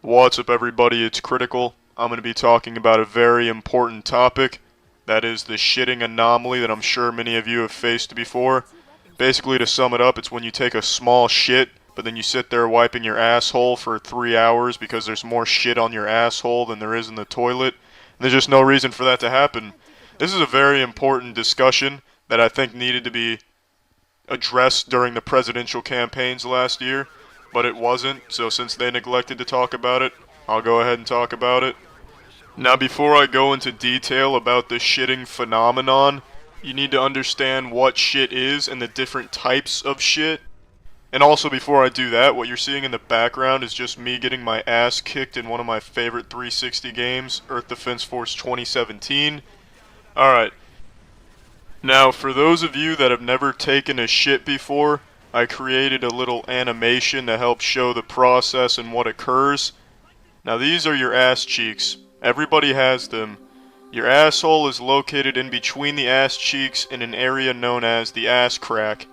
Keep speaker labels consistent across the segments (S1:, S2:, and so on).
S1: What's up, everybody? It's Critical. I'm going to be talking about a very important topic. That is the shitting anomaly that I'm sure many of you have faced before. Basically, to sum it up, it's when you take a small shit, but then you sit there wiping your asshole for 3 hours because there's more shit on your asshole than there is in the toilet. And there's just no reason for that to happen. This is a very important discussion that I think needed to be addressed during the presidential campaigns last year. But it wasn't, so since they neglected to talk about it, I'll go ahead and talk about it. Now, before I go into detail about the shitting phenomenon, you need to understand what shit is and the different types of shit. And also, before I do that, what you're seeing in the background is just me getting my ass kicked in one of my favorite 360 games, Earth Defense Force 2017. Alright. Now, for those of you that have never taken a shit before, I created a little animation to help show the process and what occurs. Now, these are your ass cheeks. Everybody has them. Your asshole is located in between the ass cheeks in an area known as the ass crack.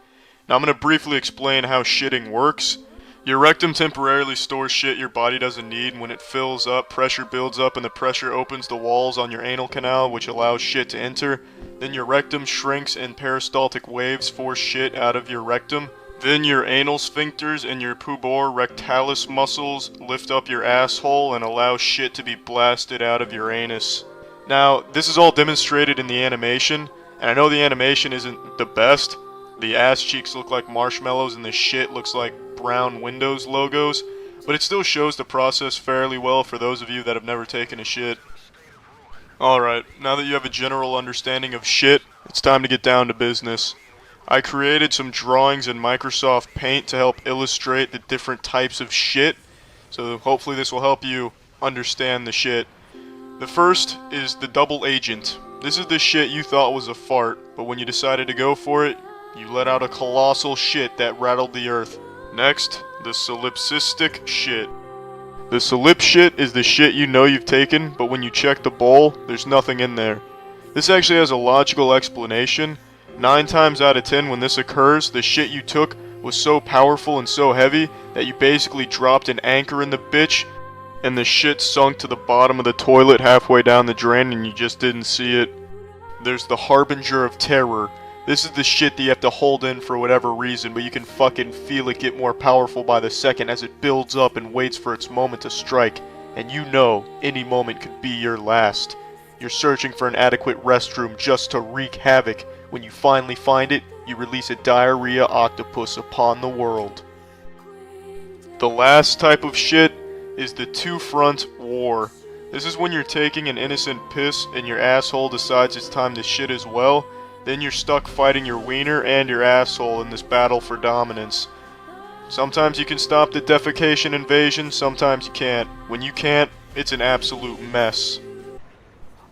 S1: Now, I'm going to briefly explain how shitting works. Your rectum temporarily stores shit your body doesn't need, and when it fills up, pressure builds up and the pressure opens the walls on your anal canal, which allows shit to enter. Then your rectum shrinks and peristaltic waves force shit out of your rectum. Then your anal sphincters and your pubor rectalis muscles lift up your asshole and allow shit to be blasted out of your anus. Now, this is all demonstrated in the animation, and I know the animation isn't the best. The ass cheeks look like marshmallows and the shit looks like brown Windows logos, but it still shows the process fairly well for those of you that have never taken a shit. Alright, now that you have a general understanding of shit, it's time to get down to business. I created some drawings in Microsoft Paint to help illustrate the different types of shit, so hopefully this will help you understand the shit. The first is the double agent. This is the shit you thought was a fart, but when you decided to go for it, you let out a colossal shit that rattled the earth. Next, the solipsistic shit. The solip shit is the shit you know you've taken, but when you check the bowl, there's nothing in there. This actually has a logical explanation. 9 times out of 10 when this occurs, the shit you took was so powerful and so heavy that you basically dropped an anchor in the bitch and the shit sunk to the bottom of the toilet halfway down the drain and you just didn't see it. There's the harbinger of terror. This is the shit that you have to hold in for whatever reason, but you can fucking feel it get more powerful by the second as it builds up and waits for its moment to strike, and you know any moment could be your last. You're searching for an adequate restroom just to wreak havoc. When you finally find it, you release a diarrhea octopus upon the world. The last type of shit is the two-front war. This is when you're taking an innocent piss and your asshole decides it's time to shit as well. Then you're stuck fighting your wiener and your asshole in this battle for dominance. Sometimes you can stop the defecation invasion, sometimes you can't. When you can't, it's an absolute mess.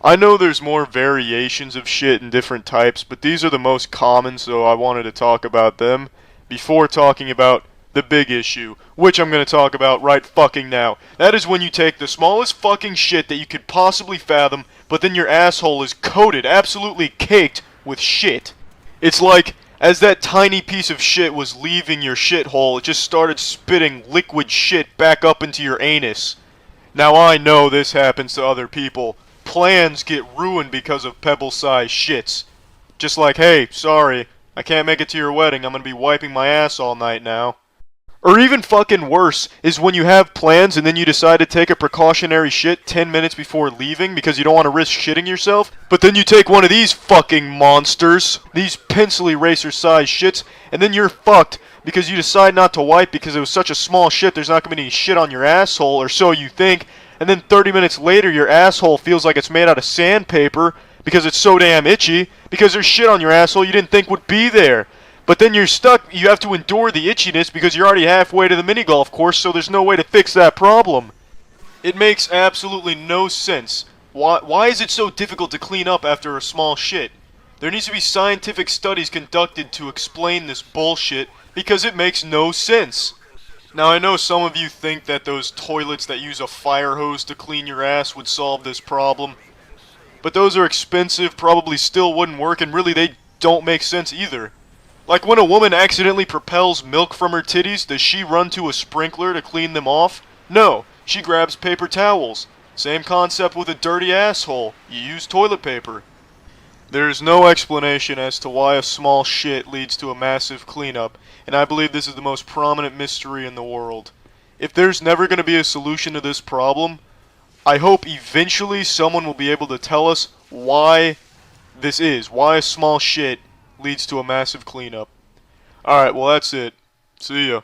S1: I know there's more variations of shit in different types, but these are the most common, so I wanted to talk about them before talking about the big issue, which I'm going to talk about right fucking now. That is when you take the smallest fucking shit that you could possibly fathom, but then your asshole is coated, absolutely caked with shit. It's like, as that tiny piece of shit was leaving your shithole, it just started spitting liquid shit back up into your anus. Now I know this happens to other people. Plans get ruined because of pebble-sized shits. Just like, hey, sorry, I can't make it to your wedding, I'm gonna be wiping my ass all night now. Or even fucking worse is when you have plans and then you decide to take a precautionary shit 10 minutes before leaving because you don't want to risk shitting yourself, but then you take one of these fucking monsters, these pencil eraser-sized shits, and then you're fucked because you decide not to wipe because it was such a small shit there's not gonna be any shit on your asshole, or so you think. And then 30 minutes later, your asshole feels like it's made out of sandpaper because it's so damn itchy, because there's shit on your asshole you didn't think would be there. But then you're stuck, you have to endure the itchiness because you're already halfway to the mini golf course, so there's no way to fix that problem. It makes absolutely no sense. Why is it so difficult to clean up after a small shit? There needs to be scientific studies conducted to explain this bullshit, because it makes no sense. Now, I know some of you think that those toilets that use a fire hose to clean your ass would solve this problem. But those are expensive, probably still wouldn't work, and really they don't make sense either. Like when a woman accidentally propels milk from her titties, does she run to a sprinkler to clean them off? No, She grabs paper towels. Same concept with a dirty asshole. You use toilet paper. There's no explanation as to why a small shit leads to a massive cleanup, and I believe this is the most prominent mystery in the world. If there's never going to be a solution to this problem, I hope eventually someone will be able to tell us why this is, why a small shit leads to a massive cleanup. Alright, well that's it. See ya.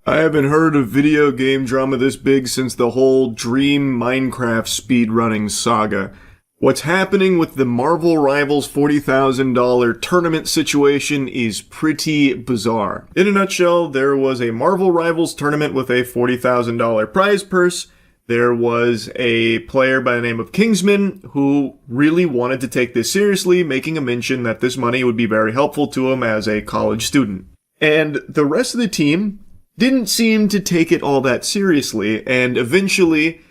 S1: I haven't heard of video game drama this big since the whole Dream Minecraft speedrunning saga. What's happening with the Marvel Rivals $40,000 tournament situation is pretty bizarre. In a nutshell, there was a Marvel Rivals tournament with a $40,000 prize purse. There was a player by the name of Kingsman who really wanted to take this seriously, making a mention that this money would be very helpful to him as a college student. And the rest of the team didn't seem to take it all that seriously, and eventually,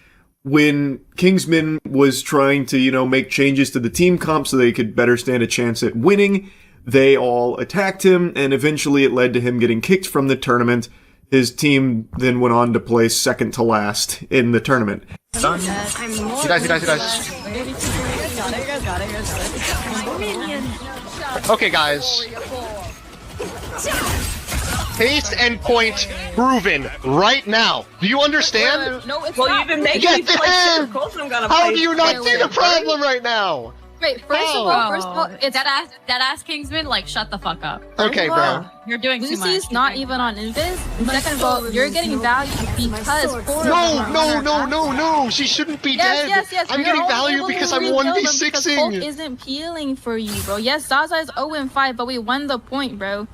S1: when Kingsman was trying to, make changes to the team comp so they could better stand a chance at winning, they all attacked him, and eventually it led to him getting kicked from the tournament. His team then went on to place second to last in the tournament.
S2: He dies. Okay, guys. Case and point proven right now. Do you understand?
S3: No, it's not. You've been making me feel like shit. Of course I'm gonna
S2: How do you not see the problem right now?
S4: Wait, first of all, it's that ass Kingsman, like, shut the fuck up.
S2: Okay, bro.
S4: You're doing too much.
S5: Lucy's not even on Invis. Second of all, you're getting value because
S2: No, she shouldn't be dead.
S5: Yes.
S2: I'm getting value because I'm 1v6ing.
S5: Hulk isn't peeling for you, bro. Yes, Zaza is 0-5, but we won the point, bro.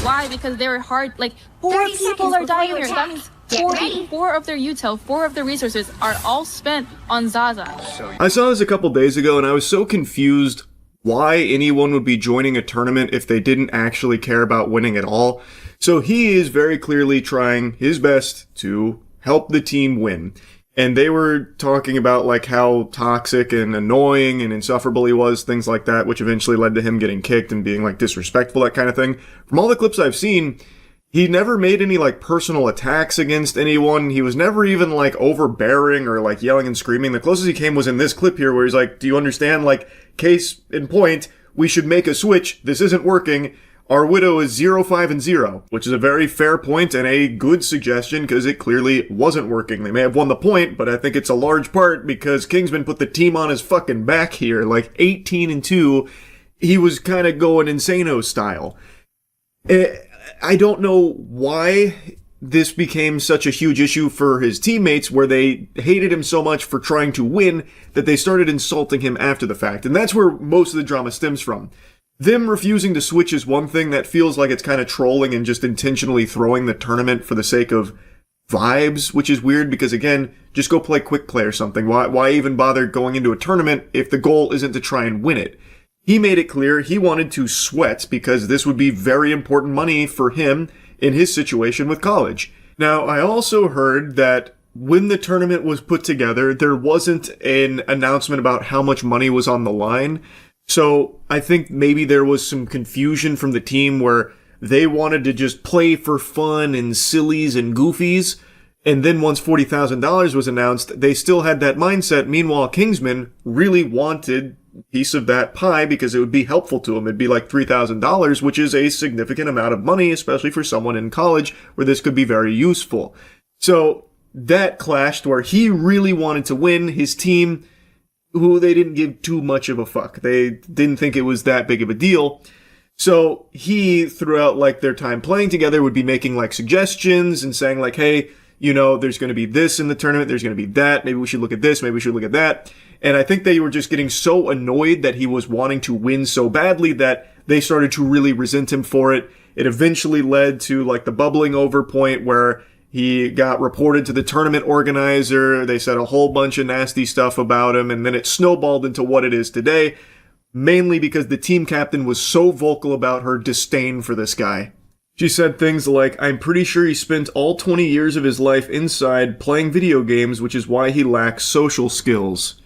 S5: Why? Because they were hard. Like, 4 people are dying here. That means 4 of their util, 4 of their resources are all spent on Zaza.
S1: I saw this a couple days ago and I was so confused why anyone would be joining a tournament if they didn't actually care about winning at all. So he is very clearly trying his best to help the team win. And they were talking about like how toxic and annoying and insufferable he was, things like that, which eventually led to him getting kicked and being like disrespectful, that kind of thing. From all the clips I've seen, he never made any, like, personal attacks against anyone. He was never even, like, overbearing or, like, yelling and screaming. The closest he came was in this clip here where he's like, do you understand? Like, case in point, we should make a switch. This isn't working. Our widow is 0-5-0, which is a very fair point and a good suggestion because it clearly wasn't working. They may have won the point, but I think it's a large part because Kingsman put the team on his fucking back here. Like, 18-2, he was kind of going Insano style. I don't know why this became such a huge issue for his teammates where they hated him so much for trying to win that they started insulting him after the fact. And that's where most of the drama stems from. Them refusing to switch is one thing that feels like it's kind of trolling and just intentionally throwing the tournament for the sake of vibes, which is weird because, again, just go play quick play or something. Why even bother going into a tournament if the goal isn't to try and win it? He made it clear he wanted to sweat because this would be very important money for him in his situation with college. Now, I also heard that when the tournament was put together, there wasn't an announcement about how much money was on the line. So I think maybe there was some confusion from the team where they wanted to just play for fun and sillies and goofies. And then once $40,000 was announced, they still had that mindset. Meanwhile, Kingsman really wanted piece of that pie because it would be helpful to him. It'd be like $3,000, which is a significant amount of money, especially for someone in college where this could be very useful. So that clashed where he really wanted to win. His team, who they didn't give too much of a fuck. They didn't think it was that big of a deal. So he, throughout like their time playing together, would be making like suggestions and saying like, hey, there's going to be this in the tournament. There's going to be that. Maybe we should look at this. Maybe we should look at that. And I think they were just getting so annoyed that he was wanting to win so badly that they started to really resent him for it. It eventually led to like the bubbling over point where he got reported to the tournament organizer. They said a whole bunch of nasty stuff about him. And then it snowballed into what it is today, mainly because the team captain was so vocal about her disdain for this guy. She said things like, I'm pretty sure he spent all 20 years of his life inside playing video games, which is why he lacks social skills.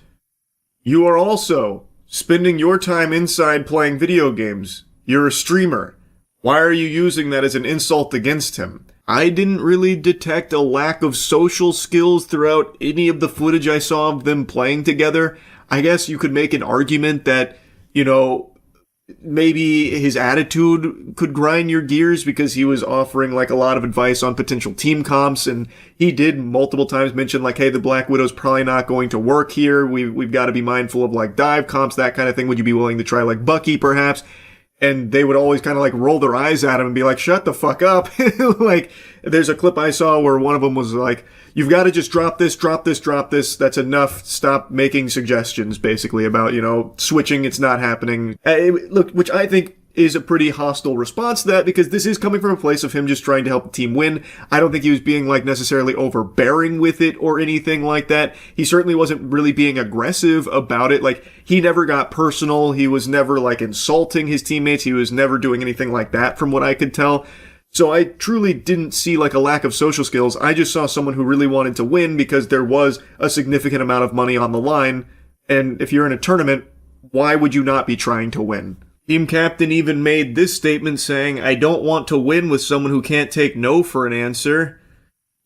S1: You are also spending your time inside playing video games. You're a streamer. Why are you using that as an insult against him?
S6: I didn't really detect a lack of social skills throughout any of the footage I saw of them playing together. I guess you could make an argument that, you know, maybe his attitude could grind your gears because he was offering like a lot of advice on potential team comps, and he did multiple times mention like, hey, the Black Widow's probably not going to work here. We've got to be mindful of like dive comps, that kind of thing. Would you be willing to try like Bucky perhaps? And they would always kind of like roll their eyes at him and be like, shut the fuck up. Like, there's a clip I saw where one of them was like, you've got to just drop this. That's enough. Stop making suggestions, basically, about, you know, switching. It's not happening. Look, which I think is a pretty hostile response to that, because this is coming from a place of him just trying to help the team win. I don't think he was being like necessarily overbearing with it or anything like that. He certainly wasn't really being aggressive about it. Like, he never got personal. He was never like insulting his teammates. He was never doing anything like that from what I could tell. So I truly didn't see like a lack of social skills. I just saw someone who really wanted to win because there was a significant amount of money on the line. And if you're in a tournament, why would you not be trying to win? Team captain even made this statement saying, I don't want to win with someone who can't take no for an answer,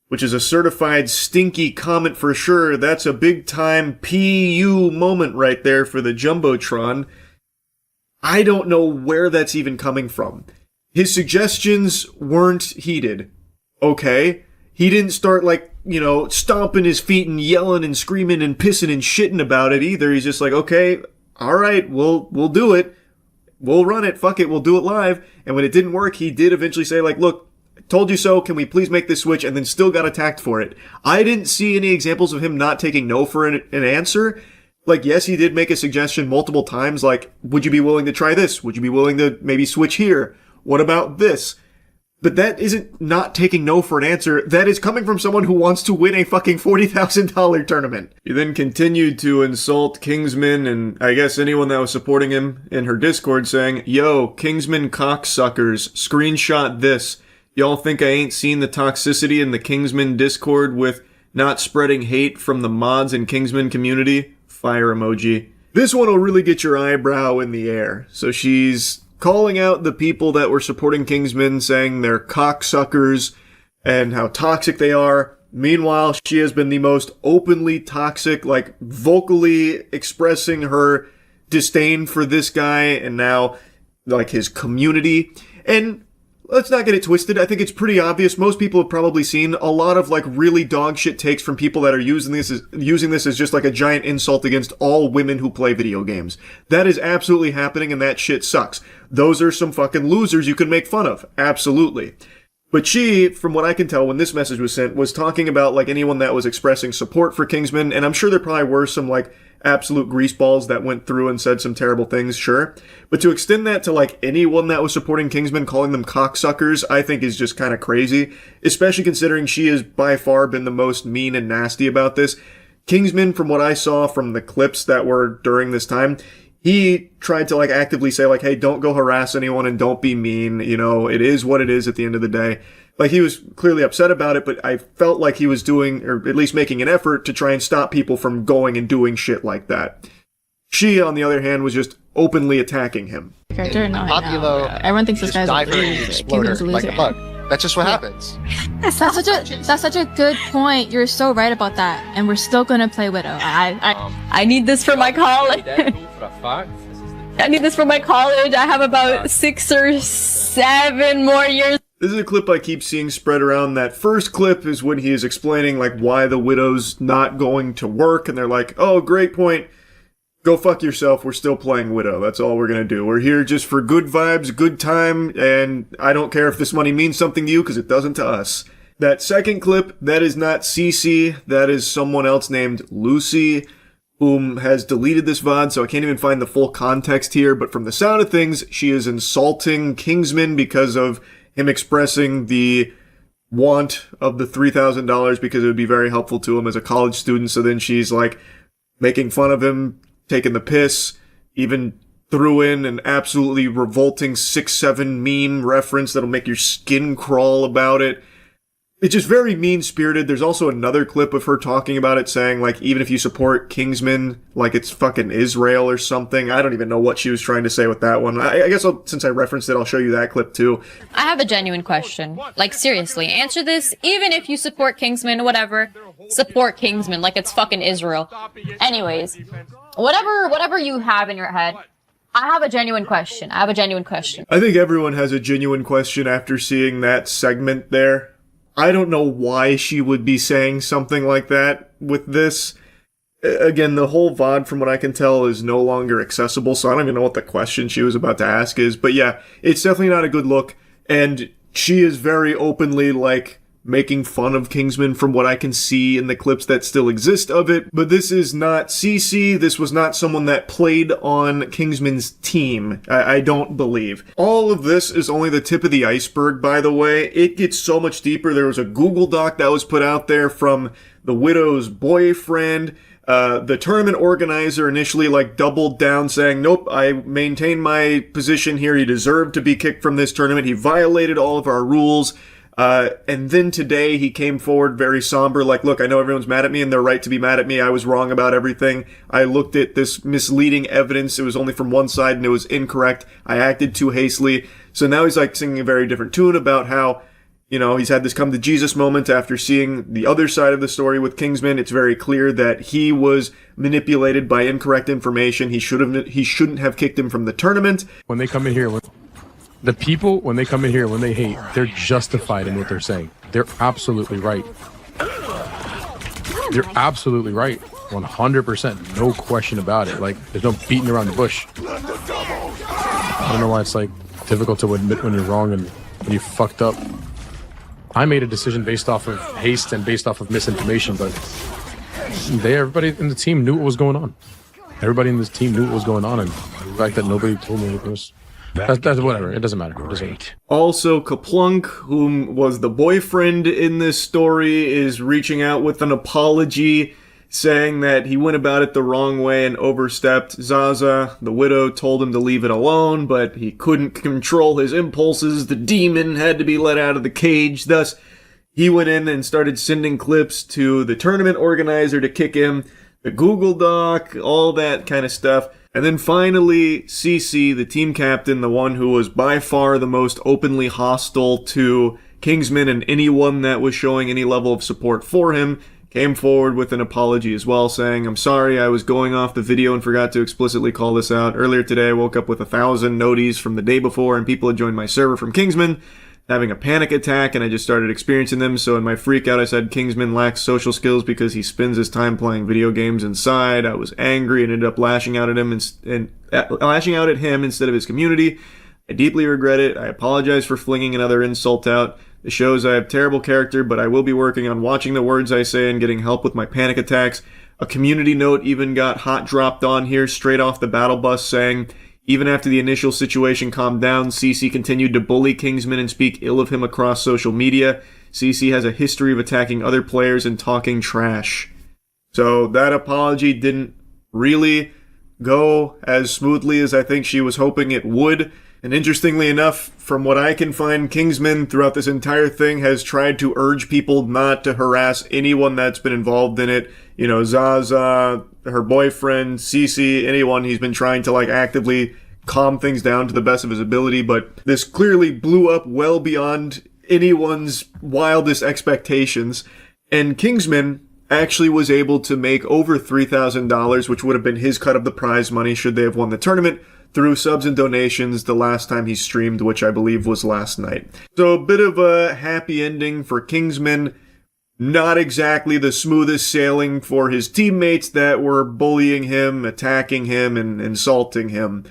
S6: which is a certified stinky comment for sure. That's a big time PU moment right there for the Jumbotron. I don't know where that's even coming from. His suggestions weren't heeded. Okay. He didn't start like, you know, stomping his feet and yelling and screaming and pissing and shitting about it either. He's just like, okay, alright, we'll do it. We'll run it, fuck it, we'll do it live. And when it didn't work, he did eventually say like, look, told you so, can we please make this switch? And then still got attacked for it. I didn't see any examples of him not taking no for an answer. Like, yes, he did make a suggestion multiple times, like, would you be willing to try this? Would you be willing to maybe switch here? What about this? But that isn't not taking no for an answer. That is coming from someone who wants to win a fucking $40,000 tournament. He then continued to insult Kingsman and I guess anyone that was supporting him in her Discord, saying, yo, Kingsman cocksuckers, screenshot this. Y'all think I ain't seen the toxicity in the Kingsman Discord with not spreading hate from the mods and Kingsman community? Fire emoji. This one will really get your eyebrow in the air. So she's calling out the people that were supporting Kingsman, saying they're cocksuckers and how toxic they are. Meanwhile, she has been the most openly toxic, like vocally expressing her disdain for this guy and now like his community. And let's not get it twisted. I think it's pretty obvious. Most people have probably seen a lot of like really dog shit takes from people that are using this as just like a giant insult against all women who play video games. That is absolutely happening, and that shit sucks. Those are some fucking losers you can make fun of. Absolutely. But she, from what I can tell when this message was sent, was talking about like anyone that was expressing support for Kingsman, and I'm sure there probably were some like absolute greaseballs that went through and said some terrible things, sure. But to extend that to like anyone that was supporting Kingsman, calling them cocksuckers, I think is just kind of crazy, especially considering she has by far been the most mean and nasty about this. Kingsman, from what I saw from the clips that were during this time, he tried to like actively say like, hey, don't go harass anyone and don't be mean, you know, it is what it is at the end of the day. Like, he was clearly upset about it, but I felt like he was doing, or at least making an effort to try and stop people from going and doing shit like that. She, on the other hand, was just openly attacking him.
S5: Character? No, everyone thinks this guy's a loser.
S2: Like a bug. That's just what happens.
S5: That's such a good point. You're so right about that. And we're still gonna play Widow.
S3: I need this for my college. I need this for my college. I have about 6 or 7 more years.
S6: This is a clip I keep seeing spread around. That first clip is when he is explaining like why the Widow's not going to work, and they're like, oh, great point. Go fuck yourself, we're still playing Widow. That's all we're gonna do. We're here just for good vibes, good time, and I don't care if this money means something to you, because it doesn't to us. That second clip, that is not Cece, that is someone else named Lucy, whom has deleted this VOD, so I can't even find the full context here, but from the sound of things, she is insulting Kingsman because of him expressing the want of the $3,000 because it would be very helpful to him as a college student. So then she's like making fun of him, taking the piss, even threw in an absolutely revolting 6'7" meme reference that'll make your skin crawl about it. it's just very mean-spirited. There's also another clip of her talking about it, saying, like, even if you support Kingsman, like it's fucking Israel or something. I don't even know what she was trying to say with that one. I guess since I referenced it, I'll show you that clip too.
S3: I have a genuine question. Like, seriously, answer this. Even if you support Kingsman or whatever, support Kingsman like it's fucking Israel. Anyways, whatever you have in your head, I have a genuine question. I
S6: think everyone has a genuine question after seeing that segment there. I don't know why she would be saying something like that with this. Again, the whole VOD, from what I can tell, is no longer accessible, so I don't even know what the question she was about to ask is. But yeah, it's definitely not a good look, and she is very openly, like, making fun of Kingsman from what I can see in the clips that still exist of it. But this is not CC. This was not someone that played on Kingsman's team. I don't believe. All of this is only the tip of the iceberg, by the way. It gets so much deeper. There was a Google Doc that was put out there from the widow's boyfriend. The tournament organizer initially, like, doubled down, saying, nope, I maintain my position here. He deserved to be kicked from this tournament. He violated all of our rules. And then today he came forward very somber, like, look, I know everyone's mad at me and they're right to be mad at me. I was wrong about everything. I looked at this misleading evidence. It was only from one side and it was incorrect. I acted too hastily. So now he's, like, singing a very different tune about how, you know, he's had this come to Jesus moment after seeing the other side of the story with Kingsman. It's very clear that he was manipulated by incorrect information. He shouldn't have kicked him from the tournament.
S7: When they come in here, the people, when they come in here, when they hate, they're justified in what they're saying. They're absolutely right. They're absolutely right. 100%. No question about it. Like, there's no beating around the bush. I don't know why it's, like, difficult to admit when you're wrong and when you fucked up. I made a decision based off of haste and based off of misinformation, but everybody in the team knew what was going on. Everybody in this team knew what was going on, and the fact that nobody told me it was... That's whatever. It doesn't matter.
S6: Also, Kaplunk, whom was the boyfriend in this story, is reaching out with an apology, saying that he went about it the wrong way and overstepped. Zaza, the widow, told him to leave it alone, but he couldn't control his impulses. The demon had to be let out of the cage. Thus, he went in and started sending clips to the tournament organizer to kick him, the Google Doc, all that kind of stuff. And then finally, CC, the team captain, the one who was by far the most openly hostile to Kingsman and anyone that was showing any level of support for him, came forward with an apology as well, saying, I'm sorry, I was going off the video and forgot to explicitly call this out. Earlier today, I woke up with 1,000 noties from the day before, and people had joined my server from Kingsman, having a panic attack, and I just started experiencing them. So in my freak out, I said Kingsman lacks social skills because he spends his time playing video games inside. I was angry and ended up lashing out at him lashing out at him instead of his community. I deeply regret it. I apologize for flinging another insult out. It shows I have terrible character, but I will be working on watching the words I say and getting help with my panic attacks. A community note even got hot dropped on here straight off the battle bus saying, even after the initial situation calmed down, CC continued to bully Kingsman and speak ill of him across social media. CC has a history of attacking other players and talking trash. So that apology didn't really go as smoothly as I think she was hoping it would. And interestingly enough, from what I can find, Kingsman throughout this entire thing has tried to urge people not to harass anyone that's been involved in it. You know, Zaza, her boyfriend, Cece, anyone. He's been trying to, like, actively calm things down to the best of his ability, but this clearly blew up well beyond anyone's wildest expectations. And Kingsman actually was able to make over $3,000, which would have been his cut of the prize money should they have won the tournament, through subs and donations the last time he streamed, which I believe was last night. So a bit of a happy ending for Kingsman. Not exactly the smoothest sailing for his teammates that were bullying him, attacking him, and insulting him.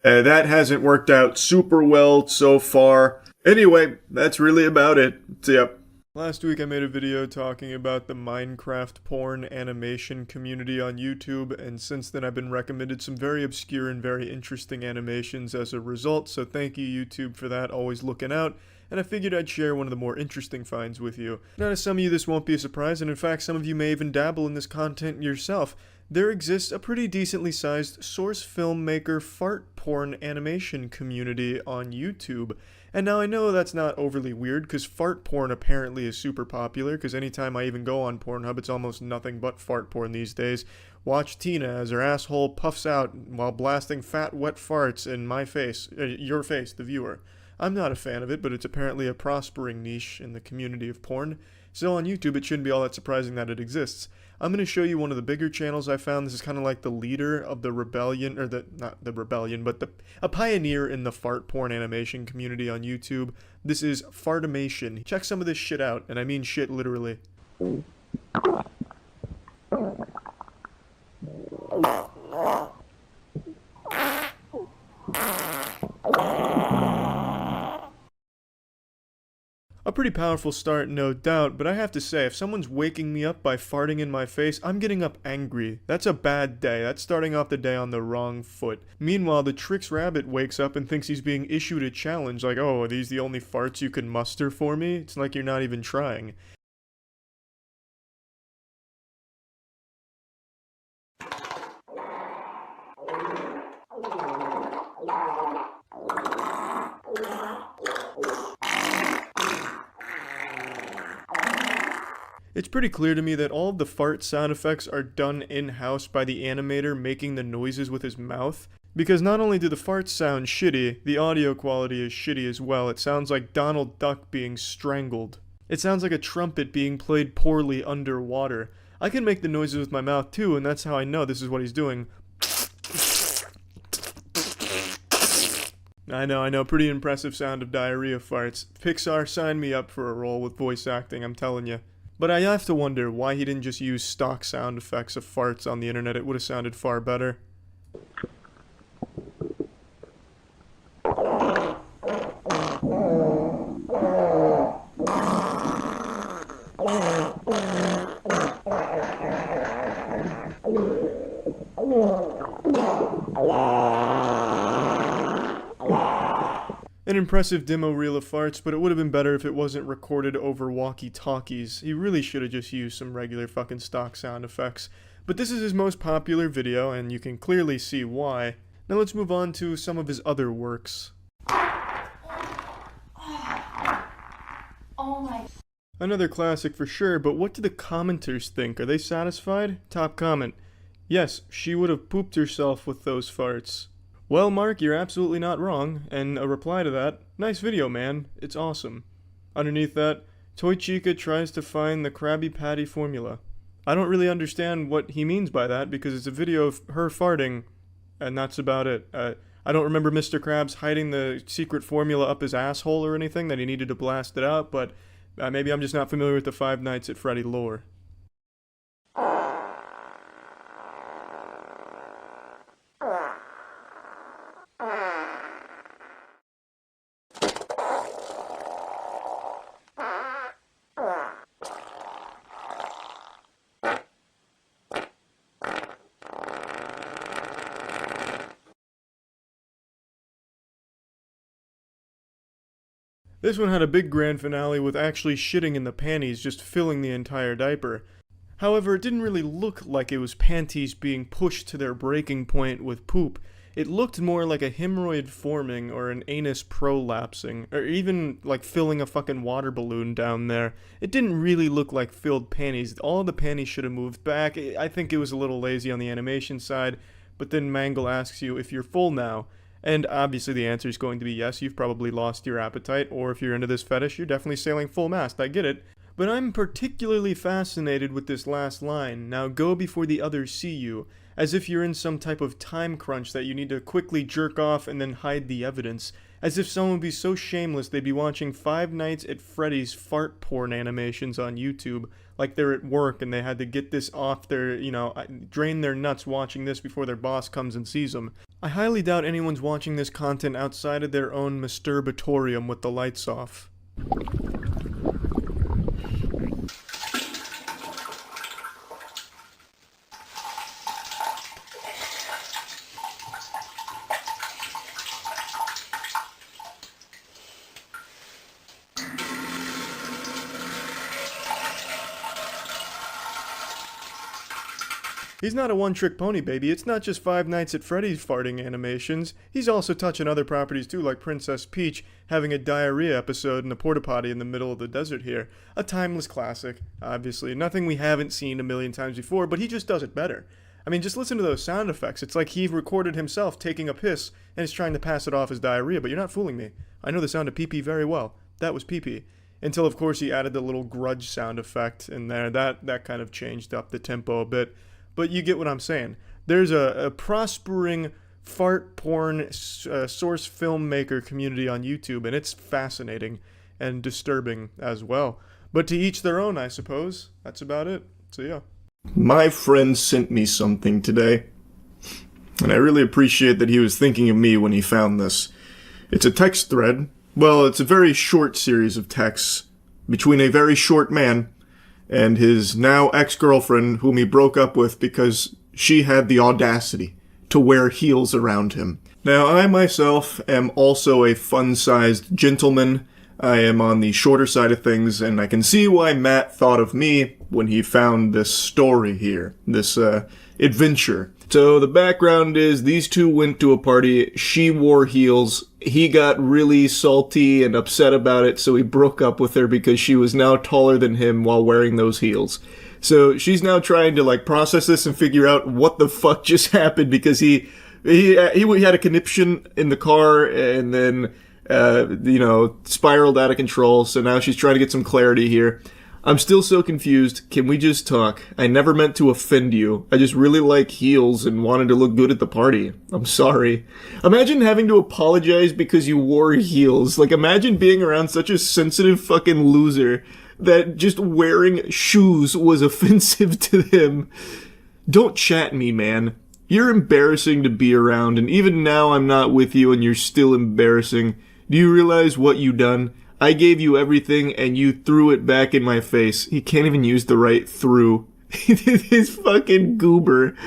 S6: That hasn't worked out super well so far. Anyway, that's really about it. So, yep. Last week I made a video talking about the Minecraft porn animation community on YouTube, and since then I've been recommended some very obscure and very interesting animations as a result, so thank you YouTube for that, always looking out, and I figured I'd share one of the more interesting finds with you. Now to some of you this won't be a surprise, and in fact some of you may even dabble in this content yourself. There exists a pretty decently sized source filmmaker fart porn animation community on YouTube.
S1: And now I know that's not overly weird, because fart porn apparently is super popular, because anytime I even go on Pornhub, it's almost nothing but fart porn these days. Watch Tina as her asshole puffs out while blasting fat, wet farts in my face, your face, the viewer. I'm not a fan of it, but it's apparently a prospering niche in the community of porn. So on YouTube, it shouldn't be all that surprising that it exists. I'm going to show you one of the bigger channels I found. This is kind of like the leader of the rebellion, or not the rebellion, but a pioneer in the fart porn animation community on YouTube. This is Fartimation. Check some of this shit out, and I mean shit literally. A pretty powerful start, no doubt, but I have to say, if someone's waking me up by farting in my face, I'm getting up angry. That's a bad day. That's starting off the day on the wrong foot. Meanwhile, the Trix Rabbit wakes up and thinks he's being issued a challenge, like, oh, are these the only farts you can muster for me? It's like you're not even trying. It's pretty clear to me that all of the fart sound effects are done in-house by the animator making the noises with his mouth. Because not only do the farts sound shitty, the audio quality is shitty as well. It sounds like Donald Duck being strangled. It sounds like a trumpet being played poorly underwater. I can make the noises with my mouth too, and that's how I know this is what he's doing. I know, pretty impressive sound of diarrhea farts. Pixar, sign me up for a role with voice acting, I'm telling you. But I have to wonder why he didn't just use stock sound effects of farts on the internet. It would have sounded far better. An impressive demo reel of farts, but it would have been better if it wasn't recorded over walkie-talkies. He really should have just used some regular fucking stock sound effects. But this is his most popular video, and you can clearly see why. Now let's move on to some of his other works. Another classic for sure, but what do the commenters think? Are they satisfied? Top comment. Yes, she would have pooped herself with those farts. Well, Mark, you're absolutely not wrong, and a reply to that, nice video, man, it's awesome. Underneath that, Toy Chica tries to find the Krabby Patty formula. I don't really understand what he means by that, because it's a video of her farting, and that's about it. I don't remember Mr. Krabs hiding the secret formula up his asshole or anything, that he needed to blast it out, but maybe I'm just not familiar with the Five Nights at Freddy lore. This one had a big grand finale with actually shitting in the panties, just filling the entire diaper. However, it didn't really look like it was panties being pushed to their breaking point with poop. It looked more like a hemorrhoid forming or an anus prolapsing, or even like filling a fucking water balloon down there. It didn't really look like filled panties. All of the panties should have moved back. I think it was a little lazy on the animation side, but then Mangle asks you if you're full now. And obviously the answer is going to be yes, you've probably lost your appetite, or if you're into this fetish, you're definitely sailing full mast, I get it. But I'm particularly fascinated with this last line, now go before the others see you, as if you're in some type of time crunch that you need to quickly jerk off and then hide the evidence, as if someone would be so shameless they'd be watching Five Nights at Freddy's fart porn animations on YouTube, like they're at work and they had to get this off their, drain their nuts watching this before their boss comes and sees them. I highly doubt anyone's watching this content outside of their own masturbatorium with the lights off.
S8: He's not a one-trick pony, baby. It's not just Five Nights at Freddy's farting animations. He's also touching other properties too, like Princess Peach having a diarrhea episode in a porta potty in the middle of the desert here. A timeless classic, obviously. Nothing we haven't seen a million times before, but he just does it better. I mean, just listen to those sound effects. It's like he recorded himself taking a piss and is trying to pass it off as diarrhea, but you're not fooling me. I know the sound of pee-pee very well. That was pee-pee. Until, of course, he added the little grudge sound effect in there. That kind of changed up the tempo a bit. But you get what I'm saying. There's a prospering fart porn source filmmaker community on YouTube, and it's fascinating and disturbing as well. But to each their own, I suppose. That's about it. So, yeah.
S6: My friend sent me something today, and I really appreciate that he was thinking of me when he found this. It's a text thread. Well, it's a very short series of texts between a very short man and his now ex-girlfriend, whom he broke up with because she had the audacity to wear heels around him. Now, I myself am also a fun-sized gentleman. I am on the shorter side of things, and I can see why Matt thought of me when he found this story here, this adventure. So the background is these two went to a party, she wore heels, he got really salty and upset about it, so he broke up with her because she was now taller than him while wearing those heels. So she's now trying to process this and figure out what the fuck just happened because he had a conniption in the car and then spiraled out of control. So now she's trying to get some clarity here. I'm still so confused. Can we just talk? I never meant to offend you. I just really like heels and wanted to look good at the party. I'm sorry. Imagine having to apologize because you wore heels. Imagine being around such a sensitive fucking loser that just wearing shoes was offensive to him. Don't chat me, man. You're embarrassing to be around, and even now I'm not with you and you're still embarrassing. Do you realize what you done? I gave you everything and you threw it back in my face. He can't even use the right threw. His fucking goober.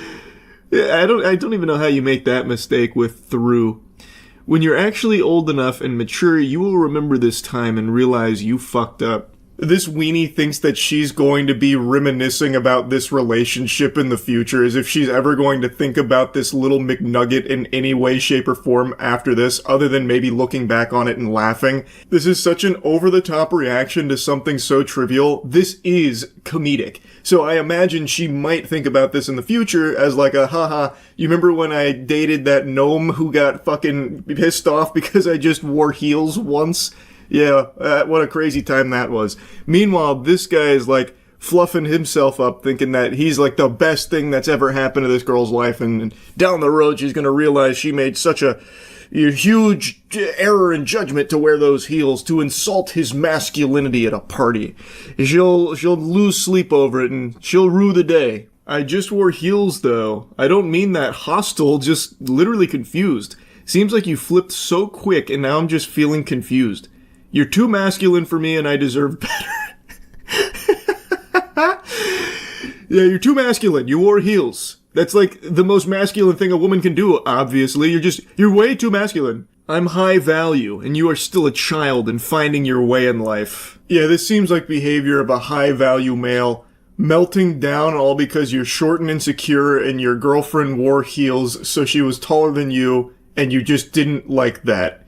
S6: I don't even know how you make that mistake with threw. When you're actually old enough and mature, you will remember this time and realize you fucked up. This weenie thinks that she's going to be reminiscing about this relationship in the future, as if she's ever going to think about this little McNugget in any way, shape, or form after this, other than maybe looking back on it and laughing. This is such an over-the-top reaction to something so trivial. This is comedic. So I imagine she might think about this in the future as a haha, you remember when I dated that gnome who got fucking pissed off because I just wore heels once? Yeah, what a crazy time that was. Meanwhile, this guy is fluffing himself up, thinking that he's the best thing that's ever happened to this girl's life, and down the road she's gonna realize she made such a huge error in judgment to wear those heels, to insult his masculinity at a party. She'll lose sleep over it, and she'll rue the day. I just wore heels, though. I don't mean that hostile, just literally confused. Seems like you flipped so quick, and now I'm just feeling confused. You're too masculine for me and I deserve better. Yeah, you're too masculine. You wore heels. That's the most masculine thing a woman can do, obviously. You're way too masculine. I'm high value and you are still a child and finding your way in life. Yeah, this seems like behavior of a high value male. Melting down all because you're short and insecure and your girlfriend wore heels so she was taller than you and you just didn't like that.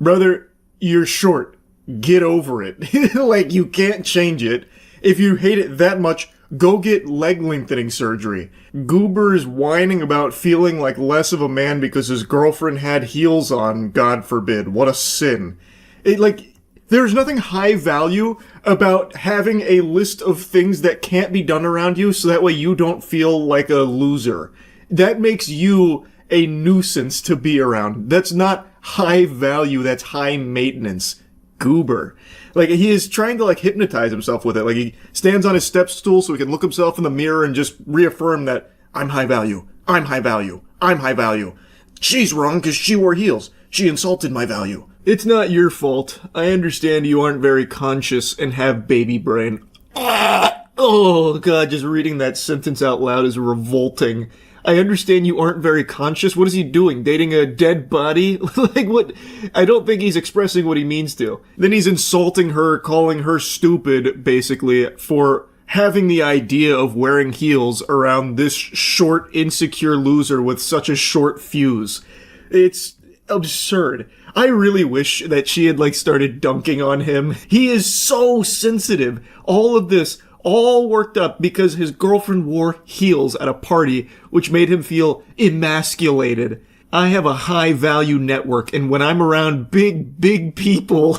S6: Brother, you're short. Get over it. You can't change it. If you hate it that much, go get leg lengthening surgery. Goober's whining about feeling like less of a man because his girlfriend had heels on, God forbid. What a sin. There's nothing high value about having a list of things that can't be done around you so that way you don't feel like a loser. That makes you a nuisance to be around. That's not high value, that's high maintenance. Goober. He is trying to hypnotize himself with it. He stands on his step stool so he can look himself in the mirror and just reaffirm that I'm high value. I'm high value. I'm high value. She's wrong because she wore heels. She insulted my value. It's not your fault. I understand you aren't very conscious and have baby brain. Oh god, just reading that sentence out loud is revolting. I understand you aren't very conscious. What is he doing? Dating a dead body? What? I don't think he's expressing what he means to. Then he's insulting her, calling her stupid, basically, for having the idea of wearing heels around this short, insecure loser with such a short fuse. It's absurd. I really wish that she had, like, started dunking on him. He is so sensitive. All of this, all worked up because his girlfriend wore heels at a party, which made him feel emasculated. I have a high-value network, and when I'm around big people...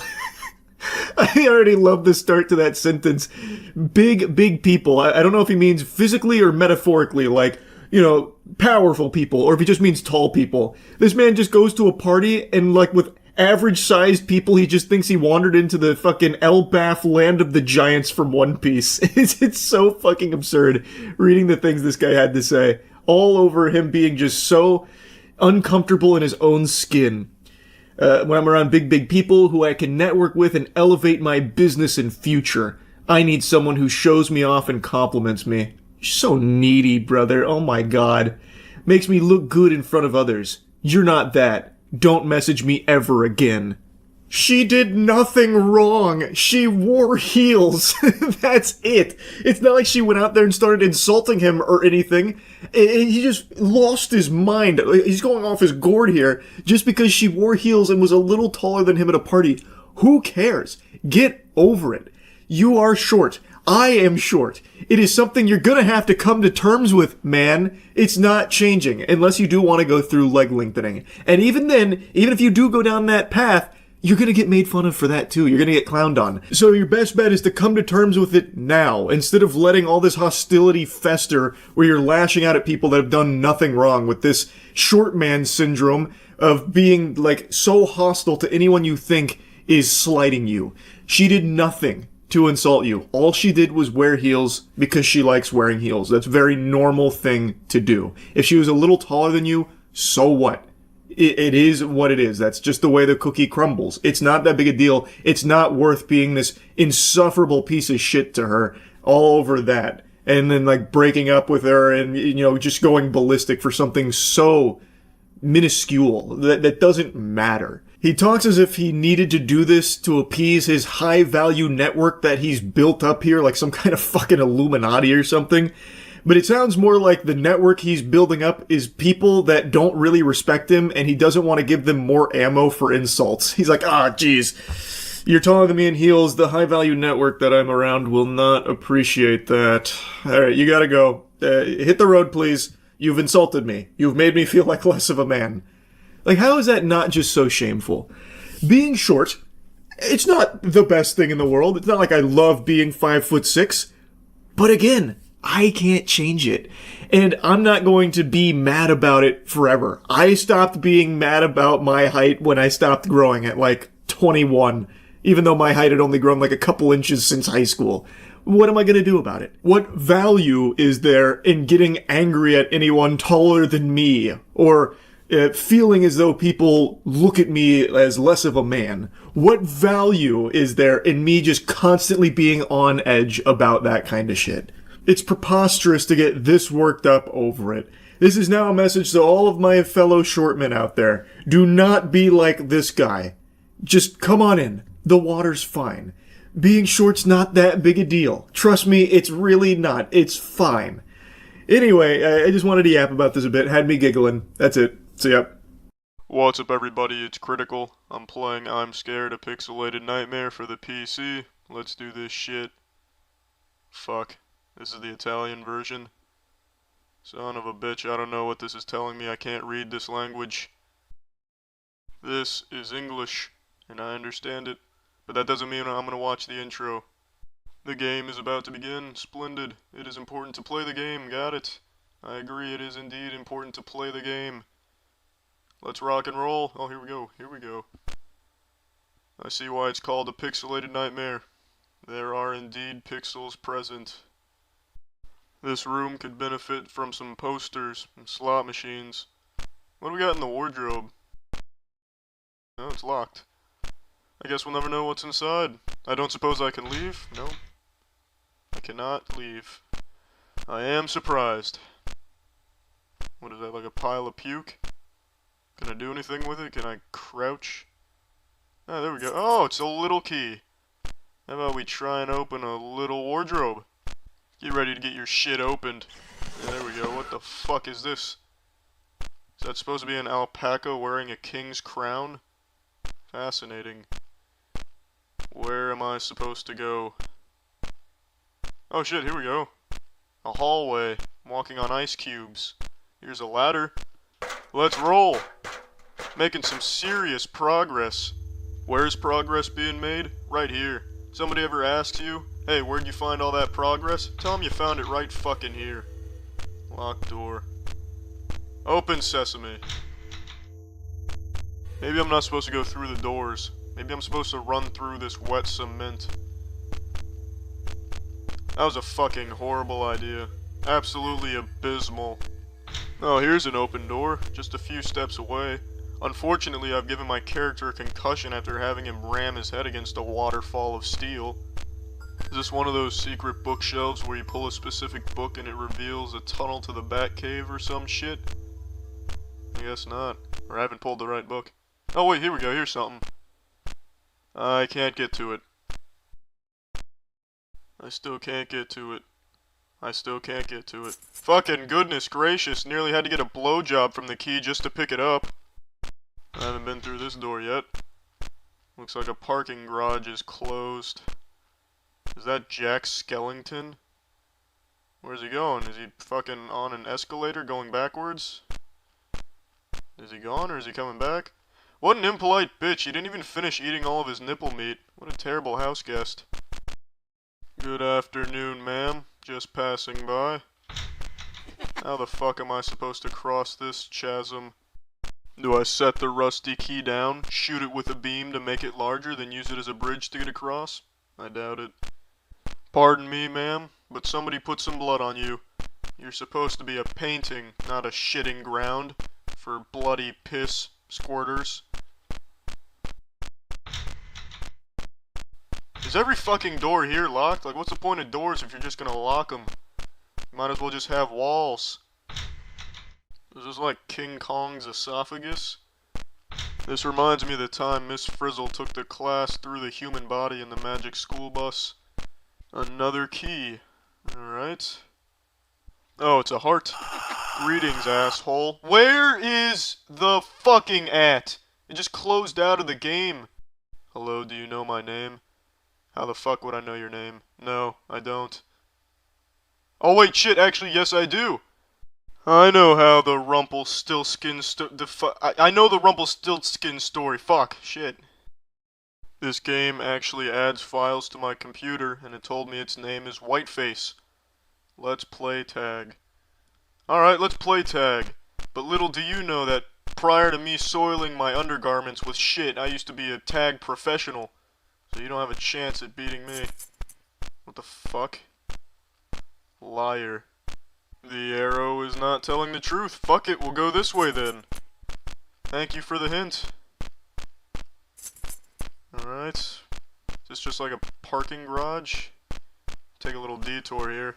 S6: I already love the start to that sentence. Big people. I don't know if he means physically or metaphorically, like, you know, powerful people, or if he just means tall people. This man just goes to a party and, like, with average-sized people, he just thinks he wandered into the fucking Elbaf land of the giants from One Piece. It's so fucking absurd reading the things this guy had to say. All over him being just so uncomfortable in his own skin. When I'm around big people who I can network with and elevate my business and future, I need someone who shows me off and compliments me. You're so needy, brother. Oh my god. Makes me look good in front of others. You're not that. Don't message me ever again. She did nothing wrong. She wore heels. That's it. It's not like she went out there and started insulting him or anything. He just lost his mind. He's going off his gourd here just because she wore heels and was a little taller than him at a party. Who cares? Get over it. You are short. I am short. It is something you're gonna have to come to terms with, man. It's not changing unless you do want to go through leg lengthening. And even then, even if you do go down that path, you're gonna get made fun of for that too. You're gonna get clowned on. So your best bet is to come to terms with it now, instead of letting all this hostility fester where you're lashing out at people that have done nothing wrong with this short man syndrome of being, like, so hostile to anyone you think is slighting you. She did nothing to insult you. All she did was wear heels because she likes wearing heels. That's a very normal thing to do. If she was a little taller than you, so what? It is what it is. That's just the way the cookie crumbles. It's not that big a deal. It's not worth being this insufferable piece of shit to her all over that. And then, like, breaking up with her and, you know, just going ballistic for something so minuscule that doesn't matter. He talks as if he needed to do this to appease his high-value network that he's built up here, like some kind of fucking Illuminati or something. But it sounds more like the network he's building up is people that don't really respect him, and he doesn't want to give them more ammo for insults. He's like, geez, you're taller than me in heels. The high-value network that I'm around will not appreciate that. All right, you gotta go. Hit the road, please. You've insulted me. You've made me feel like less of a man. Like, how is that not just so shameful? Being short, it's not the best thing in the world. It's not like I love being 5'6", but again, I can't change it. And I'm not going to be mad about it forever. I stopped being mad about my height when I stopped growing at, like, 21, even though my height had only grown like a couple inches since high school. What am I going to do about it? What value is there in getting angry at anyone taller than me? Or feeling as though people look at me as less of a man? What value is there in me just constantly being on edge about that kind of shit? It's preposterous to get this worked up over it. This is now a message to all of my fellow shortmen out there. Do not be like this guy. Just come on in. The water's fine. Being short's not that big a deal. Trust me, it's really not. It's fine. Anyway, I just wanted to yap about this a bit. Had me giggling. That's it. See ya.
S1: What's up, everybody? It's Critical. I'm playing I'm Scared, a pixelated nightmare for the PC. Let's do this shit. Fuck. This is the Italian version. Son of a bitch, I don't know what this is telling me. I can't read this language. This is English, and I understand it. But that doesn't mean I'm gonna watch the intro. The game is about to begin. Splendid. It is important to play the game. Got it. I agree, it is indeed important to play the game. Let's rock and roll. Oh, here we go. Here we go. I see why it's called a pixelated nightmare. There are indeed pixels present. This room could benefit from some posters and slot machines. What do we got in the wardrobe? Oh, it's locked. I guess we'll never know what's inside. I don't suppose I can leave? No. I cannot leave. I am surprised. What is that, like a pile of puke? Can I do anything with it? Can I crouch? Ah, there we go. Oh, it's a little key. How about we try and open a little wardrobe? Get ready to get your shit opened. Yeah, there we go. What the fuck is this? Is that supposed to be an alpaca wearing a king's crown? Fascinating. Where am I supposed to go? Oh shit, here we go. A hallway. I'm walking on ice cubes. Here's a ladder. Let's roll! Making some serious progress. Where's progress being made? Right here. Somebody ever asks you, hey, where'd you find all that progress? Tell them you found it right fucking here. Locked door. Open sesame. Maybe I'm not supposed to go through the doors. Maybe I'm supposed to run through this wet cement. That was a fucking horrible idea. Absolutely abysmal. Oh, here's an open door, just a few steps away. Unfortunately, I've given my character a concussion after having him ram his head against a waterfall of steel. Is this one of those secret bookshelves where you pull a specific book and it reveals a tunnel to the Batcave or some shit? I guess not. Or I haven't pulled the right book. Oh wait, here we go, here's something. I can't get to it. I still can't get to it. I still can't get to it. Fucking goodness gracious, nearly had to get a blowjob from the key just to pick it up. I haven't been through this door yet. Looks like a parking garage is closed. Is that Jack Skellington? Where's he going? Is he fucking on an escalator going backwards? Is he gone or is he coming back? What an impolite bitch, he didn't even finish eating all of his nipple meat. What a terrible house guest. Good afternoon, ma'am. Just passing by. How the fuck am I supposed to cross this chasm? Do I set the rusty key down, shoot it with a beam to make it larger, then use it as a bridge to get across? I doubt it. Pardon me, ma'am, but somebody put some blood on you. You're supposed to be a painting, not a shitting ground for bloody piss squirters. Is every fucking door here locked? Like, what's the point of doors if you're just gonna lock them? You might as well just have walls. Is this like King Kong's esophagus? This reminds me of the time Miss Frizzle took the class through the human body in the magic school bus. Another key. Alright. Oh, it's a heart. Greetings, asshole. Where is the fucking at? It just closed out of the game. Hello, do you know my name? How the fuck would I know your name? No, I don't. Oh wait, shit, actually, yes I do. I know how the Rumpelstiltskin I know the Rumpelstiltskin story. Fuck, shit. This game actually adds files to my computer, and it told me its name is Whiteface. Let's play tag. Alright, let's play tag. But little do you know that prior to me soiling my undergarments with shit, I used to be a tag professional. So you don't have a chance at beating me. What the fuck? Liar. The arrow is not telling the truth. Fuck it, we'll go this way then. Thank you for the hint. Alright. Is this just like a parking garage? Take a little detour here.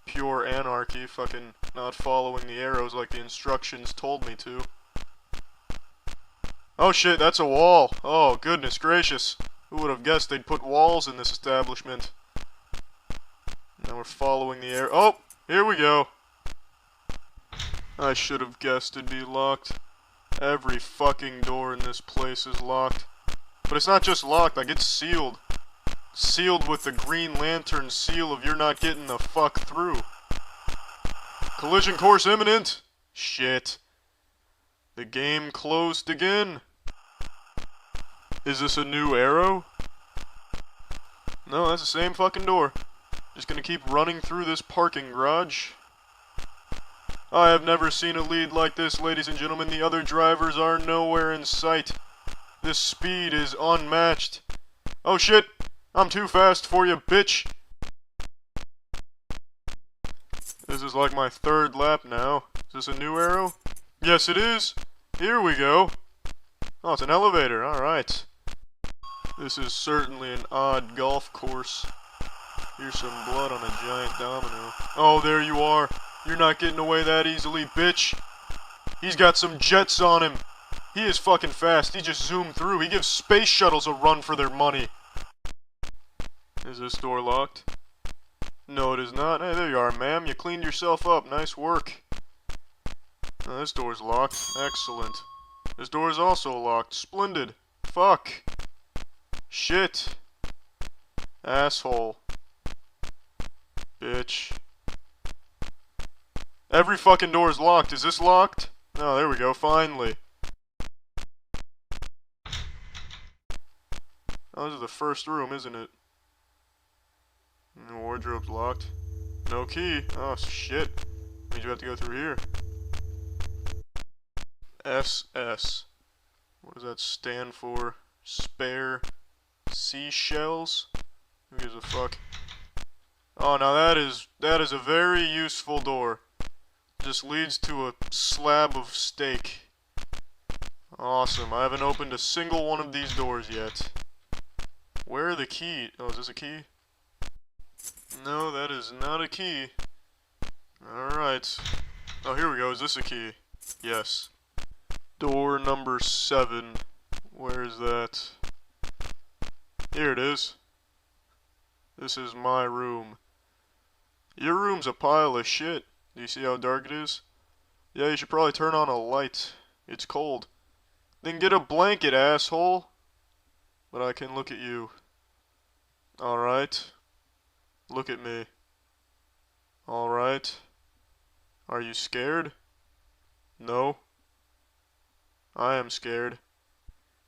S1: Pure anarchy, fucking not following the arrows like the instructions told me to. Oh shit, that's a wall. Oh, goodness gracious. Who would have guessed they'd put walls in this establishment? Now we're following the arrow. Oh, here we go. I should have guessed it'd be locked. Every fucking door in this place is locked. But it's not just locked, like it's sealed. Sealed with the Green Lantern seal of you're not getting the fuck through. Collision course imminent! Shit. The game closed again. Is this a new arrow? No, that's the same fucking door. Just gonna keep running through this parking garage. I have never seen a lead like this, ladies and gentlemen. The other drivers are nowhere in sight. This speed is unmatched. Oh shit! I'm too fast for you, bitch! This is like my third lap now. Is this a new arrow? Yes, it is! Here we go! Oh, it's an elevator, alright. This is certainly an odd golf course. Here's some blood on a giant domino. Oh, there you are! You're not getting away that easily, bitch! He's got some jets on him! He is fucking fast, he just zoomed through. He gives space shuttles a run for their money. Is this door locked? No, it is not. Hey, there you are, ma'am. You cleaned yourself up. Nice work. Oh, this door's locked. Excellent. This door is also locked. Splendid. Fuck. Shit. Asshole. Bitch. Every fucking door is locked. Is this locked? Oh, there we go. Finally. Oh, this is the first room, isn't it? The wardrobe's locked. No key. Oh, shit. Means you have to go through here. SS. What does that stand for? Spare seashells? Who gives a fuck? Oh, now that is a very useful door. Just leads to a slab of steak. Awesome. I haven't opened a single one of these doors yet. Where are the keys? Oh, is this a key? No, that is not a key. Alright. Oh, here we go. Is this a key? Yes. Door number 7. Where is that? Here it is. This is my room. Your room's a pile of shit. Do you see how dark it is? Yeah, you should probably turn on a light. It's cold. Then get a blanket, asshole. But I can look at you. Alright. Look at me. Alright. Are you scared? No. I am scared.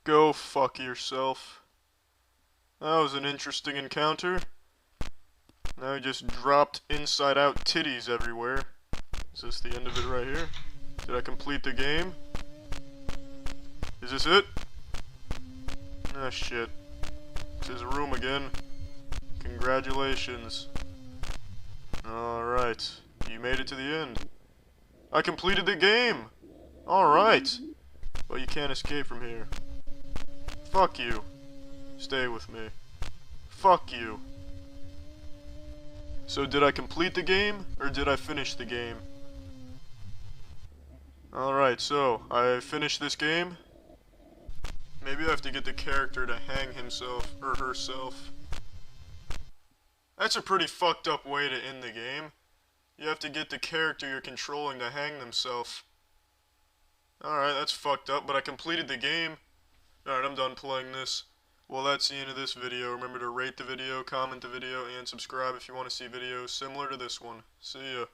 S1: Go fuck yourself. That was an interesting encounter. Now he just dropped inside out titties everywhere. Is this the end of it right here? Did I complete the game? Is this it? Ah, shit. It's his room again. Congratulations. Alright. You made it to the end. I completed the game! Alright. But you can't escape from here. Fuck you. Stay with me. Fuck you. So did I complete the game, or did I finish the game? Alright, so, I finished this game. Maybe I have to get the character to hang himself, or herself. That's a pretty fucked up way to end the game. You have to get the character you're controlling to hang themselves. Alright, that's fucked up, but I completed the game. Alright, I'm done playing this. Well, that's the end of this video. Remember to rate the video, comment the video, and subscribe if you want to see videos similar to this one. See ya.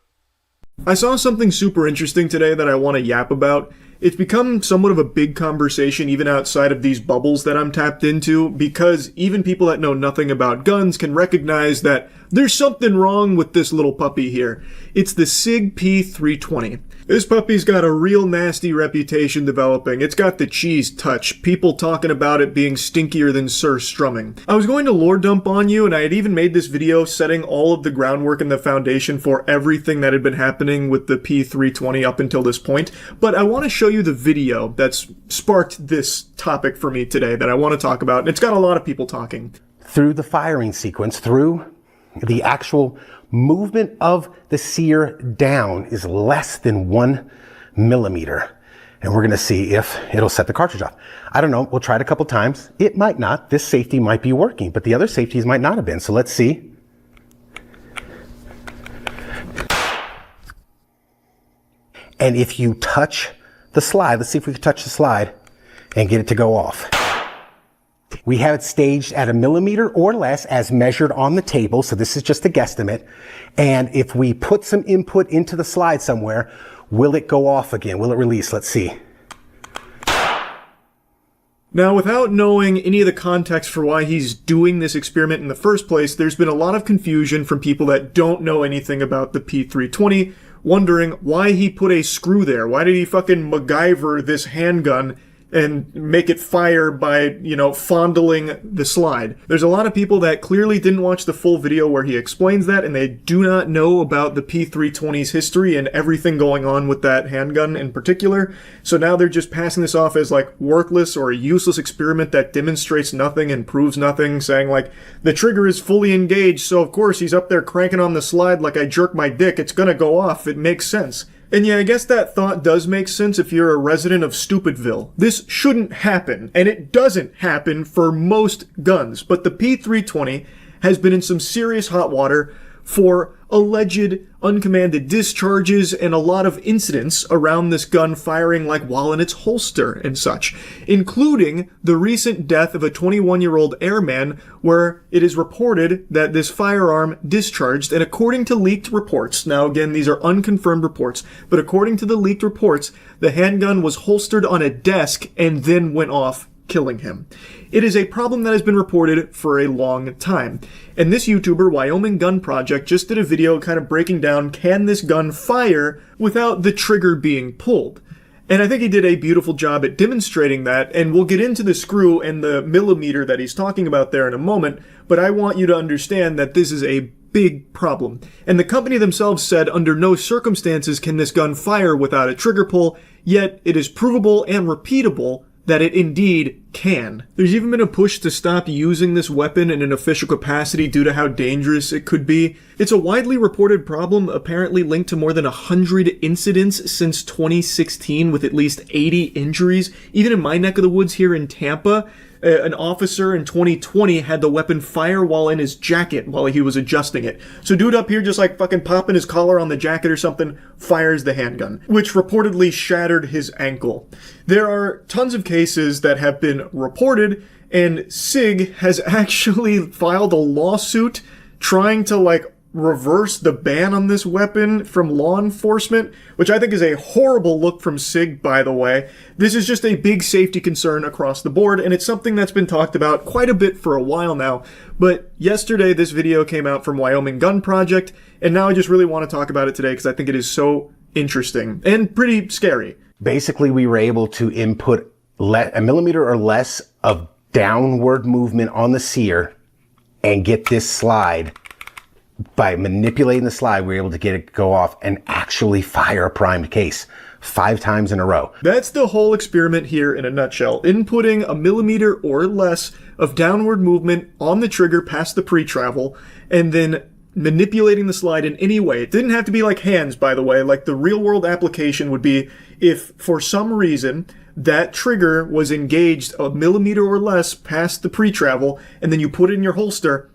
S6: I saw something super interesting today that I want to yap about. It's become somewhat of a big conversation even outside of these bubbles that I'm tapped into, because even people that know nothing about guns can recognize that there's something wrong with this little puppy here. It's the SIG P320. This puppy's got a real nasty reputation developing. It's got the cheese touch, people talking about it being stinkier than Sir Strumming. I was going to lore dump on you, and I had even made this video setting all of the groundwork and the foundation for everything that had been happening with the P320 up until this point, but I want to show you the video that's sparked this topic for me today that I want to talk about, and it's got a lot of people talking.
S9: Through the firing sequence, through the actual movement of the sear down is less than 1 millimeter. And we're going to see if it'll set the cartridge off. I don't know. We'll try it a couple times. It might not. This safety might be working, but the other safeties might not have been. So let's see. And if you touch the slide, let's see if we can touch the slide and get it to go off. We have it staged at 1 millimeter or less as measured on the table. So this is just a guesstimate. And if we put some input into the slide somewhere, will it go off again? Will it release? Let's see.
S6: Now, without knowing any of the context for why he's doing this experiment in the first place, there's been a lot of confusion from people that don't know anything about the P320, wondering why he put a screw there. Why did he fucking MacGyver this handgun and make it fire by, fondling the slide? There's a lot of people that clearly didn't watch the full video where he explains that, and they do not know about the P320's history and everything going on with that handgun in particular. So now they're just passing this off as like worthless or a useless experiment that demonstrates nothing and proves nothing, saying like, the trigger is fully engaged, so of course he's up there cranking on the slide like I jerk my dick, it's gonna go off, it makes sense. And yeah, I guess that thought does make sense if you're a resident of Stupidville. This shouldn't happen, and it doesn't happen for most guns, but the P320 has been in some serious hot water for alleged uncommanded discharges and a lot of incidents around this gun firing like while in its holster and such, including the recent death of a 21-year-old airman where it is reported that this firearm discharged, and according to leaked reports, now again these are unconfirmed reports, but according to the leaked reports, the handgun was holstered on a desk and then went off, killing him. It is a problem that has been reported for a long time. And this YouTuber, Wyoming Gun Project, just did a video kind of breaking down, can this gun fire without the trigger being pulled? And I think he did a beautiful job at demonstrating that, and we'll get into the screw and the millimeter that he's talking about there in a moment, but I want you to understand that this is a big problem. And the company themselves said under no circumstances can this gun fire without a trigger pull, yet it is provable and repeatable that it indeed can. There's even been a push to stop using this weapon in an official capacity due to how dangerous it could be. It's a widely reported problem, apparently linked to more than 100 incidents since 2016 with at least 80 injuries. Even in my neck of the woods here in Tampa, an officer in 2020 had the weapon fire while in his jacket while he was adjusting it. So dude up here just like fucking popping his collar on the jacket or something, fires the handgun, which reportedly shattered his ankle. There are tons of cases that have been reported, and SIG has actually filed a lawsuit trying to reverse the ban on this weapon from law enforcement, which I think is a horrible look from SIG, by the way. This is just a big safety concern across the board, and it's something that's been talked about quite a bit for a while now. But yesterday, this video came out from Wyoming Gun Project, and now I just really want to talk about it today because I think it is so interesting and pretty scary.
S9: Basically, we were able to input a millimeter or less of downward movement on the sear and get this slide. By manipulating the slide, we were able to get it to go off and actually fire a primed case 5 times in a row.
S6: That's the whole experiment here in a nutshell. Inputting a millimeter or less of downward movement on the trigger past the pre-travel, and then manipulating the slide in any way. It didn't have to be like hands, by the way. Like the real-world application would be if, for some reason, that trigger was engaged a millimeter or less past the pre-travel, and then you put it in your holster,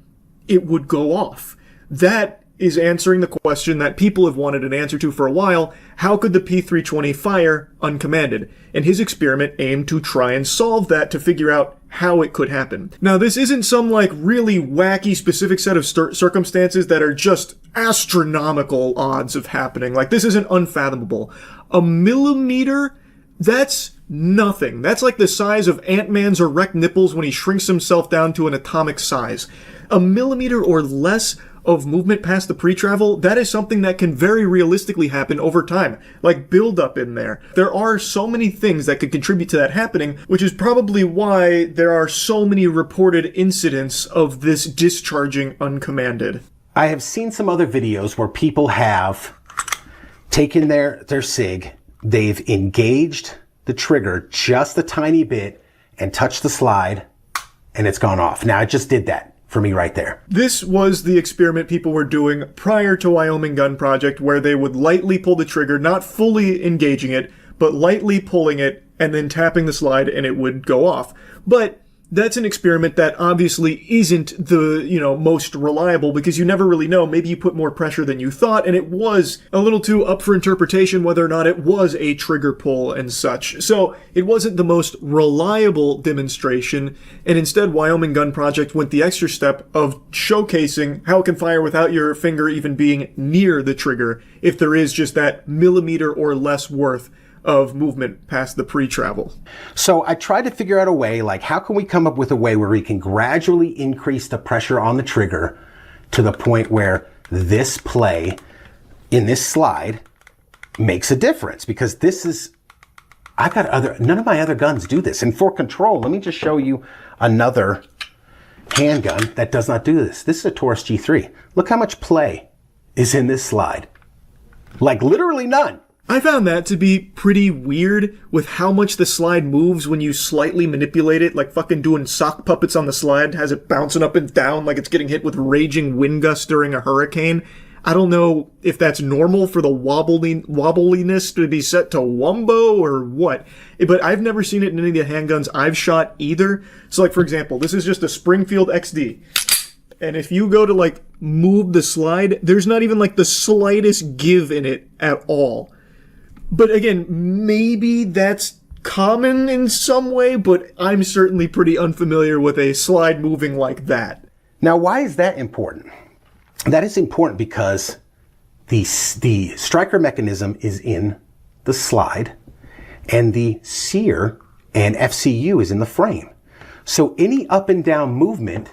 S6: it would go off. That is answering the question that people have wanted an answer to for a while. How could the P320 fire uncommanded? And his experiment aimed to try and solve that, to figure out how it could happen. Now, this isn't some really wacky specific set of circumstances that are just astronomical odds of happening. This isn't unfathomable. A millimeter? That's nothing. That's like the size of Ant-Man's erect nipples when he shrinks himself down to an atomic size. A millimeter or less of movement past the pre-travel, that is something that can very realistically happen over time, like build up in there. There are so many things that could contribute to that happening, which is probably why there are so many reported incidents of this discharging uncommanded.
S9: I have seen some other videos where people have taken their SIG, they've engaged the trigger just a tiny bit and touched the slide, and it's gone off. Now, I just did that for me right there.
S6: This was the experiment people were doing prior to Wyoming Gun Project, where they would lightly pull the trigger, not fully engaging it, but lightly pulling it and then tapping the slide and it would go off. But that's an experiment that obviously isn't the, most reliable, because you never really know. Maybe you put more pressure than you thought, and it was a little too up for interpretation whether or not it was a trigger pull and such. So it wasn't the most reliable demonstration, and instead Wyoming Gun Project went the extra step of showcasing how it can fire without your finger even being near the trigger, if there is just that millimeter or less worth of movement past the pre-travel.
S9: So I tried to figure out a way, how can we come up with a way where we can gradually increase the pressure on the trigger to the point where this play in this slide makes a difference? Because none of my other guns do this. And for control, let me just show you another handgun that does not do this. This is a Taurus G3. Look how much play is in this slide. Literally none.
S6: I found that to be pretty weird with how much the slide moves when you slightly manipulate it, like fucking doing sock puppets on the slide, has it bouncing up and down like it's getting hit with raging wind gusts during a hurricane. I don't know if that's normal for the wobbliness to be set to wumbo or what, but I've never seen it in any of the handguns I've shot either. So for example, this is just a Springfield XD.
S8: And if you go to like move the slide, there's not even like the slightest give in it at all. But again, maybe that's common in some way, but I'm certainly pretty unfamiliar with a slide moving like that.
S9: Now, why is that important? That is important because the striker mechanism is in the slide, and the sear and FCU is in the frame. So any up and down movement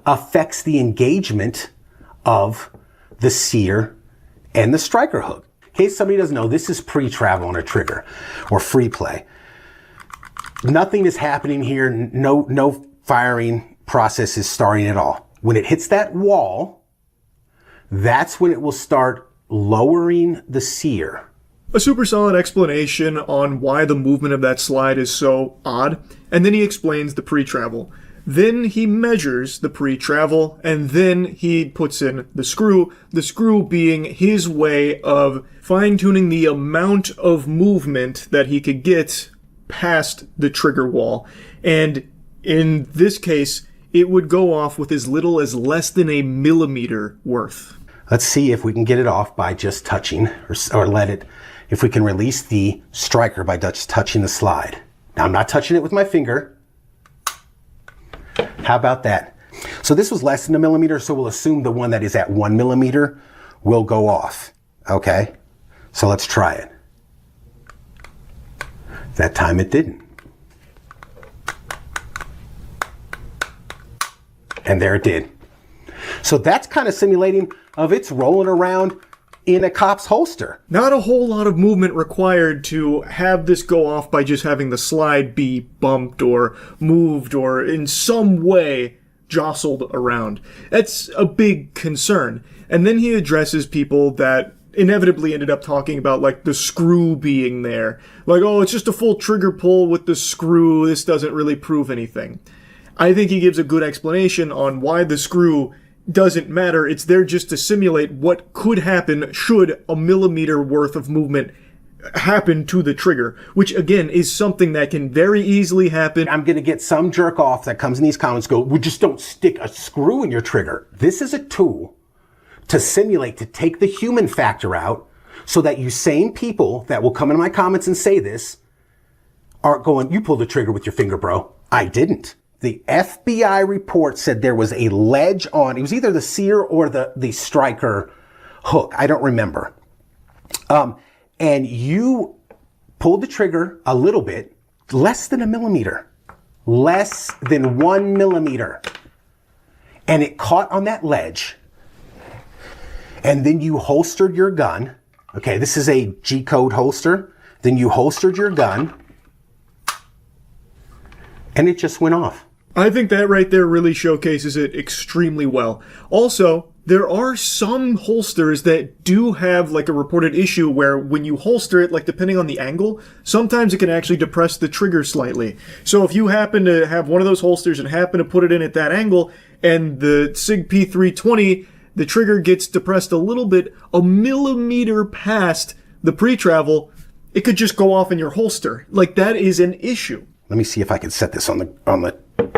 S9: affects the engagement of the sear and the striker hook. In case somebody doesn't know, this is pre-travel on a trigger or free play. Nothing is happening here. No firing process is starting at all. When it hits that wall, that's when it will start lowering the sear.
S8: A super solid explanation on why the movement of that slide is so odd, and then he explains the pre-travel. Then he measures the pre-travel, and then he puts in the screw being his way of fine-tuning the amount of movement that he could get past the trigger wall. And in this case, it would go off with as little as less than a millimeter worth.
S9: Let's see if we can get it off by just touching, or let it, if we can release the striker by just touching the slide. Now, I'm not touching it with my finger. How about that? So this was less than a millimeter, so we'll assume the one that is at 1 millimeter will go off. Okay? So let's try it. That time it didn't. And there it did. So that's kind of simulating of it's rolling around in a cop's holster.
S8: Not a whole lot of movement required to have this go off by just having the slide be bumped or moved or in some way jostled around. That's a big concern. And then he addresses people that inevitably ended up talking about like the screw being there. Like, oh, it's just a full trigger pull with the screw. This doesn't really prove anything. I think he gives a good explanation on why the screw doesn't matter. It's there just to simulate what could happen should a millimeter worth of movement happen to the trigger, which again is something that can very easily happen.
S9: I'm going to get some jerk off that comes in these comments go, well, just don't stick a screw in your trigger. This is a tool to simulate, to take the human factor out so that you sane people that will come in my comments and say this aren't going, you pulled the trigger with your finger, bro. I didn't. The FBI report said there was a ledge on, it was either the sear or the striker hook. I don't remember. And you pulled the trigger a little bit, less than a millimeter, less than 1 millimeter. And it caught on that ledge. And then you holstered your gun. Okay, this is a G-code holster. Then you holstered your gun. And it just went off.
S8: I think that right there really showcases it extremely well. Also, there are some holsters that do have like a reported issue where when you holster it, like depending on the angle, sometimes it can actually depress the trigger slightly. So if you happen to have one of those holsters and happen to put it in at that angle, and the SIG P320, the trigger gets depressed a little bit, a millimeter past the pre-travel, it could just go off in your holster. Like that is an issue.
S9: Let me see if I can set this on the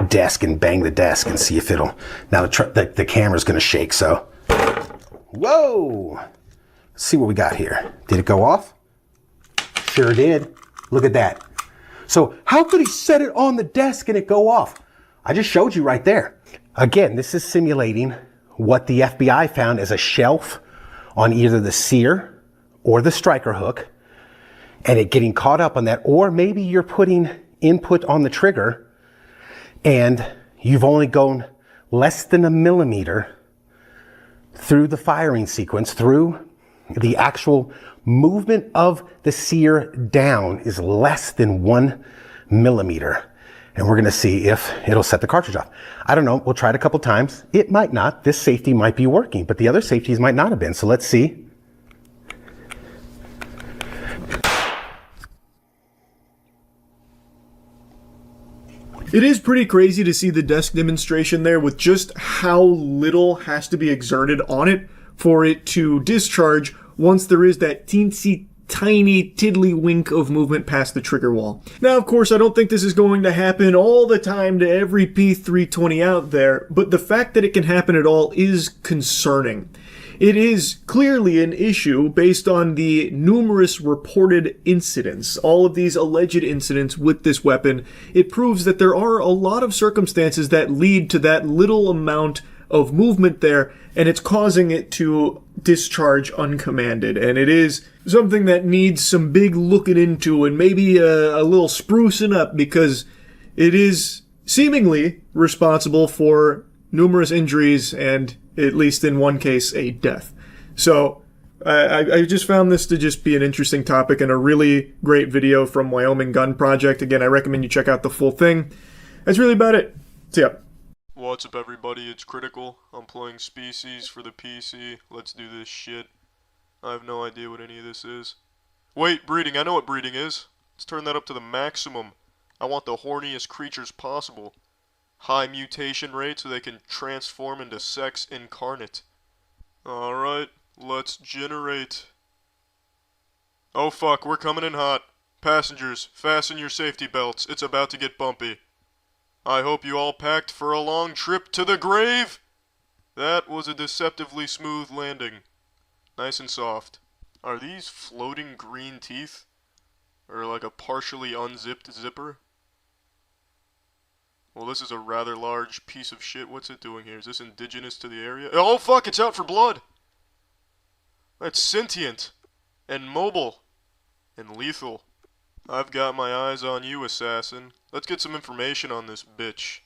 S9: desk and bang the desk and see if it'll, now the camera's going to shake, so. Whoa! Let's see what we got here. Did it go off? Sure did. Look at that. So how could he set it on the desk and it go off? I just showed you right there. Again, this is simulating what the FBI found as a shelf on either the sear or the striker hook, and it getting caught up on that, or maybe you're putting input on the trigger and you've only gone less than a millimeter through the firing sequence, through the actual movement of the sear down is less than 1 millimeter. And we're going to see if it'll set the cartridge off. I don't know. We'll try it a couple times. It might not. This safety might be working, but the other safeties might not have been. So let's see.
S8: It is pretty crazy to see the desk demonstration there with just how little has to be exerted on it for it to discharge once there is that teensy
S6: tiny tiddlywink of movement past the trigger wall. Now, of course, I don't think this is going to happen all the time to every P320 out there, but the fact that it can happen at all is concerning. It is clearly an issue based on the numerous reported incidents, all of these alleged incidents with this weapon. It proves that there are a lot of circumstances that lead to that little amount of movement there, and it's causing it to discharge uncommanded. And it is something that needs some big looking into and maybe a little sprucing up, because it is seemingly responsible for numerous injuries and, at least in one case, a death. So I just found this to just be an interesting topic and a really great video from Wyoming Gun Project. Again, I recommend you check out the full thing. That's really about it. See ya.
S1: What's up, everybody? It's Critical. I'm playing Species for the PC. Let's do this shit. I have no idea what any of this is. Wait, breeding. I know what breeding is. Let's turn that up to the maximum. I want the horniest creatures possible. High mutation rate so they can transform into sex incarnate. Alright, let's generate. Oh fuck, we're coming in hot. Passengers, fasten your safety belts. It's about to get bumpy. I hope you all packed for a long trip to the grave! That was a deceptively smooth landing. Nice and soft. Are these floating green teeth? Or like a partially unzipped zipper? Well, this is a rather large piece of shit. What's it doing here? Is this indigenous to the area? Oh fuck, it's out for blood! That's sentient. And mobile. And lethal. I've got my eyes on you, assassin. Let's get some information on this bitch.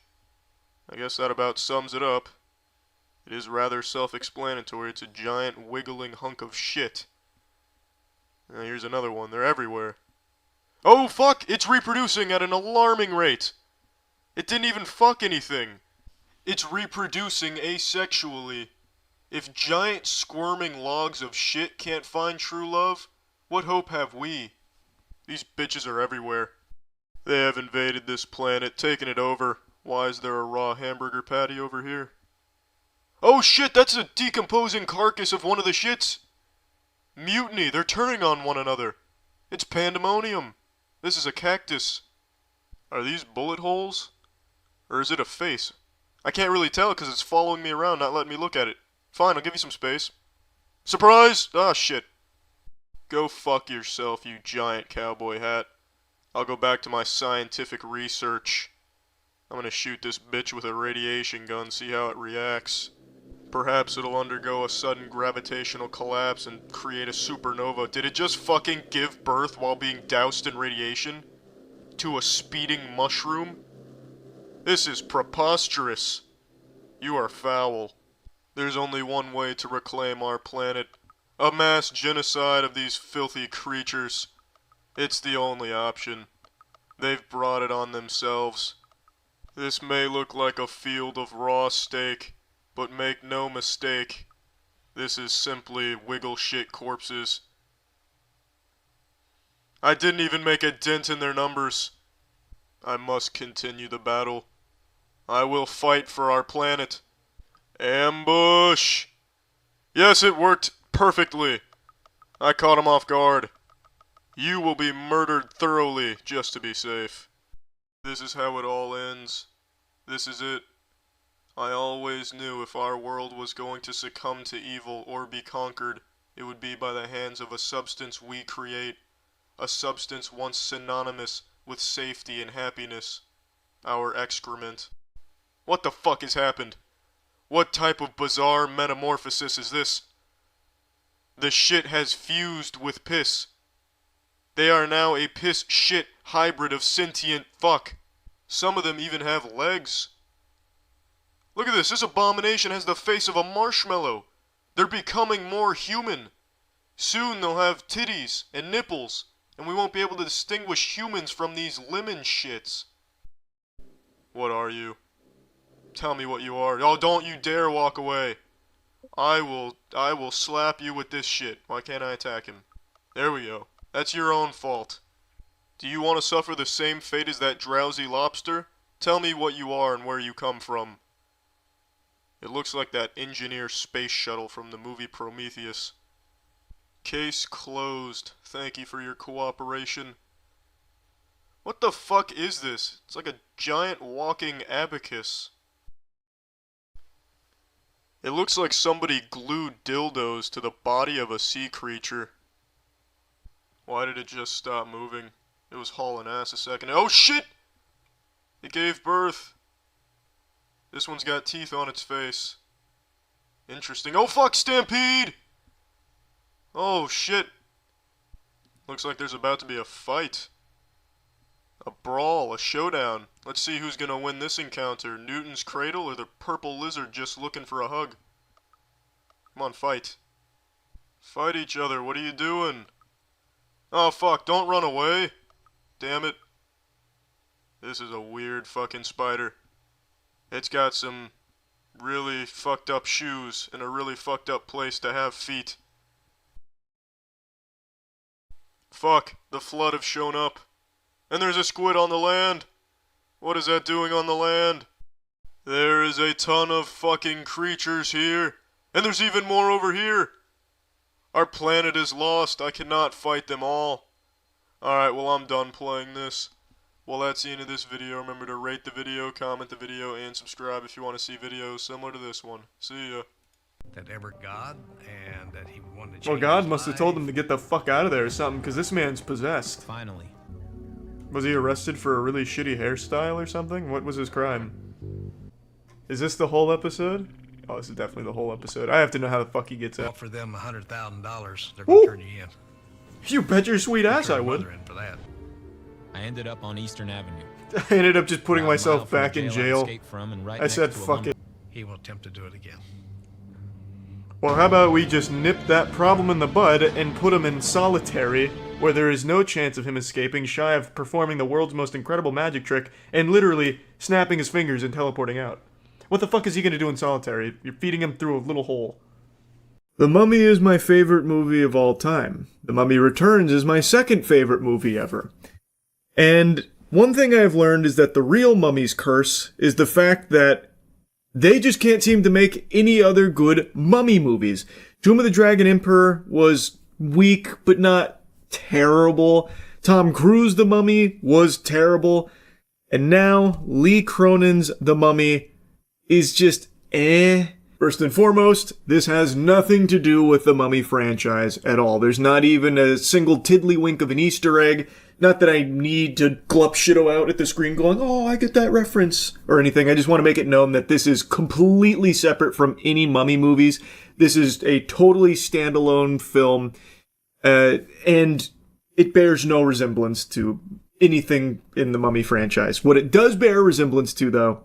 S1: I guess that about sums it up. It is rather self-explanatory. It's a giant wiggling hunk of shit. Now here's another one. They're everywhere. Oh fuck! It's reproducing at an alarming rate! It didn't even fuck anything. It's reproducing asexually. If giant squirming logs of shit can't find true love, what hope have we? These bitches are everywhere. They have invaded this planet, taken it over. Why is there a raw hamburger patty over here? Oh shit, that's a decomposing carcass of one of the shits! Mutiny, they're turning on one another. It's pandemonium. This is a cactus. Are these bullet holes? Or is it a face? I can't really tell because it's following me around, not letting me look at it. Fine, I'll give you some space. Surprise! Ah, shit. Go fuck yourself, you giant cowboy hat. I'll go back to my scientific research. I'm gonna shoot this bitch with a radiation gun, see how it reacts. Perhaps it'll undergo a sudden gravitational collapse and create a supernova. Did it just fucking give birth while being doused in radiation? To a speeding mushroom? This is preposterous. You are foul. There's only one way to reclaim our planet. A mass genocide of these filthy creatures. It's the only option. They've brought it on themselves. This may look like a field of raw steak, but make no mistake, this is simply wiggle shit corpses. I didn't even make a dent in their numbers. I must continue the battle. I will fight for our planet. Ambush! Yes, it worked perfectly. I caught him off guard. You will be murdered thoroughly, just to be safe. This is how it all ends. This is it. I always knew if our world was going to succumb to evil or be conquered, it would be by the hands of a substance we create. A substance once synonymous with safety and happiness. Our excrement. What the fuck has happened? What type of bizarre metamorphosis is this? The shit has fused with piss. They are now a piss-shit hybrid of sentient fuck. Some of them even have legs. Look at this. This abomination has the face of a marshmallow. They're becoming more human. Soon they'll have titties and nipples, and we won't be able to distinguish humans from these lemon shits. What are you? Tell me what you are. Oh, don't you dare walk away. I will slap you with this shit. Why can't I attack him? There we go. That's your own fault. Do you want to suffer the same fate as that drowsy lobster? Tell me what you are and where you come from. It looks like that engineer space shuttle from the movie Prometheus. Case closed. Thank you for your cooperation. What the fuck is this? It's like a giant walking abacus. It looks like somebody glued dildos to the body of a sea creature. Why did it just stop moving? It was hauling ass a second. Oh shit! It gave birth. This one's got teeth on its face. Interesting. Oh fuck, Stampede! Oh shit. Looks like there's about to be a fight. A brawl, a showdown. Let's see who's gonna win this encounter. Newton's cradle or the purple lizard just looking for a hug? Come on, fight. Fight each other, what are you doing? Oh fuck, don't run away. Damn it. This is a weird fucking spider. It's got some really fucked up shoes and a really fucked up place to have feet. Fuck, the flood have shown up. And there's a squid on the land. What is that doing on the land? There is a ton of fucking creatures here. And there's even more over here. Our planet is lost. I cannot fight them all. Alright, well I'm done playing this. Well, that's the end of this video. Remember to rate the video, comment the video, and subscribe if you want to see videos similar to this one. See ya.
S10: That ever God, and that he wanted to change
S8: Well, God
S10: his
S8: must have
S10: life.
S8: told him to get the fuck out of there or something, because this man's possessed.
S10: Finally.
S8: Was he arrested for a really shitty hairstyle or something? What was his crime? Is this the whole episode? Oh, this is definitely the whole episode. I have to know how the fuck he gets out.
S10: Offer them $100,000. They're gonna turn you in.
S8: You bet your sweet ass I
S10: Turn
S8: would.
S10: mother in for that.
S11: I ended up on Eastern Avenue.
S8: I ended up just putting
S11: About a mile
S8: myself
S11: from the
S8: back in
S11: I
S8: jail.
S11: escaped from and right
S8: I
S11: next
S8: said
S11: to a
S8: fuck
S11: lumber-
S8: it.
S10: He will attempt to do it again.
S8: Well, how about we just nip that problem in the bud and put him in solitary, where there is no chance of him escaping, shy of performing the world's most incredible magic trick and literally snapping his fingers and teleporting out. What the fuck is he gonna do in solitary? You're feeding him through a little hole. The Mummy is my favorite movie of all time. The Mummy Returns is my second favorite movie ever. And one thing I've learned is that the real Mummy's curse is the fact that they just can't seem to make any other good mummy movies. Tomb of the Dragon Emperor was weak, but not terrible. Tom Cruise The Mummy was terrible. And now, Lee Cronin's The Mummy is just eh. First and foremost, this has nothing to do with the Mummy franchise at all. There's not even a single tiddlywink of an Easter egg. Not that I need to glup shitto out at the screen going, oh, I get that reference, or anything. I just want to make it known that this is completely separate from any Mummy movies. This is a totally standalone film, and it bears no resemblance to anything in the Mummy franchise. What it does bear resemblance to, though,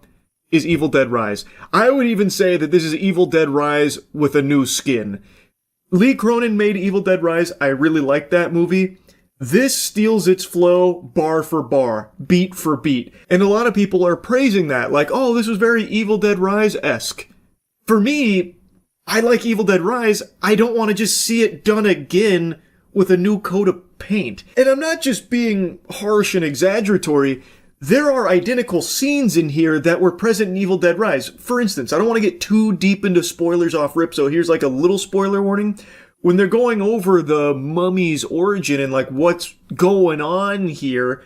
S8: is Evil Dead Rise. I would even say that this is Evil Dead Rise with a new skin. Lee Cronin made Evil Dead Rise. I really like that movie. This steals its flow bar for bar, beat for beat. And a lot of people are praising that, like, oh, this was very Evil Dead Rise-esque. For me, I like Evil Dead Rise. I don't want to just see it done again with a new coat of paint. And I'm not just being harsh and exaggeratory. There are identical scenes in here that were present in Evil Dead Rise. For instance, I don't want to get too deep into spoilers off rip, so here's like a little spoiler warning. When they're going over the mummy's origin and like what's going on here,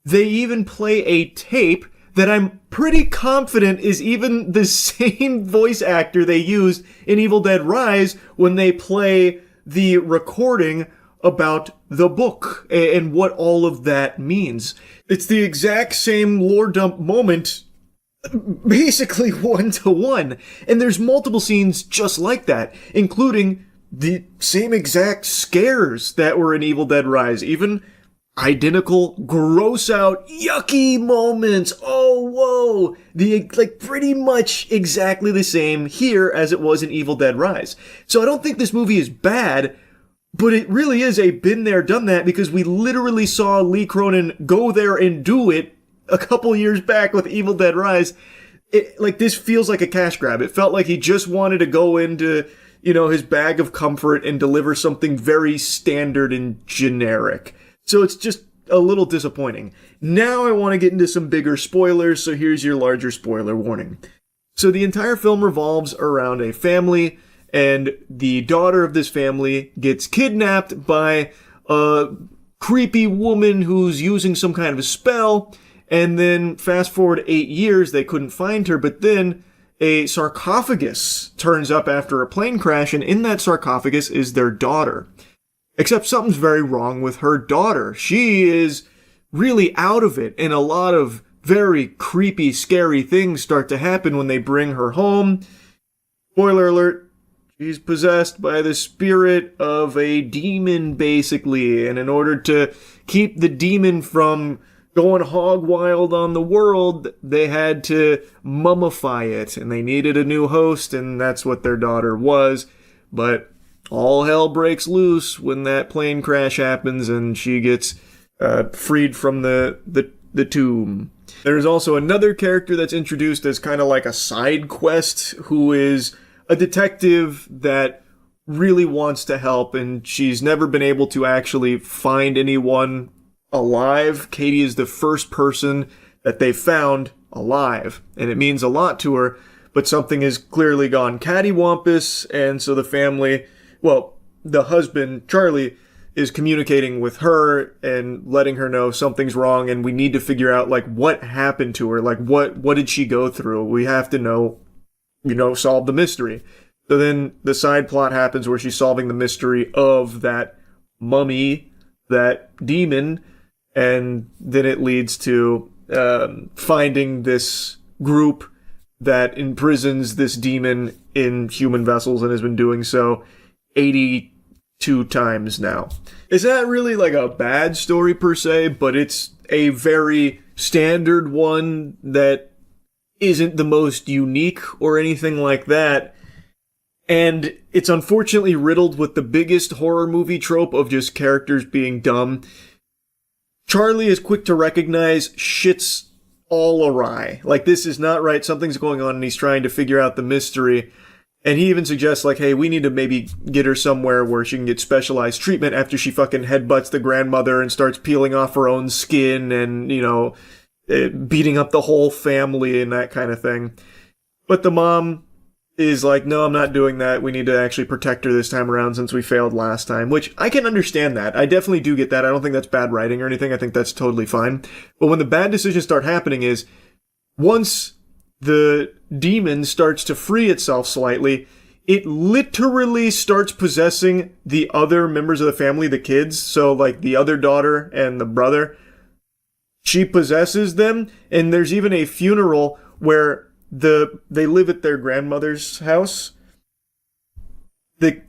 S8: they even play a tape that I'm pretty confident is even the same voice actor they used in Evil Dead Rise when they play the recording about the book and what all of that means. It's the exact same lore dump moment, basically one to one. And there's multiple scenes just like that, including the same exact scares that were in Evil Dead Rise. Even identical, gross out, yucky moments. Oh, whoa. Like pretty much exactly the same here as it was in Evil Dead Rise. So I don't think this movie is bad, but it really is a been there, done that, because we literally saw Lee Cronin go there and do it a couple years back with Evil Dead Rise. Like, this feels like a cash grab. It felt like he just wanted to go into, you know, his bag of comfort and deliver something very standard and generic. So it's just a little disappointing. Now I want to get into some bigger spoilers, so here's your larger spoiler warning. So the entire film revolves around a family,
S6: and the daughter of this family gets kidnapped by a creepy woman who's using some kind of a spell, and then fast forward 8 years, they couldn't find her, but then a sarcophagus turns up after a plane crash, and in that sarcophagus is their daughter. Except something's very wrong with her daughter. She is really out of it, and a lot of very creepy, scary things start to happen when they bring her home. Spoiler alert, she's possessed by the spirit of a demon, basically, and in order to keep the demon from going hog wild on the world, they had to mummify it, and they needed a new host, and that's what their daughter was. But all hell breaks loose when that plane crash happens, and she gets freed from the tomb. There's also another character that's introduced as kind of like a side quest, who is a detective that really wants to help, and she's never been able to actually find anyone alive. Katie is the first person that they found alive, and it means a lot to her, but something has clearly gone cattywampus, and so the family, well, the husband, Charlie, is communicating with her and letting her know something's wrong, and we need to figure out, like, what happened to her, like, what did she go through? We have to know, solve the mystery. So then the side plot happens where she's solving the mystery of that mummy, that demon, and then it leads to finding this group that imprisons this demon in human vessels and has been doing so 82 times now. It's not really like a bad story per se, but it's a very standard one that isn't the most unique or anything like that. And it's unfortunately riddled with the biggest horror movie trope of just characters being dumb. Charlie is quick to recognize shit's all awry. Like, this is not right, something's going on, and he's trying to figure out the mystery. And he even suggests, like, hey, we need to maybe get her somewhere where she can get specialized treatment after she fucking headbutts the grandmother and starts peeling off her own skin and, beating up the whole family and that kind of thing. But the mom is like, no, I'm not doing that. We need to actually protect her this time around since we failed last time, which I can understand that. I definitely do get that. I don't think that's bad writing or anything. I think that's totally fine. But when the bad decisions start happening is once the demon starts to free itself slightly, it literally starts possessing the other members of the family, the kids. So, like, the other daughter and the brother, she possesses them. And there's even a funeral where they live at their grandmother's house. The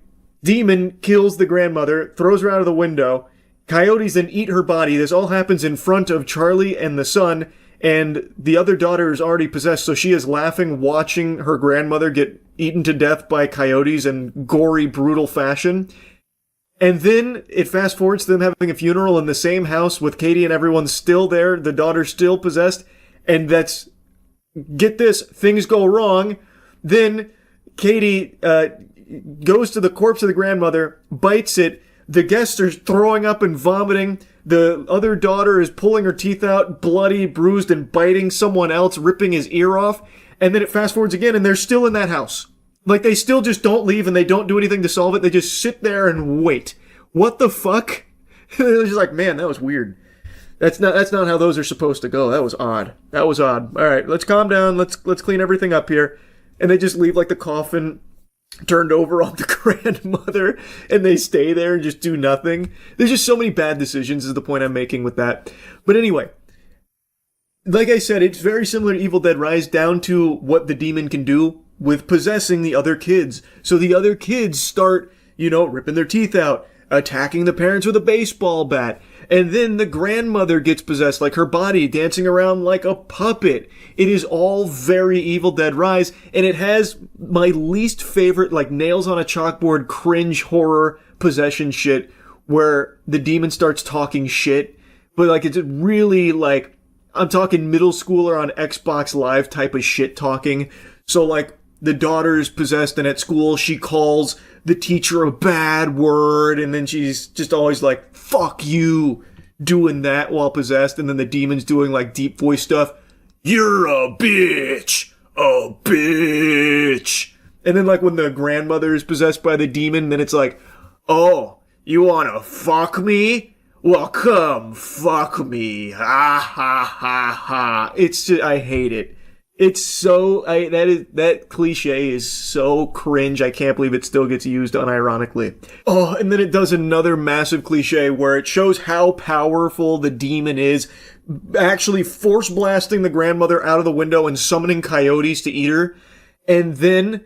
S6: demon kills the grandmother, throws her out of the window. Coyotes then eat her body. This all happens in front of Charlie and the son, and the other daughter is already possessed, so she is laughing, watching her grandmother get eaten to death by coyotes in gory, brutal fashion. And then it fast forwards to them having a funeral in the same house with Katie and everyone still there, the daughter's still possessed, and that's, get this, things go wrong. Then Katie goes to the corpse of the grandmother, bites it. The guests are throwing up and vomiting. The other daughter is pulling her teeth out, bloody, bruised, and biting someone else, ripping his ear off. And then it fast forwards again, and they're still in that house. Like, they still just don't leave, and they don't do anything to solve it. They just sit there and wait. What the fuck? They're just like, man, that was weird. That's not how those are supposed to go. That was odd. All right, let's calm down. Let's clean everything up here. And they just leave, like, the coffin turned over on the grandmother, and they stay there and just do nothing. There's just so many bad decisions is the point I'm making with that. But anyway, like I said, it's very similar to Evil Dead Rise down to what the demon can do with possessing the other kids. So the other kids start, ripping their teeth out, attacking the parents with a baseball bat. And then the grandmother gets possessed, like her body dancing around like a puppet. It is all very Evil Dead Rise, and it has my least favorite, like, nails on a chalkboard cringe horror possession shit where the demon starts talking shit. But, like, it's really, like, I'm talking middle schooler on Xbox Live type of shit talking. So, like, the daughter's possessed, and at school she calls the teacher a bad word, and then she's just always like, fuck you, doing that while possessed, and then the demon's doing, like, deep voice stuff. You're a bitch! A bitch! And then like when the grandmother is possessed by the demon, then it's like, oh, you wanna fuck me? Well, come fuck me. Ha ha ha ha. It's just, I hate it. It's so, that cliche is so cringe. I can't believe it still gets used unironically. Oh, and then it does another massive cliche where it shows how powerful the demon is, actually force blasting the grandmother out of the window and summoning coyotes to eat her. And then,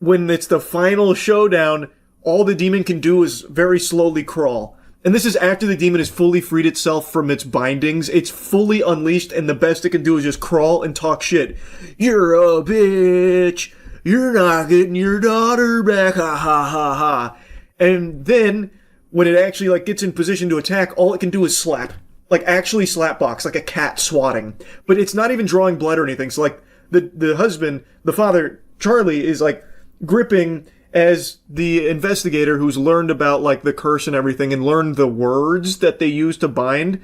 S6: when it's the final showdown, all the demon can do is very slowly crawl. And this is after the demon has fully freed itself from its bindings. It's fully unleashed, and the best it can do is just crawl and talk shit. You're a bitch. You're not getting your daughter back. Ha ha ha ha. And then, when it actually like gets in position to attack, all it can do is slap. Like actually slap box, like a cat swatting. But it's not even drawing blood or anything. So like, the husband, the father, Charlie, is like gripping as the investigator who's learned about like the curse and everything and learned the words that they use to bind.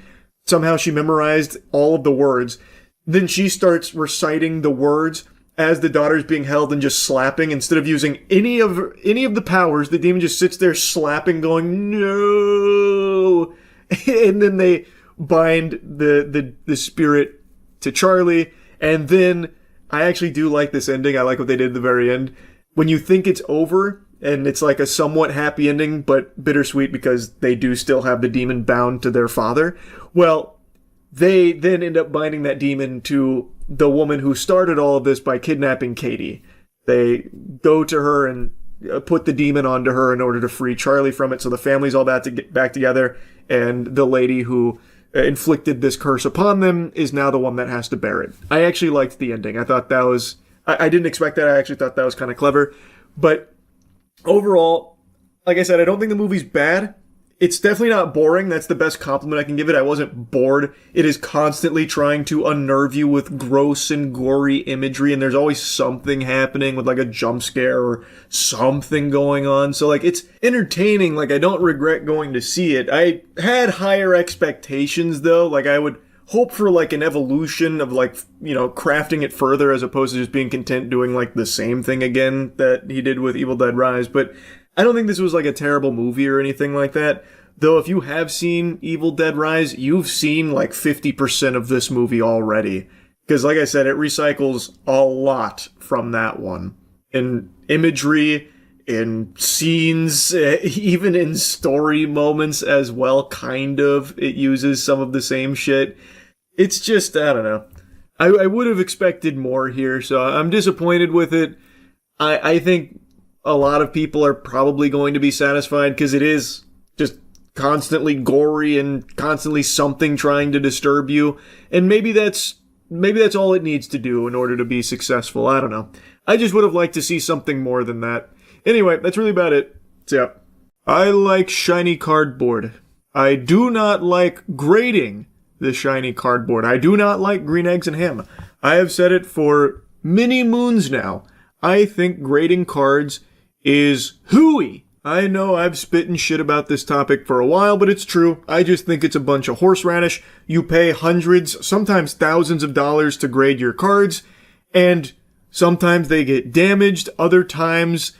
S6: Somehow she memorized all of the words. Then she starts reciting the words as the daughter's being held and just slapping instead of using any of the powers. The demon just sits there slapping, going no, and then they bind the spirit to Charlie. And then I actually do like this ending. I like what they did at the very end. When you think it's over, and it's like a somewhat happy ending, but bittersweet because they do still have the demon bound to their father, well, they then end up binding that demon to the woman who started all of this by kidnapping Katie. They go to her and put the demon onto her in order to free Charlie from it, so the family's all back together, and the lady who inflicted this curse upon them is now the one that has to bear it. I actually liked the ending. I thought that was... I didn't expect that. I actually thought that was kind of clever. But overall, like I said, I don't think the movie's bad. It's definitely not boring. That's the best compliment I can give it. I wasn't bored. It is constantly trying to unnerve you with gross and gory imagery, and there's always something happening with like a jump scare or something going on. So like it's entertaining. Like I don't regret going to see it. I had higher expectations though. Like I would hope for like an evolution of like, you know, crafting it further as opposed to just being content doing like the same thing again that he did with Evil Dead Rise. But I don't think this was like a terrible movie or anything like that. Though if you have seen Evil Dead Rise, you've seen like 50% of this movie already. Because like I said, it recycles a lot from that one. In imagery, in scenes, even in story moments as well, kind of. It uses some of the same shit. It's just, I don't know. I would have expected more here, so I'm disappointed with it. I think a lot of people are probably going to be satisfied because it is just constantly gory and constantly something trying to disturb you. And maybe that's all it needs to do in order to be successful. I don't know. I just would have liked to see something more than that. Anyway, that's really about it. So, yeah. I like shiny cardboard. I do not like grading the shiny cardboard. I do not like green eggs and ham. I have said it for many moons now. I think grading cards is hooey. I know I've spit and shit about this topic for a while, but it's true. I just think it's a bunch of horseradish. You pay hundreds, sometimes thousands of dollars to grade your cards, and sometimes they get damaged. Other times,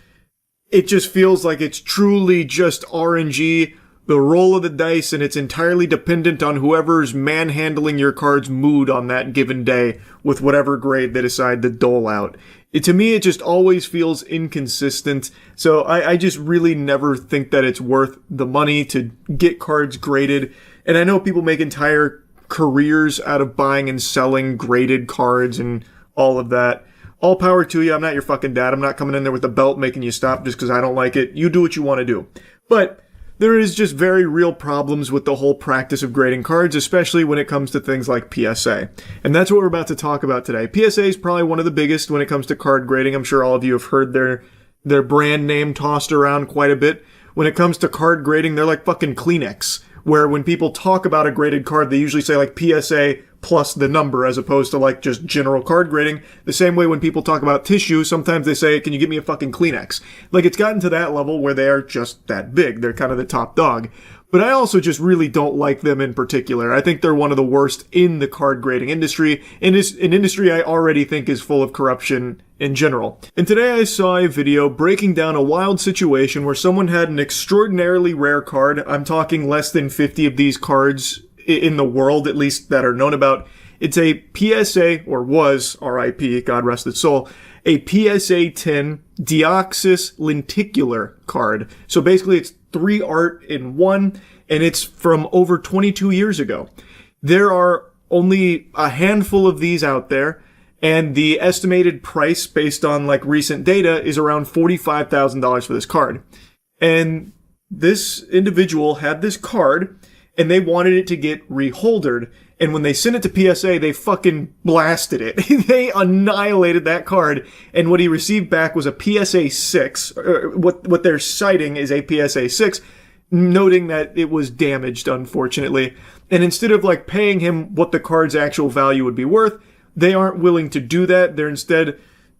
S6: it just feels like it's truly just RNG, the roll of the dice, and it's entirely dependent on whoever's manhandling your card's mood on that given day with whatever grade they decide to dole out. To me, it just always feels inconsistent, so I just really never think that it's worth the money to get cards graded. And I know people make entire careers out of buying and selling graded cards and all of that. All power to you. I'm not your fucking dad. I'm not coming in there with a belt making you stop just because I don't like it. You do what you want to do. But there is just very real problems with the whole practice of grading cards, especially when it comes to things like PSA. And that's what we're about to talk about today. PSA is probably one of the biggest when it comes to card grading. I'm sure all of you have heard their brand name tossed around quite a bit. When it comes to card grading, they're like fucking Kleenex, where when people talk about a graded card, they usually say like PSA plus the number as opposed to like just general card grading. The same way when people talk about tissue, sometimes they say, can you get me a fucking Kleenex? Like, it's gotten to that level where they are just that big. They're kind of the top dog. But I also just really don't like them in particular. I think they're one of the worst in the card grading industry, and is an industry I already think is full of corruption in general. And today I saw a video breaking down a wild situation where someone had an extraordinarily rare card. I'm talking less than 50 of these cards in the world, at least that are known about. It's a PSA, or was, RIP, God rest its soul, a PSA 10 Deoxys lenticular card. So basically it's 3 art in 1, and it's from over 22 years ago. There are only a handful of these out there, and the estimated price based on like recent data is around $45,000 for this card. And this individual had this card, and they wanted it to get reholdered. And when they sent it to PSA, they fucking blasted it. They annihilated that card. And what he received back was a PSA 6. What they're citing is a PSA 6, noting that it was damaged, unfortunately. And instead of like paying him what the card's actual value would be worth, they aren't willing to do that. They're instead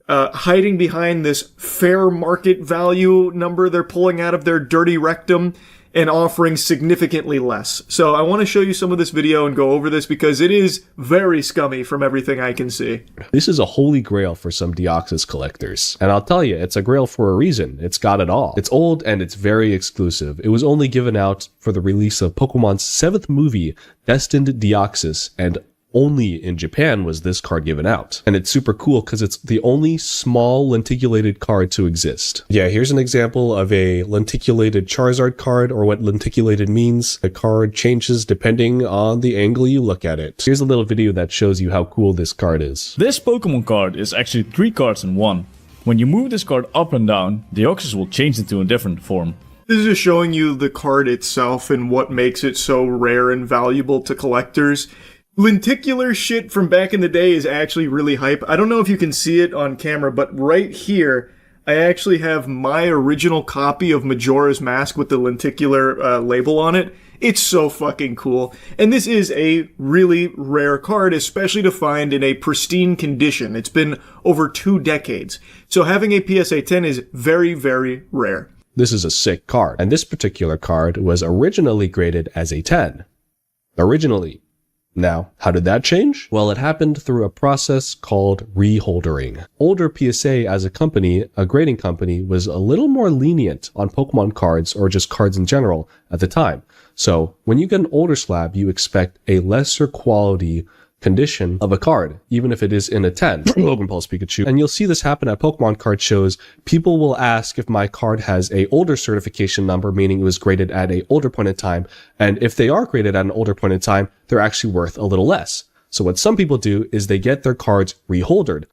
S6: hiding behind this fair market value number they're pulling out of their dirty rectum and offering significantly less. So I want to show you some of this video and go over this because it is very scummy from everything I can see.
S12: This is a holy grail for some Deoxys collectors. And I'll tell you, it's a grail for a reason. It's got it all. It's old and it's very exclusive. It was only given out for the release of Pokemon's 7th movie, Destined Deoxys, and only in Japan was this card given out. And it's super cool because it's the only small lenticulated card to exist. Yeah, here's an example of a lenticulated Charizard card, or what lenticulated means. The card changes depending on the angle you look at it. Here's a little video that shows you how cool this card is.
S13: This Pokemon card is actually 3 cards in 1. When you move this card up and down, Deoxys will change into a different form.
S6: This is just showing you the card itself and what makes it so rare and valuable to collectors. Lenticular shit from back in the day is actually really hype. I don't know if you can see it on camera, but right here, I actually have my original copy of Majora's Mask with the lenticular label on it. It's so fucking cool. And this is a really rare card, especially to find in a pristine condition. It's been over 2 decades. So having a PSA 10 is very, very rare.
S12: This is a sick card, and this particular card was originally graded as a 10. Originally. Now, how did that change? Well, it happened through a process called reholdering. Older PSA as a company, a grading company, was a little more lenient on Pokemon cards, or just cards in general, at the time. So, when you get an older slab, you expect a lesser quality condition of a card, even if it is in a 10. Logan Pulse Pikachu. And you'll see this happen at Pokemon card shows. People will ask if my card has a older certification number, meaning it was graded at a older point in time. And if they are graded at an older point in time, they're actually worth a little less. So what some people do is they get their cards reholdered.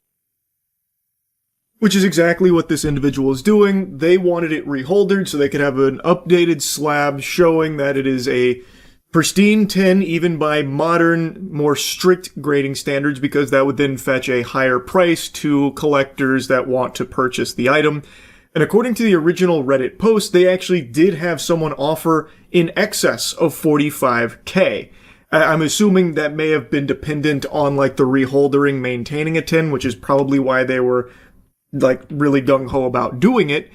S6: Which is exactly what this individual is doing. They wanted it reholdered so they could have an updated slab showing that it is a pristine 10, even by modern, more strict grading standards, because that would then fetch a higher price to collectors that want to purchase the item. And according to the original Reddit post, they actually did have someone offer in excess of $45K. I'm assuming that may have been dependent on like the reholdering maintaining a 10, which is probably why they were like really gung-ho about doing it.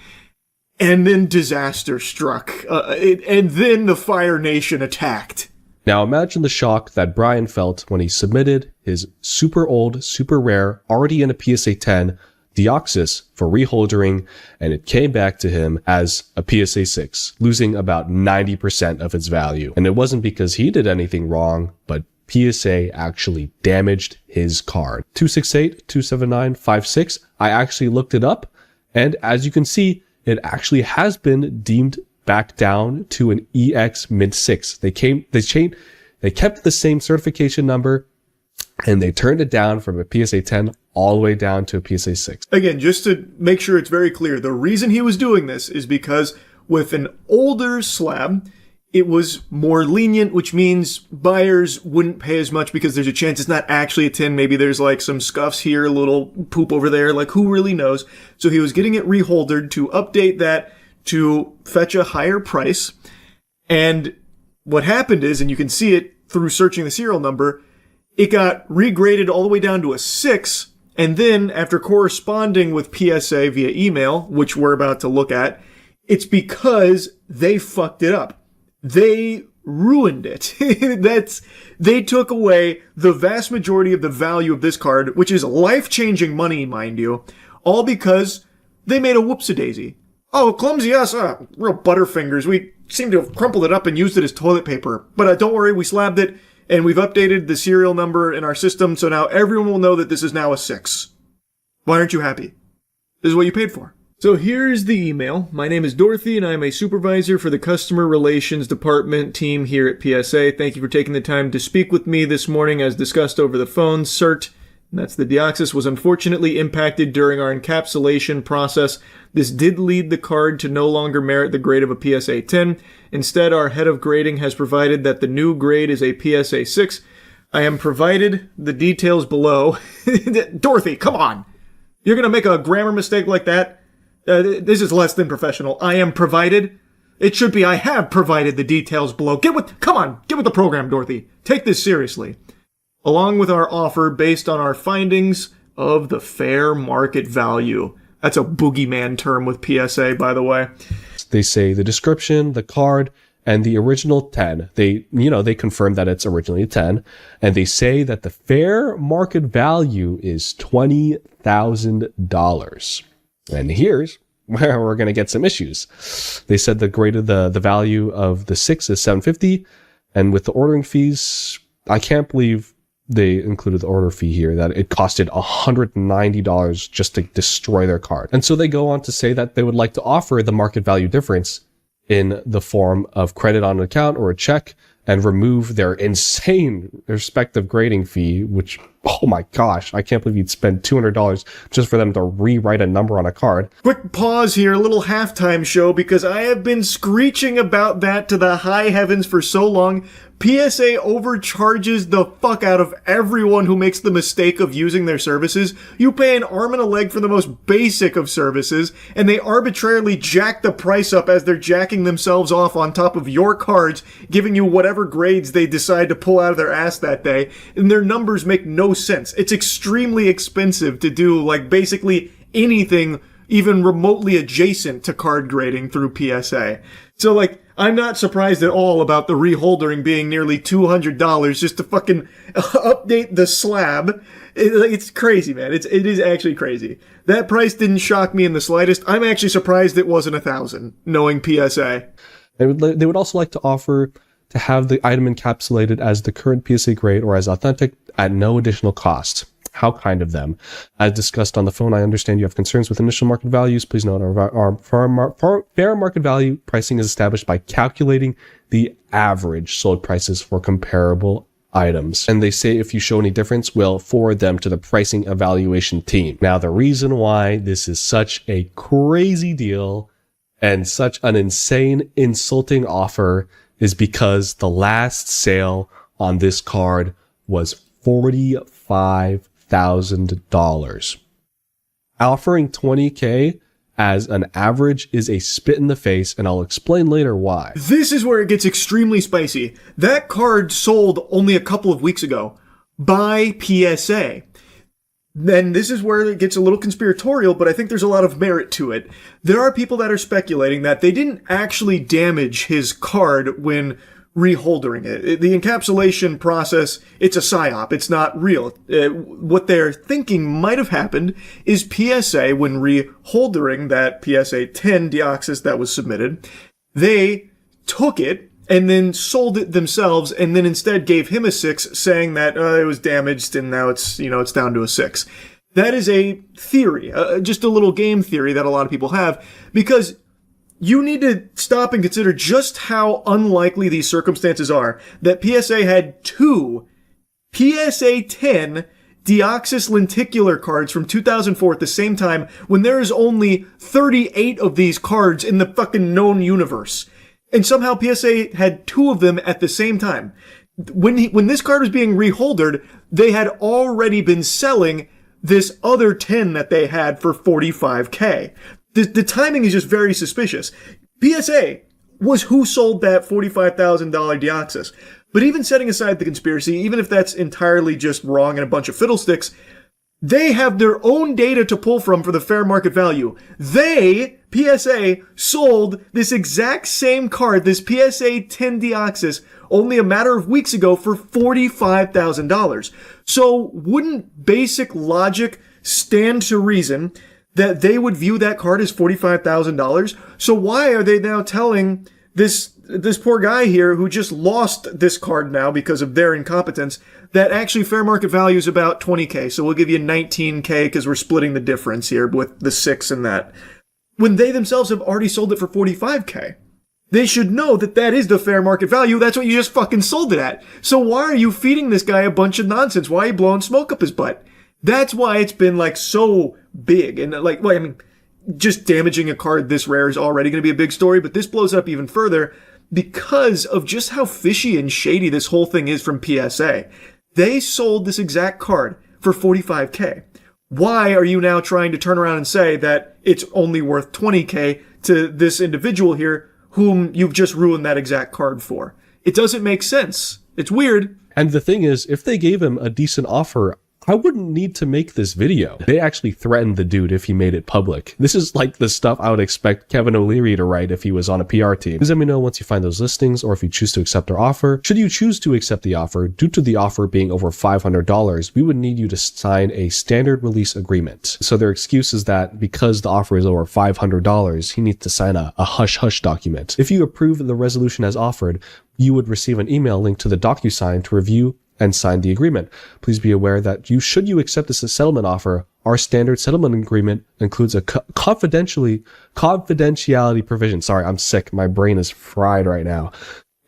S6: And then disaster struck, and then the Fire Nation attacked.
S12: Now imagine the shock that Brian felt when he submitted his super old, super rare, already in a PSA 10, Deoxys for reholdering, and it came back to him as a PSA 6, losing about 90% of its value. And it wasn't because he did anything wrong, but PSA actually damaged his card. 268-279-56, I actually looked it up, and as you can see, it actually has been deemed back down to an EX Mint 6. They kept the same certification number, and they turned it down from a PSA 10 all the way down to a PSA 6.
S6: Again, just to make sure it's very clear, the reason he was doing this is because with an older slab, it was more lenient, which means buyers wouldn't pay as much because there's a chance it's not actually a 10. Maybe there's like some scuffs here, a little poop over there, like who really knows? So he was getting it reholdered to update that to fetch a higher price. And what happened is, and you can see it through searching the serial number, it got regraded all the way down to a 6, and then, after corresponding with PSA via email, which we're about to look at, it's because they fucked it up. They ruined it. They took away the vast majority of the value of this card, which is life-changing money, mind you, all because they made a whoopsie-daisy. Oh, clumsy us, real butterfingers. We seem to have crumpled it up and used it as toilet paper. But don't worry, we slabbed it, and we've updated the serial number in our system, so now everyone will know that this is now a 6. Why aren't you happy? This is what you paid for. So here's the email. My name is Dorothy, and I'm a supervisor for the Customer Relations Department team here at PSA. Thank you for taking the time to speak with me this morning as discussed over the phone. CERT, that's the Deoxys, was unfortunately impacted during our encapsulation process. This did lead the card to no longer merit the grade of a PSA 10. Instead, our head of grading has provided that the new grade is a PSA 6. I am provided the details below. Dorothy, come on! You're gonna make a grammar mistake like that? This is less than professional. I am provided. It should be I have provided the details below. Get with the program, Dorothy. Take this seriously. Along with our offer based on our findings of the fair market value. That's a boogeyman term with PSA, by the way.
S12: They say the description, the card, and the original 10. They confirm that it's originally a 10, and they say that the fair market value is $20,000. And here's where we're going to get some issues. They said the grade of the value of the 6 is $750, and with the ordering fees, I can't believe they included the order fee here, that it costed $190 just to destroy their card. And so they go on to say that they would like to offer the market value difference in the form of credit on an account or a check, and remove their insane respective grading fee, which, oh my gosh, I can't believe you'd spend $200 just for them to rewrite a number on a card.
S6: Quick pause here, a little halftime show, because I have been screeching about that to the high heavens for so long. PSA overcharges the fuck out of everyone who makes the mistake of using their services. You pay an arm and a leg for the most basic of services, and they arbitrarily jack the price up as they're jacking themselves off on top of your cards, giving you whatever grades they decide to pull out of their ass that day, and their numbers make no sense. It's extremely expensive to do, like, basically anything even remotely adjacent to card grading through PSA. So, like, I'm not surprised at all about the reholdering being nearly $200 just to fucking update the slab. It's crazy, man. It is actually crazy. That price didn't shock me in the slightest. I'm actually surprised it wasn't $1,000, knowing PSA.
S12: They would also like to offer to have the item encapsulated as the current PSA grade or as authentic at no additional cost. How kind of them. As discussed on the phone, I understand you have concerns with initial market values. Please note our fair market value pricing is established by calculating the average sold prices for comparable items. And they say if you show any difference, we'll forward them to the pricing evaluation team. Now, the reason why this is such a crazy deal and such an insane, insulting offer is because the last sale on this card was $45,000. Offering $20,000 as an average is a spit in the face, and I'll explain later why.
S6: This is where it gets extremely spicy. That card sold only a couple of weeks ago by PSA. Then this is where it gets a little conspiratorial, but I think there's a lot of merit to it. There are people that are speculating that they didn't actually damage his card when reholdering it. The encapsulation process, it's a psyop. It's not real. What they're thinking might have happened is PSA, when reholdering that PSA 10 Deoxys that was submitted, they took it and then sold it themselves, and then instead gave him a 6, saying that it was damaged and now it's down to a 6. That is a theory, just a little game theory that a lot of people have, because you need to stop and consider just how unlikely these circumstances are that PSA had 2 PSA 10 Deoxys lenticular cards from 2004 at the same time, when there is only 38 of these cards in the fucking known universe. And somehow PSA had 2 of them at the same time. When this card was being reholdered, they had already been selling this other 10 that they had for $45,000. The timing is just very suspicious. PSA was who sold that $45,000 Deoxys. But even setting aside the conspiracy, even if that's entirely just wrong and a bunch of fiddlesticks, they have their own data to pull from for the fair market value. They, PSA, sold this exact same card, this PSA 10 Deoxys, only a matter of weeks ago for $45,000. So wouldn't basic logic stand to reason that they would view that card as $45,000? So why are they now telling this poor guy here who just lost this card now because of their incompetence that actually fair market value is about 20K? So we'll give you 19K because we're splitting the difference here with the 6 and that. When they themselves have already sold it for 45K. They should know that that is the fair market value. That's what you just fucking sold it at. So why are you feeding this guy a bunch of nonsense? Why are you blowing smoke up his butt? That's why it's been like so big. And like, well, I mean, just damaging a card this rare is already going to be a big story, but this blows up even further because of just how fishy and shady this whole thing is from PSA. They sold this exact card for 45K. Why are you now trying to turn around and say that it's only worth 20K to this individual here whom you've just ruined that exact card for? It doesn't make sense. It's weird.
S12: And the thing is, if they gave him a decent offer, I wouldn't need to make this video. They actually threatened the dude if he made it public. This is like the stuff I would expect Kevin O'Leary to write if he was on a PR team. Please let me know once you find those listings or if you choose to accept their offer. Should you choose to accept the offer, due to the offer being over $500, we would need you to sign a standard release agreement. So their excuse is that because the offer is over $500, he needs to sign a hush-hush document. If you approve the resolution as offered, you would receive an email link to the DocuSign to review and sign the agreement. Please be aware that should you accept this settlement offer, our standard settlement agreement includes a confidentiality provision. Sorry, I'm sick. My brain is fried right now.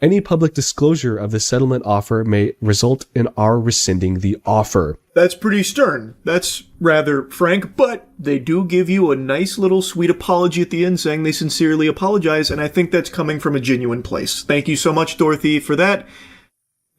S12: Any public disclosure of the settlement offer may result in our rescinding the offer.
S6: That's pretty stern. That's rather frank, but they do give you a nice little sweet apology at the end saying they sincerely apologize, and I think that's coming from a genuine place. Thank you so much, Dorothy, for that.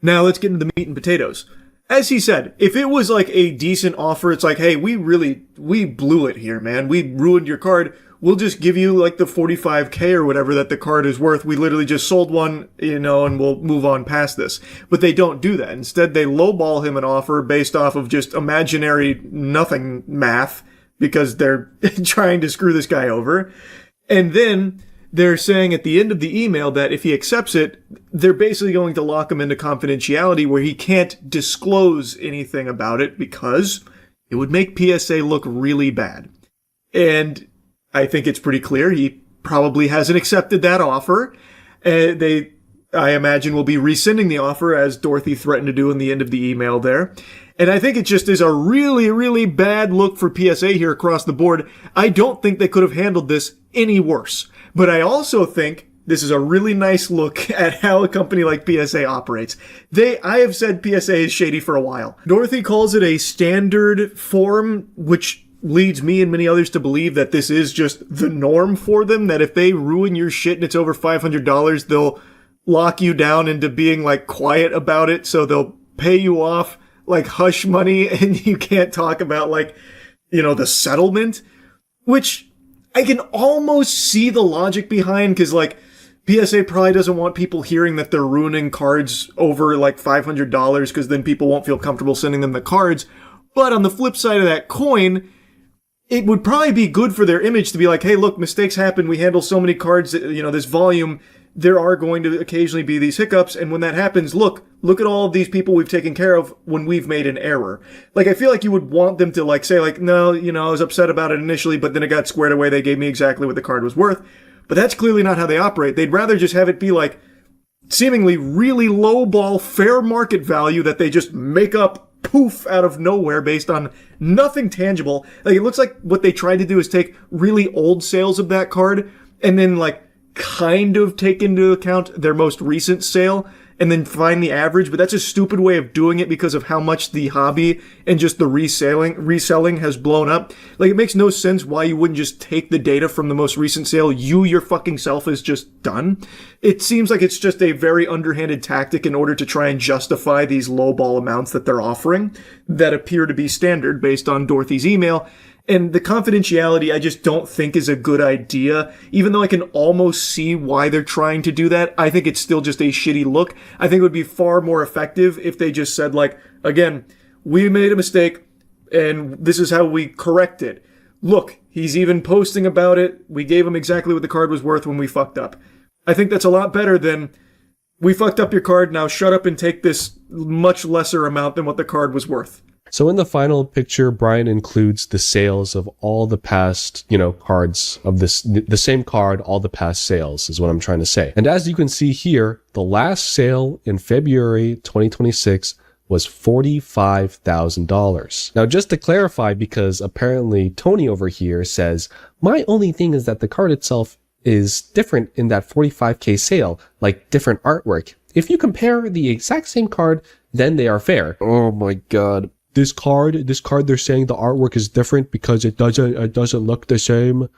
S6: Now let's get into the meat and potatoes. As he said, if it was like a decent offer, it's like, hey, we blew it here, man. We ruined your card. We'll just give you like the 45K or whatever that the card is worth. We literally just sold one, and we'll move on past this. But they don't do that. Instead, they lowball him an offer based off of just imaginary nothing math because they're trying to screw this guy over. And then they're saying at the end of the email that if he accepts it, they're basically going to lock him into confidentiality where he can't disclose anything about it because it would make PSA look really bad. And I think it's pretty clear he probably hasn't accepted that offer. I imagine, will be rescinding the offer as Dorothy threatened to do in the end of the email there. And I think it just is a really, really bad look for PSA here across the board. I don't think they could have handled this any worse. But I also think this is a really nice look at how a company like PSA operates. I have said PSA is shady for a while. Dorothy calls it a standard form, which leads me and many others to believe that this is just the norm for them, that if they ruin your shit and it's over $500, they'll lock you down into being like quiet about it, so they'll pay you off like hush money and you can't talk about like, the settlement, which I can almost see the logic behind, because like PSA probably doesn't want people hearing that they're ruining cards over like $500 because then people won't feel comfortable sending them the cards. But on the flip side of that coin, it would probably be good for their image to be like, hey, look, mistakes happen. We handle so many cards, this volume. There are going to occasionally be these hiccups. And when that happens, look at all of these people we've taken care of when we've made an error. Like, I feel like you would want them to like say like, no, I was upset about it initially, but then it got squared away. They gave me exactly what the card was worth. But that's clearly not how they operate. They'd rather just have it be like seemingly really lowball fair market value that they just make up poof out of nowhere based on nothing tangible. Like, it looks like what they tried to do is take really old sales of that card and then like kind of take into account their most recent sale and then find the average, but that's a stupid way of doing it because of how much the hobby and just the reselling has blown up. Like, it makes no sense why you wouldn't just take the data from the most recent sale your fucking self has just done. It seems like it's just a very underhanded tactic in order to try and justify these lowball amounts that they're offering that appear to be standard based on Dorothy's email. And the confidentiality I just don't think is a good idea. Even though I can almost see why they're trying to do that, I think it's still just a shitty look. I think it would be far more effective if they just said, like, again, we made a mistake and this is how we correct it. Look, he's even posting about it. We gave him exactly what the card was worth when we fucked up. I think that's a lot better than, we fucked up your card, now shut up and take this much lesser amount than what the card was worth.
S12: So in the final picture, Brian includes the sales of all the past, cards of the same card, all the past sales is what I'm trying to say. And as you can see here, the last sale in February 2026 was $45,000. Now, just to clarify, because apparently Tony over here says, my only thing is that the card itself is different in that 45K sale, like different artwork. If you compare the exact same card, then they are fair. Oh my god. This card, they're saying the artwork is different because it doesn't look the same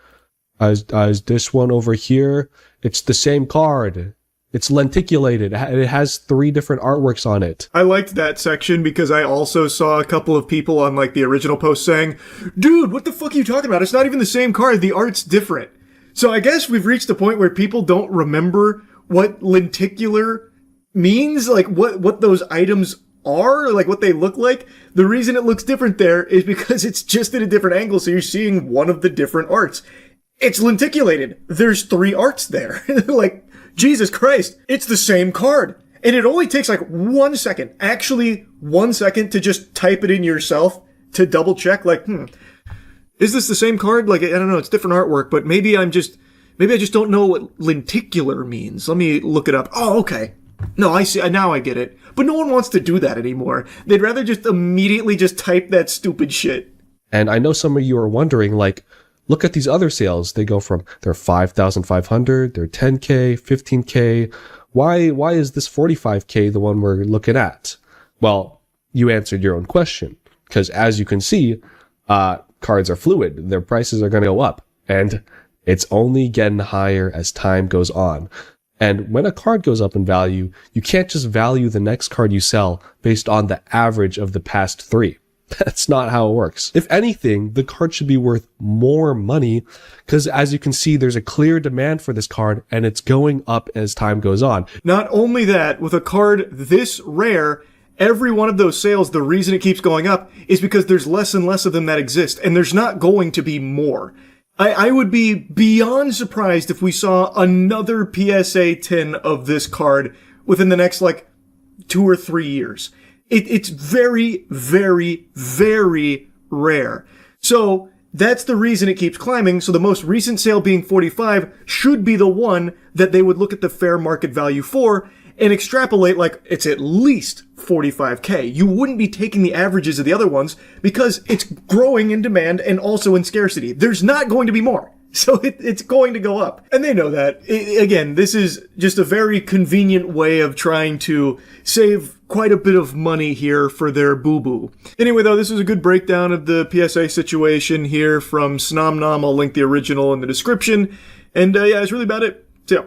S12: as this one over here. It's the same card. It's lenticulated. It has 3 different artworks on it.
S6: I liked that section because I also saw a couple of people on like the original post saying, dude, what the fuck are you talking about? It's not even the same card. The art's different. So I guess we've reached a point where people don't remember what lenticular means, like what those items are, like what they look like. The reason it looks different there is because it's just at a different angle, so you're seeing one of the different arts. It's lenticulated. There's 3 arts there. Like, Jesus Christ, it's the same card. And it only takes like 1 second, actually 1 second, to just type it in yourself to double check, like, is this the same card? Like, I don't know, it's different artwork, but maybe I just don't know what lenticular means. Let me look it up. Oh, okay. No, I see. Now I get it. But no one wants to do that anymore. They'd rather just immediately just type that stupid shit.
S12: And I know some of you are wondering, like, look at these other sales. They go from, they're 5,500, they're 10K, 15K. Why is this 45K the one we're looking at? Well, you answered your own question. Because as you can see, cards are fluid. Their prices are going to go up. And it's only getting higher as time goes on. And when a card goes up in value, you can't just value the next card you sell based on the average of the past 3. That's not how it works. If anything, the card should be worth more money because as you can see, there's a clear demand for this card and it's going up as time goes on.
S6: Not only that, with a card this rare, every one of those sales, the reason it keeps going up is because there's less and less of them that exist, and there's not going to be more. I would be beyond surprised if we saw another PSA 10 of this card within the next, 2 or 3 years. It's very, very, very rare. So that's the reason it keeps climbing. So the most recent sale being 45 should be the one that they would look at the fair market value for and extrapolate like it's at least 45K. You wouldn't be taking the averages of the other ones because it's growing in demand and also in scarcity. There's not going to be more. So it's going to go up. And they know that. Again, this is just a very convenient way of trying to save quite a bit of money here for their boo-boo. Anyway, though, this is a good breakdown of the PSA situation here from Snomnom. I'll link the original in the description. And yeah, that's really about it. So yeah.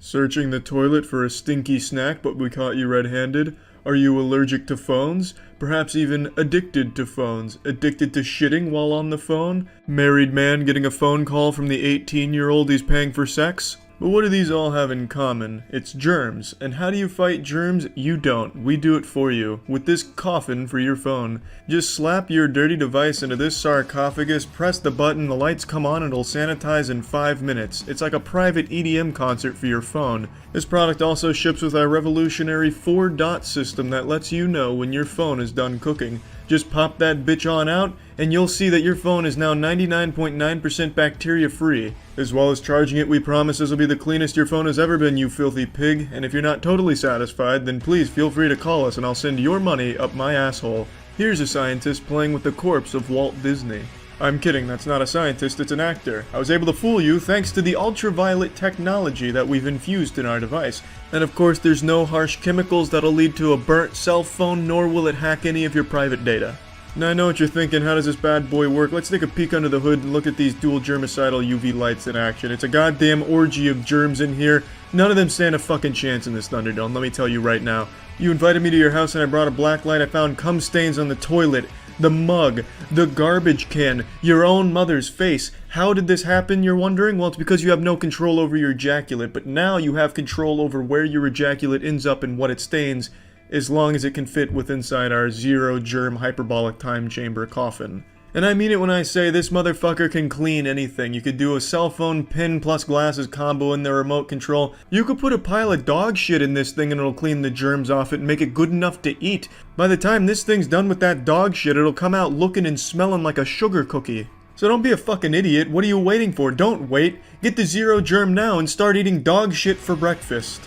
S8: Searching the toilet for a stinky snack, but we caught you red-handed? Are you allergic to phones? Perhaps even addicted to phones? Addicted to shitting while on the phone? Married man getting a phone call from the 18-year-old he's paying for sex? But what do these all have in common? It's germs. And how do you fight germs? You don't. We do it for you. With this coffin for your phone. Just slap your dirty device into this sarcophagus, press the button, the lights come on, and it'll sanitize in 5 minutes. It's like a private EDM concert for your phone. This product also ships with our revolutionary 4-dot system that lets you know when your phone is done cooking. Just pop that bitch on out, and you'll see that your phone is now 99.9% bacteria free. As well as charging it, we promise this will be the cleanest your phone has ever been, you filthy pig. And if you're not totally satisfied, then please feel free to call us and I'll send your money up my asshole. Here's a scientist playing with the corpse of Walt Disney. I'm kidding, that's not a scientist, it's an actor. I was able to fool you thanks to the ultraviolet technology that we've infused in our device. And of course, there's no harsh chemicals that'll lead to a burnt cell phone, nor will it hack any of your private data. Now I know what you're thinking, how does this bad boy work? Let's take a peek under the hood and look at these dual germicidal UV lights in action. It's a goddamn orgy of germs in here. None of them stand a fucking chance in this Thunderdome, let me tell you right now. You invited me to your house and I brought a black light, I found cum stains on the toilet. the mug, the garbage can, your own mother's face. How did this happen, you're wondering? Well, it's because you have no control over your ejaculate, but now you have control over where your ejaculate ends up and what it stains, as long as it can fit with inside our zero-germ hyperbolic time chamber coffin. And I mean it when I say this motherfucker can clean anything. You could do a cell phone pin plus glasses combo in the remote control. You could put a pile of dog shit in this thing and it'll clean the germs off it and make it good enough to eat. By the time this thing's done with that dog shit, it'll come out looking and smelling like a sugar cookie. So don't be a fucking idiot. What are you waiting for? Don't wait. Get the zero germ now and start eating dog shit for breakfast.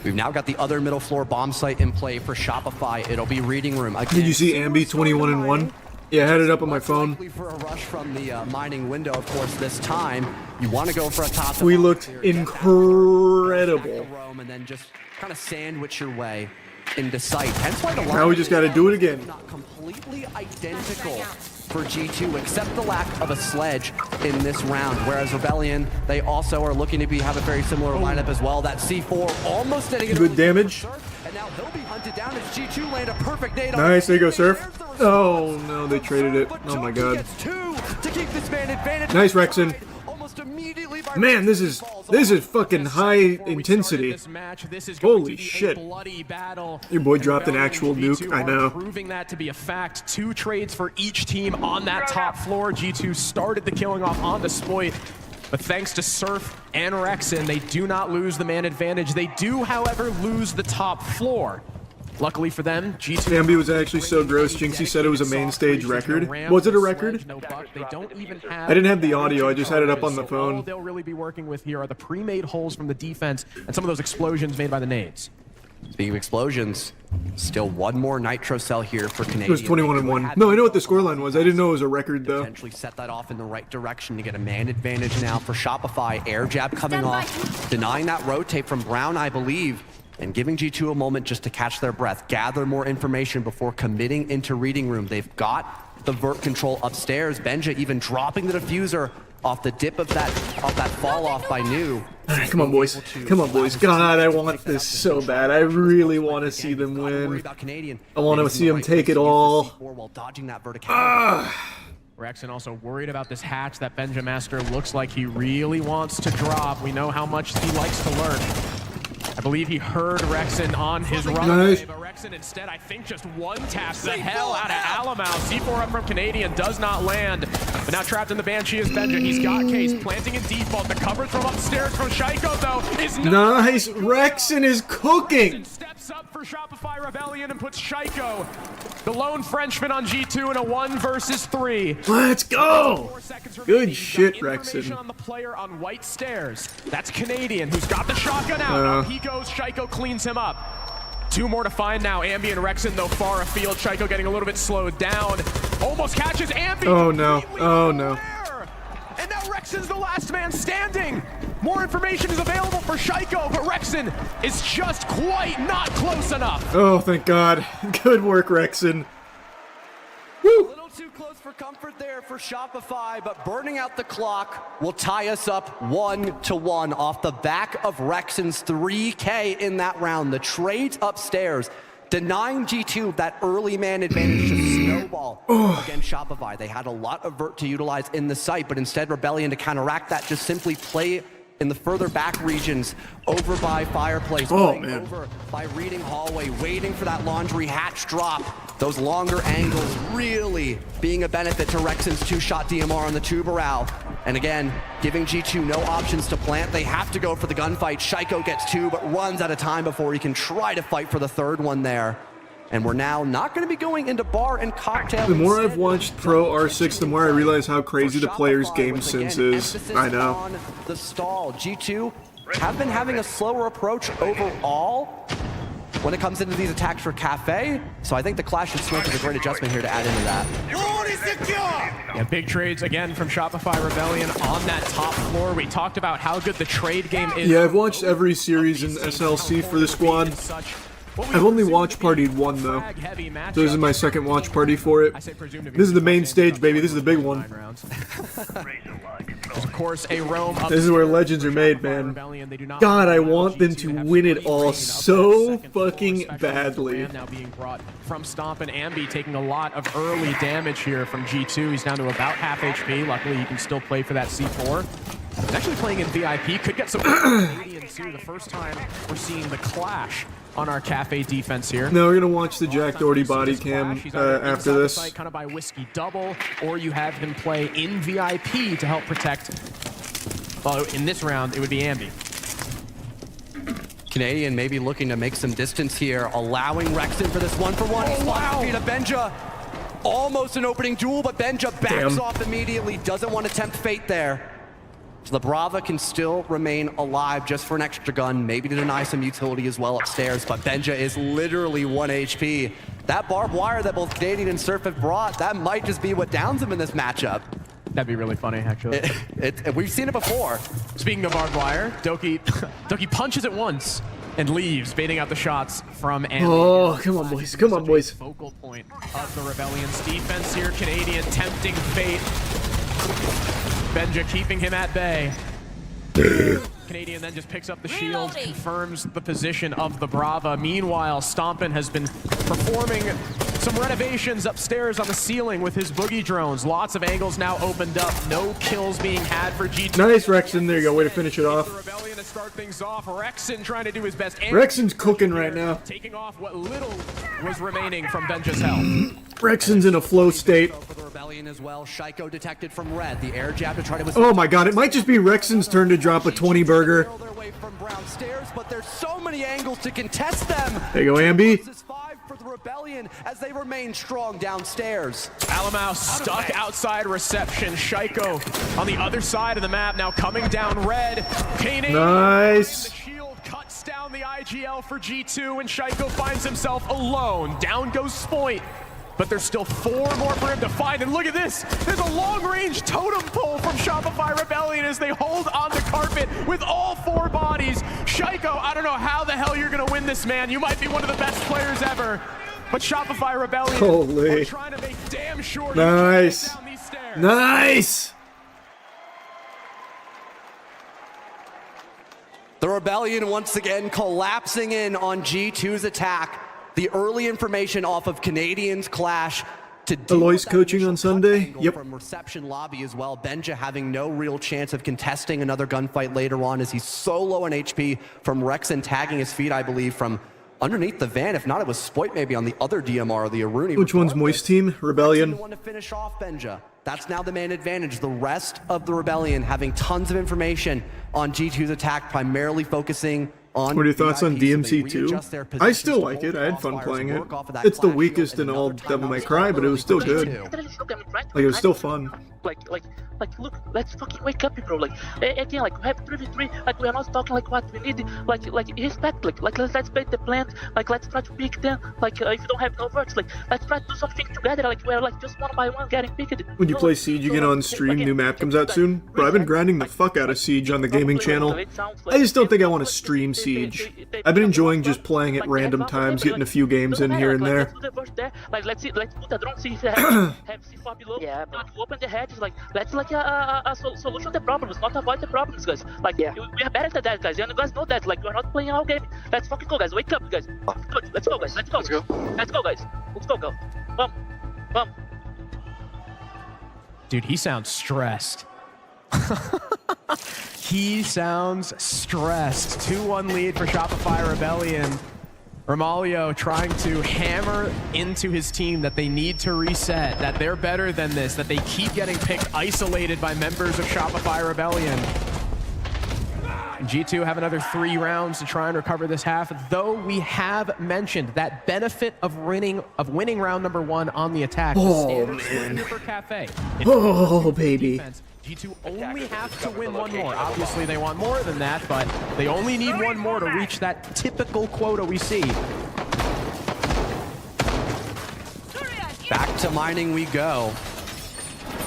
S14: We've now got the other middle floor bomb site in play for Shopify. It'll be reading room. Again,
S6: Did you see Ambi 21-1? Yeah, I had it up on my phone.
S14: For a rush from the mining window, of course, this time you want to go for a top.
S6: We looked incredible.
S14: And then just kind of sandwich your way into sight. Hence why the
S6: now we just got to do it again.
S14: Not completely identical for G2, except the lack of a sledge in this round. Whereas Rebellion, they also are looking to have a very similar lineup as well. That C4 almost getting
S6: good damage.
S14: And now he'll be hunted down as G2 land a perfect nade.
S6: Nice, there you go, Surf. Oh no, they traded it. Oh my god. Nice, Rexon. Man, this is fucking high intensity. Holy shit. Your boy dropped an actual nuke, I know.
S15: Proving that to be a fact. 2 trades for each team on that top floor. G2 started the killing off on the Spoit. But thanks to Surf and Rexon, they do not lose the man advantage. They do, however, lose the top floor. Luckily for them, G2...
S6: Ambi was actually so gross, Jinxie said it was a main stage record. Was it a record? I didn't have the audio, I just had it up on the phone.
S15: All they'll really be working with here are the pre-made holes from the defense and some of those explosions made by the nades.
S14: Speaking of explosions, still one more nitro cell here for Canadian.
S6: It was 21-1. No, I know what the scoreline was. I didn't know it was a record, though.
S14: Potentially set that off in the right direction to get a man advantage now for Shopify. Air jab coming off, denying that rotate from Brown, I believe, and giving G2 a moment just to catch their breath, gather more information before committing into reading room. They've got the vert control upstairs. Benja even dropping the diffuser off the dip of that fall off by New.
S6: Come on, boys. Come on, boys. God, I want this so bad. I really want to see them win. I want to see them take it all.
S15: Rexon also worried about this hatch that Benja Master looks like he really wants to drop. We know how much he likes to learn. I believe he heard Rexon on his runway, but Rexon instead, I think, just one-taps the hell out of Alamau. C4 up from Canadian does not land, but now trapped in the Banshee is Benja. He's got Case planting in default. The coverage from upstairs from Shaiko, though, is
S6: nice. Rexon is cooking.
S15: Steps up for Shopify Rebellion and puts Shaiko, the lone Frenchman, on G2 in a 1 versus 3.
S6: Let's go. Good shit, Rexon.
S15: On the player on white stairs. That's Canadian, who's got the shotgun out. Up he goes. Shaiko cleans him up. 2 more to find now. Ambi and Rexon, though, far afield. Shaiko getting a little bit slowed down. Almost catches Ambi.
S6: Oh no. Oh no.
S15: And now Rexon's the last man standing. More information is available for Shaiko, but Rexon is just quite not close enough.
S6: Oh, thank God. Good work, Rexon. Woo!
S14: Too close for comfort there for Shopify, but burning out the clock will tie us up 1-1 off the back of Rexon's 3K in that round. The trades upstairs, denying G2 that early man advantage to snowball against Shopify. They had a lot of vert to utilize in the site, but instead Rebellion, to counteract that, just simply play in the further back regions, over by Fireplace, over by Reading Hallway, waiting for that laundry hatch drop. Those longer angles really being a benefit to Rexon's 2-shot DMR on the Tubarão. And again, giving G2 no options to plant. They have to go for the gunfight. Shaiko gets 2, but runs out of time before he can try to fight for the 3rd one there. And we're now not going to be going into bar and cocktail.
S6: The more I've watched Pro R6, the more I realize how crazy the player's game sense is. I know.
S14: On the stall. G2 have been having a slower approach overall when it comes into these attacks for Cafe. So I think the Clash of Smoke is a great adjustment here to add into that.
S15: Yeah, big trades again from Shopify Rebellion on that top floor. We talked about how good the trade game is.
S6: Yeah, I've watched every series in SLC for the squad. I've only watch partied 1 though, so this is my 2nd watch party for it. This is the main stage, baby. This is the big one.
S15: There's, of course, a roam up.
S8: This is where legends are made, man. God, I want them to win it all so fucking badly.
S15: Now being brought from Stomp, and Ambi taking a lot of early damage here from G2. He's down to about half HP. Luckily, he can still play for that C4. He's actually playing in VIP. Could get some Canadians too. The first time we're seeing the clash on our Cafe defense here.
S8: No, we're gonna watch the Jack Doherty body cam after this.
S15: Kind of by Whiskey Double, or you have him play in VIP to help protect. Well, in this round, it would be Ambi.
S14: Canadian maybe looking to make some distance here, allowing Rexon for this 1-for-1. Oh, wow. Feet of Benja. Almost an opening duel, but Benja backs off immediately. Doesn't want to tempt fate there. So the Brava can still remain alive just for an extra gun, maybe to deny some utility as well upstairs, but Benja is literally 1 HP. That barbed wire that both Canadian and Surf have brought, that might just be what downs him in this matchup.
S15: That'd be really funny, actually.
S14: We've seen it before.
S15: Speaking of barbed wire, Doki punches it once and leaves, baiting out the shots from Ambi.
S8: Oh, come on, boys. Come on, boys.
S15: Focal point of the Rebellion's defense here. Canadian tempting fate. Benja keeping him at bay. Canadian then just picks up the shield, confirms the position of the Brava. Meanwhile, Stompin has been performing some renovations upstairs on the ceiling with his boogie drones. Lots of angles now opened up. No kills being had for G2.
S8: Nice, Rexon. There you go. Way to finish it off.
S15: The Rebellion to start things off. Rexon trying to do his best.
S8: Rexon's cooking right now.
S15: Taking off what little was remaining from Benja's health.
S8: Rexon's in a flow state.
S14: For the Rebellion as well, Shaiko detected from red. The air jab to try to...
S8: Oh my god, it might just be Rexon's turn to drop a 20 burger.
S14: Their way from Brown stairs, but there's so many angles to contest them.
S8: There you go, Ambi.
S14: This is 5 for the Rebellion as they remain strong downstairs.
S15: Alamau stuck outside reception. Shaiko on the other side of the map now coming down red. Canadian
S8: nice.
S15: The shield cuts down the IGL for G2, and Shaiko finds himself alone. Down goes Spoit. But there's still 4 more for him to find, and look at this! There's a long-range totem pole from Shopify Rebellion as they hold on the carpet with all 4 bodies. Shaiko, I don't know how the hell you're gonna win this, man. You might be one of the best players ever. But Shopify Rebellion are trying to make damn sure
S8: nice.
S15: you can get down these stairs.
S8: Nice!
S14: The Rebellion once again collapsing in on G2's attack. The early information off of Canadians' clash to
S8: Aloy's coaching on Sunday. Yep.
S14: From reception lobby as well. Benja having no real chance of contesting another gunfight later on as he's so low on HP from Rexon tagging his feet, I believe, from underneath the van. If not, it was Spoit maybe on the other DMR, the Aruni.
S8: Which one's Moist Team? Rebellion.
S14: The one to finish off Benja. That's now the man advantage. The rest of the Rebellion having tons of information on G2's attack, primarily focusing on...
S8: What are your thoughts on DMC2? I still like it. I had fun playing it. It's the weakest in all Devil May Cry, but it was still good. Like, it was still fun.
S16: Like, look, let's fucking wake up, bro. Like, again, like, we have 3v3. Like, we are not talking like what we need. Like, respect. Like, let's play the plan. Like, let's try to pick them. Like, if you don't have no words, like, let's try to do something together. Like, we're like just one by one getting picked.
S8: When you play Siege again on stream, new map comes out soon. Bro, I've been grinding the fuck out of Siege on the gaming channel. I just don't think I want to stream Siege. I've been enjoying just playing at random times, getting a few games in here and there.
S16: Like, let's put the drone, see if they have C4 below. Yeah, to open the hedges. Like, let's like a solution to the problems, not avoid the problems, guys. Like, we are better than that, guys. You guys know that. Like, we're not playing our game. Let's fucking go, guys. Wake up, guys. Good. Let's go, guys. Let's go. Let's go. Let's go, guys. Let's go. Bum.
S15: Dude, he sounds stressed. He sounds stressed. 2-1 lead for Shopify Rebellion. Romalio trying to hammer into his team that they need to reset, that they're better than this, that they keep getting picked isolated by members of Shopify Rebellion. G2 have another 3 rounds to try and recover this half, though we have mentioned that benefit of winning round number 1 on the attack.
S8: Oh, man.
S15: For Cafe.
S8: Oh, baby.
S15: Defense. G2 only have to win 1 more. Obviously, they want more than that, but they only need 1 more to reach that typical quota we see.
S14: Back to mining we go.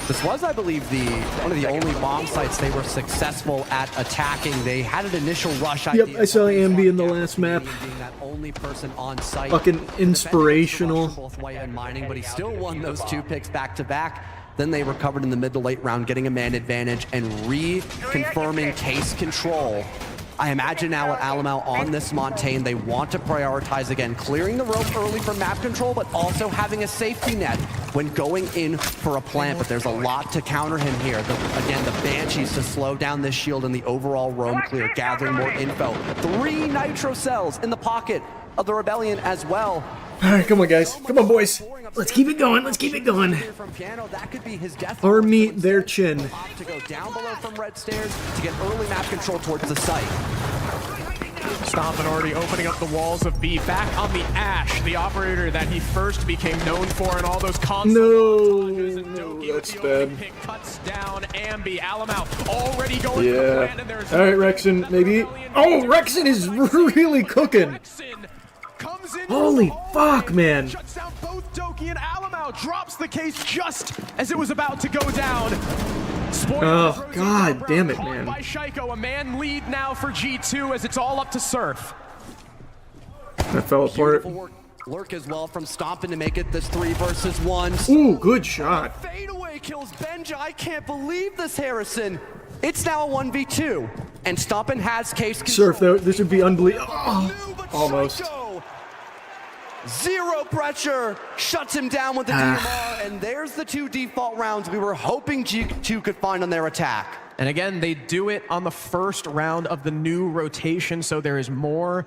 S14: This was, I believe, one of the only bomb sites they were successful at attacking. They had an initial rush.
S8: Yep, I saw Ambi in the last map.
S14: Being that only person on site.
S8: Fucking inspirational.
S14: Both white and mining, but he still won those 2 picks back to back. Then they recovered in the mid to late round, getting a man advantage and reconfirming case control. I imagine now at Alamau on this Montaigne, they want to prioritize again, clearing the rope early for map control, but also having a safety net when going in for a plant. But there's a lot to counter him here. Again, the Banshees to slow down this shield and the overall roam clear, gathering more info. 3 nitro cells in the pocket of the Rebellion as well.
S8: All right, come on, guys. Come on, boys. Let's keep it going. Let's keep it going. Army their chin.
S14: To go down below from red stairs to get early map control towards the site.
S15: Stompin already opening up the walls of B. Back on the Ash, the operator that he first became known for in all those console
S8: No, that's bad.
S15: pick cuts down Ambi. Alamau already going
S8: Yeah.
S15: for the plan, and there's
S8: All right, Rexen, maybe. Oh, Rexen is really cooking. Holy fuck, man.
S15: Shuts down both Doki and Alamau, drops the case just as it was about to go down.
S8: Oh, god damn it, man.
S15: By Shaiko, a man lead now for G2 as it's all up to Surf.
S8: That fell apart.
S14: Lurk as well from Stompin to make it this 3 versus 1.
S8: Ooh, good shot.
S14: Fadeaway kills Benja. I can't believe this, Harrison. It's now a 1v2, and Stompin has case control.
S8: Surf, though, this would be unbelievable. Oh, almost.
S14: Zero pressure, shuts him down with the DMR, and there's the 2 default rounds we were hoping G2 could find on their attack.
S15: And again, they do it on the first round of the new rotation, so there is more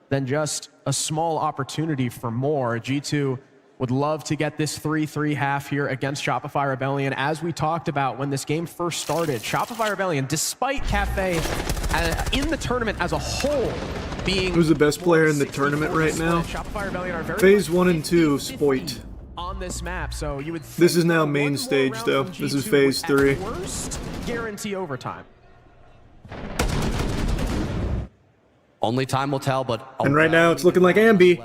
S15: than just a small opportunity for more. G2 would love to get this 3-3 half here against Shopify Rebellion. As we talked about when this game first started, Shopify Rebellion, despite Cafe in the tournament as a whole,
S8: Who's the best player in the tournament right now? Phase 1 and 2, Spoit.
S15: On this map, so you would
S8: This is now main stage, though. This is phase 3.
S15: Worst, guarantee overtime.
S14: Only time will tell, but
S8: And right now it's looking like Ambi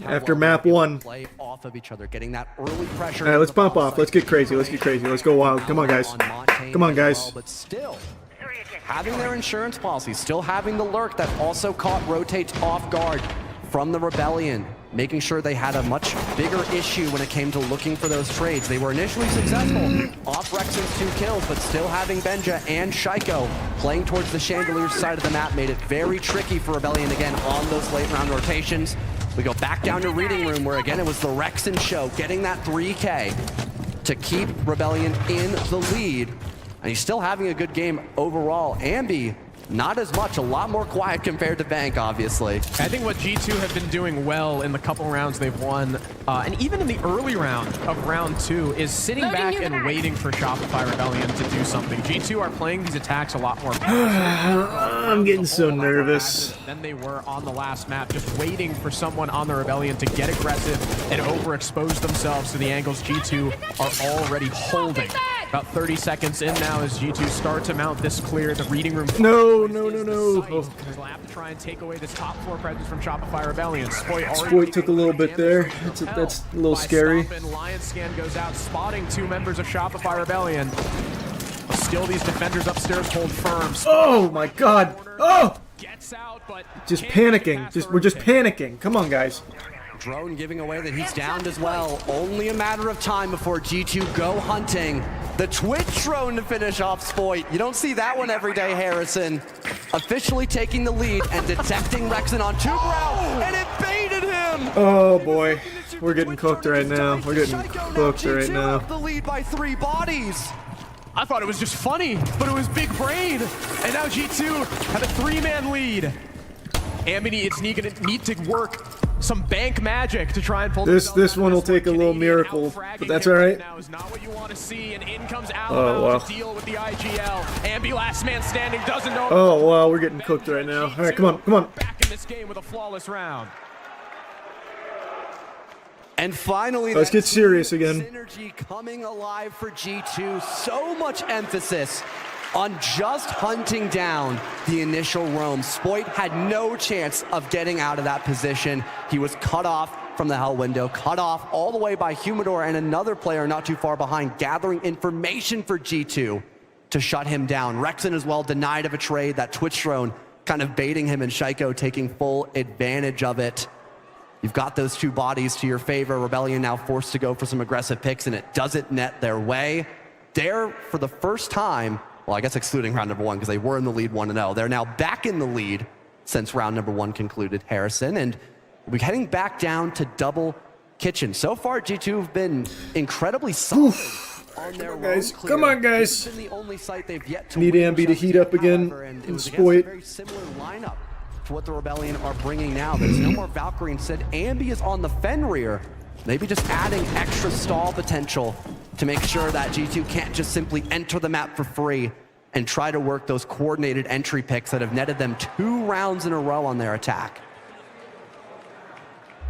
S8: after map 1.
S14: Play off of each other, getting that early pressure.
S8: All right, let's pop off. Let's get crazy. Let's get crazy. Let's go wild. Come on, guys. Come on, guys.
S14: But still, having their insurance policy, still having the lurk that also caught rotates off guard from the Rebellion, making sure they had a much bigger issue when it came to looking for those trades. They were initially successful off Rexen's 2 kills, but still having Benja and Shaiko playing towards the chandelier side of the map made it very tricky for Rebellion again on those late round rotations. We go back down to Reading Room, where again it was the Rexen show, getting that 3K to keep Rebellion in the lead. And he's still having a good game overall. Ambi, not as much, a lot more quiet compared to Bank, obviously.
S15: I think what G2 have been doing well in the couple rounds they've won, and even in the early round of round 2, is sitting back and waiting for Shopify Rebellion to do something. G2 are playing these attacks a lot more.
S8: I'm getting so nervous.
S15: Than they were on the last map, just waiting for someone on the Rebellion to get aggressive and overexpose themselves to the angles G2 are already holding. About 30 seconds in now as G2 start to mount this clear. The Reading Room.
S8: No.
S15: Oh. Have to try and take away this top 4 presence from Shopify Rebellion.
S8: Spoit took a little bit there. That's a little scary.
S15: Lion Scan goes out, spotting 2 members of Shopify Rebellion. Still, these defenders upstairs hold firm.
S8: Oh my god. Oh! Just panicking. We're just panicking. Come on, guys.
S14: Drone giving away that he's downed as well. Only a matter of time before G2 go hunting. The Twitch drone to finish off Spoit. You don't see that one every day, Harrison. Officially taking the lead and detecting Rexen on 2 ground, and it baited him!
S8: Oh boy. We're getting cooked right now. We're getting cooked right now.
S14: The lead by 3 bodies.
S15: I thought it was just funny, but it was big brain. And now G2 have a 3-man lead. Amity, it's need to work some bank magic to try and pull
S8: this one will take a little miracle, but that's all right. Oh wow.
S15: Ambi, last man standing, doesn't know.
S8: Oh wow, we're getting cooked right now. All right, come on, come on.
S15: Back in this game with a flawless round.
S14: And finally,
S8: let's get serious again.
S14: Synergy coming alive for G2. So much emphasis on just hunting down the initial roam. Spoit had no chance of getting out of that position. He was cut off from the Hell window, cut off all the way by Humidor and another player not too far behind, gathering information for G2 to shut him down. Rexen as well denied of a trade, that Twitch drone kind of baiting him, and Shaiko taking full advantage of it. You've got those two bodies to your favor. Rebellion now forced to go for some aggressive picks, and it doesn't net their way. They're, for the first time, well, I guess excluding round number 1, because they were in the lead 1-0. They're now back in the lead since round number 1 concluded, Harrison, and we're heading back down to double kitchen. So far, G2 have been incredibly solid.
S8: Come on, guys. Come on, guys. Need Ambi to heat up again and exploit.
S14: Very similar lineup to what the Rebellion are bringing now. There's no more Valkyrie. Instead, Ambi is on the Fenrir. Maybe just adding extra stall potential to make sure that G2 can't just simply enter the map for free and try to work those coordinated entry picks that have netted them 2 rounds in a row on their attack.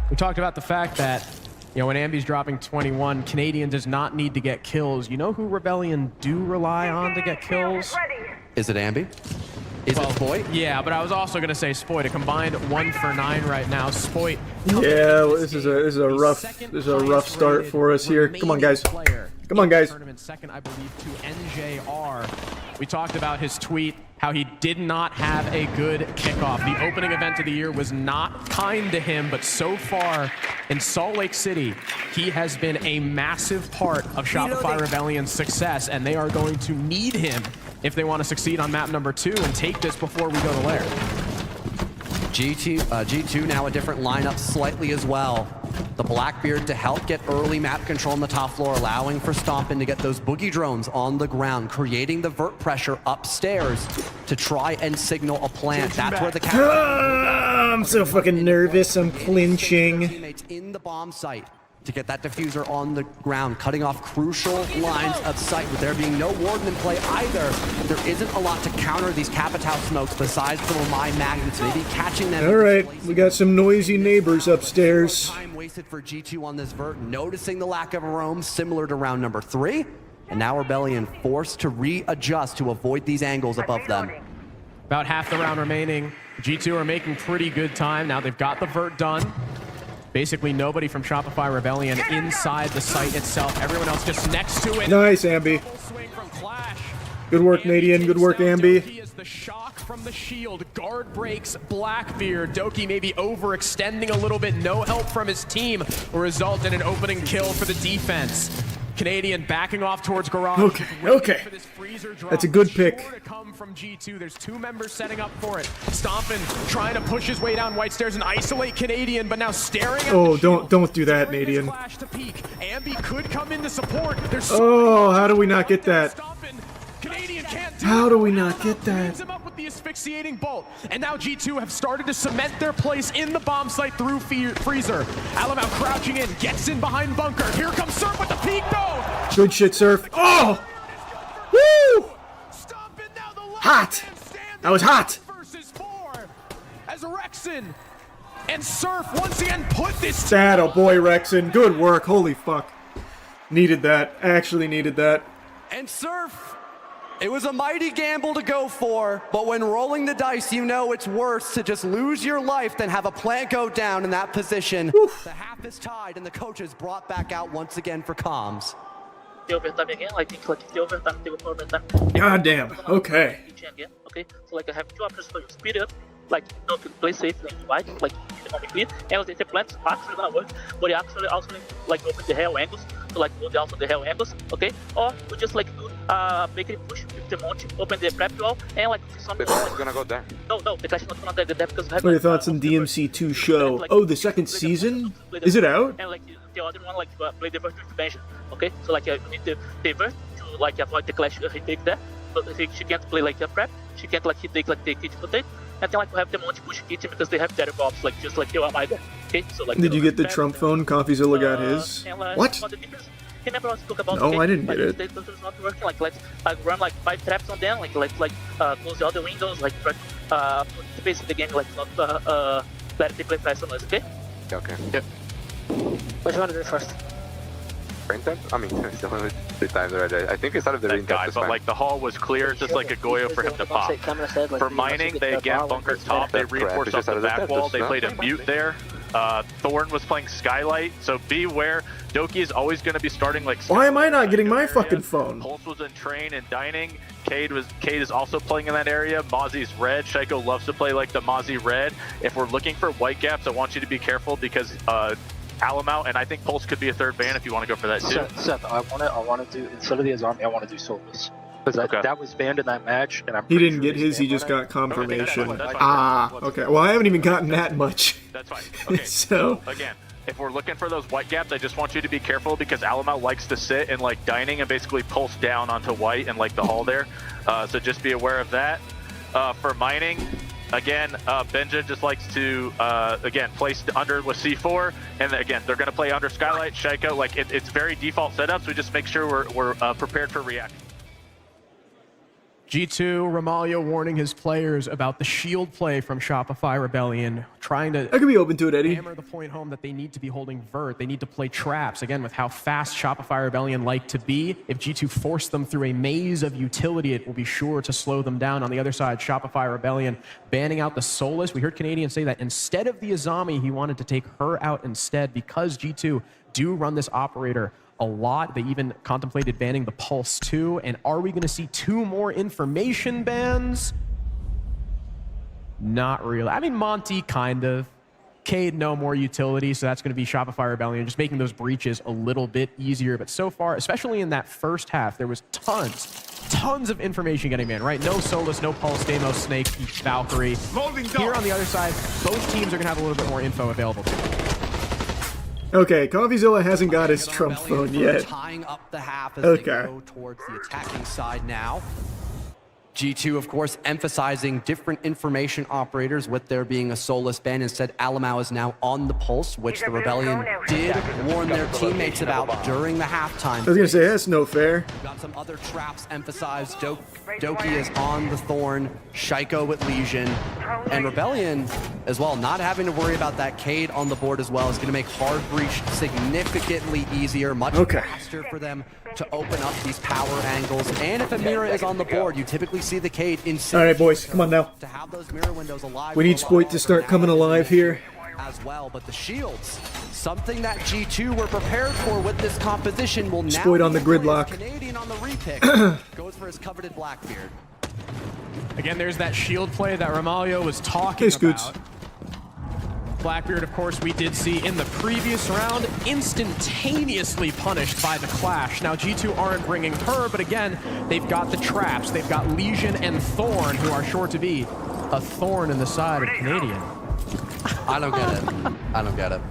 S15: We talked about the fact that, you know, when Ambi's dropping 21, Canadian does not need to get kills. You know who Rebellion do rely on to get kills?
S14: Is it Ambi? Is it Spoit?
S15: Yeah, but I was also going to say Spoit. A combined 1 for 9 right now. Spoit.
S8: Yeah, well, this is a rough start for us here. Come on, guys. Come on, guys.
S15: Tournament second, I believe, to NJR. We talked about his tweet, how he did not have a good kickoff. The opening event of the year was not kind to him, but so far in Salt Lake City, he has been a massive part of Shopify Rebellion's success, and they are going to need him if they want to succeed on map number 2 and take this before we go to Lair.
S14: G2 now a different lineup slightly as well. The Blackbeard to help get early map control on the top floor, allowing for Stompin to get those boogie drones on the ground, creating the vert pressure upstairs to try and signal a plant. That's where the
S8: I'm so fucking nervous. I'm clinching.
S14: Teammates in the bomb site to get that diffuser on the ground, cutting off crucial lines of sight. With there being no Warden in play either, there isn't a lot to counter these Capitao smokes besides the Lamai magnets, maybe catching them.
S8: All right, we got some noisy neighbors upstairs.
S14: Time wasted for G2 on this vert, noticing the lack of a roam similar to round number 3, and now Rebellion forced to readjust to avoid these angles above them.
S15: About half the round remaining. G2 are making pretty good time. Now they've got the vert done. Basically nobody from Shopify Rebellion inside the site itself. Everyone else just next to it.
S8: Nice, Ambi. Good work, Nadian. Good work, Ambi.
S15: Doki is the shock from the shield. Guard breaks Blackbeard. Doki maybe overextending a little bit. No help from his team will result in an opening kill for the defense. Canadian backing off towards garage.
S8: Okay. That's a good pick.
S15: Sure to come from G2. There's 2 members setting up for it. Stompin trying to push his way down White Stairs and isolate Canadian, but now staring at
S8: Oh, don't do that, Nadian.
S15: Ambi could come in to support.
S8: Oh, how do we not get that? How do we not get that?
S15: Him up with the asphyxiating bolt. And now G2 have started to cement their place in the bomb site through Freezer. Alamau crouching in, gets in behind bunker. Here comes Surf with the peek though.
S8: Good shit, Surf. Oh! Woo! Hot! That was hot!
S15: As Rexon and Surf once again put this.
S8: That a boy, Rexon. Good work. Holy fuck. Needed that. Actually needed that.
S14: And Surf, it was a mighty gamble to go for, but when rolling the dice, you know it's worse to just lose your life than have a plant go down in that position. Oof. The half is tied, and the coach is brought back out once again for comms.
S8: God damn. Okay.
S16: Okay, so like I have 2 options for you: speed up, like play safe and wide, like clear, and the plants actually gonna work, but you actually also like open the hell angles, so like move also the hell angles, okay? Or we just like do make it push with the monte, open the prep wall, and like some. The clash is gonna go there. No, the clash is not gonna go there because.
S8: What are your thoughts on DMC2 show? Oh, the second season? Is it out?
S16: And like the other one, like play the verse dimension, okay? So like you need the verse to like avoid the clash retake there. So she can't play like a prep, she can't like hit take like the kit for take, and then like we have the monte push kit because they have better bombs, like just like the Omega. Okay, so like.
S8: Did you get the Trump phone? CoffeeZilla got his. What?
S16: Remember what I spoke about?
S8: No, I didn't get it.
S16: It's not working. Like let's run like 5 traps on them. Like let's close the other windows. Like try put the pace of the game. Like not let it play fast on us. Okay.
S17: Okay.
S16: Yep. What do you want to do first?
S17: Rain time? I mean, it's only 3 times already. I think we started the rain time.
S18: But like the hall was clear, just like a Goyo for him to pop. For mining, they again bunkered top, they reinforced off the back wall, they played a mute there. Thorn was playing Skylight, so beware. Doki is always going to be starting like.
S8: Why am I not getting my fucking phone?
S18: Pulse was in train and dining. Cade is also playing in that area. Mozzie's red. Shaiko loves to play like the Mozzie red. If we're looking for white gaps, I want you to be careful because Alamount and I think Pulse could be a third ban if you want to go for that too.
S19: Seth, I want to do, instead of the Azami, I want to do Solus. Because that was banned in that match, and
S8: He didn't get his, he just got confirmation. Okay. Well, I haven't even gotten that much.
S18: That's fine. Okay.
S8: So
S18: again, if we're looking for those white gaps, I just want you to be careful because Alamount likes to sit and like dining and basically pulse down onto white and like the hall there. So just be aware of that. For mining, again, Benja just likes to again place under with C4, and again they're going to play under Skylight, Shaiko. Like it's very default setups. We just make sure we're prepared for react.
S15: G2, Ramalho warning his players about the shield play from Shopify Rebellion, trying to
S8: I could be open to it, Eddie.
S15: hammer the point home that they need to be holding vert. They need to play traps. Again, with how fast Shopify Rebellion like to be, if G2 force them through a maze of utility, it will be sure to slow them down. On the other side, Shopify Rebellion banning out the Solus. We heard Canadian say that instead of the Azami, he wanted to take her out instead because G2 do run this operator a lot. They even contemplated banning the Pulse too. And are we going to see 2 more information bans? Not really. I mean, Monty, kind of. Cade, no more utility, so that's going to be Shopify Rebellion, just making those breaches a little bit easier. But so far, especially in that first half, there was tons of information getting banned, right? No Solus, no Pulse, Deimos, Snake, Valkyrie. Here on the other side, both teams are going to have a little bit more info available to them.
S8: Okay, CoffeeZilla hasn't got his Trump phone yet.
S14: Tying up the half as
S8: Okay.
S14: they go towards the attacking side now. G2, of course, emphasizing different information operators with there being a Solus ban. Instead, Alamau is now on the Pulse, which the Rebellion did warn their teammates about during the halftime.
S8: I was gonna say, that's no fair.
S14: We've got some other traps emphasized. Doki is on the Thorn, Shaiko with Legion, and Rebellion as well, not having to worry about that Cade on the board as well is going to make hard breach significantly easier, much faster for them to open up these power angles. And if a mirror is on the board, you typically see the Cade in.
S8: All right, boys, come on now.
S14: To have those mirror windows alive.
S8: We need Spoit to start coming alive here.
S14: As well, but the shields, something that G2 were prepared for with this composition, will now
S8: Spoit on the gridlock.
S14: Canadian on the repick goes for his coveted Blackbeard.
S15: Again, there's that shield play that Ramalho was talking about. Blackbeard, of course, we did see in the previous round, instantaneously punished by the Clash. Now, G2 aren't bringing her, but again, they've got the traps. They've got Legion and Thorn, who are sure to be a thorn in the side of Canadian.
S14: I don't get it. I don't get it.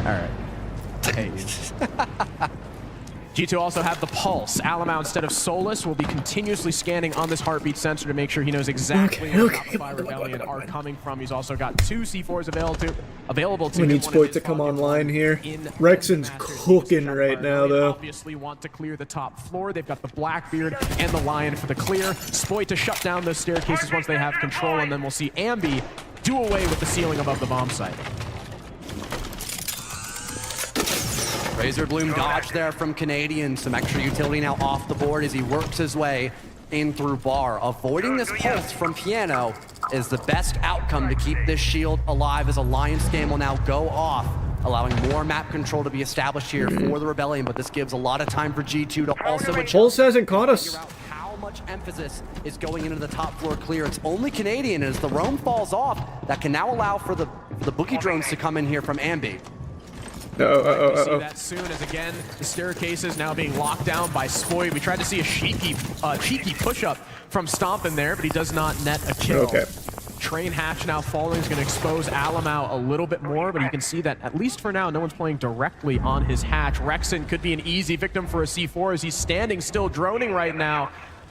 S15: All right. Hey. G2 also have the Pulse. Alamau, instead of Solus, will be continuously scanning on this heartbeat sensor to make sure he knows exactly where Shopify Rebellion are coming from. He's also got 2 C4s available to
S8: We
S15: him.
S8: need Spoit to come online here. Rexon's cooking right now, though.
S15: Obviously want to clear the top floor. They've got the Blackbeard and the Lion for the clear. Spoit to shut down those staircases once they have control, and then we'll see Ambi do away with the ceiling above the bomb site.
S14: Razor Bloom dodge there from Canadian. Some extra utility now off the board as he works his way in through bar. Avoiding this pulse from Piano is the best outcome to keep this shield alive as a Lion scan will now go off, allowing more map control to be established here for the Rebellion, but this gives a lot of time for G2 to also adjust.
S8: Pulse hasn't caught us.
S14: How much emphasis is going into the top floor clear. It's only Canadian as the roam falls off that can now allow for the Boogie drones to come in here from Ambi.
S15: We see that soon as, again, the staircases now being locked down by Spoit. We tried to see a cheeky push-up from Stomp in there, but he does not net a kill.
S8: Okay.
S15: Train Hatch now falling is going to expose Alamau a little bit more, but you can see that, at least for now, no one's playing directly on his Hatch. Rexon could be an easy victim for a C4 as he's standing still, droning right now.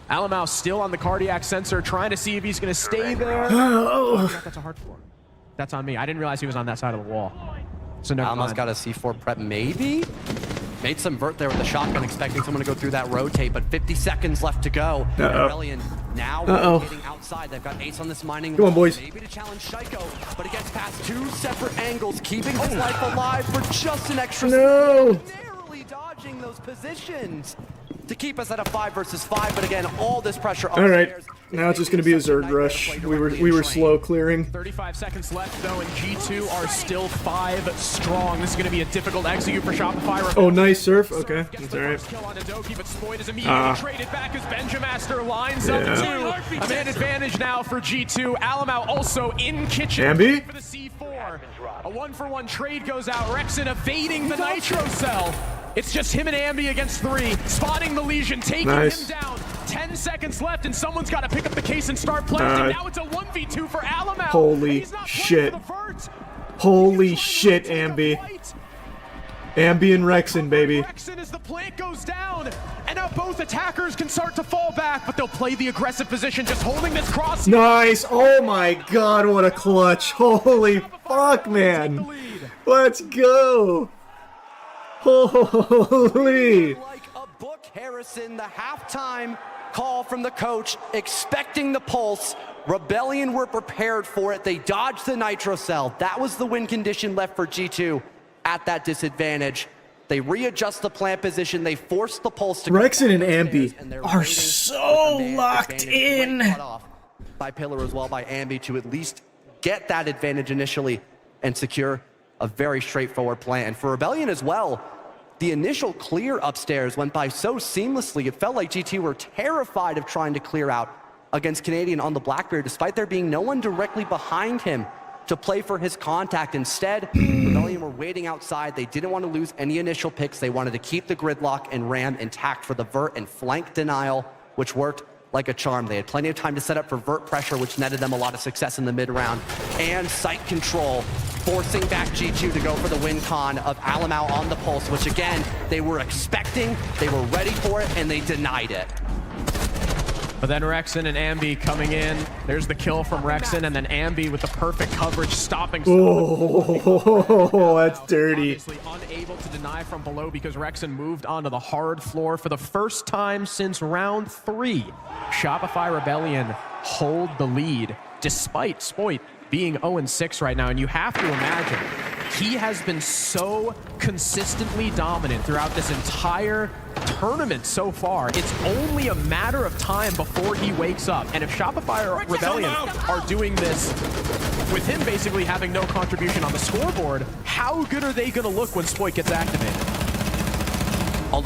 S15: Alamau still on the cardiac sensor, trying to see if he's going to stay there. Oh, that's a hard floor. That's on me. I didn't realize he was on that side of the wall. So no,
S14: Almost got a C4 prep, maybe? Made some vert there with the shotgun, expecting someone to go through that rotate, but 50 seconds left to go. Rebellion now getting outside. They've got Ace on this mining
S8: wall. Come on, boys.
S14: Maybe to challenge Shaiko, but it gets past 2 separate angles, keeping his life alive for just an extra second. Narrowly dodging those positions. to keep us at a 5 versus 5. But again, all this pressure.
S8: All right, now it's just gonna be a Zerg rush. We were slow clearing.
S15: 35 seconds left though, and G2 are still 5 strong. This is going to be a difficult execute for Shopify.
S8: Oh, nice surf. Okay, that's all right.
S15: But Spoit is immediately traded back as Benjamaster lines up two. A man advantage now for G2. Alamau also in kitchen
S8: Ambi?
S15: for the C4. A 1-for-1 trade goes out. Rexen evading the Nitro Cell. It's just him and Ambi against 3. Spotting the Legion, taking him down. 10 seconds left, and someone's got to pick up the case and start planting. Now it's a 1v2 for Alamau.
S8: Holy shit. Holy shit, Ambi. Ambi and Rexen, baby.
S15: Rexen as the plant goes down, and now both attackers can start to fall back, but they'll play the aggressive position, just holding this cross.
S8: Nice. Oh my god, what a clutch. Holy fuck, man. Let's go. Holy.
S14: Like a book, Harrison, the halftime call from the coach, expecting the pulse. Rebellion were prepared for it. They dodged the Nitro Cell. That was the win condition left for G2 at that disadvantage. They readjust the plant position. They force the pulse to
S8: Rexen and Ambi are so locked in.
S14: By Pillar as well, by Ambi, to at least get that advantage initially and secure a very straightforward plan. And for Rebellion as well, the initial clear upstairs went by so seamlessly. It felt like GT were terrified of trying to clear out against Canadian on the Blackbeard, despite there being no one directly behind him to play for his contact. Instead, Rebellion were waiting outside. They didn't want to lose any initial picks. They wanted to keep the gridlock and ram intact for the vert and flank denial, which worked like a charm. They had plenty of time to set up for vert pressure, which netted them a lot of success in the mid-round, and site control, forcing back G2 to go for the win con of Alamau on the pulse, which again, they were expecting, they were ready for it, and they denied it.
S15: But then Rexen and Ambi coming in. There's the kill from Rexen, and then Ambi with the perfect coverage, stopping.
S8: Oh, that's dirty.
S15: Obviously unable to deny from below because Rexen moved onto the hard floor for the first time since round 3. Shopify Rebellion hold the lead despite Spoit being 0-6 right now, and you have to imagine he has been so consistently dominant throughout this entire tournament so far. It's only a matter of time before he wakes up, and if Shopify or Rebellion are doing this with him basically having no contribution on the scoreboard, how good are they going to look when Spoit gets activated?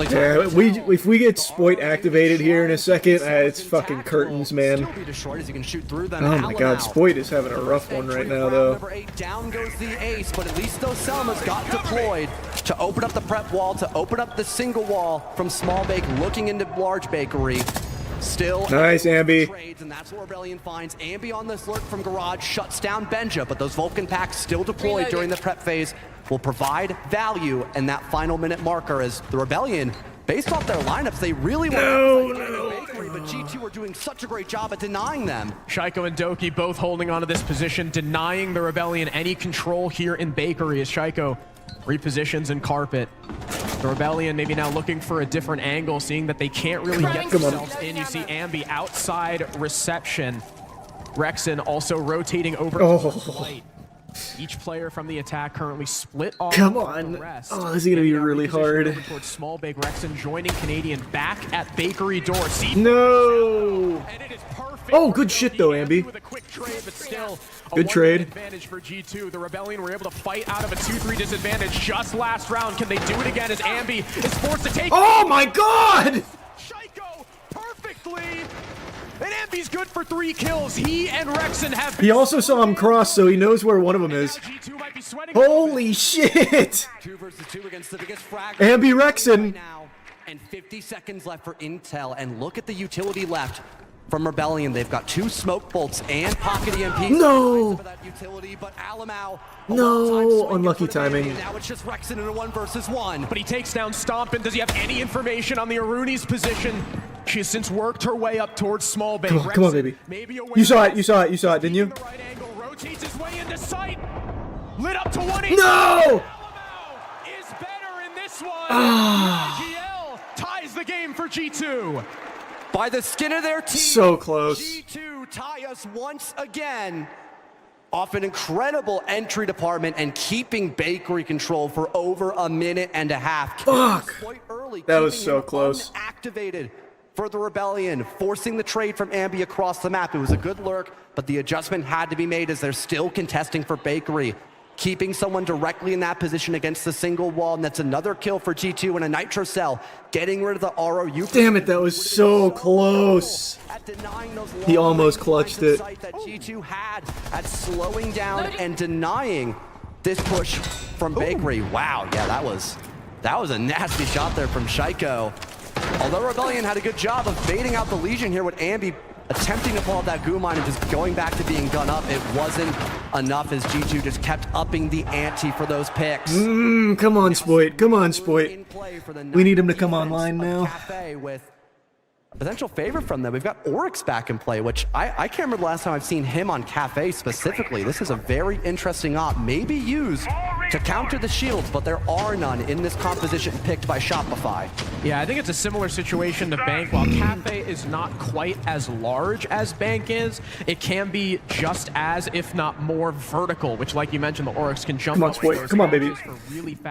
S8: Yeah, if we get Spoit activated here in a second, it's fucking curtains, man. Oh my god, Spoit is having a rough one right now, though.
S14: Number 8, down goes the ace, but at least those Selmas got deployed to open up the prep wall, to open up the single wall from Small Bake, looking into Large Bakery. Still
S8: nice, Ambi.
S14: Trades, and that's what Rebellion finds. Ambi on this lurk from Garage shuts down Benja, but those Vulcan packs still deployed during the prep phase will provide value in that final minute marker as the Rebellion, based off their lineups, they really want to Bakery, but G2 are doing such a great job at denying them.
S15: Shaiko and Doki both holding onto this position, denying the Rebellion any control here in Bakery as Shaiko repositions in carpet. The Rebellion maybe now looking for a different angle, seeing that they can't really get themselves in. You see Ambi outside reception. Rexen also rotating over to the right. Each player from the attack currently split off.
S8: Come on. Oh, this is going to be really hard.
S15: Towards Small Bake. Rexen joining Canadian back at Bakery door.
S8: No. Oh, good shit though, Ambi. Good trade.
S15: Advantage for G2. The Rebellion were able to fight out of a 2-3 disadvantage just last round. Can they do it again as Ambi is forced to take?
S8: Oh my god!
S15: Shaiko perfectly. And Ambi's good for 3 kills. He and Rexen have.
S8: He also saw him cross, so he knows where one of them is. Holy shit!
S14: 2 versus 2 against the biggest frag.
S8: Ambi Rexen.
S14: And 50 seconds left for intel, and look at the utility left from Rebellion. They've got 2 smoke bolts and pocket EMPs.
S8: No!
S14: That utility, but Alamau,
S8: no, unlucky timing.
S14: Now it's just Rexen in a 1 versus 1.
S15: But he takes down Stompin. Does he have any information on the Aruni's position? She has since worked her way up towards Small Bay.
S8: Come on, baby. You saw it, didn't you?
S15: Right angle, rotates his way into sight. Lit up to 180.
S8: No!
S15: Is better in this one. IGL ties the game for G2.
S14: By the skin of their teeth.
S8: So close.
S14: G2 tie us once again. Off an incredible entry department and keeping Bakery control for over a minute and a half.
S8: Fuck.
S14: early.
S6: That was
S14: keeping
S6: so
S14: him
S6: close.
S14: Activated for the Rebellion, forcing the trade from Ambi across the map. It was a good lurk, but the adjustment had to be made as they're still contesting for Bakery. Keeping someone directly in that position against the single wall, and that's another kill for G2 and a Nitro Cell, getting rid of the ROU.
S6: Damn it, that was so close. He almost clutched it.
S14: That G2 had at slowing down and denying this push from Bakery. Wow, yeah, that was a nasty shot there from Shaiko. Although Rebellion had a good job of baiting out the Legion here with Ambi attempting to pull out that goo mine and just going back to being gun up, it wasn't enough as G2 just kept upping the ante for those picks.
S6: Come on, Spoit. Come on, Spoit. We need him to come online now.
S14: With a potential favor from them. We've got Oryx back in play, which I can't remember the last time I've seen him on Cafe specifically. This is a very interesting op, maybe used to counter the shields, but there are none in this composition picked by Shopify.
S15: Yeah, I think it's a similar situation to Bank. While Cafe is not quite as large as Bank is, it can be just as, if not more, vertical, which, like you mentioned, the Oryx can jump.
S6: Come on, Spoit. Come on, baby.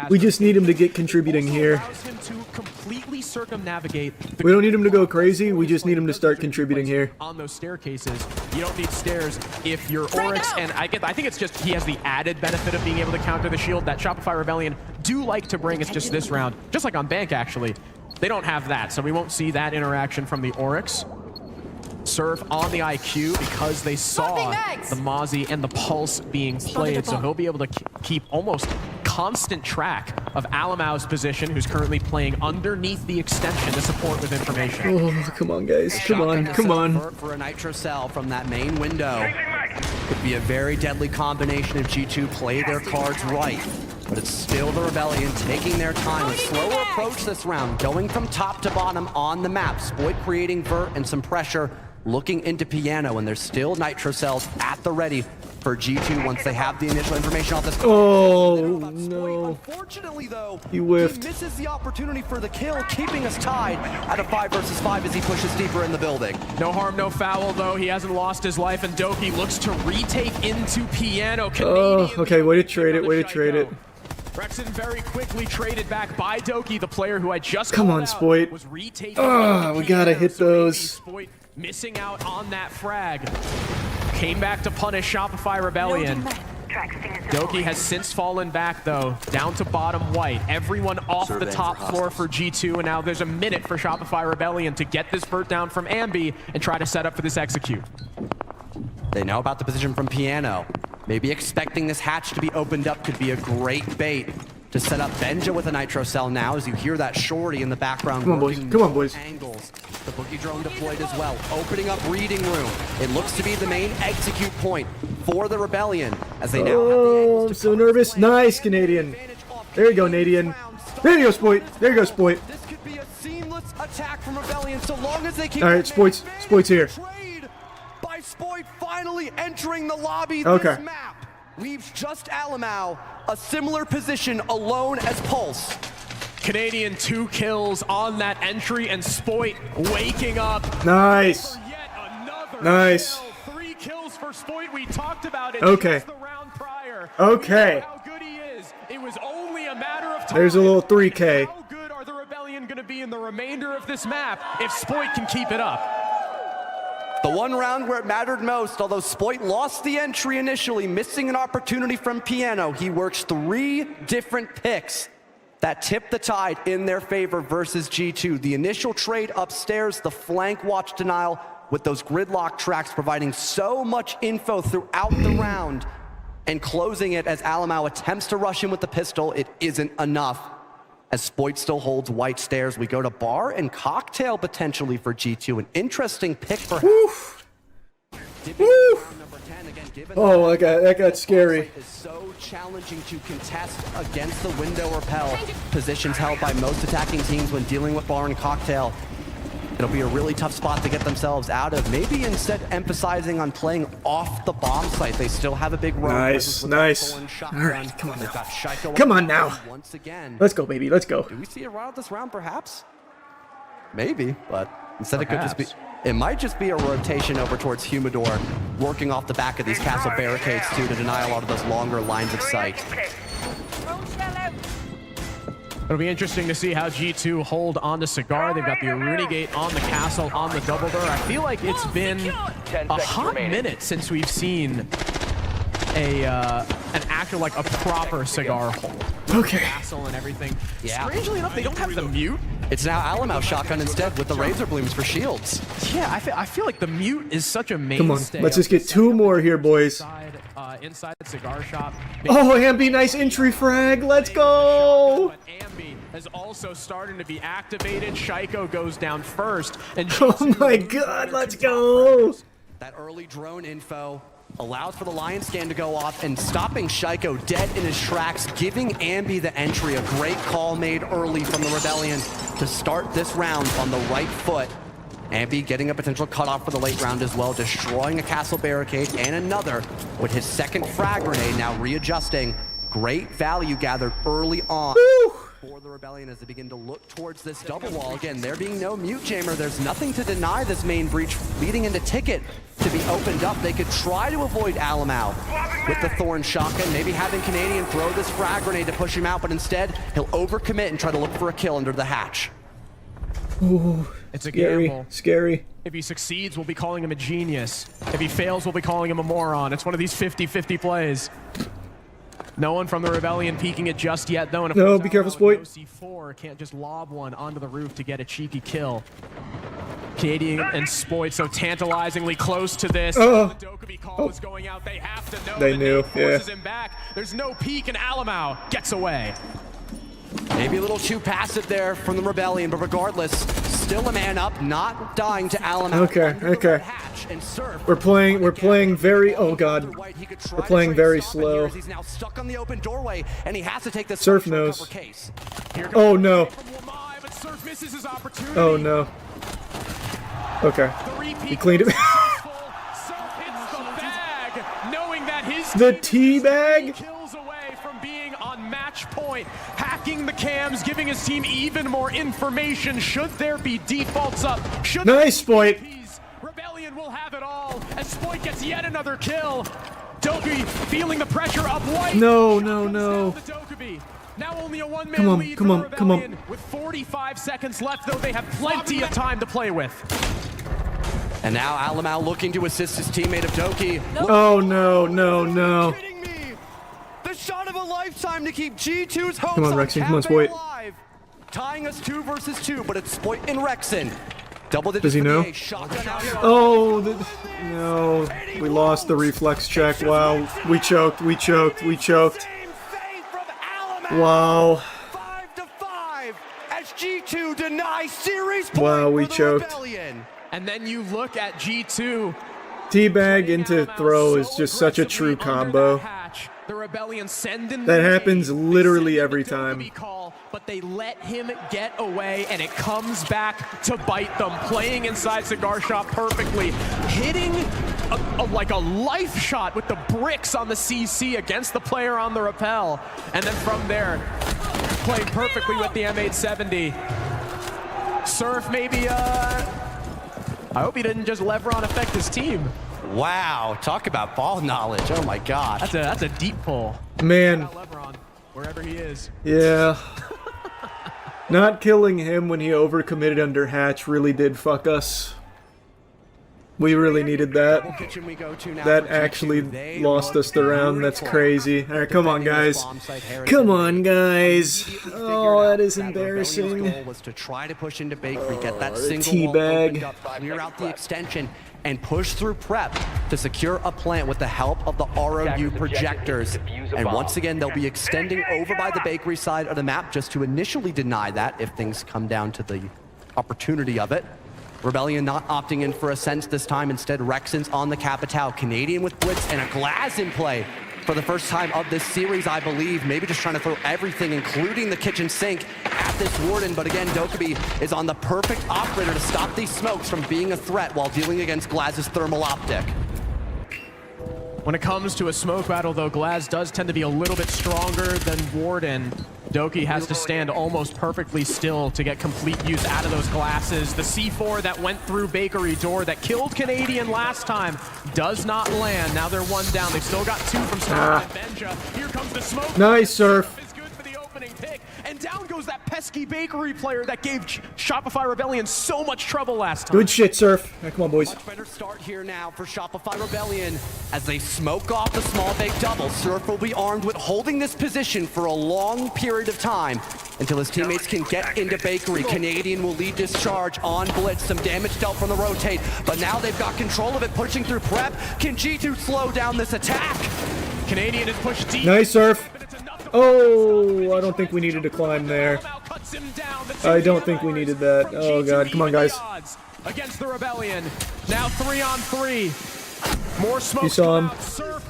S6: We just need him to get contributing here.
S15: Allows him to completely circumnavigate.
S6: We don't need him to go crazy. We just need him to start contributing here.
S15: On those staircases, you don't need stairs if you're Oryx, and I think it's just he has the added benefit of being able to counter the shield that Shopify Rebellion do like to bring. It's just this round, just like on Bank actually, they don't have that, so we won't see that interaction from the Oryx. Surf on the IQ because they saw the Mozzie and the Pulse being played, so he'll be able to keep almost constant track of Alamau's position, who's currently playing underneath the extension to support with information.
S6: Oh, come on, guys. Come on, come on.
S14: For a Nitro Cell from that main window. Could be a very deadly combination if G2 play their cards right. But it's still the Rebellion taking their time. A slower approach this round, going from top to bottom on the map. Spoit creating vert and some pressure, looking into Piano, and there's still Nitro Cells at the ready for G2 once they have the initial information off this.
S6: Oh, no.
S14: Unfortunately, though,
S6: he whiffed.
S14: He misses the opportunity for the kill, keeping us tied at a 5 versus 5 as he pushes deeper in the building.
S15: No harm, no foul, though. He hasn't lost his life, and Doki looks to retake into Piano.
S6: Oh, okay, way to trade it, way to trade it.
S15: Rexon very quickly traded back by Doki, the player who I just
S6: Come on, Spoit. We gotta hit those.
S15: Spoit missing out on that frag. Came back to punish Shopify Rebellion. Doki has since fallen back, though, down to bottom white. Everyone off the top floor for G2, and now there's a minute for Shopify Rebellion to get this vert down from Ambi and try to set up for this execute.
S14: They know about the position from Piano. Maybe expecting this hatch to be opened up could be a great bait to set up Benja with a Nitro Cell now, as you hear that shorty in the background.
S6: Come on, boys. Come on, boys.
S14: Angles. The Boogie Drone deployed as well, opening up reading room. It looks to be the main execute point for the Rebellion, as they now have the angles.
S6: I'm so nervous. Nice, Canadian. There you go, Canadian. There you go, Spoit. There you go, Spoit.
S14: This could be a seamless attack from Rebellion, so long as they keep.
S6: All right, Spoit's here.
S14: By Spoit finally entering the lobby.
S6: Okay.
S14: This map leaves just Alamau, a similar position alone as Pulse.
S15: Canadian 2 kills on that entry, and Spoit waking up.
S6: Nice. Nice.
S15: 3 kills for Spoit. We talked about it.
S6: Okay.
S15: The round prior.
S6: Okay.
S15: How good he is. It was only a matter of time.
S6: There's a little 3K.
S15: How good are the Rebellion going to be in the remainder of this map if Spoit can keep it up?
S14: The one round where it mattered most, although Spoit lost the entry initially, missing an opportunity from Piano, he works 3 different picks that tip the tide in their favor versus G2. The initial trade upstairs, the flank watch denial with those gridlock tracks providing so much info throughout the round, and closing it as Alamau attempts to rush in with the pistol. It isn't enough, as Spoit still holds white stairs. We go to bar and cocktail potentially for G2. An interesting pick for.
S6: Oh, that got scary.
S14: It's so challenging to contest against the window repel positions held by most attacking teams when dealing with bar and cocktail. It'll be a really tough spot to get themselves out of. Maybe instead emphasizing on playing off the bomb site. They still have a big run.
S6: Nice, nice. All right, come on now. Come on now.
S14: Once again.
S6: Let's go, baby. Let's go.
S14: Do we see a run out this round, perhaps? Maybe, but instead it could just be. It might just be a rotation over towards Humidor, working off the back of these castle barricades too to deny a lot of those longer lines of sight.
S15: It'll be interesting to see how G2 hold on to Cigar. They've got the Aruni Gate on the castle, on the double door. I feel like it's been a hot minute since we've seen an actual, like, a proper Cigar hold.
S6: Okay.
S15: Castle and everything. Yeah. Strangely enough, they don't have the mute.
S14: It's now Alamo shotgun instead with the Razor Blooms for shields.
S15: Yeah, I feel like the mute is such a mainstay.
S6: Come on, let's just get 2 more here, boys.
S15: Inside the Cigar shop.
S6: Oh, Ambi, nice entry frag. Let's go.
S15: Ambi is also starting to be activated. Shaiko goes down first. And
S6: oh my god, let's go.
S14: That early drone info allows for the Lion scan to go off and stopping Shaiko dead in his tracks, giving Ambi the entry. A great call made early from the Rebellion to start this round on the right foot. Ambi getting a potential cutoff for the late round as well, destroying a castle barricade and another with his second frag grenade, now readjusting. Great value gathered early on for the Rebellion as they begin to look towards this double wall. Again, there being no mute jammer, there's nothing to deny this main breach leading into Ticket to be opened up. They could try to avoid Alamau with the Thorn shotgun, maybe having Canadian throw this frag grenade to push him out, but instead he'll overcommit and try to look for a kill under the hatch.
S6: Ooh,
S15: it's a
S6: scary,
S15: gamble.
S6: Scary.
S15: If he succeeds, we'll be calling him a genius. If he fails, we'll be calling him a moron. It's one of these 50-50 plays. No one from the Rebellion peeking it just yet, though. And
S6: no, be careful, Spoit.
S15: C4 can't just lob one onto the roof to get a cheeky kill. Canadian and Spoit so tantalizingly close to this. The Dokkaebi call is going out. They have to know.
S6: They knew,
S15: forces him back. There's no peek, and Alamau gets away.
S14: Maybe a little too passive there from the Rebellion, but regardless, still a man up, not dying to Alamau.
S6: Okay. We're playing very, oh god. We're playing very slow.
S14: He's now stuck on the open doorway, and he has to take this
S6: Surf knows. Oh no. Oh no. Okay. He cleaned it. The teabag?
S15: Match point, hacking the cams, giving his team even more information. Should there be defaults up?
S6: Nice, Spoit.
S15: Rebellion will have it all as Spoit gets yet another kill. Dokkaebi feeling the pressure up white.
S6: No.
S15: Now only a one-man lead for the Rebellion.
S6: Come on.
S15: With 45 seconds left, though, they have plenty of time to play with.
S14: And now Alamau looking to assist his teammate of Doki.
S6: Oh no.
S14: The shot of a lifetime to keep G2's hopes
S6: Come on, Rexon. Come on, Spoit.
S14: alive. Tying us 2 versus 2, but it's Spoit and Rexon. Double digits.
S6: Does he know? Oh, no. We lost the reflex check. Wow. We choked. Wow.
S14: 5-5 as G2 denies series point
S6: wow, we
S14: for the
S6: choked.
S14: Rebellion.
S15: And then you look at G2.
S6: Teabag into throw is just such a true combo.
S15: The Rebellion send in
S6: that happens literally every time.
S15: But they let him get away, and it comes back to bite them. Playing inside Cigar Shop perfectly, hitting like a life shot with the bricks on the CC against the player on the rappel, and then from there, playing perfectly with the M870. Surf maybe. I hope he didn't just Levron affect his team.
S14: Wow, talk about ball knowledge. Oh my gosh.
S15: That's a deep pull.
S6: Man.
S15: Wherever he is.
S6: Yeah. Not killing him when he overcommitted under hatch really did fuck us. We really needed that. That actually lost us the round. That's crazy. Alright, come on, guys. Come on, guys. Oh, that is embarrassing.
S14: Goal was to try to push into Bakery, get that single
S6: teabag,
S14: clear out the extension, and push through prep to secure a plant with the help of the ROU projectors. And once again, they'll be extending over by the Bakery side of the map just to initially deny that if things come down to the opportunity of it. Rebellion not opting in for a sense this time. Instead, Rexon's on the Capitao. Canadian with Blitz and a Glaz in play for the first time of this series, I believe. Maybe just trying to throw everything, including the kitchen sink, at this Warden. But again, Dokkaebi is on the perfect operator to stop these smokes from being a threat while dealing against Glaz's thermal optic.
S15: When it comes to a smoke battle, though, Glaz does tend to be a little bit stronger than Warden. Doki has to stand almost perfectly still to get complete use out of those glasses. The C4 that went through Bakery door that killed Canadian last time does not land. Now they're 1 down. They've still got 2 from Star and Benja. Here comes the smoke.
S6: Nice, Surf.
S15: Is good for the opening pick. And down goes goes that pesky bakery player that gave Shopify Rebellion so much trouble last time.
S8: Good shit, Surf. Right, come on, boys.
S14: Much better start here now for Shopify Rebellion. As they smoke off the small bake double, Surf will be armed with holding this position for a long period of time until his teammates can get into bakery. Canadian will lead this charge on Blitz. Some damage dealt from the rotate, but now they've got control of it, pushing through prep. Can G2 slow down this attack?
S15: Canadian is pushed deep.
S8: Nice, Surf. Oh, I don't think we needed to climb there. I don't think we needed that. Oh god, come on, guys.
S15: Against the Rebellion. Now 3-on-3. More smoke.
S8: You saw him.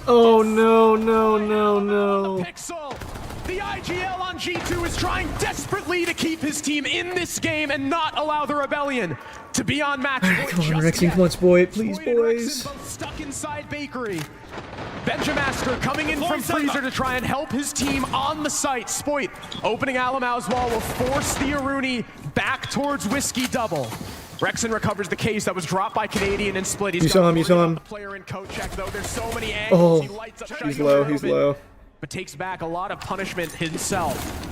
S8: Oh no, no, no, no.
S15: Pixel. The IGL on G2 is trying desperately to keep his team in this game and not allow the Rebellion to be on match point.
S8: Come on, Rexing, come on, Spoit, please, boys.
S15: Both stuck inside bakery. Benjamaster coming in from Freezer to try and help his team on the site. Spoit opening Alamau's wall will force the Aruni back towards Whiskey Double. Rexen recovers the case that was dropped by Canadian and Split.
S8: You saw him, you saw him.
S15: Player in coat check though. There's so many angles. He lights up
S8: he's low, he's low.
S15: But takes back a lot of punishment himself.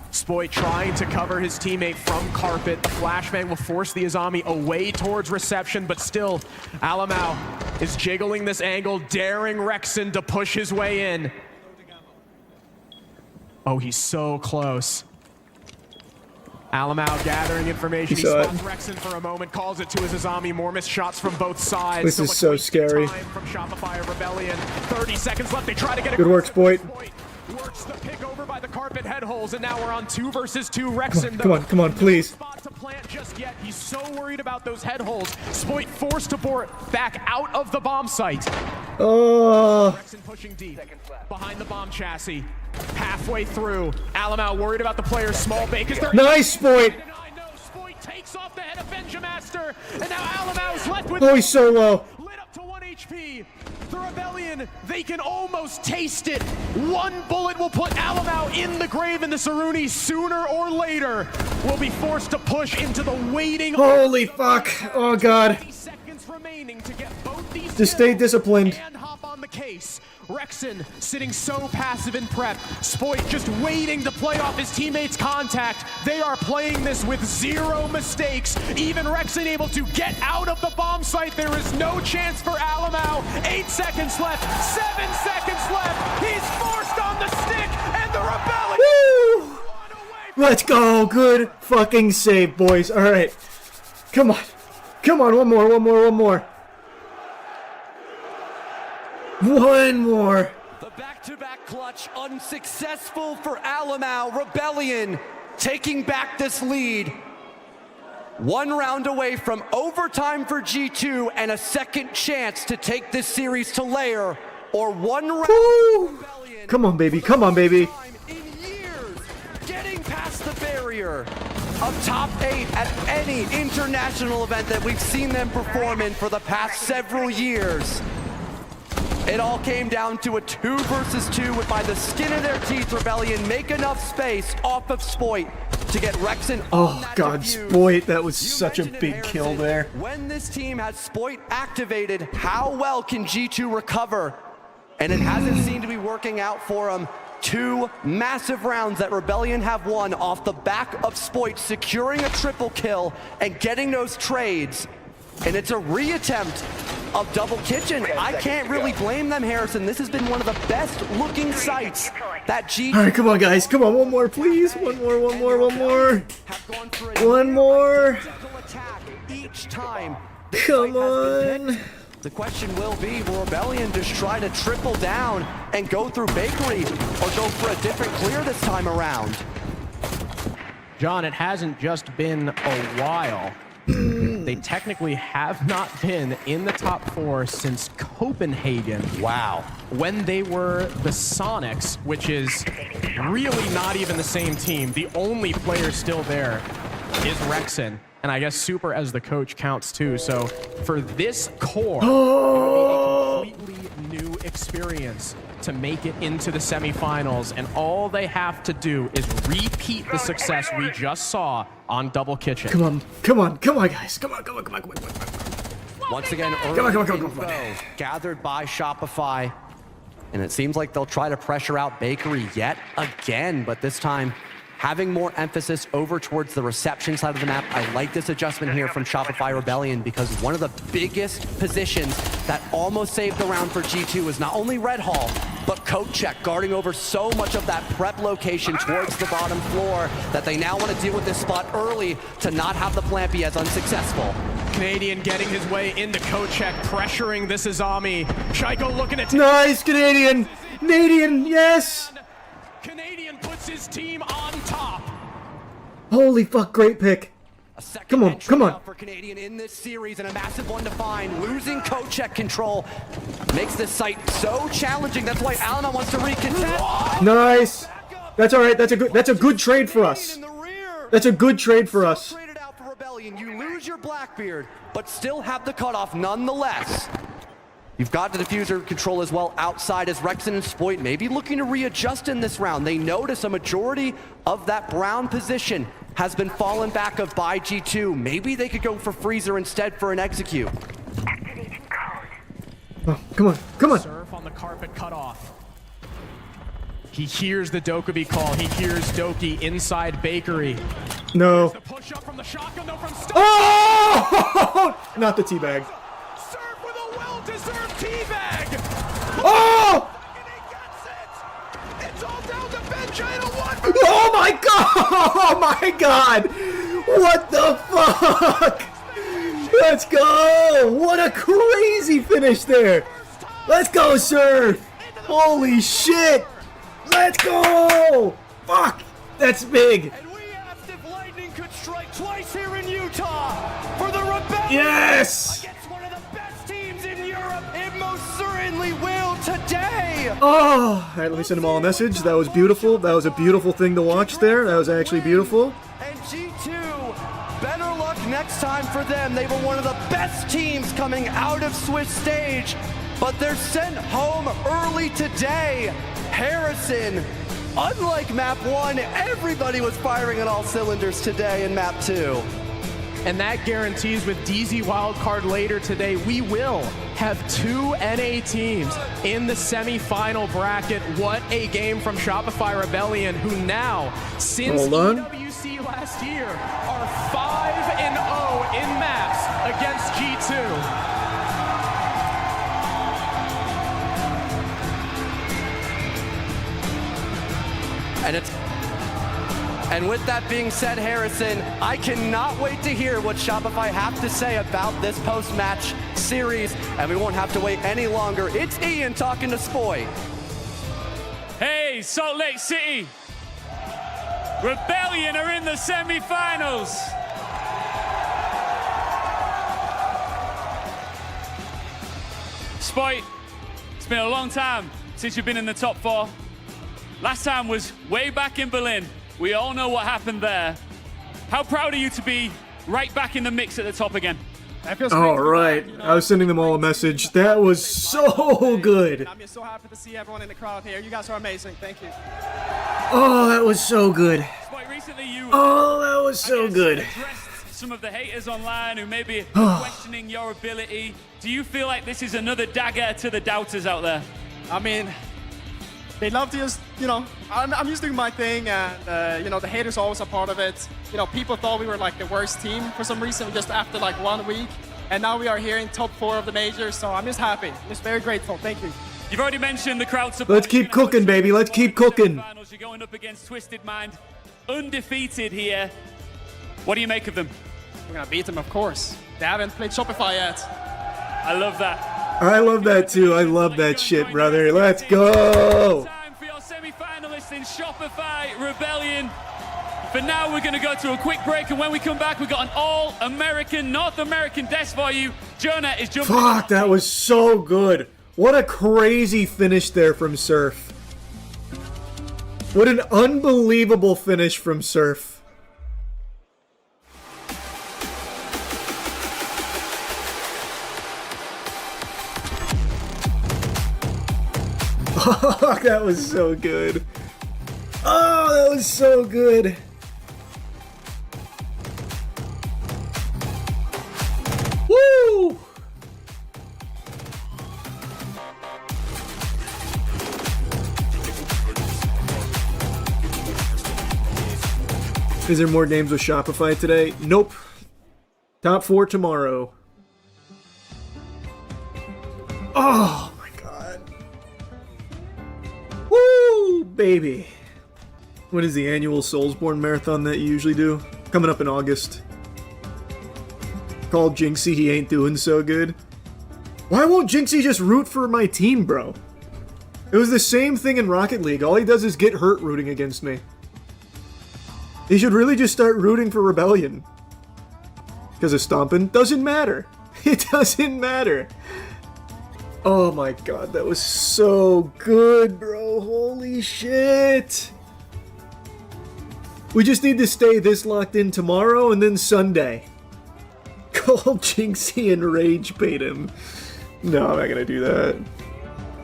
S15: Spoit trying to cover his teammate from carpet. The flashbang will force the Azami away towards reception, but still, Alamau is jiggling this angle, daring Rexen to push his way in. Oh, he's so close. Alamau gathering information. He spots Rexen for a moment, calls it to his Azami. More missed shots from both sides.
S8: This is so scary.
S15: From Shopify Rebellion. 30 seconds left. They try to get it.
S8: Good work, Spoit.
S15: Works the pick over by the carpet head holes, and now we're on 2 versus 2. Rexen,
S8: come on, please.
S15: Spot to plant just yet. He's so worried about those head holes. Spoit forced to board back out of the bomb site.
S8: Oh.
S15: Rexen pushing deep behind the bomb chassis. Halfway through, Alamau worried about the player's small bake.
S8: Nice, Spoit.
S15: Spoit takes off the head of Benjamaster, and now Alamau's left with.
S8: Oh, he's so low.
S15: Lit up to 1 HP. The Rebellion, they can almost taste it. 1 bullet will put Alamau in the grave, and the Saruni sooner or later will be forced to push into the waiting.
S8: Holy fuck! Oh god.
S15: Seconds remaining to get both these.
S8: Just stay disciplined.
S15: And hop on the case. Rexen sitting so passive in prep. Spoit just waiting to play off his teammates' contact. They are playing this with 0 mistakes. Even Rexen able to get out of the bomb site. There is no chance for Alamau. 8 seconds left. 7 seconds left. He's forced on the stick, and the Rebellion.
S8: Woo! Let's go. Good fucking save, boys. All right. Come on. Come on. One more. One more. One more. One more.
S14: The back-to-back clutch unsuccessful for Alamau. Rebellion taking back this lead. 1 round away from overtime for G2 and a second chance to take this series to layer, or 1 round.
S8: Come on, baby. Come on, baby.
S14: In years, getting past the barrier of top 8 at any international event that we've seen them perform in for the past several years. It all came down to a 2 versus 2 with, by the skin of their teeth, Rebellion make enough space off of Spoit to get Rexen.
S8: Oh god, Spoit, that was such a big kill there.
S14: When this team has Spoit activated, how well can G2 recover? And it hasn't seemed to be working out for them. 2 massive rounds that Rebellion have won off the back of Spoit securing a triple kill and getting those trades. And it's a reattempt of Double Kitchen. I can't really blame them, Harrison. This has been one of the best looking sites that G2.
S8: All right, come on, guys. Come on, one more, please. One more, one more, one more. One more.
S14: Each time.
S8: Come on.
S14: The question will Rebellion just try to triple down and go through bakery, or go for a different clear this time around?
S15: John, it hasn't just been a while. They technically have not been in the top 4 since Copenhagen.
S14: Wow.
S15: When they were the Sonics, which is really not even the same team. The only player still there is Rexen. And I guess Super as the coach counts too. So for this core, a completely new experience to make it into the semifinals. And all they have to do is repeat the success we just saw on Double Kitchen.
S8: Come on, come on, come on, guys. Come on, come on, come on, come on, come on.
S14: Once again, gathered by Shopify. And it seems like they'll try to pressure out Bakery yet again, but this time having more emphasis over towards the reception side of the map. I like this adjustment here from Shopify Rebellion because one of the biggest positions that almost saved the round for G2 was not only Red Hall, but coat check, guarding over so much of that prep location towards the bottom floor that they now want to deal with this spot early to not have the plant be as unsuccessful.
S15: Canadian getting his way into coat check, pressuring this Azami. Shaiko looking at...
S8: Nice, Canadian! Canadian, yes!
S15: Canadian puts his team on top.
S8: Holy fuck, great pick. Come on, come on.
S14: For Canadian in this series and a massive one to find. Losing coat check control makes this site so challenging. That's why Alma wants to recontest.
S8: Nice. That's all right. That's a good trade for us. That's a good trade for us.
S14: You lose your Blackbeard, but still have the cutoff nonetheless. You've got the diffuser control as well outside as Rexon and Spoit maybe looking to readjust in this round. They notice a majority of that brown position has been fallen back of by G2. Maybe they could go for Freezer instead for an execute.
S8: Oh, come on, come on.
S15: Surf on the carpet cut off. He hears the Dokkaebi call. He hears Doki inside Bakery.
S8: No.
S15: Push up from the shotgun, though, from
S8: Oh! Not the teabag.
S15: Surf with a well-deserved teabag.
S8: Oh!
S15: It's all down to Benja in a one.
S8: Oh my god! Oh my god! What the fuck? Let's go! What a crazy finish there! Let's go, Surf! Holy shit! Let's go! Fuck! That's big!
S15: And we asked if lightning could strike twice here in Utah for the Rebellion.
S8: Yes!
S15: Against one of the best teams in Europe. It most certainly will today.
S8: Oh! Alright, let me send them all a message. That was beautiful. That was a beautiful thing to watch there. That was actually beautiful.
S14: And G2, better luck next time for them. They were one of the best teams coming out of Swiss stage, but they're sent home early today. Harrison, unlike map 1, everybody was firing on all cylinders today in map 2.
S15: And that guarantees with DZ wildcard later today, we will have 2 NA teams in the semi-final bracket. What a game from Shopify Rebellion, who now, since EWC last year, are 5-0 in maps against G2.
S14: And with that being said, Harrison, I cannot wait to hear what Shopify have to say about this post-match series, and we won't have to wait any longer. It's Ian talking to Spoy.
S20: Hey, Salt Lake City! Rebellion are in the semi-finals! Spoit, it's been a long time since you've been in the top 4. Last time was way back in Berlin. We all know what happened there. How proud are you to be right back in the mix at the top again?
S8: All right. I was sending them all a message. That was so good.
S21: I'm just so happy to see everyone in the crowd here. You guys are amazing. Thank you.
S8: Oh, that was so good.
S20: Recently you
S8: Oh, that was so good.
S20: addressed some of the haters online who may be questioning your ability. Do you feel like this is another dagger to the doubters out there?
S21: I mean, they love to just, I'm just doing my thing, and, the haters always a part of it. People thought we were like the worst team for some reason just after like 1 week, and now we are here in top 4 of the majors, so I'm just happy. I'm just very grateful. Thank you.
S20: You've already mentioned the crowd support.
S8: Let's keep cooking, baby. Let's keep cooking.
S20: You're going up against Twisted Mind, undefeated here. What do you make of them?
S21: We're gonna beat them, of course. They haven't played Shopify yet.
S20: I love that.
S8: I love that too. I love that shit, brother. Let's go.
S20: Time for your semi-finalists in Shopify Rebellion. For now, we're going to go to a quick break, and when we come back, we've got an all-American, North American desk for you. Jonah is jumping.
S8: Fuck, that was so good. What a crazy finish there from Surf. What an unbelievable finish from Surf. Fuck, that was so good. Oh, that was so good. Woo! Is there more games with Shopify today? Nope. Top 4 tomorrow. Oh my god. Woo, baby. What is the annual Soulsborne marathon that you usually do? Coming up in August. Called Jinxie, he ain't doing so good. Why won't Jinxie just root for my team, bro? It was the same thing in Rocket League. All he does is get hurt rooting against me. He should really just start rooting for Rebellion. Because of stomping. Doesn't matter. It doesn't matter. Oh my god, that was so good, bro. Holy shit. We just need to stay this locked in tomorrow and then Sunday. Call Jinxie and rage bait him. No, I'm not gonna do that.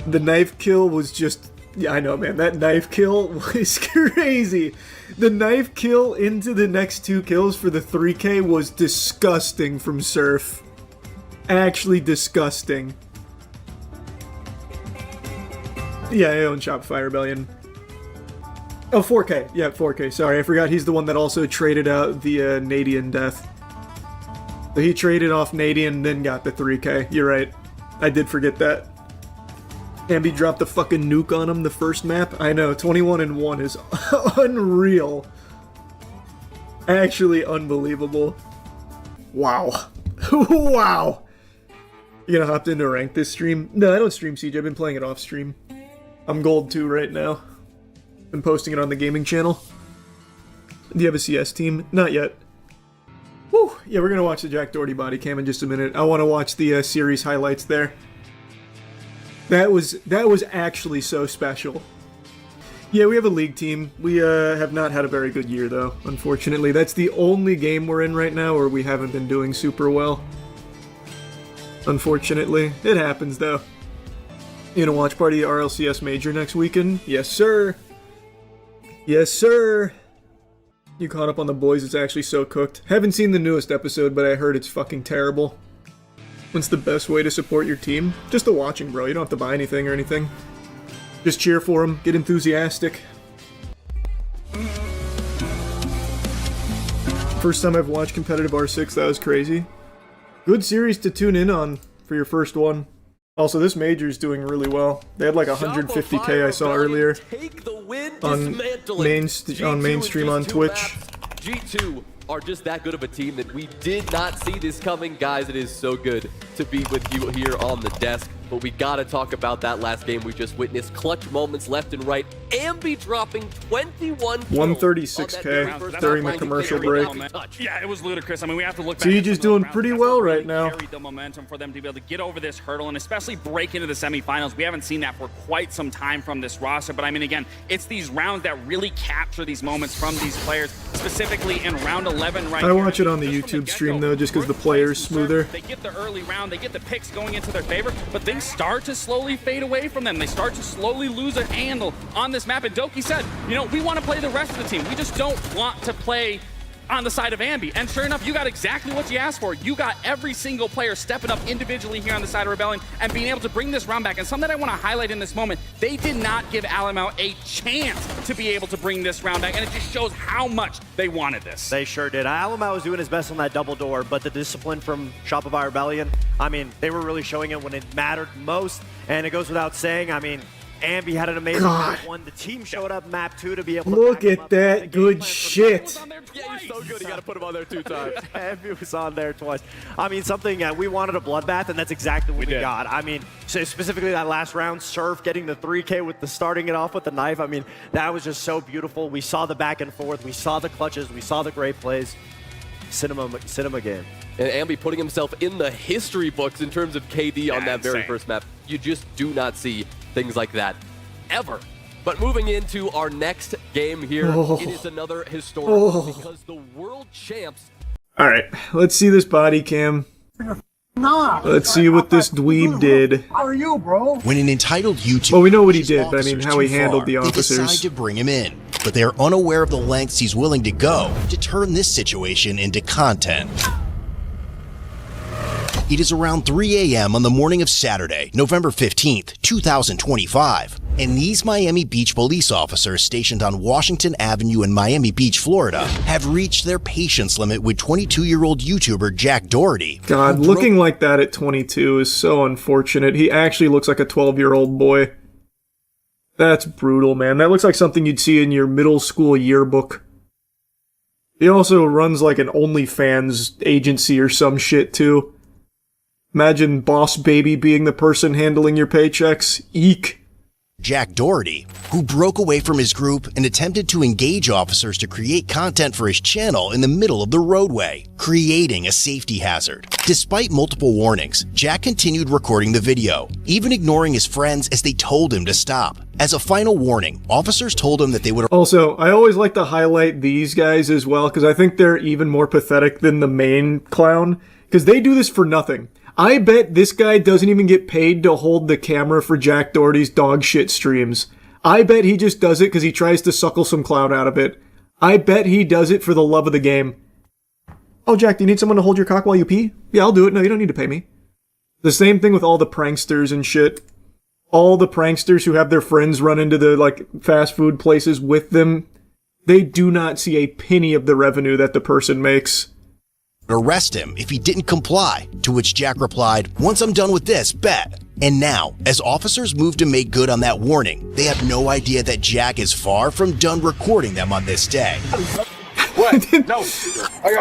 S8: The knife kill was just... Yeah, I know, man. That knife kill was crazy. The knife kill into the next 2 kills for the 3K was disgusting from Surf. Actually disgusting. Yeah, I own Shopify Rebellion. Oh, 4K. Yeah, 4K. Sorry, I forgot he's the one that also traded out the Nadian death. So he traded off Nadian, then got the 3K. You're right. I did forget that. Ambi dropped the fucking nuke on him the first map. I know, 21-1 is unreal. Actually unbelievable. Wow. Wow. You gonna hop into rank this stream? No, I don't stream Siege. I've been playing it off stream. I'm gold 2 right now. Been posting it on the gaming channel. Do you have a CS team? Not yet. Whew. Yeah, we're gonna watch the Jack Doherty body cam in just a minute. I want to watch the series highlights there. That was actually so special. Yeah, we have a league team. We have not had a very good year though, unfortunately. That's the only game we're in right now where we haven't been doing super well. Unfortunately. It happens though. You gonna watch party RLCS Major next weekend? Yes, sir. Yes, sir. You caught up on The Boys? It's actually so cooked. Haven't seen the newest episode, but I heard it's fucking terrible. What's the best way to support your team? Just the watching, bro. You don't have to buy anything or anything. Just cheer for them. Get enthusiastic. First time I've watched competitive R6, that was crazy. Good series to tune in on for your first one. Also, this major's doing really well. They had like 150k I saw earlier on mainstream on Twitch.
S4: G2 are just that good of a team that we did not see this coming. Guys, it is so good to be with you here on the desk. But we gotta talk about that last game we just witnessed. Clutch moments left and right. Ambi dropping 21
S8: 136k during the commercial break.
S20: Yeah, it was ludicrous. I mean, we have to look back.
S8: Siege is doing pretty well right now.
S20: Carried the momentum for them to be able to get over this hurdle and especially break into the semifinals. We haven't seen that for quite some time from this roster. But I mean, again, it's these rounds that really capture these moments from these players, specifically in round 11 right
S8: I watch it on the YouTube stream though, just because the player's smoother.
S20: They get the early round, they get the picks going into their favor, but things start to slowly fade away from them. They start to slowly lose a handle on this map. And Doki said, you know, we want to play the rest of the team. We just don't want to play on the side of Ambi. And sure enough, you got exactly what you asked for. You got every single player stepping up individually here on the side of Rebellion and being able to bring this round back. And something that I want to highlight in this moment, they did not give Alamau a chance to be able to bring this round back. And it just shows how much they wanted this.
S22: They sure did. Alamau was doing his best on that double door, but the discipline from Shopify Rebellion, I mean, they were really showing it when it mattered most. And it goes without saying, I mean, Ambi had an amazing map 1. The team showed up map 2 to be able to
S8: look at that good shit.
S22: Yeah, you're so good. You got to put him on there 2 times. Ambi was on there twice. I mean, something we wanted a bloodbath, and that's exactly what we got. I mean, so specifically that last round, Surf getting the 3K with the starting it off with the knife. I mean, that was just so beautiful. We saw the back and forth. We saw the clutches. We saw the great plays. Cinema game.
S4: And Ambi putting himself in the history books in terms of KD on that very first map. You just do not see things like that ever. But moving into our next game here, it is another historical because the world champs.
S8: All right, let's see this body cam. Let's see what this dweeb did.
S23: How are you, bro? When an entitled YouTuber,
S8: well, we know what he did, but I mean how he handled the officers.
S23: They decide to bring him in, but they are unaware of the lengths he's willing to go to turn this situation into content. It is around 3 a.m. on the morning of Saturday, November 15th, 2025. And these Miami Beach police officers stationed on Washington Avenue in Miami Beach, Florida, have reached their patience limit with 22-year-old YouTuber Jack Doherty.
S6: God, looking like that at 22 is so unfortunate. He actually looks like a 12-year-old boy. That's brutal, man. That looks like something you'd see in your middle school yearbook. He also runs like an OnlyFans agency or some shit, too. Imagine Boss Baby being the person handling your paychecks. Eek.
S23: Jack Doherty, who broke away from his group and attempted to engage officers to create content for his channel in the middle of the roadway, creating a safety hazard. Despite multiple warnings, Jack continued recording the video, even ignoring his friends as they told him to stop. As a final warning, officers told him that they would...
S6: Also, I always like to highlight these guys as well, because I think they're even more pathetic than the main clown, because they do this for nothing. I bet this guy doesn't even get paid to hold the camera for Jack Doherty's dog shit streams. I bet he just does it because he tries to suckle some clout out of it. I bet he does it for the love of the game. Oh, Jack, do you need someone to hold your cock while you pee? Yeah, I'll do it. No, you don't need to pay me. The same thing with all the pranksters and shit. All the pranksters who have their friends run into the, like, fast food places with them, they do not see a penny of the revenue that the person makes.
S23: Arrest him if he didn't comply, to which Jack replied, "Once I'm done with this, bet." And now, as officers move to make good on that warning, they have no idea that Jack is far from done recording them on this day.
S2: What? No. I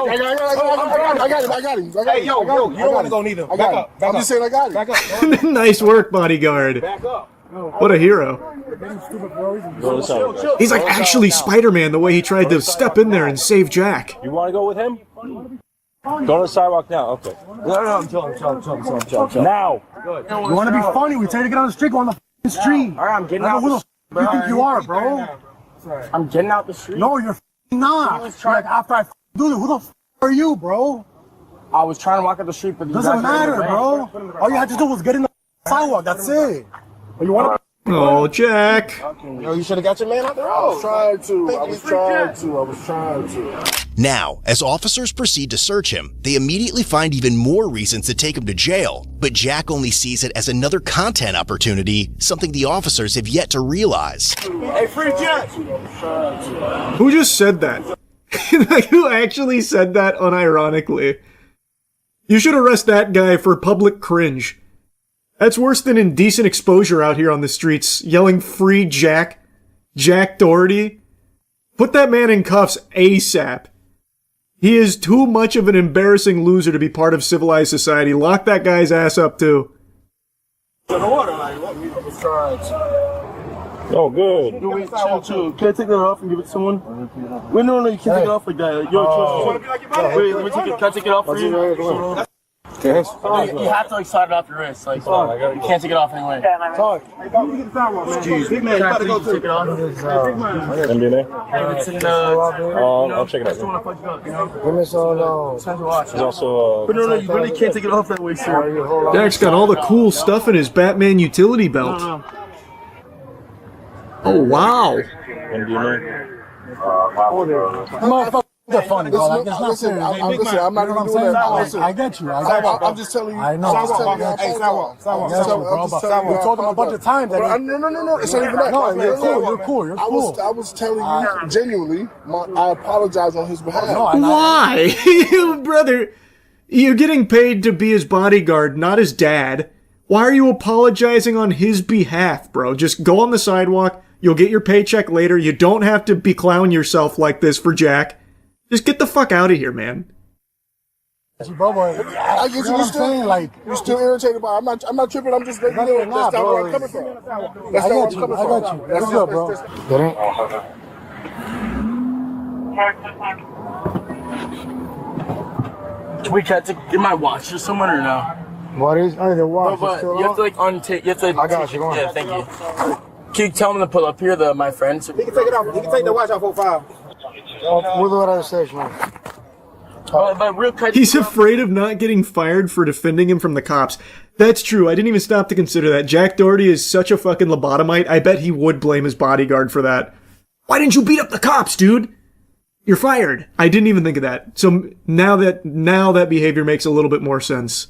S2: got him. Hey, yo, you don't want to go neither. Back up. I'm just saying I got him. Back up.
S6: Nice work, bodyguard.
S2: Back up.
S6: What a hero. He's like actually Spider-Man the way he tried to step in there and save Jack.
S3: You want to go with him? Go to the sidewalk now. Okay.
S2: No, I'm chilling.
S3: Now.
S2: You want to be funny? We tell you to get on the street. Go on the street. All right, I'm getting out. Who the you think you are, bro? I'm getting out the street. No, you're not. Like after I do this, who the are you, bro? I was trying to walk up the street, but doesn't matter, bro. All you had to do was get in the sidewalk. That's it. But you want to?
S6: Oh, Jack.
S2: Yo, you should have got your man out there. I was trying to.
S23: Now, as officers proceed to search him, they immediately find even more reasons to take him to jail, but Jack only sees it as another content opportunity, something the officers have yet to realize.
S2: Hey, free Jack!
S6: Who just said that? Like, who actually said that unironically? You should arrest that guy for public cringe. That's worse than indecent exposure out here on the streets, yelling free Jack Doherty. Put that man in cuffs ASAP. He is too much of an embarrassing loser to be part of civilized society. Lock that guy's ass up too.
S3: Oh, good.
S2: Chill. Can I take that off and give it to someone? Wait, no, you can't take it off like that. Yo, wait, let me take it. Can I take it off for you? You have to slide it off your wrist. You can't take it off anyway. Jeez, big man, you gotta go take it off.
S3: MDNA? I'll check it out.
S2: Give me some.
S3: There's also.
S2: But no, you really can't take it off that way, sir.
S6: Jack's got all the cool stuff in his Batman utility belt. Oh, wow.
S3: MDNA?
S2: Motherfucker. They're funny, bro. Like, it's not serious. Listen, I'm not even doing that. Listen, I get you. I'm just telling you. I know. Hey, sidewalk. We told them a bunch of times. No. It's not even that. No, you're cool. I was telling you genuinely. I apologize on his behalf.
S6: Why? Brother, you're getting paid to be his bodyguard, not his dad. Why are you apologizing on his behalf, bro? Just go on the sidewalk. You'll get your paycheck later. You don't have to be clown yourself like this for Jack. Just get the fuck out of here, man.
S2: Bro, I get you. You're still irritated by it. I'm not tripping. I'm just letting you know. That's not where I'm coming from. That's not where I'm coming from. I got you. That's good, bro.
S5: We tried to get my watch to someone or no?
S2: What is? I need a watch.
S5: No, but you have to untape. You have to.
S2: I got you. Go on.
S5: Yeah, thank you. Can you tell him to pull up here, my friend?
S2: He can take it off. He can take the watch off 05. We'll do it at the station, man.
S5: But real quick,
S6: he's afraid of not getting fired for defending him from the cops. That's true. I didn't even stop to consider that. Jack Doherty is such a fucking lobotomite. I bet he would blame his bodyguard for that. Why didn't you beat up the cops, dude? You're fired. I didn't even think of that. So now that behavior makes a little bit more sense.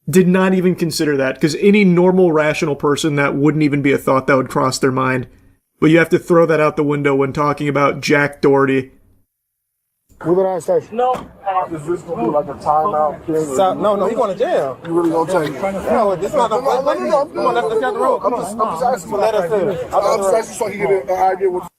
S6: did not even consider that, because any normal, rational person, that wouldn't even be a thought that would cross their mind. But you have to throw that out the window when talking about Jack Doherty.
S2: We're gonna station.
S1: No. Is this gonna be like a timeout thing?
S2: No, he's going to jail.
S1: You really gonna take it?
S2: No, this is not the Come on, let's get the road. Come on.
S1: I'm just asking for that. I'm just asking so he get an idea what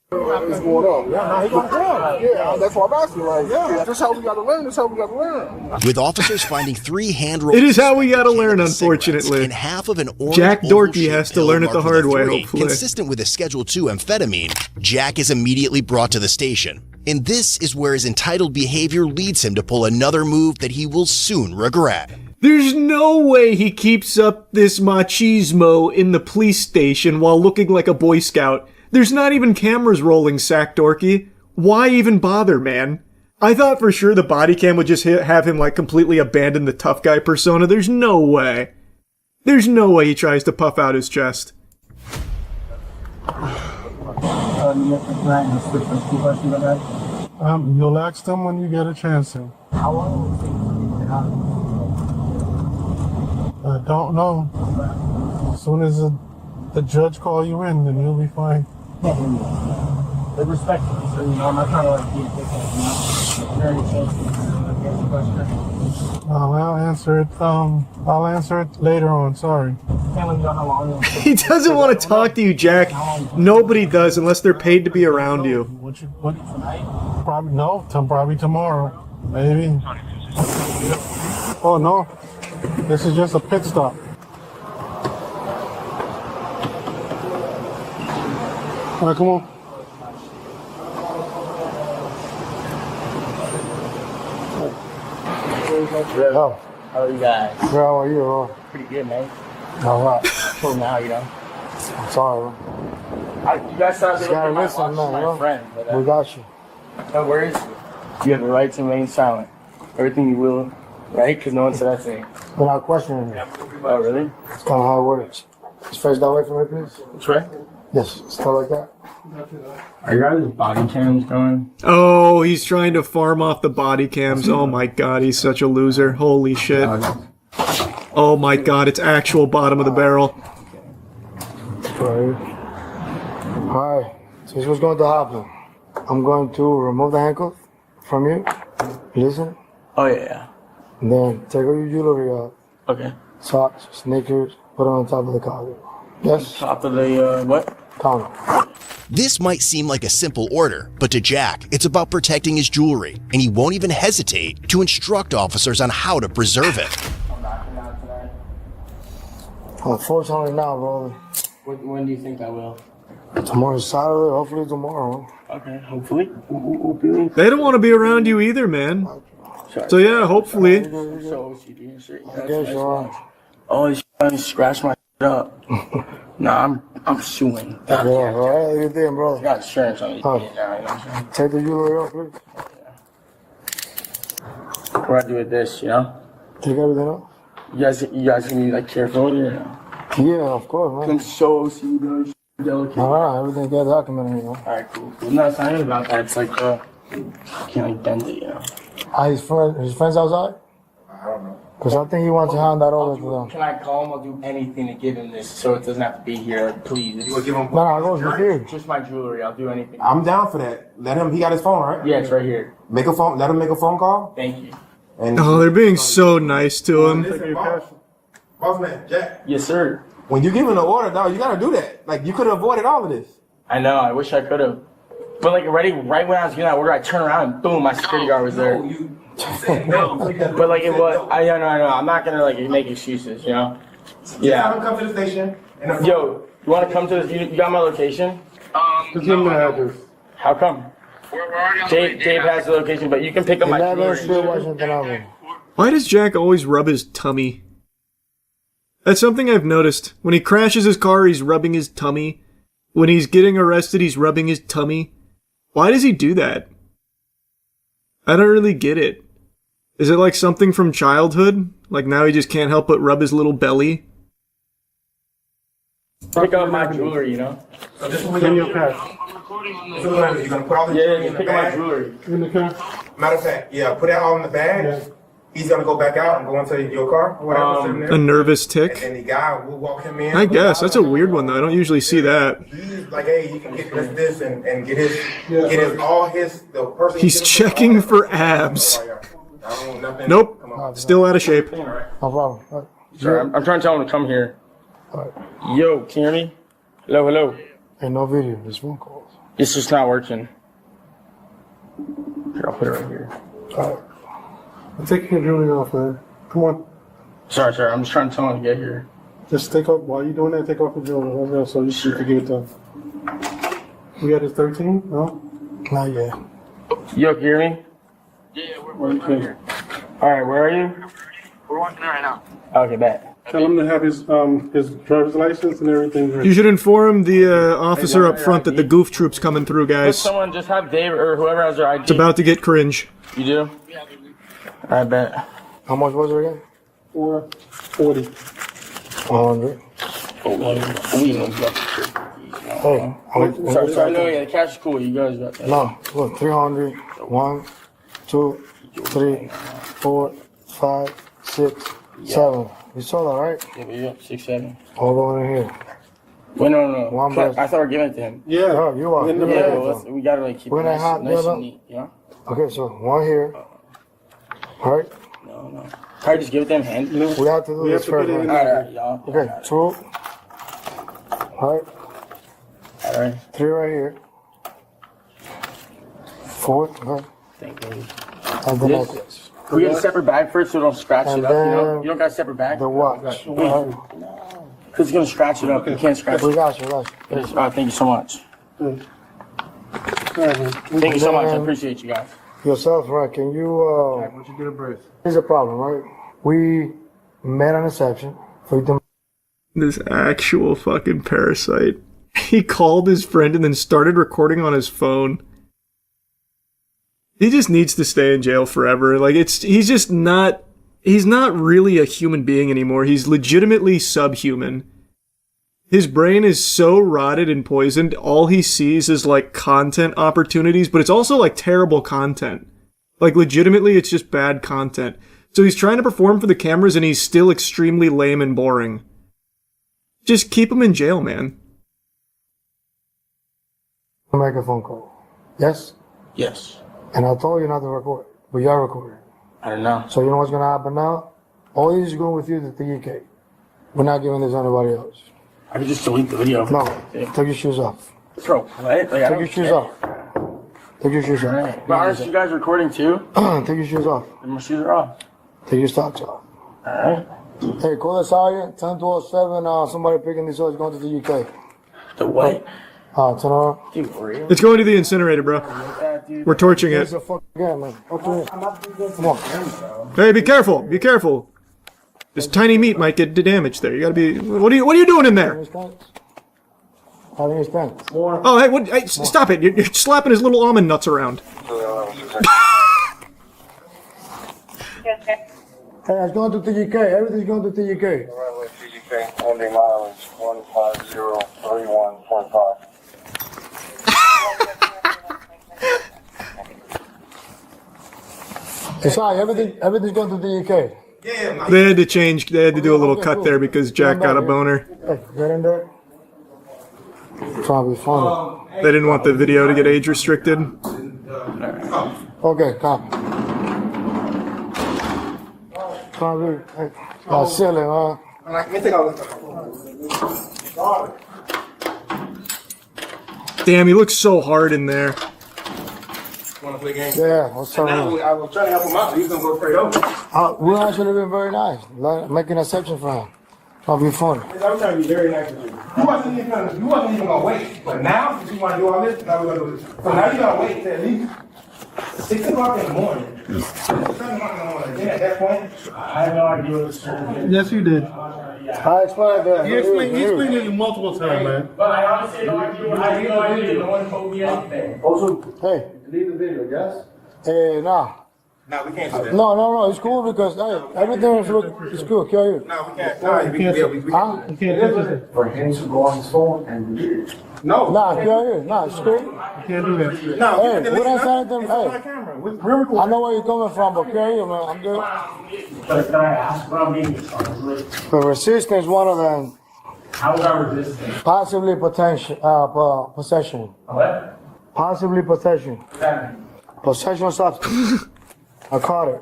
S1: is going on.
S2: Yeah, he going to jail.
S1: Yeah, that's what I'm asking. Like, yeah, that's how we gotta learn. That's how we gotta learn.
S23: With officers finding 3 hand rolls.
S6: It is how we gotta learn, unfortunately.
S23: And half of an orange
S6: Jack Doherty has to learn it the hard way, hopefully.
S23: Consistent with a Schedule 2 amphetamine, Jack is immediately brought to the station. And this is where his entitled behavior leads him to pull another move that he will soon regret.
S6: There's no way he keeps up this machismo in the police station while looking like a Boy Scout. There's not even cameras rolling, Sack Dorky. Why even bother, man? I thought for sure the body cam would just have him like completely abandon the tough guy persona. There's no way. There's no way he tries to puff out his chest.
S1: You'll ask them when you get a chance to.
S2: How long will it take?
S1: I don't know. As soon as the judge call you in, then you'll be fine.
S2: With respect to me, so I'm not trying to like be a dickhead, Is there any chance you can answer the question?
S1: I'll answer it. I'll answer it later on. Sorry.
S2: Can't let me know how long.
S6: He doesn't want to talk to you, Jack. Nobody does unless they're paid to be around you.
S1: What tonight? Probably tomorrow. Maybe. Oh no. This is just a pit stop. All right, come on.
S5: How are you guys?
S1: How are you?
S5: Pretty good, man.
S1: All right.
S5: Cool now, you know.
S1: I'm sorry.
S5: You guys sound like my friend. But,
S1: we got you.
S5: No worries. You have the right to remain silent. Everything you will, right? Because no one said that thing.
S1: We're not questioning you.
S5: Oh, really?
S1: It's kind of how it works. Just face that way for me, please.
S5: That's right.
S1: Yes, stuff like that.
S5: Are your guys' body cams going?
S6: Oh, he's trying to farm off the body cams. Oh my god, he's such a loser. Holy shit. Oh my god, it's actual bottom of the barrel.
S1: Alright, so here's what's going to happen. I'm going to remove the handcuff from you. Listen.
S5: Oh, yeah.
S1: And then take all your jewelry out.
S5: Okay.
S1: Socks, sneakers, put it on top of the counter. Yes?
S5: Top of the, what?
S1: Counter.
S23: This might seem like a simple order, but to Jack, it's about protecting his jewelry, and he won't even hesitate to instruct officers on how to preserve it.
S5: I'm knocking out tonight.
S1: Unfortunately not, brother.
S5: When do you think I will?
S1: Tomorrow's Saturday, hopefully tomorrow.
S5: Okay, hopefully.
S6: They don't want to be around you either, man. So yeah, hopefully.
S5: I'm so OCD and shit.
S1: I guess you are.
S5: Oh, this shit scratched my shit up. Nah, I'm suing.
S1: Yeah, alright, you think, bro?
S5: I got insurance on it now, you know what I'm saying?
S1: Take the jewelry off, please.
S5: What do I do with this, you know?
S1: Take everything off?
S5: You guys can be like careful with it, you know?
S1: Yeah, of course, man.
S5: I'm so OCD, bro. Delicate.
S1: Alright, everything got documented, you know?
S5: Alright, cool. No, it's not even about that. It's like, you can't like bend it, you know?
S1: His friends outside?
S5: I don't know.
S1: Because I think he wants to hand that over to them.
S5: Can I call him? I'll do anything to give him this so it doesn't have to be here. Like, please.
S1: No, go here.
S5: Just my jewelry. I'll do anything.
S2: I'm down for that. Let him, he got his phone, right?
S5: Yeah, it's right here.
S2: Let him make a phone call.
S5: Thank you.
S2: And
S6: Oh, they're being so nice to him.
S2: Boss man, Jack.
S5: Yes, sir.
S2: When you give him the order, dog, you gotta do that. Like, you could have avoided all of this.
S5: I know. I wish I could have. But like, right when I was getting that order, I turned around and boom, my security guard was there. But like, it was. I know. I'm not gonna like make excuses, you know. Yeah.
S2: Have him come to the station.
S5: Yo, you want to come to this? You got my location?
S1: Just give me the address.
S5: How come? Dave has the location, but you can pick up my jewelry.
S1: Washington Avenue.
S6: Why does Jack always rub his tummy? That's something I've noticed. When he crashes his car, he's rubbing his tummy. When he's getting arrested, he's rubbing his tummy. Why does he do that? I don't really get it. Is it like something from childhood? Like now he just can't help but rub his little belly?
S5: Pick up my jewelry, you know?
S1: Give me your cash.
S2: You're gonna put all the
S5: Yeah, pick up my jewelry.
S1: In the cash.
S2: Matter of fact, yeah, put it all in the bag.
S1: Yeah.
S2: he's gonna go back out and go into your car or whatever.
S6: A nervous tick?
S2: And then the guy will walk him in.
S6: I guess. That's a weird one, though. I don't usually see that.
S2: He's like, hey, you can get this and get his, the person.
S6: He's checking for abs. Nope. Still out of shape.
S5: No problem. Sorry, I'm trying to tell him to come here. Yo, can you hear me? Hello, hello.
S2: Ain't no video, just phone calls.
S5: It's just not working. Here, I'll put it right here.
S2: Alright. I'm taking your jewelry off, man. Come on.
S5: Sorry, I'm just trying to tell him to get here.
S2: Just take off, while you're doing that, take off the jewelry. So you should give it to him. We got his 13? No? Not yet.
S5: Yo, can you hear me? Yeah, we're here. Alright, where are you?
S7: We're walking there right now.
S5: Okay, bet.
S2: Tell him to have his driver's license and everything.
S6: You should inform the officer up front that the goof troop's coming through, guys.
S5: Someone just have Dave or whoever has their ID.
S6: It's about to get cringe.
S5: You do? I bet.
S2: How much was it again? 440. 100.
S5: Oh, sorry, no, yeah, the cash is cool. You guys got that.
S2: No, look, 300. 1, 2, 3, 4, 5, 6, 7. You saw that, right?
S5: Yeah, but you got 6, 7.
S2: Hold on in here.
S5: Wait, no.
S2: One
S5: I
S2: person.
S5: thought we were giving it to him.
S2: Yeah, you are.
S5: Yeah, well, we gotta like keep it nice and neat, you know?
S2: Okay, so one here. All right?
S5: No. Can I just give it to him handily?
S2: We have to do this first.
S5: Alright, y'all.
S2: Okay, 2. All right.
S5: Alright.
S2: 3 right here. 4. Okay.
S5: Thank you.
S2: And the necklace.
S5: Can we get a separate bag first so we don't scratch it up, you know? You don't got a separate bag?
S2: The watch.
S5: Because it's going to scratch it up. You can't scratch it.
S2: We got you.
S5: Thank you so much. Thank you so much. I appreciate you guys.
S2: Yourself, right? Can you,
S5: Once you get a brace.
S2: Here's the problem, right? We made an exception for you to...
S6: This actual fucking parasite. He called his friend and then started recording on his phone. He just needs to stay in jail forever. Like, he's not really a human being anymore. He's legitimately subhuman. His brain is so rotted and poisoned, all he sees is, like, content opportunities, but it's also, like, terrible content. Like, legitimately, it's just bad content. So he's trying to perform for the cameras, and he's still extremely lame and boring. Just keep him in jail, man.
S2: Make a phone call. Yes?
S5: Yes.
S2: And I told you not to record, but you're recording.
S5: I don't know.
S2: So you know what's going to happen now? All these is going with you to the UK. We're not giving this to anybody else.
S5: I can just delete the video.
S2: No, take your shoes off.
S5: Bro, what?
S2: Take your shoes off. Take your shoes off.
S5: But aren't you guys recording too?
S2: Take your shoes off.
S5: My shoes are off.
S2: Take your socks off.
S5: Alright.
S2: Hey, call the sergeant. 10-207. Somebody picking this up is going to the UK.
S5: The what?
S2: Turn on.
S5: Dude, real?
S6: It's going to the incinerator, bro. We're torching it.
S2: Come on.
S6: Hey, be careful! Be careful! This tiny meat might get damaged there. You gotta be... What are you doing in there? Oh, hey, what? Hey, stop it! You're slapping his little almond nuts around.
S2: Hey, it's going to the UK. Everything's going to the UK.
S7: Ending mileage 15031.5.
S2: It's all right. Everything's going to the UK.
S6: They had to change. They had to do a little cut there because Jack got a boner.
S2: Hey, get in there. Trying to be funny.
S6: They didn't want the video to get age restricted.
S2: Okay, copy. Trying to be silly, huh?
S6: Damn, he looks so hard in there.
S2: Yeah, what's up?
S7: I was trying to help him out. He's gonna go straight over.
S2: We actually been very nice. Make an exception for him. Trying to be funny.
S7: I'm trying to be very nice with you. You wasn't even gonna wait. But now, if you want to do all this, now we're gonna do this. So now you gotta wait till at least 6 o'clock in the morning. 7 o'clock in the morning. Then at that point, I have no idea what it's going.
S1: Yes, you did.
S2: I explained that.
S1: He explained it multiple times, man.
S7: But I honestly don't have no idea. No one told me anything.
S2: Also, hey.
S7: Leave the video, yes?
S2: Nah.
S7: No, we can't do that.
S2: No, it's cool because hey, everything is cool. Kill you.
S7: No, we can't. No, we can't.
S2: Huh?
S7: We can't.
S2: For him to go on his phone and delete it.
S7: No.
S2: Nah, kill you. Nah, it's cool.
S7: You can't do that. No,
S2: Hey, what I said to them,
S7: It's on my
S2: hey,
S7: camera. We're
S2: I
S7: recording.
S2: know where you're coming from, but kill you, man. I'm good.
S22: Can I ask what I'm being
S2: The resistance, one of them.
S22: How is our resistance?
S2: Possibly possession.
S22: What?
S2: Possibly possession. Possession of substance. I caught it.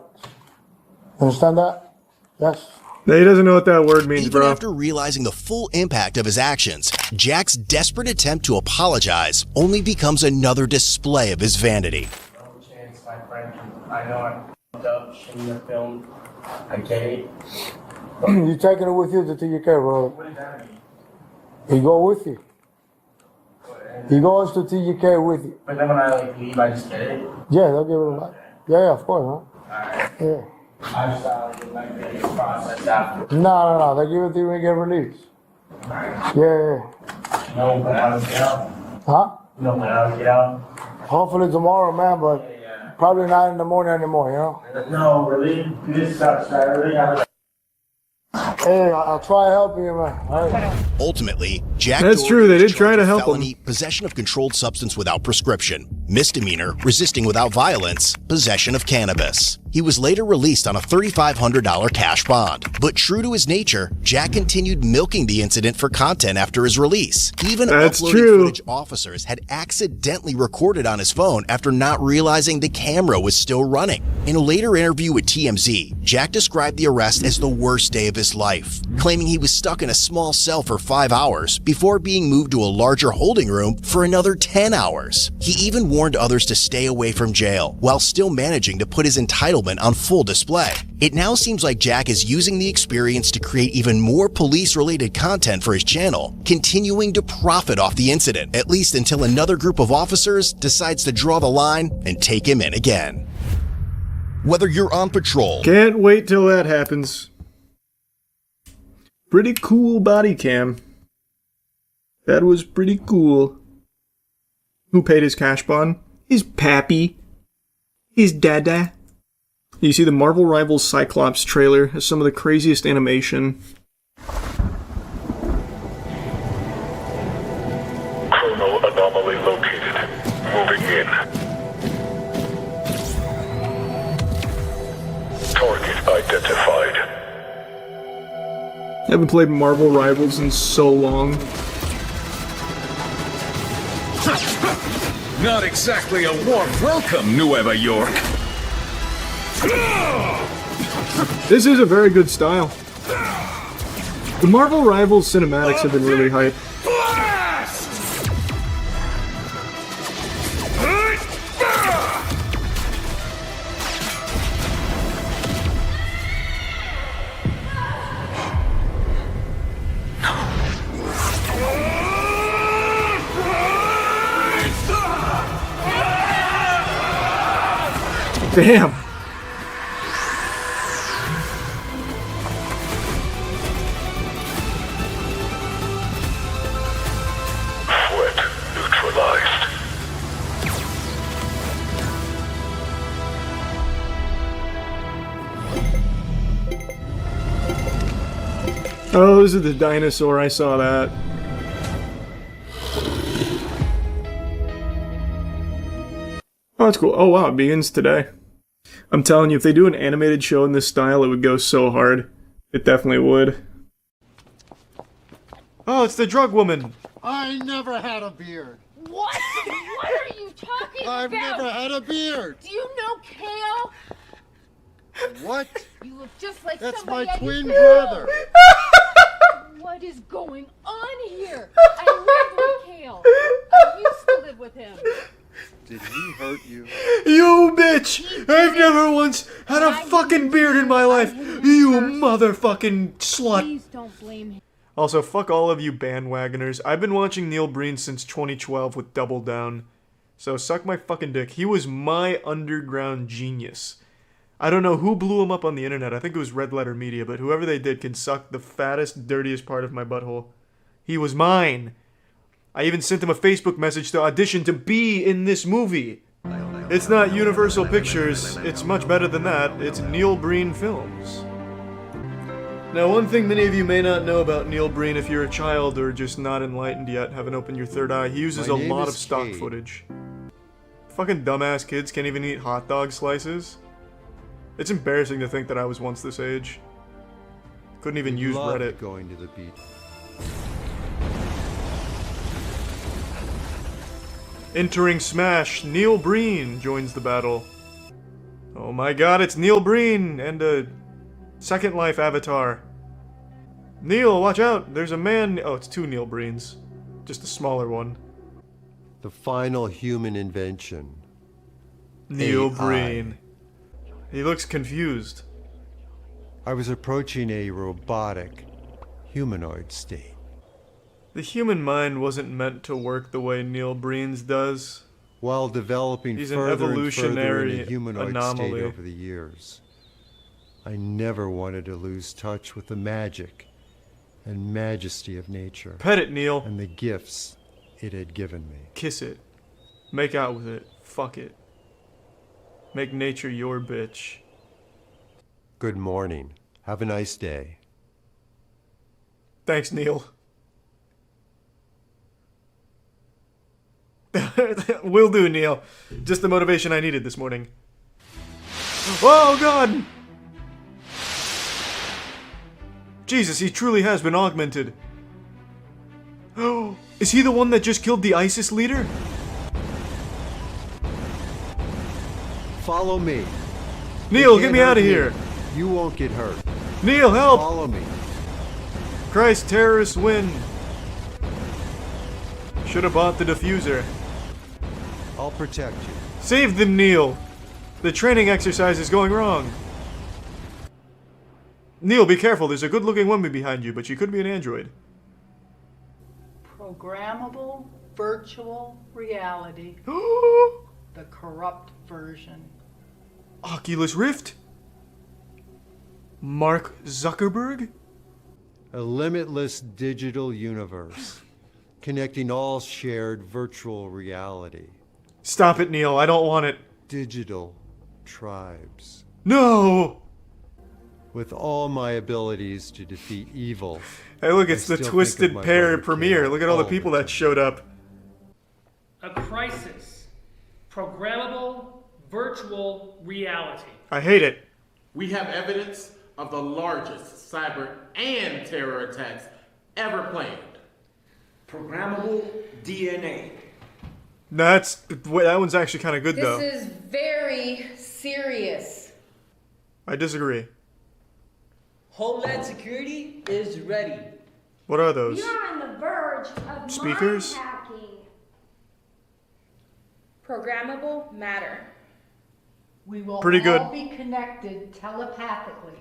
S2: Understand that? Yes.
S6: He doesn't know what that word means,
S23: Even
S6: bro.
S23: after realizing the full impact of his actions, Jack's desperate attempt to apologize only becomes another display of his vanity.
S22: No chance, my friend. I know I f***ed up, shouldn't have filmed. I get it.
S2: You taking it with you to TUK, bro?
S22: What does that mean?
S2: He go with you. He goes to TUK with you.
S22: But then when I like leave, I just get it.
S2: Yeah, they'll give it back. Yeah, of course, huh?
S22: Alright.
S2: Yeah.
S22: I just thought like it might be a process after.
S2: No. They give it to you when you get released. Yeah.
S22: No, but I don't get out.
S2: Huh?
S22: No, but I don't get out.
S2: Hopefully tomorrow, man, but probably not in the morning anymore, you know?
S22: No, really? This sucks. I really have
S2: Hey, I'll try to help you, man. All right.
S23: Ultimately, Jack
S6: That's
S23: Doherty
S6: true, they
S23: was
S6: did try
S23: charged
S6: to
S23: with
S6: help him.
S23: felony, possession of controlled substance without prescription, misdemeanor, resisting without violence, possession of cannabis. He was later released on a $3,500 cash bond. But true to his nature, Jack continued milking the incident for content after his release. Even
S6: That's
S23: uploading
S6: true.
S23: footage officers had accidentally recorded on his phone after not realizing the camera was still running. In a later interview with TMZ, Jack described the arrest as the worst day of his life, claiming he was stuck in a small cell for 5 hours before being moved to a larger holding room for another 10 hours. He even warned others to stay away from jail, while still managing to put his entitlement on full display. It now seems like Jack is using the experience to create even more police-related content for his channel, continuing to profit off the incident, at least until another group of officers decides to draw the line and take him in again. Whether you're on patrol,
S6: Can't wait till that happens. Pretty cool body cam. That was pretty cool. Who paid his cash bond? His pappy. His dada. You see the Marvel Rivals Cyclops trailer has some of the craziest animation.
S9: Chrono anomaly located. Moving in. Target identified.
S6: I haven't played Marvel Rivals in so long.
S9: Not exactly a warm welcome, Nueva York.
S6: This is a very good style. The Marvel Rivals cinematics have been really hype. Damn.
S9: Threat neutralized.
S6: Oh, this is the dinosaur. I saw that. Oh, that's cool. Oh, wow. It begins today. I'm telling you, if they do an animated show in this style, it would go so hard. It definitely would. Oh, it's the drug woman.
S10: I never had a beard.
S11: What? What are you talking
S10: I've
S11: about?
S10: never had a beard.
S11: Do you know Kale?
S10: What?
S11: You look just like
S10: That's
S11: somebody
S10: my
S11: I
S10: twin
S11: used to know.
S10: brother.
S11: What is going on here? I live with Kale. I used to live with him.
S10: Did he hurt you?
S6: You bitch! I've never once had a fucking beard in my life. You motherfucking slut.
S11: Please don't blame him.
S6: Also, fuck all of you bandwagoners. I've been watching Neil Breen since 2012 with Double Down. So suck my fucking dick. He was my underground genius. I don't know who blew him up on the internet. I think it was Red Letter Media, but whoever they did can suck the fattest, dirtiest part of my butthole. He was mine. I even sent him a Facebook message to audition to be in this movie.
S8: It's not Universal Pictures, it's much better than that. It's Neil Breen Films. Now, one thing many of you may not know about Neil Breen if you're a child or just not enlightened yet, haven't opened your third eye, he uses a lot of stock footage. Fucking dumbass kids can't even eat hot dog slices. It's embarrassing to think that I was once this age. Couldn't even use Reddit.
S10: Going to the beach.
S8: Entering Smash, Neil Breen joins the battle. Oh my god, it's Neil Breen and a Second Life avatar. Neil, watch out! There's a man. Oh, it's two Neil Breens. Just a smaller one.
S10: The final human invention.
S8: Neil
S10: AI.
S8: Breen. He looks confused.
S10: I was approaching a robotic, humanoid state.
S8: The human mind wasn't meant to work the way Neil Breen's does.
S10: While developing
S8: He's an
S10: further and further
S8: evolutionary
S10: in a humanoid
S8: anomaly.
S10: state over the years, I never wanted to lose touch with the magic and majesty of nature.
S8: Pet it, Neil.
S10: And the gifts it had given me.
S8: Kiss it. Make out with it. Fuck it. Make nature your bitch.
S10: Good morning. Have a nice day.
S8: Thanks, Neil. Will do, Neil. Just the motivation I needed this morning. Oh, God! Jesus, he truly has been augmented. Oh, is he the one that just killed the ISIS leader?
S10: Follow me.
S8: Neil,
S10: You
S8: get
S10: can't
S8: me out
S10: hurt
S8: of here.
S10: You won't get hurt.
S8: Neil, help!
S10: Follow me.
S8: Christ, terrorists win. Should have bought the diffuser.
S10: I'll protect you.
S8: Save them, Neil. The training exercise is going wrong. Neil, be careful. There's a good-looking woman behind you, but she could be an android.
S12: Programmable virtual reality. The corrupt version.
S8: Oculus Rift? Mark Zuckerberg?
S10: A limitless digital universe, connecting all shared virtual reality.
S8: Stop it, Neil. I don't want it.
S10: Digital tribes.
S8: No!
S10: With all my abilities to defeat evil.
S8: Hey, look, it's
S10: I
S8: the
S10: still
S8: Twisted
S10: think of my
S8: Pair
S10: brother
S8: premiere.
S10: Kale
S8: Look at all the
S10: all
S8: people
S10: the
S8: that showed up.
S13: A crisis. Programmable virtual reality.
S8: I hate it.
S16: We have evidence of the largest cyber and terror attacks ever planned.
S24: Programmable DNA.
S8: That one's actually kind of good, though.
S25: This is very serious.
S8: I disagree.
S24: Homeland Security is ready.
S8: What are those?
S25: You're on the verge of
S8: Speakers?
S25: mind hacking. Programmable matter.
S12: We will
S8: Pretty good.
S12: all be connected telepathically.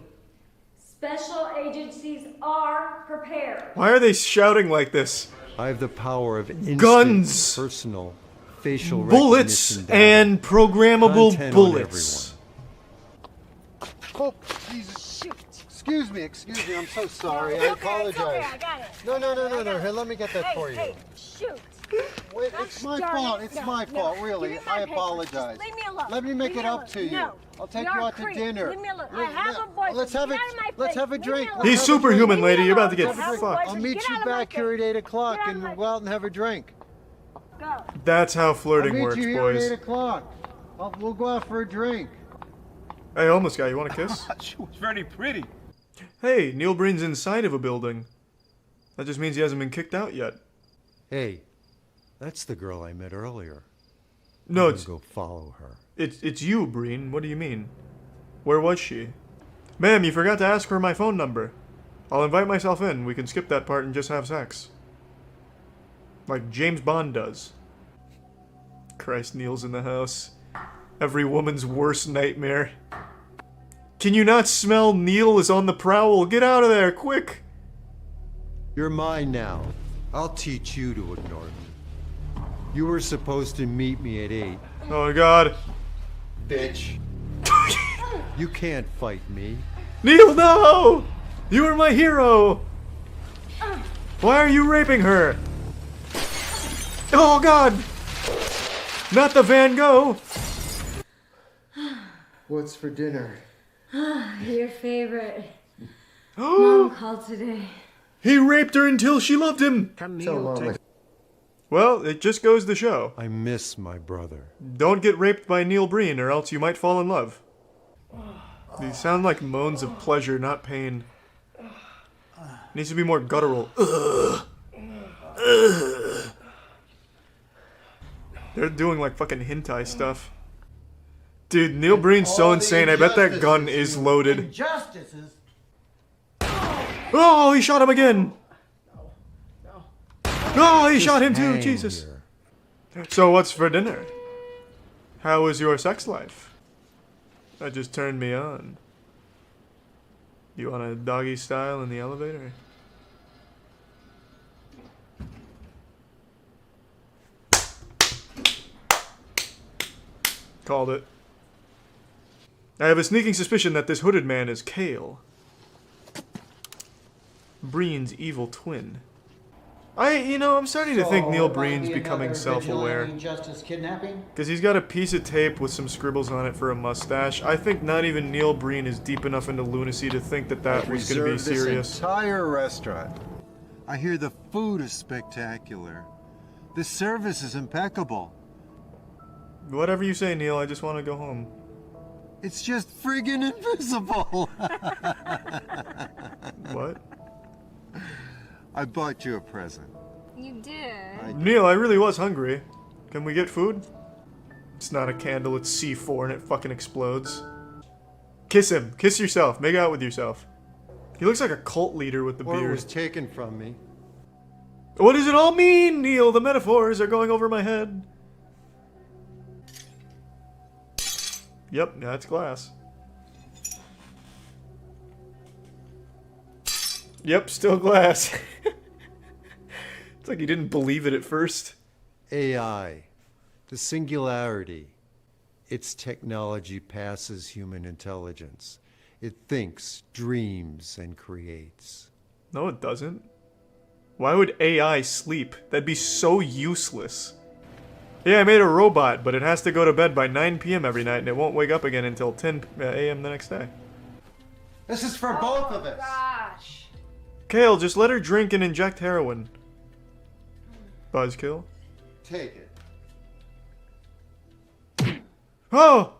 S25: Special agencies are prepared.
S8: Why are they shouting like this?
S10: I have the power of instant,
S8: Guns,
S10: personal, facial
S8: bullets,
S10: recognition data.
S8: and programmable
S10: Content on
S8: bullets.
S10: everyone.
S12: Oh, Jesus. Shoot.
S10: Excuse me, I'm so sorry.
S12: It's
S10: I
S12: okay,
S10: apologize.
S12: I got it.
S10: No. Here, let me get that for you.
S12: Hey, shoot.
S10: Wait, it's my fault. It's my fault, really. I apologize.
S12: Leave me alone.
S10: Let me make it up to you.
S12: No.
S10: I'll take
S12: You're
S10: you
S12: a
S10: out to
S12: creep.
S10: dinner.
S12: Leave me alone. I have a boyfriend.
S10: Let's have
S12: Get
S10: it.
S12: out of my
S10: Let's
S12: face.
S10: have a
S12: Leave me
S10: drink.
S12: alone.
S8: He's superhuman,
S12: Leave me
S8: lady. You're about to
S12: alone.
S8: get
S12: I have a
S8: fucked.
S10: I'll
S12: boyfriend.
S10: meet
S12: Get
S10: you
S12: out of my
S10: back here at
S12: face.
S10: 8 o'clock
S12: Get out of
S10: and
S12: my
S10: we'll go out and have a drink.
S12: Go.
S8: That's how
S10: I'll
S8: flirting
S10: meet
S8: works,
S10: you here
S8: boys.
S10: at 8 o'clock. We'll go out for a drink.
S8: Hey, homeless guy, you want a kiss?
S24: She was very pretty.
S8: Hey, Neil Breen's inside of a building. That just means he hasn't been kicked out yet.
S10: Hey, that's the girl I met earlier.
S8: No,
S10: I'm
S8: it's
S10: gonna go follow her.
S8: It's you, Breen. What do you mean? Where was she? Ma'am, you forgot to ask for my phone number. I'll invite myself in. We can skip that part and just have sex. Like James Bond does. Christ, Neil's in the house. Every woman's worst nightmare. Can you not smell Neil is on the prowl? Get out of there, quick!
S10: You're mine now. I'll teach you to ignore me. You were supposed to meet me at 8.
S8: Oh my god.
S10: Bitch. You can't fight me.
S8: Neil, no! You are my hero! Why are you raping her? Oh god! Not the Van Gogh!
S10: What's for dinner?
S25: Your favorite. Mom called today.
S8: He raped her until she loved him.
S10: So long.
S8: Well, it just goes to show.
S10: I miss my brother.
S8: Don't get raped by Neil Breen or else you might fall in love. These sound like moans of pleasure, not pain. Needs to be more guttural. They're doing like fucking hentai stuff. Dude, Neil Breen's so insane. I bet that gun is loaded.
S2: Injustices.
S8: Oh, he shot him again. Oh, he shot him too. Jesus. So what's for dinner? How was your sex life? That just turned me on. You want a doggy style in the elevator? Called it. I have a sneaking suspicion that this hooded man is Kale. Breen's evil twin. I'm starting to think Neil Breen's becoming self-aware.
S2: Justice kidnapping?
S8: Because he's got a piece of tape with some scribbles on it for a mustache. I think not even Neil Breen is deep enough into lunacy to think that that was going to be serious.
S10: This entire restaurant. I hear the food is spectacular. The service is impeccable.
S8: Whatever you say, Neil, I just want to go home.
S10: It's just friggin' invisible.
S8: What?
S10: I bought you a present.
S11: You did.
S8: Neil, I really was hungry. Can we get food? It's not a candle, it's C4 and it fucking explodes. Kiss him. Kiss yourself. Make out with yourself. He looks like a cult leader with the
S10: Or it
S8: beard.
S10: was taken from me.
S8: What does it all mean, Neil? The metaphors are going over my head. Yep, that's glass. Yep, still glass. It's like he didn't believe it at first.
S10: AI, the singularity. Its technology passes human intelligence. It thinks, dreams, and creates.
S8: No, it doesn't. Why would AI sleep? That'd be so useless. Yeah, I made a robot, but it has to go to bed by 9 p.m. every night, and it won't wake up again until 10 a.m. the next day.
S10: This is for both of us.
S25: Gosh.
S8: Kale, just let her drink and inject heroin. Buzzkill.
S10: Take it.
S8: Oh!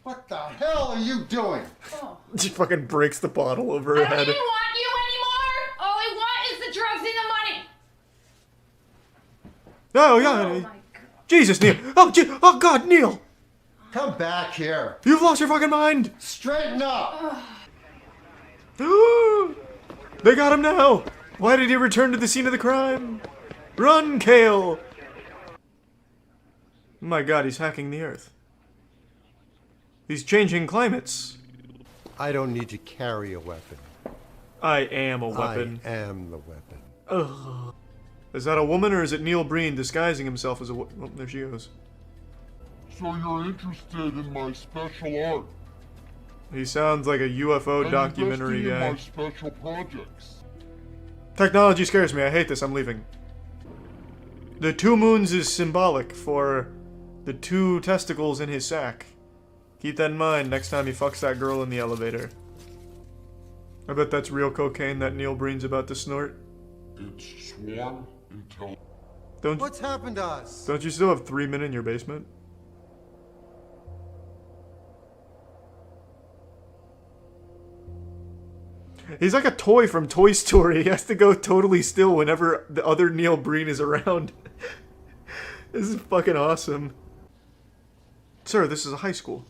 S10: What the hell are you doing?
S8: She fucking breaks the bottle over her
S25: I
S8: head.
S25: don't even want you anymore. All I want is the drugs and the money.
S8: Oh, yeah. Jesus, Neil. Oh, God, Neil.
S10: Come back here.
S8: You've lost your fucking mind.
S10: Straighten up.
S8: They got him now. Why did he return to the scene of the crime? Run, Kale. Oh my God, he's hacking the earth. He's changing climates.
S10: I don't need to carry a weapon.
S8: I am a weapon.
S10: I am the weapon.
S8: Ugh. Is that a woman or is it Neil Breen disguising himself as a wo- Oh, there she goes.
S14: So you're interested in my special art?
S8: He sounds like a UFO documentary
S14: investing
S8: guy.
S14: in my special projects.
S8: Technology scares me. I hate this. I'm leaving. The 2 moons is symbolic for the 2 testicles in his sack. Keep that in mind next time he fucks that girl in the elevator. I bet that's real cocaine that Neil Breen's about to snort.
S14: It's sworn intelligence.
S10: What's happened to us?
S8: Don't you still have 3 men in your basement? He's like a toy from Toy Story. He has to go totally still whenever the other Neil Breen is around. This is fucking awesome. Sir, this is a high school.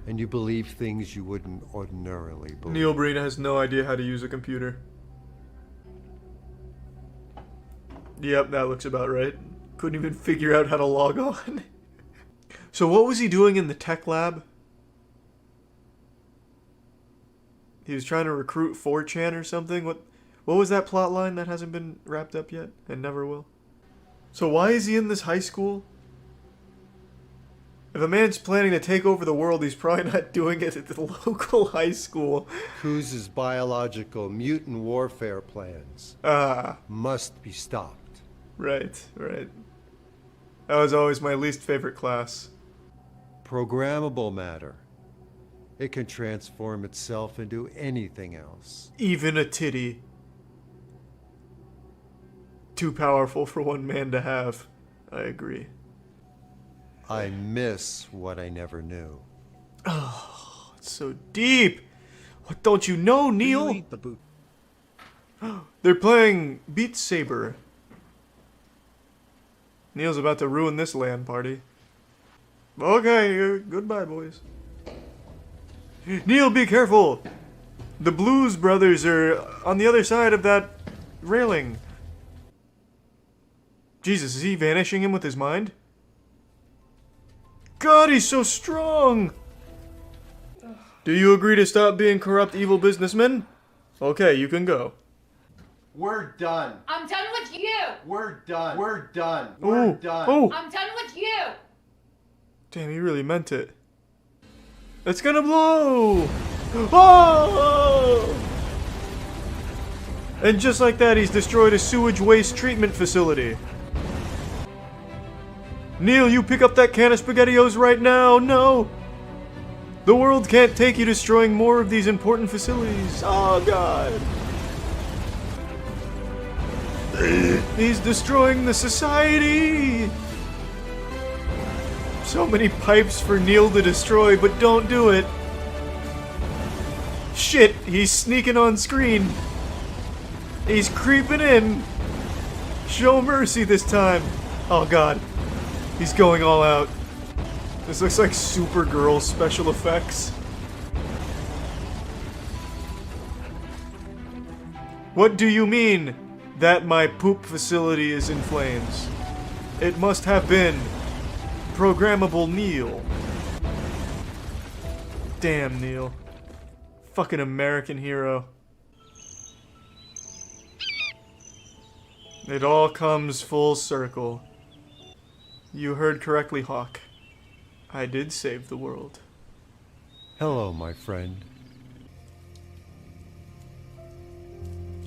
S10: And you believe things you wouldn't ordinarily believe.
S8: Neil Breen has no idea how to use a computer. Yep, that looks about right. Couldn't even figure out how to log on. So what was he doing in the tech lab? He was trying to recruit 4chan or something? What was that plot line that hasn't been wrapped up yet and never will? So why is he in this high school? If a man's planning to take over the world, he's probably not doing it at the local high school.
S10: Cruz's biological mutant warfare plans must be stopped.
S8: Right. That was always my least favorite class.
S10: Programmable matter. It can transform itself into anything else.
S8: Even a titty. Too powerful for one man to have. I agree.
S10: I miss what I never knew.
S8: Oh, it's so deep. What don't you know, Neil? They're playing Beat Saber. Neil's about to ruin this LAN party. Okay, goodbye, boys. Neil, be careful! The Blues Brothers are on the other side of that railing. Jesus, is he vanishing him with his mind? God, he's so strong! Do you agree to stop being corrupt, evil businessmen? Okay, you can go.
S10: We're done.
S25: I'm done with you.
S10: We're done. We're done. We're done.
S8: Oh.
S25: I'm done with you.
S8: Damn, he really meant it. It's gonna blow! Oh! And just like that, he's destroyed a sewage waste treatment facility. Neil, you pick up that can of SpaghettiOs right now! No! The world can't take you destroying more of these important facilities. Oh, God. He's destroying the society! So many pipes for Neil to destroy, but don't do it. Shit, he's sneaking on screen. He's creeping in. Show mercy this time. Oh god. He's going all out. This looks like Supergirl special effects. What do you mean that my poop facility is in flames? It must have been Programmable Neil. Damn, Neil. Fucking American hero. It all comes full circle. You heard correctly, Hawk. I did save the world.
S10: Hello, my friend.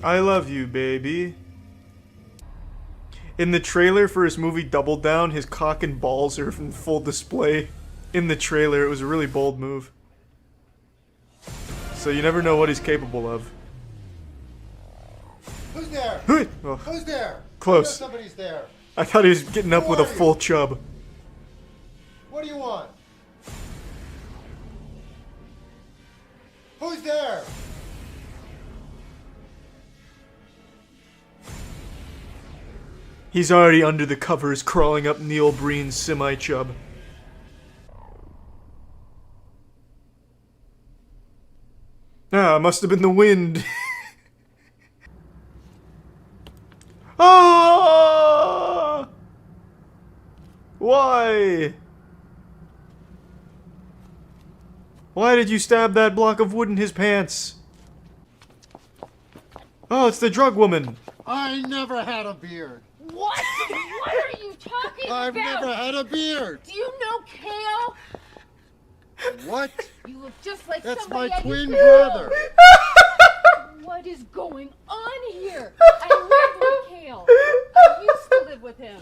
S8: I love you, baby. In the trailer for his movie Double Down, his cock and balls are in full display. In the trailer, it was a really bold move. So you never know what he's capable of.
S10: Who's there?
S8: Oh,
S10: Who's there?
S8: close.
S10: I know somebody's there.
S8: I thought he was getting up
S10: Who
S8: with a
S10: are you?
S8: full chub.
S10: What do you want? Who's there?
S8: He's already under the covers, crawling up Neil Breen's semi-chub. Ah, must have been the wind. Ah! Why? Why did you stab that block of wood in his pants? Oh, it's the drug woman.
S10: I never had a beard.
S11: What? What are you talking
S10: I've
S11: about?
S10: never had a beard.
S11: Do you know Kale?
S10: What?
S11: You look just like
S10: That's
S11: somebody
S10: my
S11: I
S10: twin
S11: used to know.
S10: brother.
S11: What is going on here? I live with Kale. I used to live with him.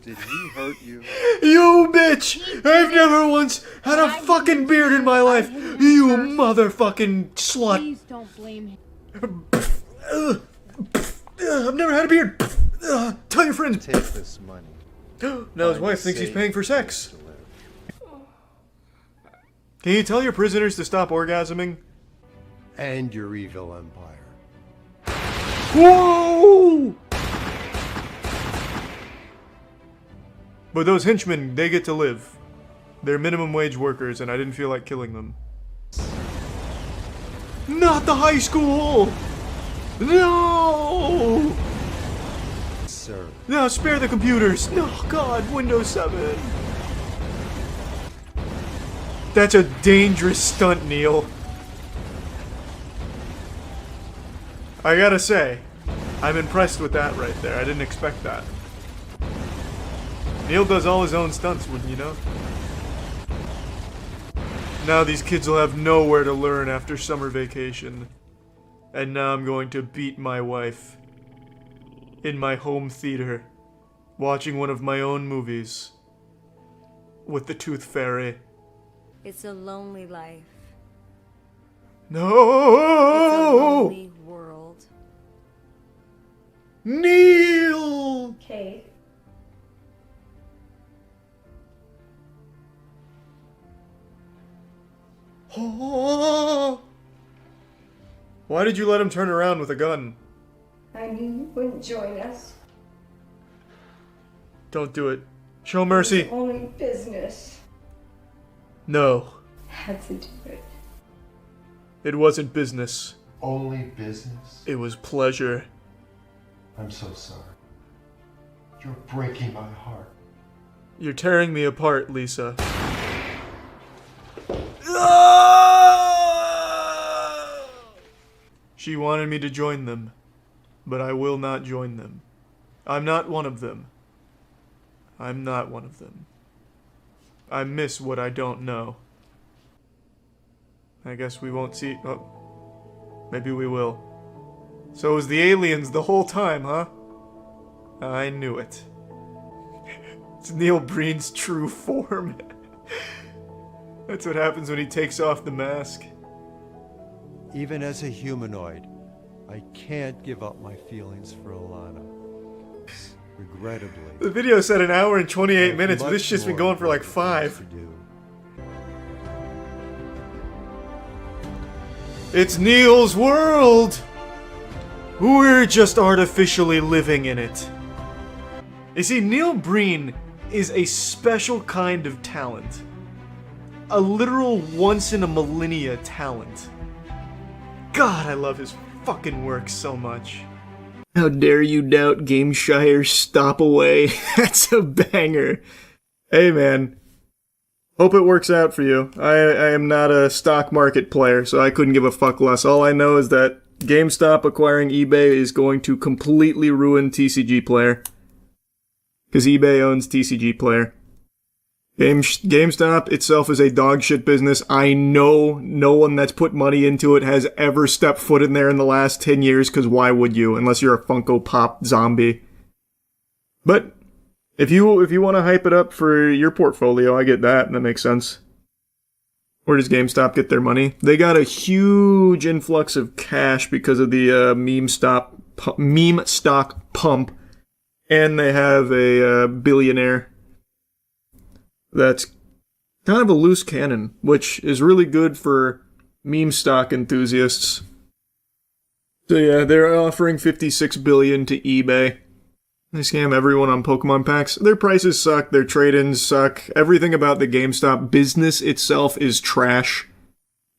S10: Did he hurt you?
S8: You bitch! I've never once had a fucking beard in my life. You motherfucking slut.
S11: Please don't blame him.
S8: I've never had a beard. Tell your friend.
S10: Take this money.
S8: Now his wife thinks he's paying for sex. Can you tell your prisoners to stop orgasming?
S10: And your evil empire.
S8: Whoa! But those henchmen, they get to live. They're minimum wage workers, and I didn't feel like killing them. Not the high school! No!
S10: Sir.
S8: No, spare the computers. No, God, Windows 7. That's a dangerous stunt, Neil. I gotta say, I'm impressed with that right there. I didn't expect that. Neil does all his own stunts, wouldn't you know? Now these kids will have nowhere to learn after summer vacation. And now I'm going to beat my wife. In my home theater. Watching one of my own movies. With the Tooth Fairy.
S15: It's a lonely life.
S8: No!
S15: It's a lonely world.
S8: Neil!
S15: Kate.
S8: Oh. Why did you let him turn around with a gun?
S15: I knew you wouldn't join us.
S8: Don't do it. Show mercy.
S15: It's only business.
S8: No.
S15: Had to do it.
S8: It wasn't business.
S10: Only business?
S8: It was pleasure.
S10: I'm so sorry. You're breaking my heart.
S8: You're tearing me apart, Lisa. She wanted me to join them, but I will not join them. I'm not one of them. I'm not one of them. I miss what I don't know. I guess we won't see. Oh, maybe we will. So it was the aliens the whole time, huh? I knew it. It's Neil Breen's true form. That's what happens when he takes off the mask.
S10: Even as a humanoid, I can't give up my feelings for Alana. Regrettably.
S8: The video said an hour and 28
S10: There's
S8: minutes, but this
S10: much
S8: shit's been
S10: more
S8: going for like
S10: important
S8: 5.
S10: things to do.
S8: It's Neil's world! We're just artificially living in it. You see, Neil Breen is a special kind of talent. A literal once-in-a-millennia talent. God, I love his fucking work so much. How dare you doubt Gameshire's Stop Away? That's a banger. Hey man, hope it works out for you. I am not a stock market player, so I couldn't give a fuck less. All I know is that GameStop acquiring eBay is going to completely ruin TCG Player. Because eBay owns TCG Player. GameStop itself is a dog shit business. I know no one that's put money into it has ever stepped foot in there in the last 10 years, because why would you? Unless you're a Funko Pop zombie. But if you want to hype it up for your portfolio, I get that. That makes sense. Where does GameStop get their money? They got a huge influx of cash because of the meme stock pump, and they have a billionaire that's kind of a loose cannon, which is really good for meme stock enthusiasts. So yeah, they're offering $56 billion to eBay. They scam everyone on Pokemon packs. Their prices suck, their trade-ins suck. Everything about the GameStop business itself is trash.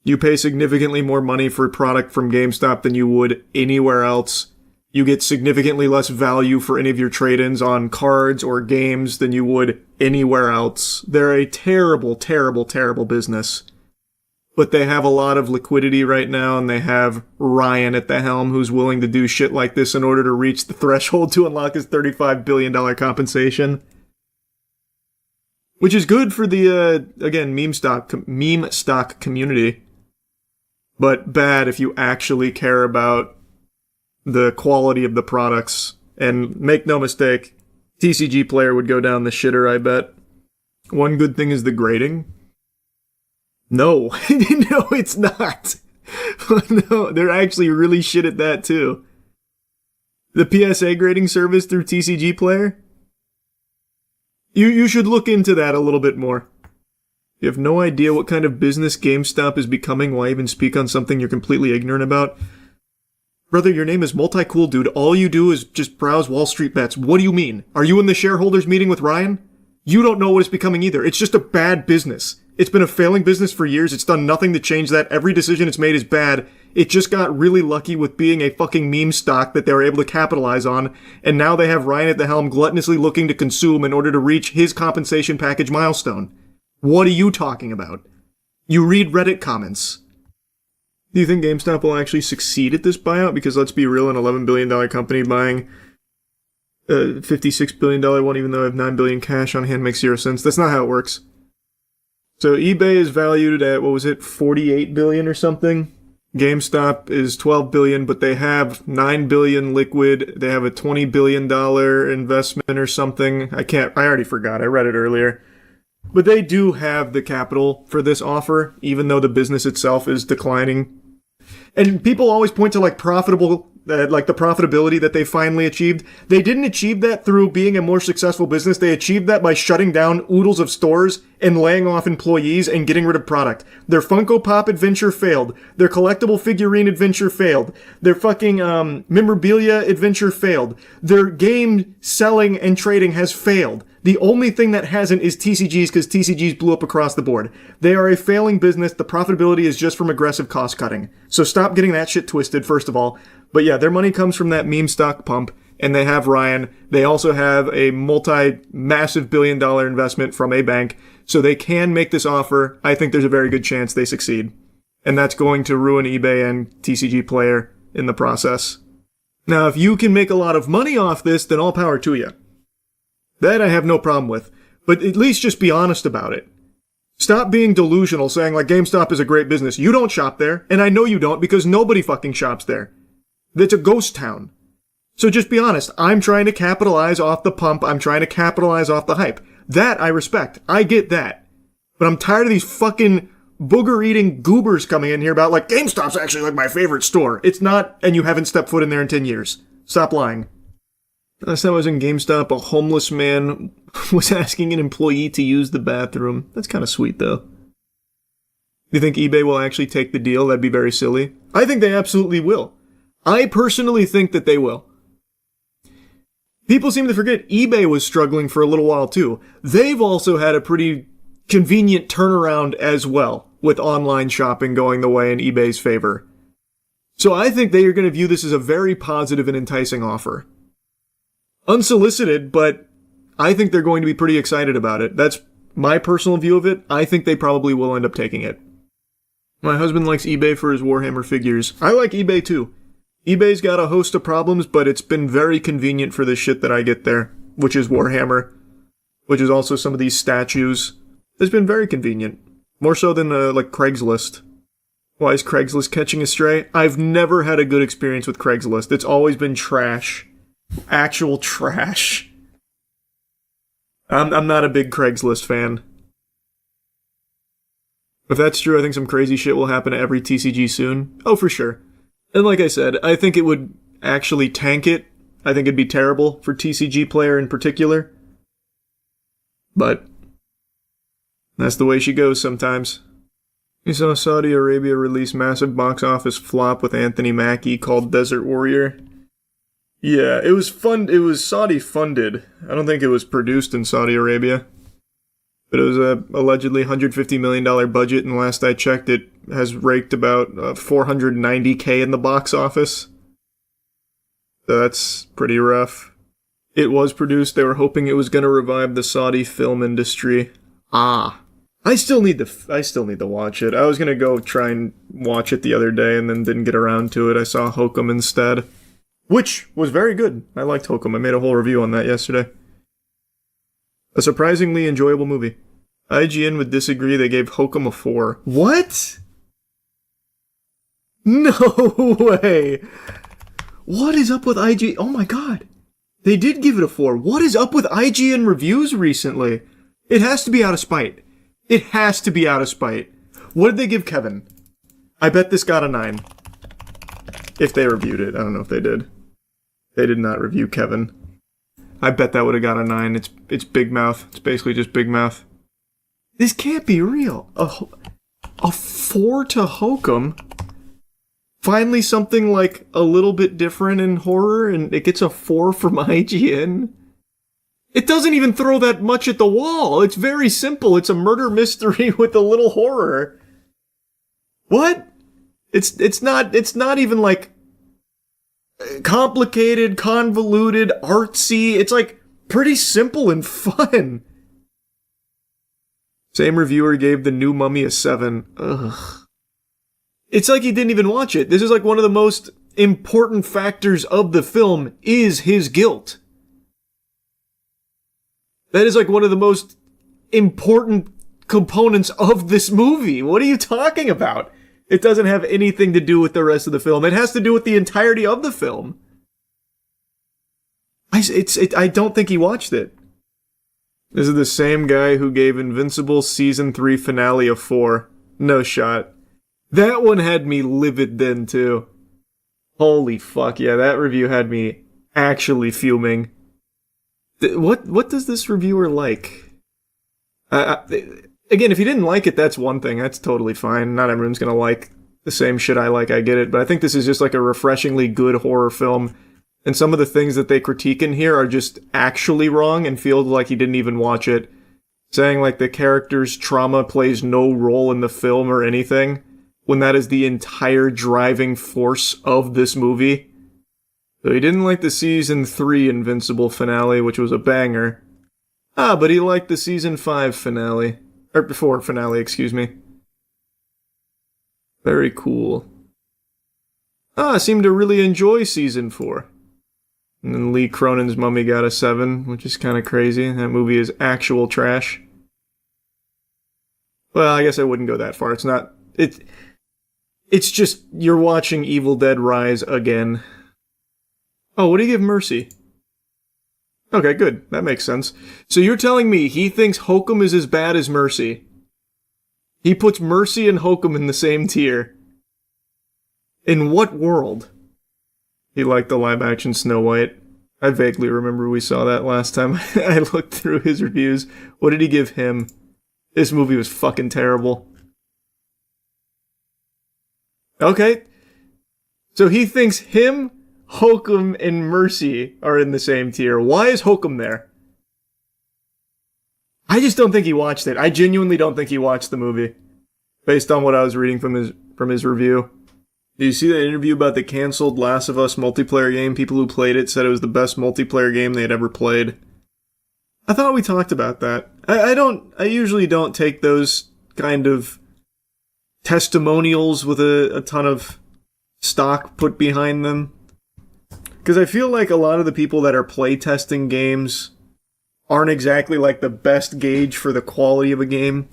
S8: You pay significantly more money for a product from GameStop than you would anywhere else. You get significantly less value for any of your trade-ins on cards or games than you would anywhere else. They're a terrible, terrible, terrible business. But they have a lot of liquidity right now, and they have Ryan at the helm who's willing to do shit like this in order to reach the threshold to unlock his $35 billion compensation. Which is good for the, again, meme stock community. But bad if you actually care about the quality of the products. And make no mistake, TCG Player would go down the shitter, I bet. One good thing is the grading. No. No, it's not. No, they're actually really shit at that, too. The PSA grading service through TCG Player? You should look into that a little bit more. You have no idea what kind of business GameStop is becoming. Why even speak on something you're completely ignorant about? Brother, your name is Multi-Cool Dude. All you do is just browse Wall Street bets. What do you mean? Are you in the shareholders meeting with Ryan? You don't know what it's becoming either. It's just a bad business. It's been a failing business for years. It's done nothing to change that. Every decision it's made is bad. It just got really lucky with being a fucking meme stock that they were able to capitalize on. And now they have Ryan at the helm gluttonously looking to consume in order to reach his compensation package milestone. What are you talking about? You read Reddit comments. Do you think GameStop will actually succeed at this buyout? Because let's be real, an $11 billion company buying a $56 billion one, even though I have $9 billion cash on hand, makes zero sense. That's not how it works. So eBay is valued at, what was it, $48 billion or something? GameStop is $12 billion, but they have $9 billion liquid. They have a $20 billion investment or something. I already forgot. I read it earlier.
S6: But they do have the capital for this offer, even though the business itself is declining. And people always point to like profitable, like the profitability that they finally achieved. They didn't achieve that through being a more successful business. They achieved that by shutting down oodles of stores and laying off employees and getting rid of product. Their Funko Pop adventure failed. Their collectible figurine adventure failed. Their fucking memorabilia adventure failed. Their game selling and trading has failed. The only thing that hasn't is TCGs, because TCGs blew up across the board. They are a failing business. The profitability is just from aggressive cost cutting. So stop getting that shit twisted, first of all. But yeah, their money comes from that meme stock pump, and they have Ryan. They also have a massive billion-dollar investment from a bank, so they can make this offer. I think there's a very good chance they succeed. And that's going to ruin eBay and TCG Player in the process. Now, if you can make a lot of money off this, then all power to you. That I have no problem with. But at least just be honest about it. Stop being delusional, saying like GameStop is a great business. You don't shop there, and I know you don't because nobody fucking shops there. It's a ghost town. So just be honest. I'm trying to capitalize off the pump. I'm trying to capitalize off the hype. That I respect. I get that. But I'm tired of these fucking booger-eating goobers coming in here about like, GameStop's actually like my favorite store. It's not, and you haven't stepped foot in there in 10 years. Stop lying. Last time I was in GameStop, a homeless man was asking an employee to use the bathroom. That's kind of sweet, though. Do you think eBay will actually take the deal? That'd be very silly. I think they absolutely will. I personally think that they will. People seem to forget eBay was struggling for a little while, too. They've also had a pretty convenient turnaround as well, with online shopping going the way in eBay's favor. So I think they are going to view this as a very positive and enticing offer. Unsolicited, but I think they're going to be pretty excited about it. That's my personal view of it. I think they probably will end up taking it. My husband likes eBay for his Warhammer figures. I like eBay too. eBay's got a host of problems, but it's been very convenient for the shit that I get there, which is Warhammer, which is also some of these statues. It's been very convenient. More so than like Craigslist. Why is Craigslist catching a stray? I've never had a good experience with Craigslist. It's always been trash. Actual trash. I'm not a big Craigslist fan. If that's true, I think some crazy shit will happen to every TCG soon. Oh, for sure. And like I said, I think it would actually tank it. I think it'd be terrible for TCG Player in particular. But that's the way she goes sometimes. You saw Saudi Arabia release massive box office flop with Anthony Mackie called Desert Warrior. Yeah, it was fun. It was Saudi funded. I don't think it was produced in Saudi Arabia. But it was a allegedly $150 million budget, and last I checked, it has raked about $490K in the box office. So that's pretty rough. It was produced. They were hoping it was going to revive the Saudi film industry. I still need to watch it. I was going to go try and watch it the other day and then didn't get around to it. I saw Hokum instead. Which was very good. I liked Hokum. I made a whole review on that yesterday. A surprisingly enjoyable movie. IGN would disagree. They gave Hokum a 4. What? No way. What is up with IGN? Oh my god. They did give it a 4. What is up with IGN reviews recently? It has to be out of spite. It has to be out of spite. What did they give Kevin? I bet this got a 9. If they reviewed it. I don't know if they did. They did not review Kevin. I bet that would have got a 9. It's Big Mouth. It's basically just Big Mouth. This can't be real. A 4 to Hokum? Finally something like a little bit different in horror, and it gets a 4 from IGN? It doesn't even throw that much at the wall. It's very simple. It's a murder mystery with a little horror. What? It's not even like complicated, convoluted, artsy. It's like pretty simple and fun. Same reviewer gave The New Mummy a 7. Ugh. It's like he didn't even watch it. This is like one of the most important factors of the film is his guilt. That is like one of the most important components of this movie. What are you talking about? It doesn't have anything to do with the rest of the film. It has to do with the entirety of the film. I don't think he watched it. This is the same guy who gave Invincible Season 3 finale a 4. No shot. That one had me livid then, too. Holy fuck, yeah, that review had me actually fuming. What does this reviewer like? Again, if you didn't like it, that's one thing. That's totally fine. Not everyone's gonna like the same shit I like, I get it. But I think this is just like a refreshingly good horror film. And some of the things that they critique in here are just actually wrong and feel like he didn't even watch it. Saying like the character's trauma plays no role in the film or anything, when that is the entire driving force of this movie. So he didn't like the Season 3 Invincible finale, which was a banger. But he liked the Season 5 finale. Or before finale, excuse me. Very cool. I seem to really enjoy Season 4. And then Lee Cronin's Mummy got a 7, which is kind of crazy. That movie is actual trash. Well, I guess I wouldn't go that far. It's not... It's just, you're watching Evil Dead Rise again. Oh, what do you give Mercy? Okay, good. That makes sense. So you're telling me he thinks Hokum is as bad as Mercy? He puts Mercy and Hokum in the same tier. In what world? He liked the live-action Snow White. I vaguely remember we saw that last time I looked through his reviews. What did he give him? This movie was fucking terrible. Okay. So he thinks him, Hokum, and Mercy are in the same tier. Why is Hokum there? I just don't think he watched it. I genuinely don't think he watched the movie. Based on what I was reading from his review. Did you see that interview about the canceled Last of Us multiplayer game? People who played it said it was the best multiplayer game they had ever played. I thought we talked about that. I usually don't take those kind of testimonials with a ton of stock put behind them. Because I feel like a lot of the people that are playtesting games aren't exactly like the best gauge for the quality of a game.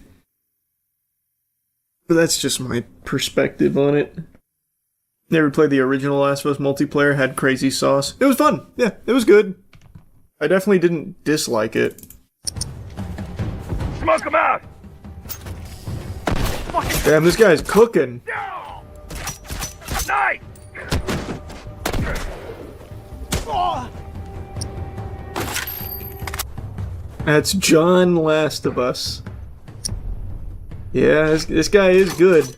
S6: But that's just my perspective on it. Never played the original Last of Us multiplayer, had crazy sauce. It was fun. Yeah, it was good. I definitely didn't dislike it.
S9: Smoke him out!
S6: Damn, this guy's cooking.
S9: Night!
S6: That's John Last of Us. Yeah, this guy is good.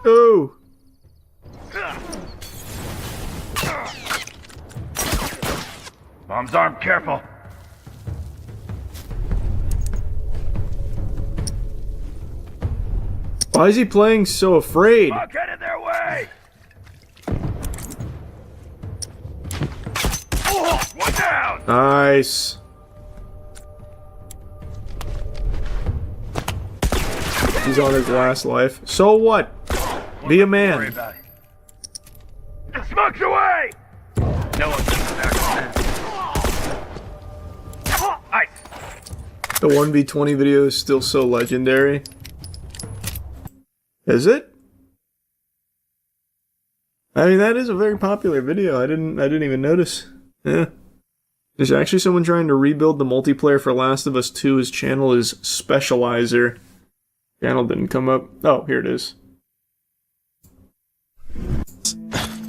S6: Oh!
S9: Mom's arm, careful!
S6: Why is he playing so afraid?
S9: Get in their way! One down!
S6: Nice. He's on his last life. So what? Be a man.
S9: Smoke's away! No one's back. Ice!
S6: The 1v20 video is still so legendary. Is it? I mean, that is a very popular video. I didn't even notice. Yeah. There's actually someone trying to rebuild the multiplayer for Last of Us 2. His channel is Specializer. Channel didn't come up. Oh, here it is.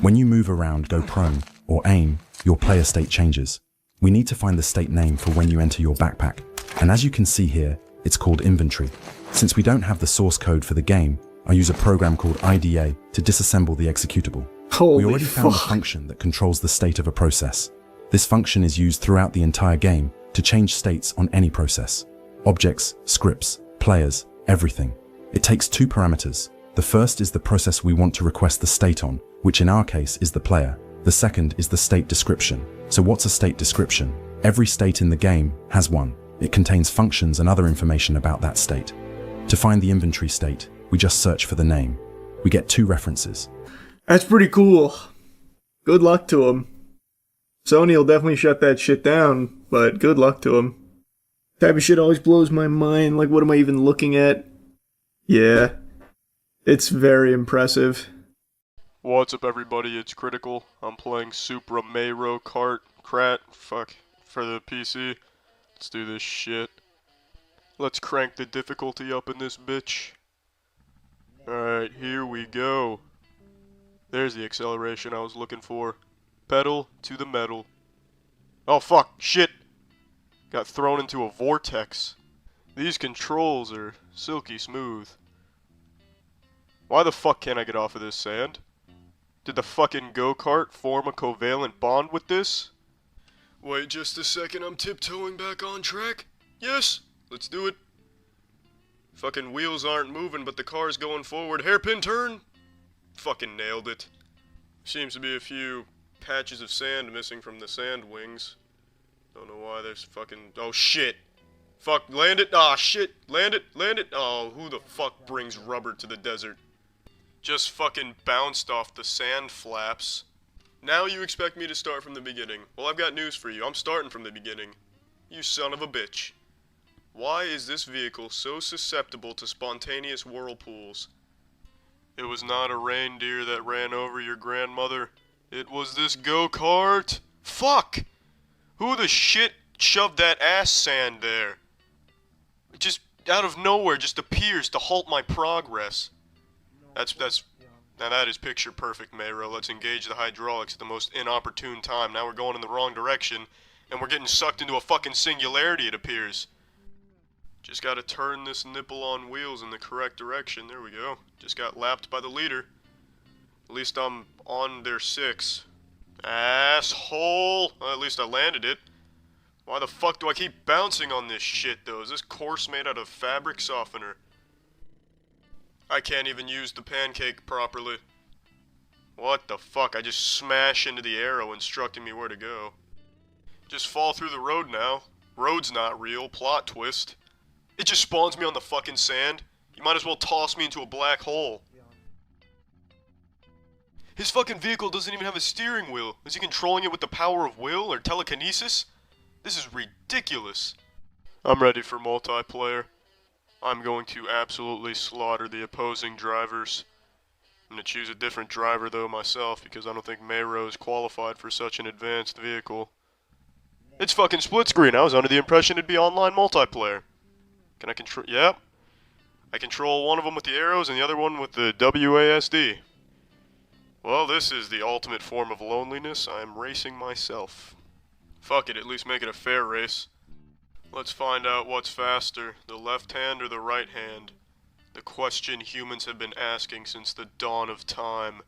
S17: When you move around, go prone, or aim, your player state changes. We need to find the state name for when you enter your backpack. And as you can see here, it's called inventory. Since we don't have the source code for the game, I use a program called IDA to disassemble the executable. We already found the function that controls the state of a process. This function is used throughout the entire game to change states on any process. Objects, scripts, players, everything. It takes two parameters. The first is the process we want to request the state on, which in our case is the player. The second is the state description. So what's a state description? Every state in the game has one. It contains functions and other information about that state. To find the inventory state, we just search for the name. We get two references.
S6: That's pretty cool. Good luck to him. Sony will definitely shut that shit down, but good luck to him. Type of shit always blows my mind, like what am I even looking at? Yeah. It's very impressive.
S8: What's up everybody, it's Critical. I'm playing Supra Mario Kart. for the PC. Let's do this shit. Let's crank the difficulty up in this bitch. Alright, here we go. There's the acceleration I was looking for. Pedal to the metal. Oh fuck, shit! Got thrown into a vortex. These controls are silky smooth. Why the fuck can't I get off of this sand? Did the fucking go-kart form a covalent bond with this? Wait just a second, I'm tiptoeing back on track. Yes, let's do it. Fucking wheels aren't moving, but the car's going forward. Hairpin turn! Fucking nailed it. Seems to be a few patches of sand missing from the sand wings. Don't know why there's fucking... Oh shit! Fuck, land it! Ah shit! Land it! Land it! Oh, who the fuck brings rubber to the desert? Just fucking bounced off the sand flaps. Now you expect me to start from the beginning. Well, I've got news for you. I'm starting from the beginning. You son of a bitch. Why is this vehicle so susceptible to spontaneous whirlpools? It was not a reindeer that ran over your grandmother. It was this go-kart. Fuck! Who the shit shoved that ass sand there? It just out of nowhere just appears to halt my progress. Now that is picture perfect, Mayro. Let's engage the hydraulics at the most inopportune time. Now we're going in the wrong direction, and we're getting sucked into a fucking singularity, it appears. Just gotta turn this nipple on wheels in the correct direction. There we go. Just got lapped by the leader. At least I'm on their 6. Asshole! Well, at least I landed it. Why the fuck do I keep bouncing on this shit, though? Is this course made out of fabric softener? I can't even use the pancake properly. What the fuck? I just smash into the arrow instructing me where to go. Just fall through the road now. Road's not real. Plot twist. It just spawns me on the fucking sand. You might as well toss me into a black hole. His fucking vehicle doesn't even have a steering wheel. Is he controlling it with the power of will or telekinesis? This is ridiculous. I'm ready for multiplayer. I'm going to absolutely slaughter the opposing drivers. I'm going to choose a different driver though myself because I don't think Mayro is qualified for such an advanced vehicle. It's fucking split screen. I was under the impression it'd be online multiplayer. Can I control? Yep. I control one of them with the arrows and the other one with the WASD. Well, this is the ultimate form of loneliness. I'm racing myself. Fuck it, at least make it a fair race. Let's find out what's faster, the left hand or the right hand. The question humans have been asking since the dawn of time.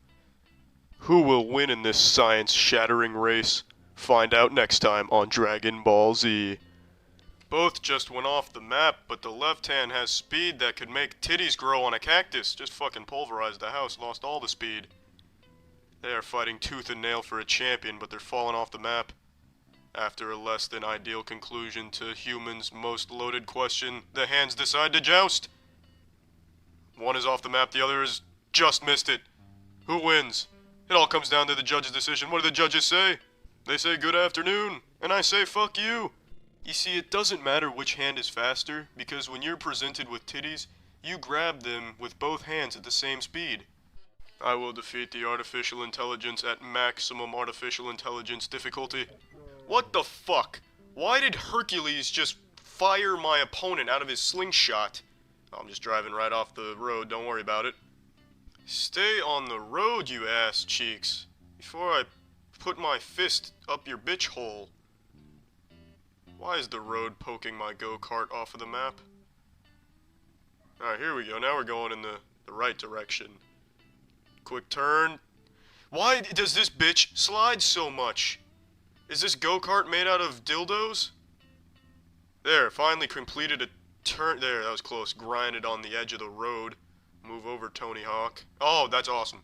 S8: Who will win in this science-shattering race? Find out next time on Dragon Ball Z. Both just went off the map, but the left hand has speed that could make titties grow on a cactus. Just fucking pulverized the house, lost all the speed. They are fighting tooth and nail for a champion, but they're falling off the map. After a less than ideal conclusion to humans' most loaded question, the hands decide to joust. One is off the map, the other has just missed it. Who wins? It all comes down to the judge's decision. What do the judges say? They say good afternoon, and I say fuck you. You see, it doesn't matter which hand is faster, because when you're presented with titties, you grab them with both hands at the same speed. I will defeat the artificial intelligence at maximum artificial intelligence difficulty. What the fuck? Why did Hercules just fire my opponent out of his slingshot? Oh, I'm just driving right off the road, don't worry about it. Stay on the road, you ass cheeks, before I put my fist up your bitch hole. Why is the road poking my go-kart off of the map? Alright, here we go. Now we're going in the right direction. Quick turn. Why does this bitch slide so much? Is this go-kart made out of dildos? There, finally completed a turn. There, that was close. Grinded on the edge of the road. Move over, Tony Hawk. Oh, that's awesome.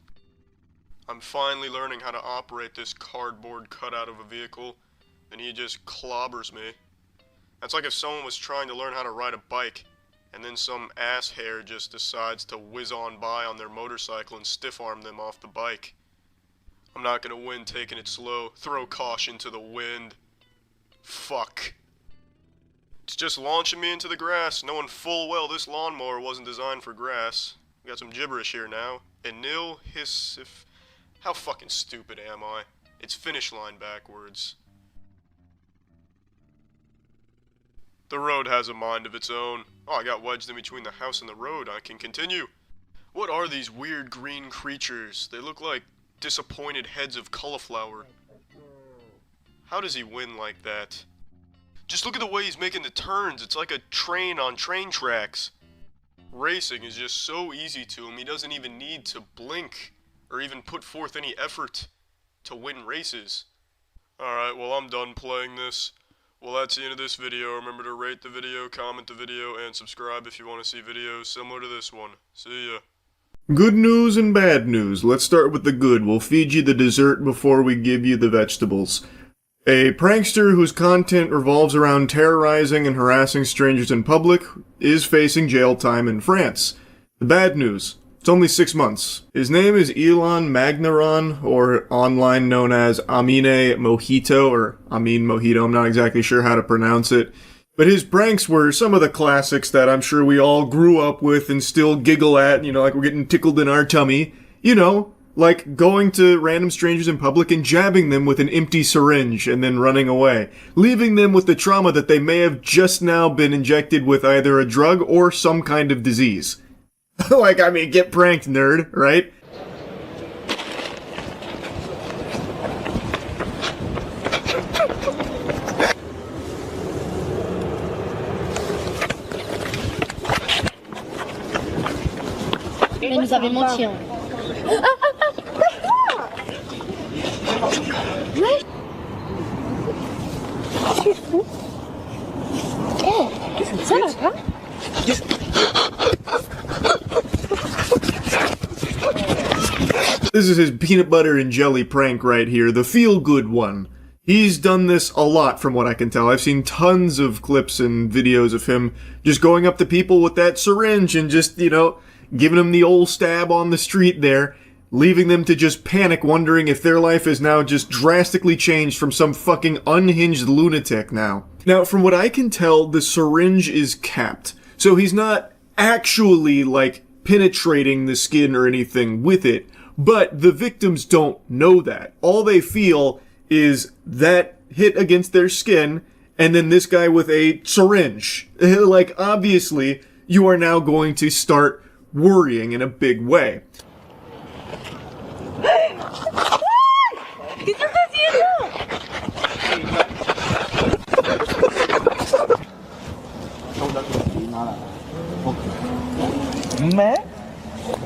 S8: I'm finally learning how to operate this cardboard cutout of a vehicle, and he just clobbers me. That's like if someone was trying to learn how to ride a bike, and then some asshair just decides to whiz on by on their motorcycle and stiff-arm them off the bike. I'm not gonna win taking it slow. Throw caution to the wind. Fuck. It's just launching me into the grass, knowing full well this lawnmower wasn't designed for grass. We got some gibberish here now. Enil hissif. How fucking stupid am I? It's finish line backwards. The road has a mind of its own. Oh, I got wedged in between the house and the road. I can continue. What are these weird green creatures? They look like disappointed heads of cauliflower. How does he win like that? Just look at the way he's making the turns. It's like a train on train tracks. Racing is just so easy to him. He doesn't even need to blink or even put forth any effort to win races. Alright, well, I'm done playing this. Well, that's the end of this video. Remember to rate the video, comment the video, and subscribe if you want to see videos similar to this one. See ya. Good news and bad news. Let's start with the good. We'll feed you the dessert before we give you the vegetables. A prankster whose content revolves around terrorizing and harassing strangers in public is facing jail time in France. The bad news. It's only 6 months. His name is Elon Magnaron, or online known as Amine Mojito, or Amin Mojito, I'm not exactly sure how to pronounce it. But his pranks were some of the classics that I'm sure we all grew up with and still giggle at, you know, like we're getting tickled in our tummy. You know, like going to random strangers in public and jabbing them with an empty syringe and then running away, leaving them with the trauma that they may have just now been injected with either a drug or some kind of disease. Like, I mean, get pranked, nerd, right?
S11: Mais nous avait menti, hein. Ouais. C'est fou. Oh, ça va pas?
S8: This is his peanut butter and jelly prank right here, the feel-good one. He's done this a lot from what I can tell. I've seen tons of clips and videos of him just going up to people with that syringe and just, you know, giving them the old stab on the street there, leaving them to just panic, wondering if their life is now just drastically changed from some fucking unhinged lunatic now. Now, from what I can tell, the syringe is capped. So he's not actually, like, penetrating the skin or anything with it. But the victims don't know that. All they feel is that hit against their skin, and then this guy with a syringe. Like, obviously, you are now going to start worrying in a big way.
S4: Mais,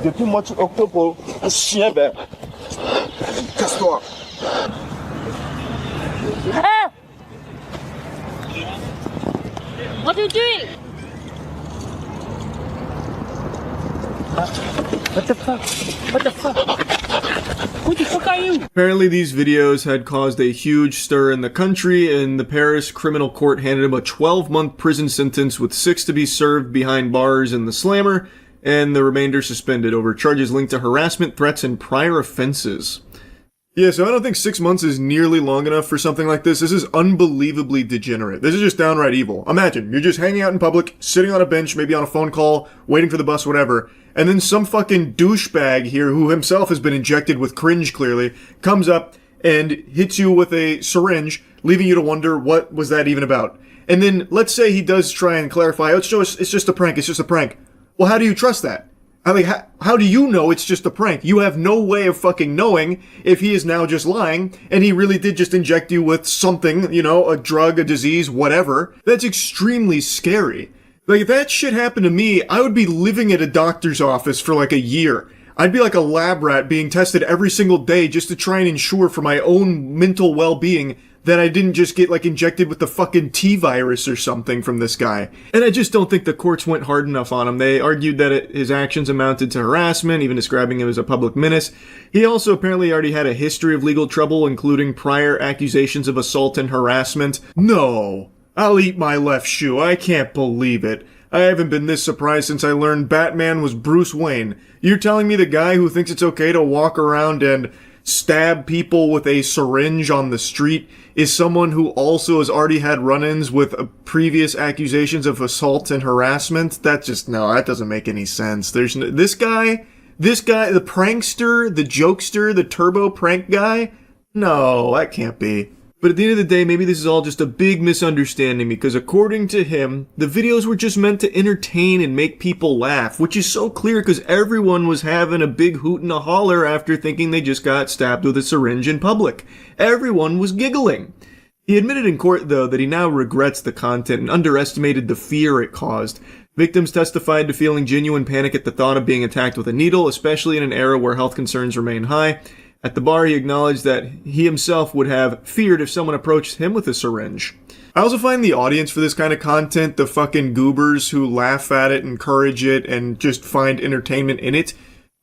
S4: depuis le mois d'octobre, un chien, ben, casse-toi.
S12: Ah! What are you doing?
S4: What the fuck? What the fuck? Who the fuck are you?
S8: Apparently these videos had caused a huge stir in the country, and the Paris criminal court handed him a 12-month prison sentence with 6 to be served behind bars in the slammer, and the remainder suspended over charges linked to harassment, threats, and prior offenses. Yeah, so I don't think 6 months is nearly long enough for something like this. This is unbelievably degenerate. This is just downright evil. Imagine, you're just hanging out in public, sitting on a bench, maybe on a phone call, waiting for the bus, whatever, and then some fucking douchebag here, who himself has been injected with cringe clearly, comes up and hits you with a syringe, leaving you to wonder, what was that even about? And then, let's say he does try and clarify, oh, it's just a prank, it's just a prank. Well, how do you trust that? I mean, how do you know it's just a prank? You have no way of fucking knowing if he is now just lying, and he really did just inject you with something, you know, a drug, a disease, whatever. That's extremely scary. Like, if that shit happened to me, I would be living at a doctor's office for like a year. I'd be like a lab rat being tested every single day just to try and ensure for my own mental well-being that I didn't just get, like, injected with the fucking T-virus or something from this guy. And I just don't think the courts went hard enough on him. They argued that his actions amounted to harassment, even describing him as a public menace. He also apparently already had a history of legal trouble, including prior accusations of assault and harassment. No! I'll eat my left shoe. I can't believe it. I haven't been this surprised since I learned Batman was Bruce Wayne. You're telling me the guy who thinks it's okay to walk around and stab people with a syringe on the street is someone who also has already had run-ins with previous accusations of assault and harassment? That doesn't make any sense. There's this guy, the prankster, the jokester, the turbo prank guy? No, that can't be.
S6: But at the end of the day, maybe this is all just a big misunderstanding because according to him, the videos were just meant to entertain and make people laugh, which is so clear because everyone was having a big hoot and a holler after thinking they just got stabbed with a syringe in public. Everyone was giggling. He admitted in court, though, that he now regrets the content and underestimated the fear it caused. Victims testified to feeling genuine panic at the thought of being attacked with a needle, especially in an era where health concerns remain high. At the bar, he acknowledged that he himself would have feared if someone approached him with a syringe. I also find the audience for this kind of content, the fucking goobers who laugh at it, encourage it, and just find entertainment in it,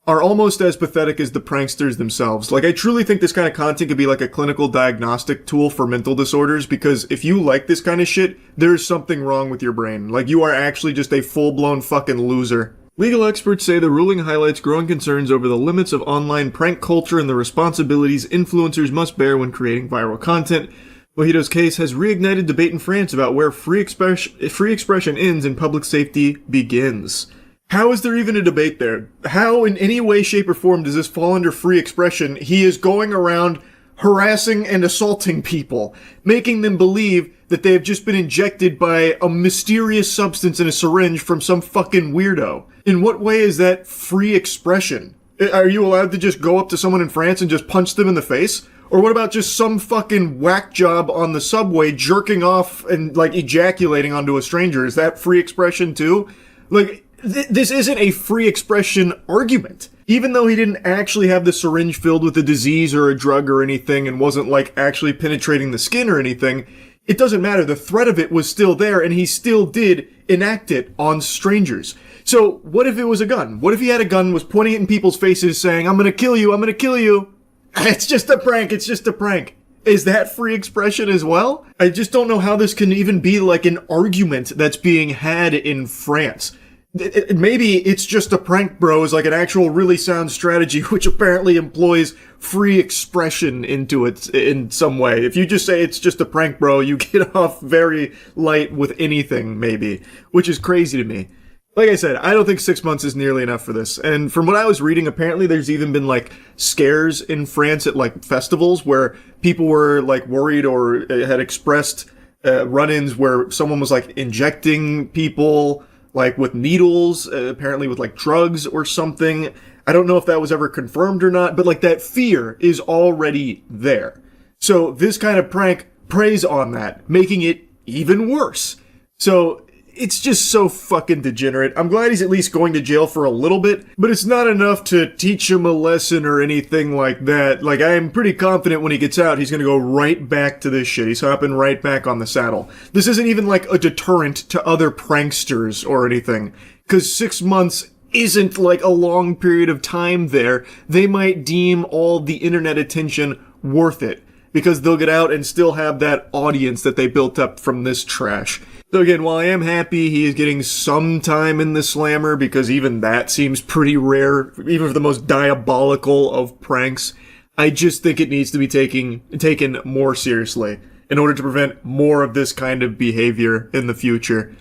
S6: are almost as pathetic as the pranksters themselves. Like, I truly think this kind of content could be like a clinical diagnostic tool for mental disorders, because if you like this kind of shit, there's something wrong with your brain. Like, you are actually just a full-blown fucking loser. Legal experts say the ruling highlights growing concerns over the limits of online prank culture and the responsibilities influencers must bear when creating viral content. Mojido's case has reignited debate in France about where free expression ends and public safety begins. How is there even a debate there? How, in any way, shape, or form, does this fall under free expression? He is going around harassing and assaulting people, making them believe that they have just been injected by a mysterious substance in a syringe from some fucking weirdo. In what way is that free expression? Are you allowed to just go up to someone in France and just punch them in the face? Or what about just some fucking whack job on the subway jerking off and, like, ejaculating onto a stranger? Is that free expression too? Like, this isn't a free expression argument. Even though he didn't actually have the syringe filled with a disease or a drug or anything and wasn't, like, actually penetrating the skin or anything, it doesn't matter. The threat of it was still there, and he still did enact it on strangers. So, what if it was a gun? What if he had a gun, was pointing it in people's faces, saying, I'm gonna kill you, I'm gonna kill you? It's just a prank, it's just a prank. Is that free expression as well? I just don't know how this can even be like an argument that's being had in France. Maybe it's just a prank, bro, is like an actual really sound strategy, which apparently employs free expression into it in some way. If you just say it's just a prank, bro, you get off very light with anything, maybe, which is crazy to me. Like I said, I don't think 6 months is nearly enough for this. And from what I was reading, apparently there's even been, like, scares in France at, like, festivals where people were, like, worried or had expressed run-ins where someone was, like, injecting people, like, with needles, apparently with, like, drugs or something. I don't know if that was ever confirmed or not, but, like, that fear is already there. So this kind of prank preys on that, making it even worse. So it's just so fucking degenerate. I'm glad he's at least going to jail for a little bit, but it's not enough to teach him a lesson or anything like that. Like, I am pretty confident when he gets out, he's gonna go right back to this shit. He's hopping right back on the saddle. This isn't even like a deterrent to other pranksters or anything, because 6 months isn't like a long period of time there. They might deem all the internet attention worth it, because they'll get out and still have that audience that they built up from this trash. So again, while I am happy he is getting some time in the slammer, because even that seems pretty rare, even for the most diabolical of pranks, I just think it needs to be taken more seriously in order to prevent more of this kind of behavior in the future.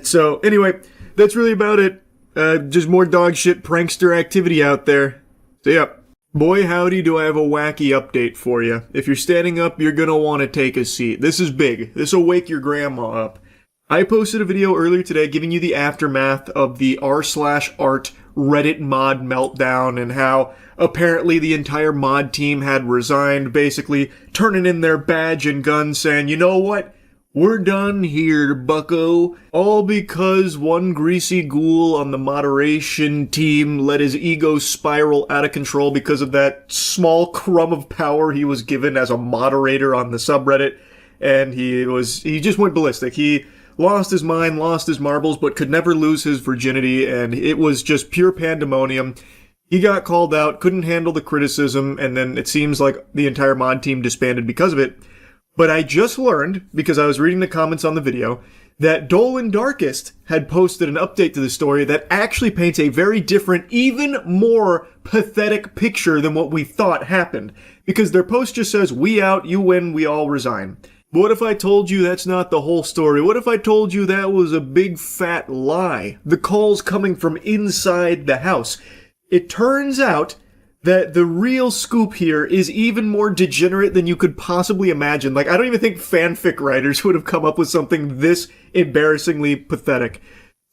S6: So anyway, that's really about it. Just more dog shit prankster activity out there. So yep. Boy howdy do I have a wacky update for you. If you're standing up, you're gonna want to take a seat. This is big. This'll wake your grandma up. I posted a video earlier today giving you the aftermath of the r/art Reddit mod meltdown and how apparently the entire mod team had resigned, basically turning in their badge and gun saying, you know what? We're done here, bucko. All because one greasy ghoul on the moderation team let his ego spiral out of control because of that small crumb of power he was given as a moderator on the subreddit. And he just went ballistic. He lost his mind, lost his marbles, but could never lose his virginity, and it was just pure pandemonium. He got called out, couldn't handle the criticism, and then it seems like the entire mod team disbanded because of it. But I just learned, because I was reading the comments on the video, that Dolan Darkest had posted an update to the story that actually paints a very different, even more pathetic picture than what we thought happened. Because their post just says, we out, you win, we all resign. But what if I told you that's not the whole story? What if I told you that was a big fat lie? The calls coming from inside the house. It turns out that the real scoop here is even more degenerate than you could possibly imagine. Like, I don't even think fanfic writers would have come up with something this embarrassingly pathetic.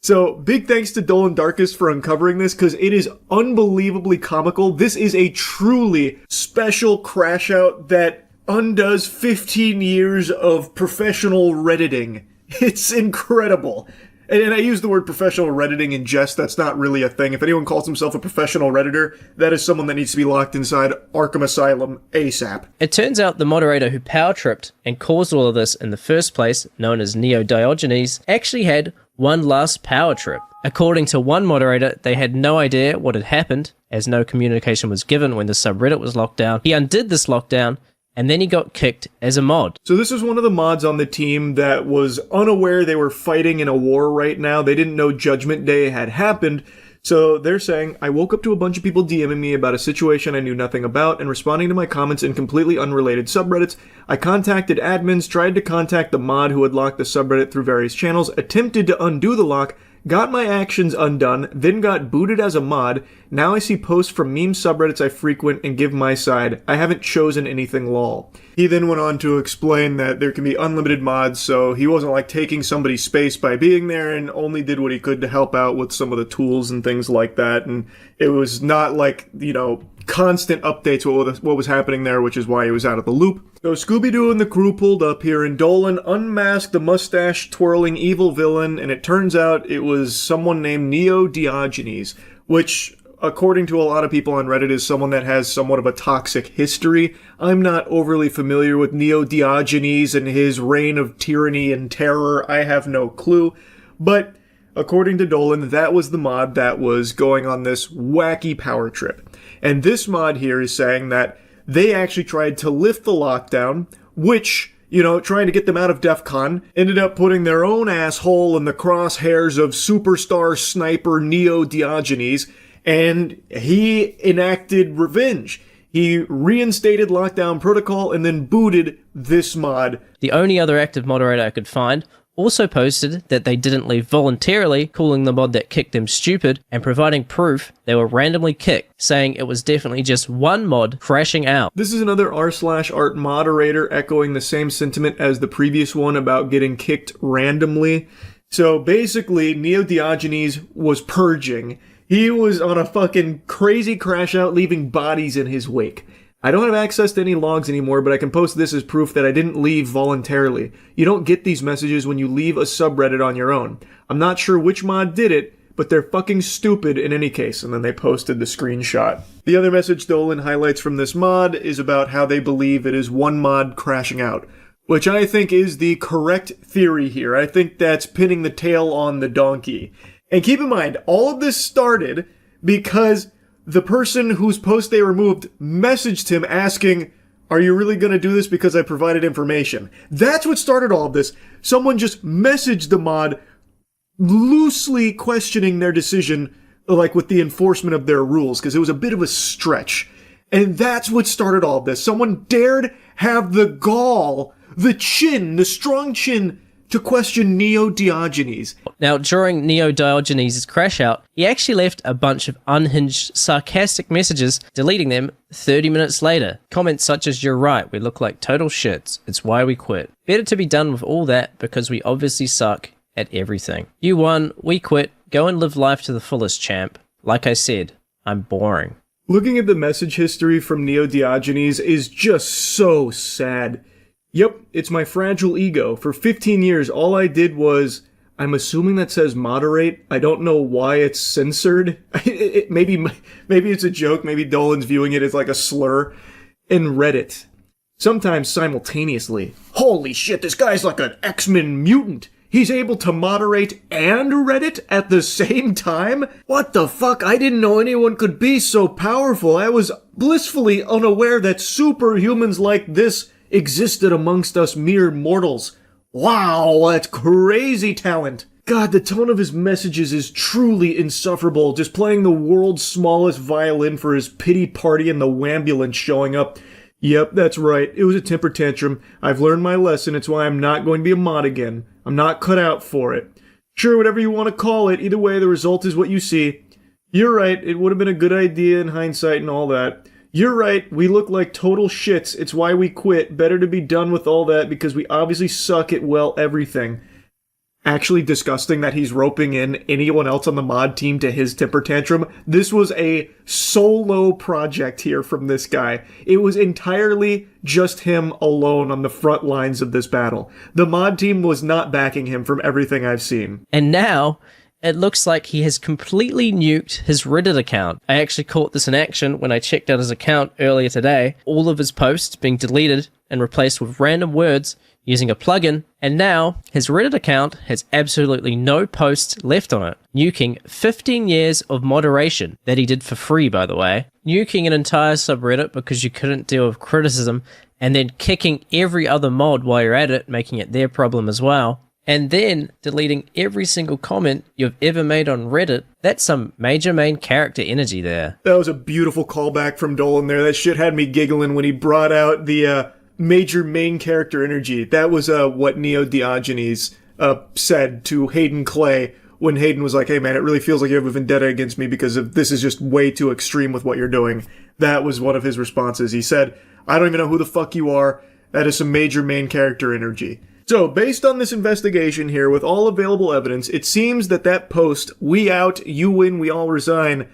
S6: So, big thanks to Dolan Darkest for uncovering this, because it is unbelievably comical. This is a truly special crash out that undoes 15 years of professional Redditing. It's incredible. And I use the word professional Redditing in jest. That's not really a thing. If anyone calls himself a professional Redditor, that is someone that needs to be locked inside Arkham Asylum ASAP.
S3: It turns out the moderator who power tripped and caused all of this in the first place, known as Neo Diogenes, actually had one last power trip. According to one moderator, they had no idea what had happened, as no communication was given when the subreddit was locked down. He undid this lockdown, and then he got kicked as a mod.
S6: So this is one of the mods on the team that was unaware they were fighting in a war right now. They didn't know Judgment Day had happened. So they're saying, I woke up to a bunch of people DMing me about a situation I knew nothing about and responding to my comments in completely unrelated subreddits. I contacted admins, tried to contact the mod who had locked the subreddit through various channels, attempted to undo the lock, got my actions undone, then got booted as a mod. Now I see posts from meme subreddits I frequent and give my side. I haven't chosen anything lol. He then went on to explain that there can be unlimited mods, so he wasn't like taking somebody's space by being there and only did what he could to help out with some of the tools and things like that. And it was not like, you know, constant updates what was happening there, which is why he was out of the loop. So Scooby-Doo and the crew pulled up here, and Dolan unmasked the mustache-twirling evil villain, and it turns out it was someone named Neo Diogenes, which, according to a lot of people on Reddit, is someone that has somewhat of a toxic history. I'm not overly familiar with Neo Diogenes and his reign of tyranny and terror. I have no clue. But according to Dolan, that was the mod that was going on this wacky power trip. And this mod here is saying that they actually tried to lift the lockdown, which, you know, trying to get them out of DEF CON, ended up putting their own asshole in the crosshairs of superstar sniper Neo Diogenes, and he enacted revenge. He reinstated lockdown protocol and then booted this mod.
S3: The only other active moderator I could find also posted that they didn't leave voluntarily, calling the mod that kicked them stupid, and providing proof they were randomly kicked, saying it was definitely just one mod crashing out.
S6: This is another r/art moderator echoing the same sentiment as the previous one about getting kicked randomly. So basically, Neo Diogenes was purging. He was on a fucking crazy crash out, leaving bodies in his wake. I don't have access to any logs anymore, but I can post this as proof that I didn't leave voluntarily. You don't get these messages when you leave a subreddit on your own. I'm not sure which mod did it, but they're fucking stupid in any case, and then they posted the screenshot. The other message Dolan highlights from this mod is about how they believe it is one mod crashing out, which I think is the correct theory here. I think that's pinning the tail on the donkey. And keep in mind, all of this started because the person whose post they removed messaged him asking, are you really going to do this because I provided information? That's what started all of this. Someone just messaged the mod loosely questioning their decision, like with the enforcement of their rules, because it was a bit of a stretch. And that's what started all of this. Someone dared have the gall, the chin, the strong chin, to question Neo Diogenes.
S3: Now, during Neo Diogenes' crash out, he actually left a bunch of unhinged, sarcastic messages, deleting them 30 minutes later. Comments such as, you're right, we look like total shits, it's why we quit. Better to be done with all that, because we obviously suck at everything. You won, we quit, go and live life to the fullest, champ. Like I said, I'm boring.
S6: Looking at the message history from Neo Diogenes is just so sad. Yep, it's my fragile ego. For 15 years, all I did was, I'm assuming that says moderate. I don't know why it's censored. Maybe it's a joke. Maybe Dolan's viewing it as like a slur. And Reddit. Sometimes simultaneously. Holy shit, this guy's like an X-Men mutant. He's able to moderate and Reddit at the same time? What the fuck? I didn't know anyone could be so powerful. I was blissfully unaware that superhumans like this existed amongst us mere mortals. Wow, that's crazy talent. God, the tone of his messages is truly insufferable. Just playing the world's smallest violin for his pity party and the wambulance showing up. Yep, that's right. It was a temper tantrum. I've learned my lesson. It's why I'm not going to be a mod again. I'm not cut out for it. Sure, whatever you want to call it. Either way, the result is what you see. You're right, it would have been a good idea in hindsight and all that. You're right, we look like total shits, it's why we quit. Better to be done with all that because we obviously suck at, well, everything. Actually disgusting that he's roping in anyone else on the mod team to his temper tantrum. This was a solo project here from this guy. It was entirely just him alone on the front lines of this battle. The mod team was not backing him from everything I've seen.
S3: And now, it looks like he has completely nuked his Reddit account. I actually caught this in action when I checked out his account earlier today. All of his posts being deleted and replaced with random words using a plugin, and now his Reddit account has absolutely no posts left on it, nuking 15 years of moderation that he did for free, by the way, nuking an entire subreddit because you couldn't deal with criticism, and then kicking every other mod while you're at it, making it their problem as well, and then deleting every single comment you've ever made on Reddit. That's some major main character energy there.
S6: That was a beautiful callback from Dolan there. That shit had me giggling when he brought out the major main character energy. That was what Neo Diogenes said to Hayden Clay when Hayden was like, hey man, it really feels like you have a vendetta against me because of this is just way too extreme with what you're doing. That was one of his responses. He said, I don't even know who the fuck you are. That is some major main character energy. So, based on this investigation here, with all available evidence, it seems that that post, we out, you win, we all resign,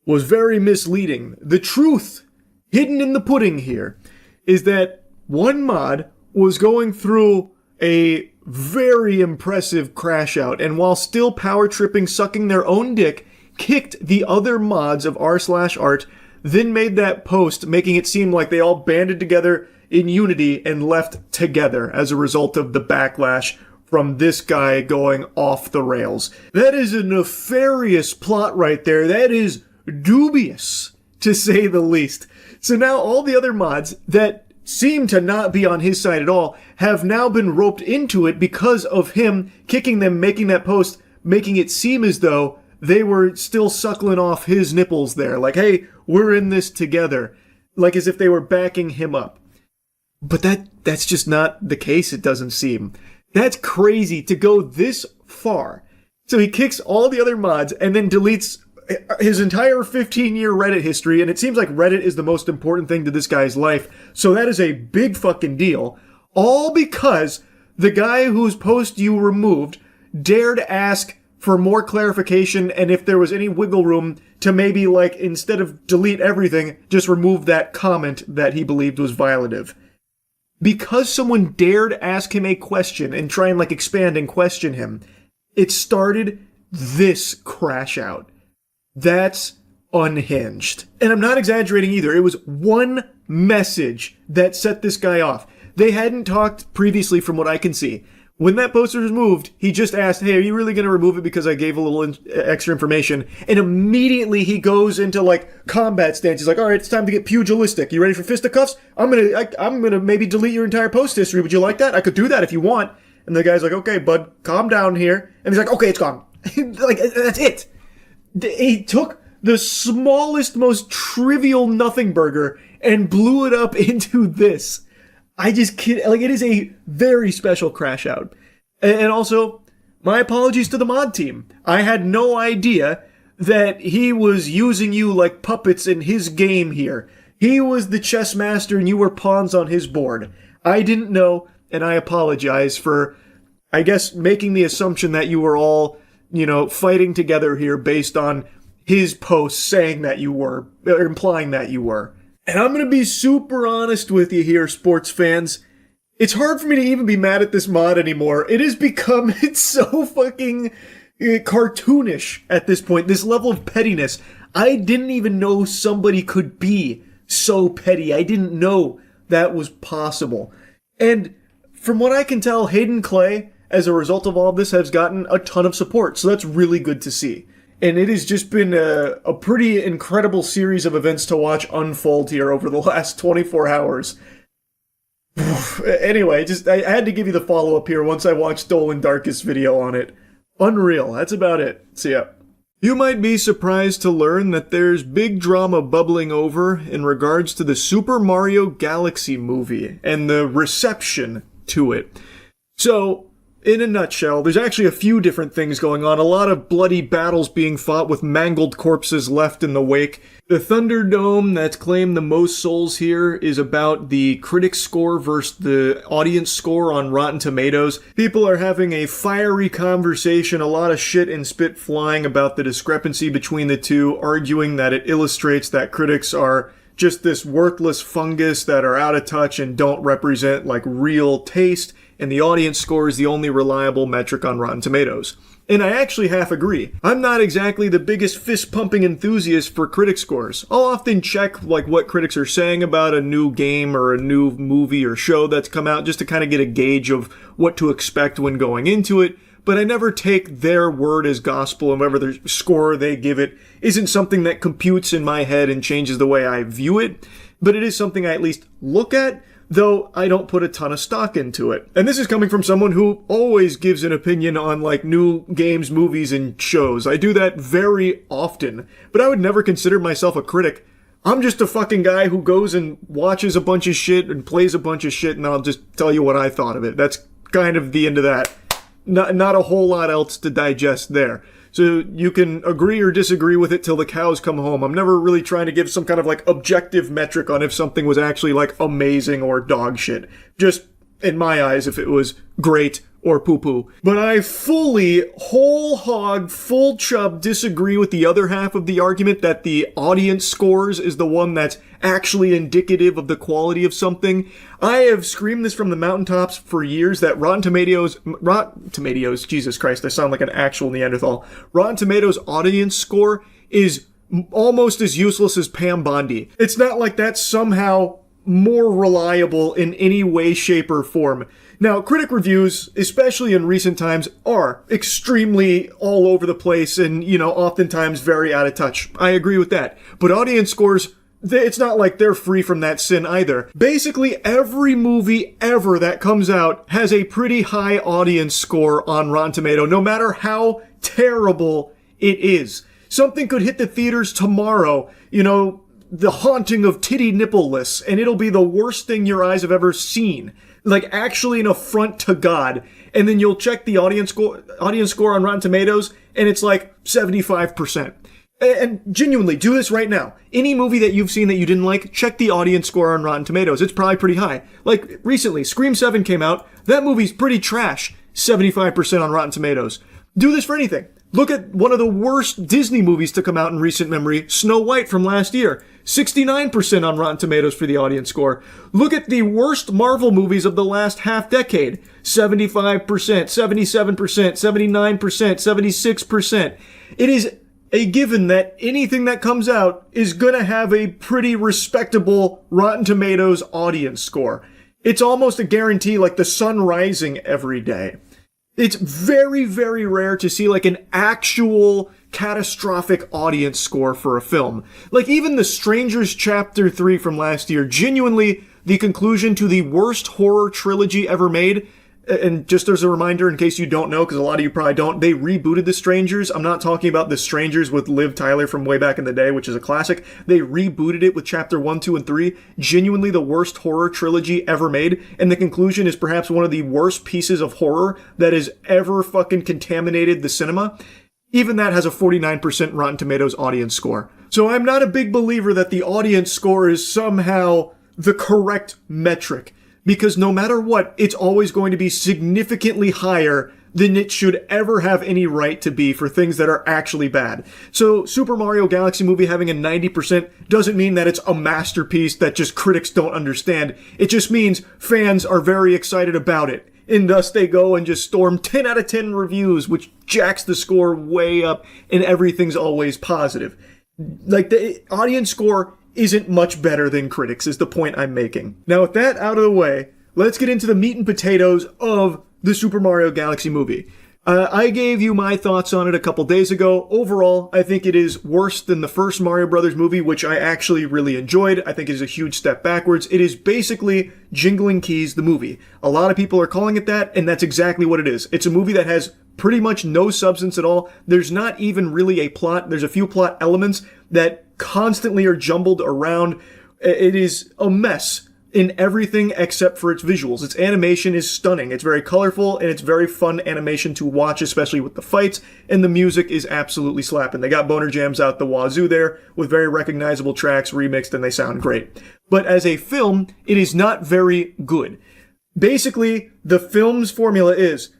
S6: was very misleading. The truth hidden in the pudding here is that one mod was going through a very impressive crash out, and while still power tripping, sucking their own dick, kicked the other mods of r/art, then made that post, making it seem like they all banded together in unity and left together as a result of the backlash from this guy going off the rails. That is a nefarious plot right there. That is dubious, to say the least. So now all the other mods that seem to not be on his side at all have now been roped into it because of him kicking them, making that post, making it seem as though they were still suckling off his nipples there. Like, hey, we're in this together. Like as if they were backing him up. But that's just not the case, it doesn't seem. That's crazy to go this far. So he kicks all the other mods and then deletes his entire 15-year Reddit history, and it seems like Reddit is the most important thing to this guy's life, so that is a big fucking deal. All because the guy whose post you removed dared ask for more clarification and if there was any wiggle room to maybe, like, instead of delete everything, just remove that comment that he believed was violative. Because someone dared ask him a question and try and, like, expand and question him, it started this crash out. That's unhinged. And I'm not exaggerating either. It was one message that set this guy off. They hadn't talked previously from what I can see. When that poster was moved, he just asked, hey, are you really going to remove it because I gave a little extra information? And immediately he goes into like combat stance. He's like, all right, it's time to get pugilistic. You ready for fisticuffs? I'm going to maybe delete your entire post history. Would you like that? I could do that if you want. And the guy's like, okay, bud, calm down here. And he's like, okay, it's gone. Like, that's it. He took the smallest, most trivial nothing burger and blew it up into this. I just can't, like, it is a very special crash out. And also, my apologies to the mod team. I had no idea that he was using you like puppets in his game here. He was the chess master and you were pawns on his board. I didn't know, and I apologize for, I guess, making the assumption that you were all, you know, fighting together here based on his posts saying that you were, or implying that you were. And I'm going to be super honest with you here, sports fans. It's hard for me to even be mad at this mod anymore. It has become, it's so fucking cartoonish at this point, this level of pettiness. I didn't even know somebody could be so petty. I didn't know that was possible. And from what I can tell, Hayden Clay, as a result of all of this, has gotten a ton of support. So that's really good to see. And it has just been a pretty incredible series of events to watch unfold here over the last 24 hours. Anyway, I had to give you the follow-up here once I watched Dolan Darkest video on it. Unreal. That's about it. See ya. You might be surprised to learn that there's big drama bubbling over in regards to the Super Mario Galaxy movie and the reception to it. So, in a nutshell, there's actually a few different things going on. A lot of bloody battles being fought with mangled corpses left in the wake. The Thunderdome that's claimed the most souls here is about the critic score versus the audience score on Rotten Tomatoes. People are having a fiery conversation, a lot of shit and spit flying about the discrepancy between the two, arguing that it illustrates that critics are just this worthless fungus that are out of touch and don't represent like real taste, and the audience score is the only reliable metric on Rotten Tomatoes. And I actually half agree. I'm not exactly the biggest fist-pumping enthusiast for critic scores. I'll often check like what critics are saying about a new game or a new movie or show that's come out just to kind of get a gauge of what to expect when going into it, but I never take their word as gospel, and whatever the score they give it isn't something that computes in my head and changes the way I view it, but it is something I at least look at, though I don't put a ton of stock into it. And this is coming from someone who always gives an opinion on like new games, movies, and shows. I do that very often, but I would never consider myself a critic. I'm just a fucking guy who goes and watches a bunch of shit and plays a bunch of shit, and I'll just tell you what I thought of it. That's kind of the end of that. Not a whole lot else to digest there. So you can agree or disagree with it till the cows come home. I'm never really trying to give some kind of like objective metric on if something was actually like amazing or dog shit. Just in my eyes, if it was great or poo-poo. But I fully, whole hog, full chub disagree with the other half of the argument that the audience scores is the one that's actually indicative of the quality of something. I have screamed this from the mountaintops for years that Rotten Tomatoes, Jesus Christ, I sound like an actual Neanderthal. Rotten Tomatoes audience score is almost as useless as Pam Bondi. It's not like that's somehow more reliable in any way, shape, or form. Now, critic reviews, especially in recent times, are extremely all over the place and, oftentimes very out of touch. I agree with that. But audience scores, it's not like they're free from that sin either. Basically, every movie ever that comes out has a pretty high audience score on Rotten Tomato, no matter how terrible it is. Something could hit the theaters tomorrow, The Haunting of Titty Nippleless, and it'll be the worst thing your eyes have ever seen. Like, actually an affront to God. And then you'll check the audience score on Rotten Tomatoes, and it's like 75%. And genuinely, do this right now. Any movie that you've seen that you didn't like, check the audience score on Rotten Tomatoes. It's probably pretty high. Like, recently, Scream 7 came out. That movie's pretty trash. 75% on Rotten Tomatoes. Do this for anything. Look at one of the worst Disney movies to come out in recent memory, Snow White from last year. 69% on Rotten Tomatoes for the audience score. Look at the worst Marvel movies of the last half decade. 75%, 77%, 79%, 76%. It is a given that anything that comes out is gonna have a pretty respectable Rotten Tomatoes audience score. It's almost a guarantee, like the sun rising every day. It's very, very rare to see like an actual catastrophic audience score for a film. Like even The Strangers Chapter 3 from last year, genuinely the conclusion to the worst horror trilogy ever made. And just as a reminder, in case you don't know, because a lot of you probably don't, they rebooted The Strangers. I'm not talking about The Strangers with Liv Tyler from way back in the day, which is a classic. They rebooted it with Chapter 1, 2, and 3. Genuinely the worst horror trilogy ever made. And the conclusion is perhaps one of the worst pieces of horror that has ever fucking contaminated the cinema. Even that has a 49% Rotten Tomatoes audience score. So I'm not a big believer that the audience score is somehow the correct metric. Because no matter what, it's always going to be significantly higher than it should ever have any right to be for things that are actually bad. So Super Mario Galaxy movie having a 90% doesn't mean that it's a masterpiece that just critics don't understand. It just means fans are very excited about it. And thus they go and just storm 10 out of 10 reviews, which jacks the score way up, and everything's always positive. Like, the audience score isn't much better than critics, is the point I'm making. Now, with that out of the way, let's get into the meat and potatoes of the Super Mario Galaxy movie. I gave you my thoughts on it a couple days ago. Overall, I think it is worse than the first Mario Brothers movie, which I actually really enjoyed. I think it is a huge step backwards. It is basically Jingling Keys, the movie. A lot of people are calling it that, and that's exactly what it is. It's a movie that has pretty much no substance at all. There's not even really a plot. There's a few plot elements that constantly are jumbled around. It is a mess. in everything except for its visuals. Its animation is stunning. It's very colorful, and it's very fun animation to watch, especially with the fights, and the music is absolutely slapping. They got boner jams out the wazoo there, with very recognizable tracks remixed, and they sound great. But as a film, it is not very good. Basically, the film's formula is,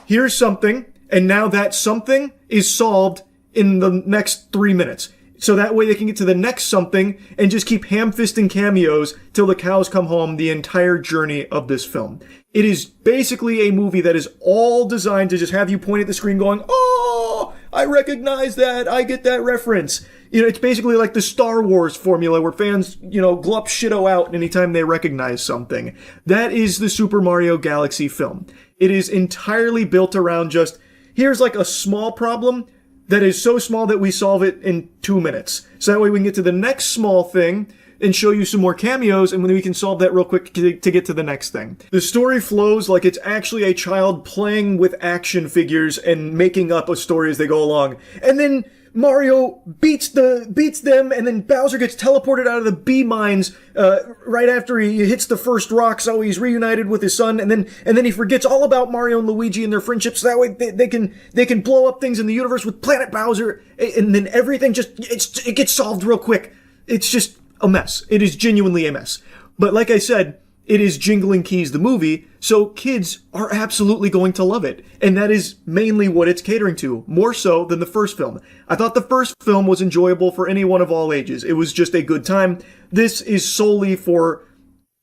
S6: here's something, and now that something is solved in the next 3 minutes. So that way they can get to the next something and just keep ham-fisting cameos till the cows come home the entire journey of this film. It is basically a movie that is all designed to just have you point at the screen going, oh, I recognize that, I get that reference. You know, it's basically like the Star Wars formula where fans, glup shitto out anytime they recognize something. That is the Super Mario Galaxy film. It is entirely built around just, here's like a small problem that is so small that we solve it in 2 minutes. So that way we can get to the next small thing and show you some more cameos, and then we can solve that real quick to get to the next thing. The story flows like it's actually a child playing with action figures and making up a story as they go along. And then Mario beats them, and then Bowser gets teleported out of the bee mines right after he hits the first rock, so he's reunited with his son, and then he forgets all about Mario and Luigi and their friendship, so that way they can blow up things in the universe with Planet Bowser, and then everything it gets solved real quick. It's just a mess. It is genuinely a mess. But like I said, it is Jingling Keys the movie, so kids are absolutely going to love it. And that is mainly what it's catering to, more so than the first film. I thought the first film was enjoyable for anyone of all ages. It was just a good time. This is solely for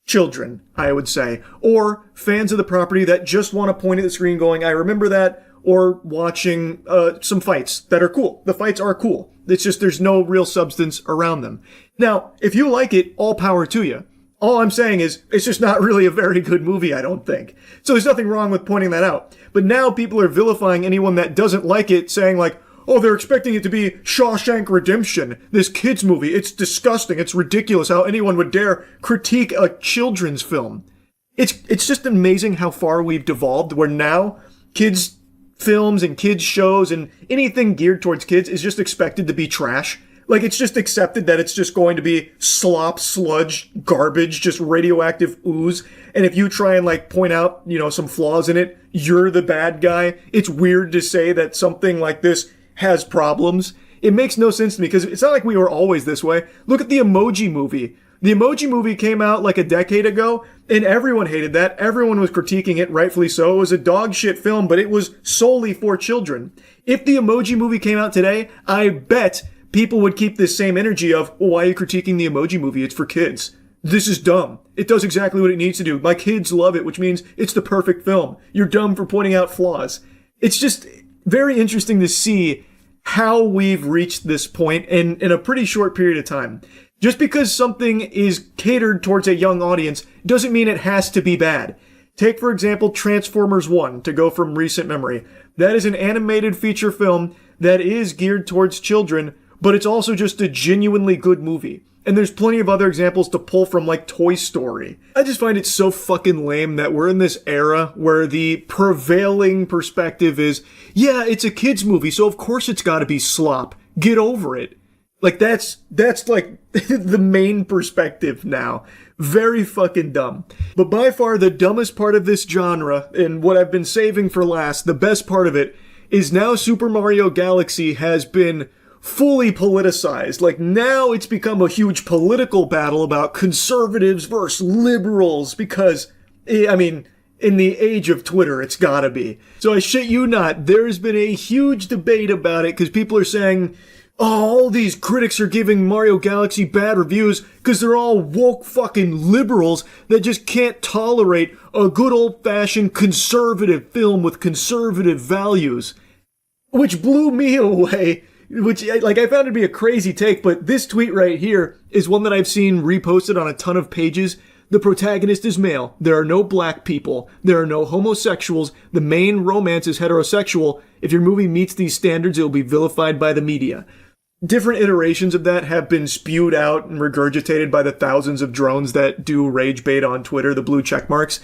S6: children, I would say, or fans of the property that just want to point at the screen going, I remember that, or watching some fights that are cool. The fights are cool. It's just there's no real substance around them. Now, if you like it, all power to you. All I'm saying is, it's just not really a very good movie, I don't think. So there's nothing wrong with pointing that out. But now people are vilifying anyone that doesn't like it, saying like, oh, they're expecting it to be Shawshank Redemption, this kid's movie. It's disgusting. It's ridiculous how anyone would dare critique a children's film. It's just amazing how far we've devolved, where now kids' films and kids' shows and anything geared towards kids is just expected to be trash. Like, it's just accepted that it's just going to be slop, sludge, garbage, just radioactive ooze. And if you try and, point out, some flaws in it, you're the bad guy. It's weird to say that something like this has problems. It makes no sense to me, because it's not like we were always this way. Look at the Emoji Movie. The Emoji Movie came out like a decade ago, and everyone hated that. Everyone was critiquing it, rightfully so. It was a dog shit film, but it was solely for children. If the Emoji Movie came out today, I bet people would keep this same energy of, well, why are you critiquing the Emoji Movie? It's for kids. This is dumb. It does exactly what it needs to do. My kids love it, which means it's the perfect film. You're dumb for pointing out flaws. It's just very interesting to see how we've reached this point in a pretty short period of time. Just because something is catered towards a young audience doesn't mean it has to be bad. Take, for example, Transformers 1, to go from recent memory. That is an animated feature film that is geared towards children, but it's also just a genuinely good movie. And there's plenty of other examples to pull from, like Toy Story. I just find it so fucking lame that we're in this era where the prevailing perspective is, yeah, it's a kid's movie, so of course it's gotta be slop. Get over it. Like, that's like the main perspective now. Very fucking dumb. But by far the dumbest part of this genre, and what I've been saving for last, the best part of it, is now Super Mario Galaxy has been fully politicized. Like, now it's become a huge political battle about conservatives versus liberals, because, I mean, in the age of Twitter, it's gotta be. So I shit you not, there's been a huge debate about it, because people are saying, oh, all these critics are giving Mario Galaxy bad reviews because they're all woke fucking liberals that just can't tolerate a good old-fashioned conservative film with conservative values. Which blew me away. Which, I found it to be a crazy take, but this tweet right here is one that I've seen reposted on a ton of pages. The protagonist is male. There are no black people. There are no homosexuals. The main romance is heterosexual. If your movie meets these standards, it will be vilified by the media. Different iterations of that have been spewed out and regurgitated by the thousands of drones that do rage bait on Twitter, the blue check marks.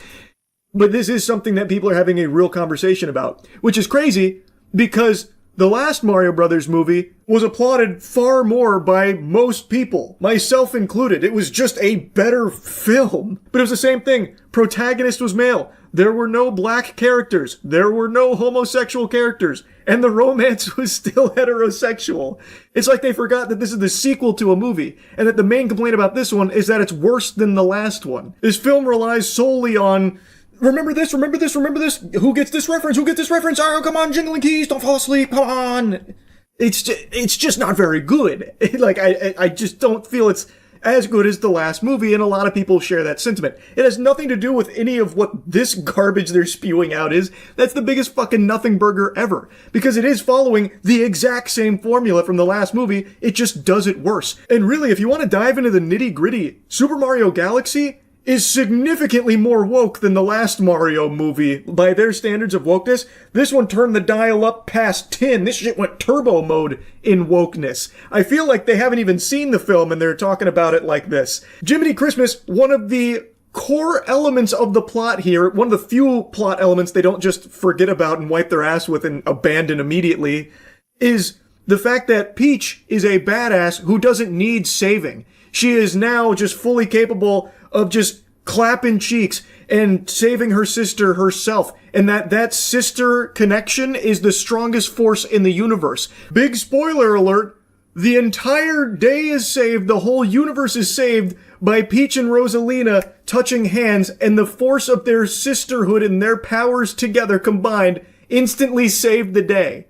S6: But this is something that people are having a real conversation about, which is crazy because the last Mario Brothers movie was applauded far more by most people, myself included. It was just a better film. But it was the same thing. Protagonist was male. There were no black characters. There were no homosexual characters. And the romance was still heterosexual. It's like they forgot that this is the sequel to a movie, and that the main complaint about this one is that it's worse than the last one. This film relies solely on, remember this, remember this, remember this, who gets this reference, who gets this reference, oh, come on, jingling keys, don't fall asleep, come on. It's just not very good. Like, I just don't feel it's as good as the last movie, and a lot of people share that sentiment. It has nothing to do with any of what this garbage they're spewing out is. That's the biggest fucking nothing burger ever. Because it is following the exact same formula from the last movie, it just does it worse. And really, if you want to dive into the nitty-gritty, Super Mario Galaxy is significantly more woke than the last Mario movie. By their standards of wokeness, this one turned the dial up past 10. This shit went turbo mode in wokeness. I feel like they haven't even seen the film and they're talking about it like this. Jiminy Christmas, one of the core elements of the plot here, one of the few plot elements they don't just forget about and wipe their ass with and abandon immediately, is the fact that Peach is a badass who doesn't need saving. She is now just fully capable of just clapping cheeks and saving her sister herself. And that sister connection is the strongest force in the universe. Big spoiler alert, the entire day is saved, the whole universe is saved by Peach and Rosalina touching hands, and the force of their sisterhood and their powers together combined instantly saved the day.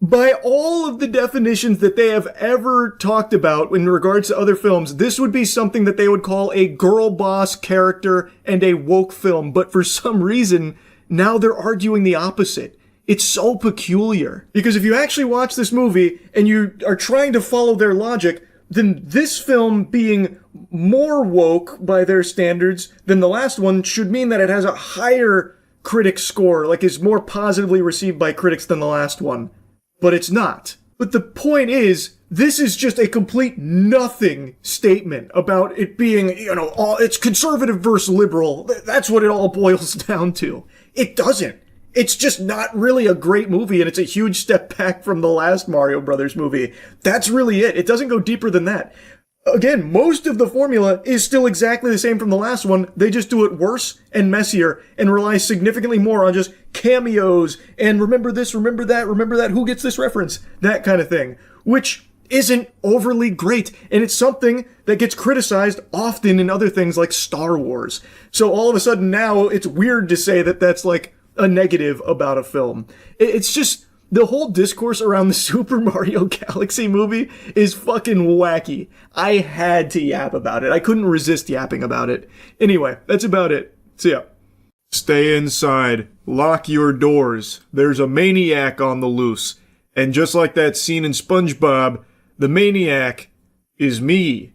S6: By all of the definitions that they have ever talked about in regards to other films, this would be something that they would call a girl boss character and a woke film. But for some reason, now they're arguing the opposite. It's so peculiar. Because if you actually watch this movie and you are trying to follow their logic, then this film being more woke by their standards than the last one should mean that it has a higher critic score, like is more positively received by critics than the last one. But it's not. But the point is, this is just a complete nothing statement about it being, it's conservative versus liberal. That's what it all boils down to. It doesn't. It's just not really a great movie, and it's a huge step back from the last Mario Brothers movie. That's really it. It doesn't go deeper than that. Again, most of the formula is still exactly the same from the last one. They just do it worse and messier and rely significantly more on just cameos and remember this, remember that, who gets this reference, that kind of thing, which isn't overly great. And it's something that gets criticized often in other things like Star Wars. So all of a sudden now it's weird to say that that's like a negative about a film. It's just, the whole discourse around the Super Mario Galaxy movie is fucking wacky. I had to yap about it. I couldn't resist yapping about it. Anyway, that's about it. See ya. Stay inside. Lock your doors. There's a maniac on the loose. And just like that scene in SpongeBob, the maniac is me.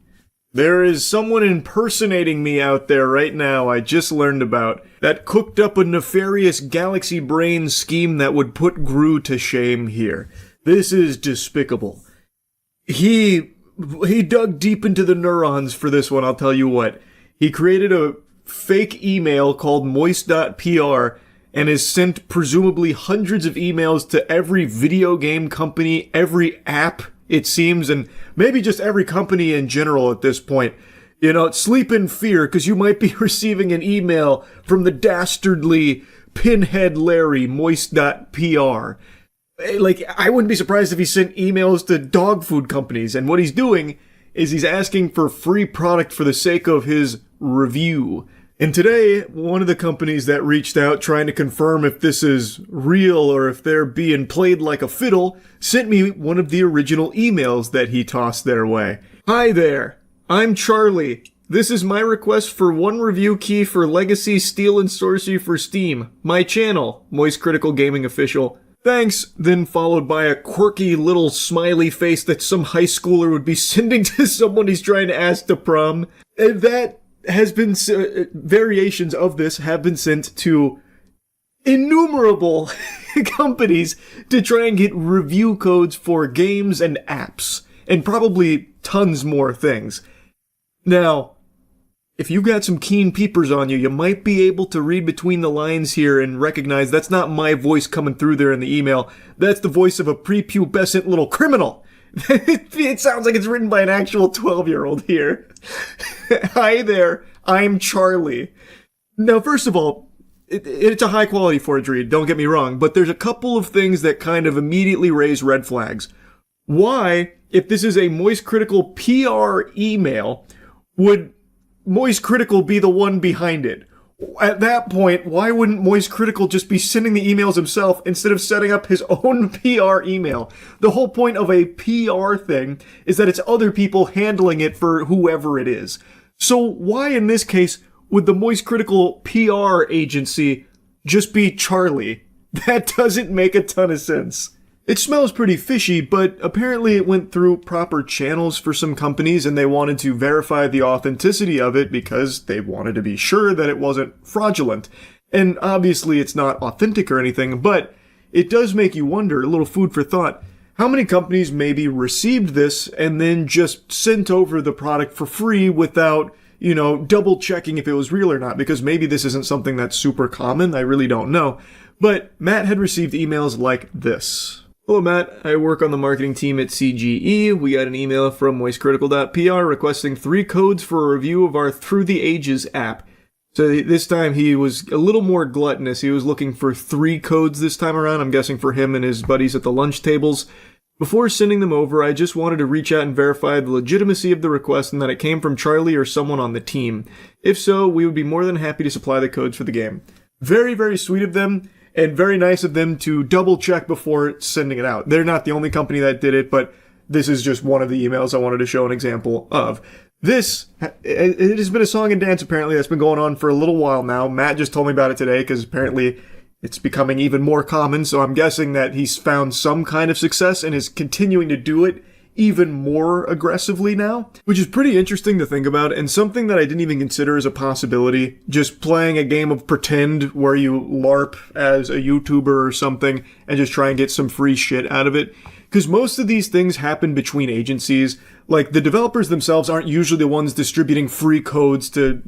S6: There is someone impersonating me out there right now I just learned about that cooked up a nefarious galaxy brain scheme that would put Gru to shame here. This is despicable. He dug deep into the neurons for this one, I'll tell you what. He created a fake email called moist.pr and has sent presumably hundreds of emails to every video game company, every app, it seems, and maybe just every company in general at this point. Sleep in fear, because you might be receiving an email from the dastardly Pinhead Larry, moist.pr. Like, I wouldn't be surprised if he sent emails to dog food companies, and what he's doing is he's asking for free product for the sake of his review. And today, one of the companies that reached out trying to confirm if this is real or if they're being played like a fiddle sent me one of the original emails that he tossed their way. Hi there, I'm Charlie. This is my request for one review key for Legacy Steel and Sorcery for Steam. My channel, Moist Critical Gaming Official. Thanks, then followed by a quirky little smiley face that some high schooler would be sending to someone he's trying to ask to prom. And that has been, variations of this have been sent to innumerable companies to try and get review codes for games and apps, and probably tons more things. Now, if you got some keen peepers on you, you might be able to read between the lines here and recognize that's not my voice coming through there in the email. That's the voice of a prepubescent little criminal. It sounds like it's written by an actual 12-year-old here. Hi there, I'm Charlie. Now, first of all, it's a high quality forgery, don't get me wrong, but there's a couple of things that kind of immediately raise red flags. Why, if this is a Moist Critical PR email, would Moist Critical be the one behind it? At that point, why wouldn't Moist Critical just be sending the emails himself instead of setting up his own PR email? The whole point of a PR thing is that it's other people handling it for whoever it is. So why in this case would the Moist Critical PR agency just be Charlie? That doesn't make a ton of sense. It smells pretty fishy, but apparently it went through proper channels for some companies and they wanted to verify the authenticity of it because they wanted to be sure that it wasn't fraudulent. And obviously it's not authentic or anything, but it does make you wonder, a little food for thought, how many companies maybe received this and then just sent over the product for free without, double checking if it was real or not, because maybe this isn't something that's super common, I really don't know. But Matt had received emails like this. Hello Matt, I work on the marketing team at CGE. We got an email from moistcritical.pr requesting 3 codes for a review of our Through the Ages app. So this time he was a little more gluttonous. He was looking for 3 codes this time around, I'm guessing for him and his buddies at the lunch tables. Before sending them over, I just wanted to reach out and verify the legitimacy of the request and that it came from Charlie or someone on the team. If so, we would be more than happy to supply the codes for the game. Very, very sweet of them. And very nice of them to double check before sending it out. They're not the only company that did it, but this is just one of the emails I wanted to show an example of. It has been a song and dance apparently that's been going on for a little while now. Matt just told me about it today because apparently it's becoming even more common, so I'm guessing that he's found some kind of success and is continuing to do it even more aggressively now, which is pretty interesting to think about and something that I didn't even consider as a possibility. Just playing a game of pretend where you LARP as a YouTuber or something and just try and get some free shit out of it. Because most of these things happen between agencies. Like, the developers themselves aren't usually the ones distributing free codes to,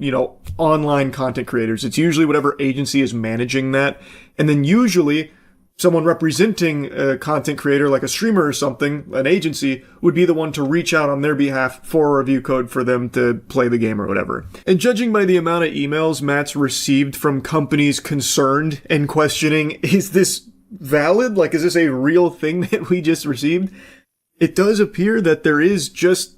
S6: online content creators. It's usually whatever agency is managing that. And then usually someone representing a content creator like a streamer or something, an agency, would be the one to reach out on their behalf for a review code for them to play the game or whatever. And judging by the amount of emails Matt's received from companies concerned and questioning, is this valid? Like, is this a real thing that we just received? It does appear that there is just,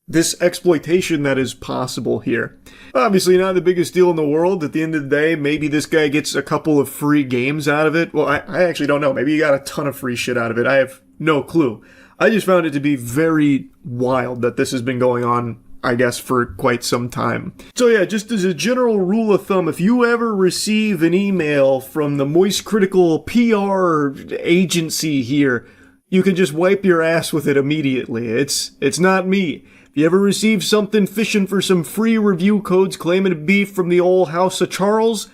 S6: this exploitation that is possible here. Obviously not the biggest deal in the world. At the end of the day, maybe this guy gets a couple of free games out of it. Well, I actually don't know. Maybe he got a ton of free shit out of it. I have no clue. I just found it to be very wild that this has been going on, I guess, for quite some time. So yeah, just as a general rule of thumb, if you ever receive an email from the Moist Critical PR agency here, you can just wipe your ass with it immediately. It's not me. If you ever receive something fishing for some free review codes claiming to be from the old House of Charles,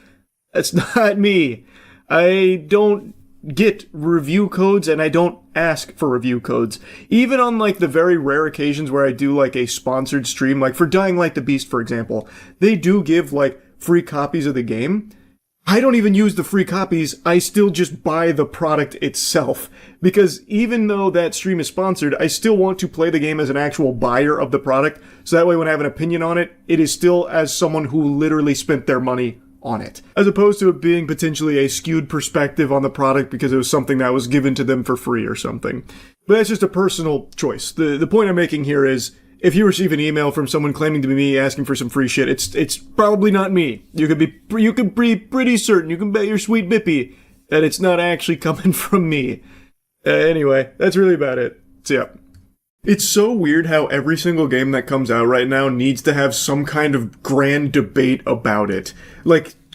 S6: that's not me. I don't get review codes and I don't ask for review codes. Even on the very rare occasions where I do a sponsored stream, like for Dying Light the Beast, for example, they do give free copies of the game. I don't even use the free copies, I still just buy the product itself. Because even though that stream is sponsored, I still want to play the game as an actual buyer of the product, so that way when I have an opinion on it, it is still as someone who literally spent their money on it. As opposed to it being potentially a skewed perspective on the product because it was something that was given to them for free or something. But that's just a personal choice. The point I'm making here is, if you receive an email from someone claiming to be me asking for some free shit, it's probably not me. You could be pretty certain, you can bet your sweet bippy that it's not actually coming from me. Anyway, that's really about it. So yeah. It's so weird how every single game that comes out right now needs to have some kind of grand debate about it.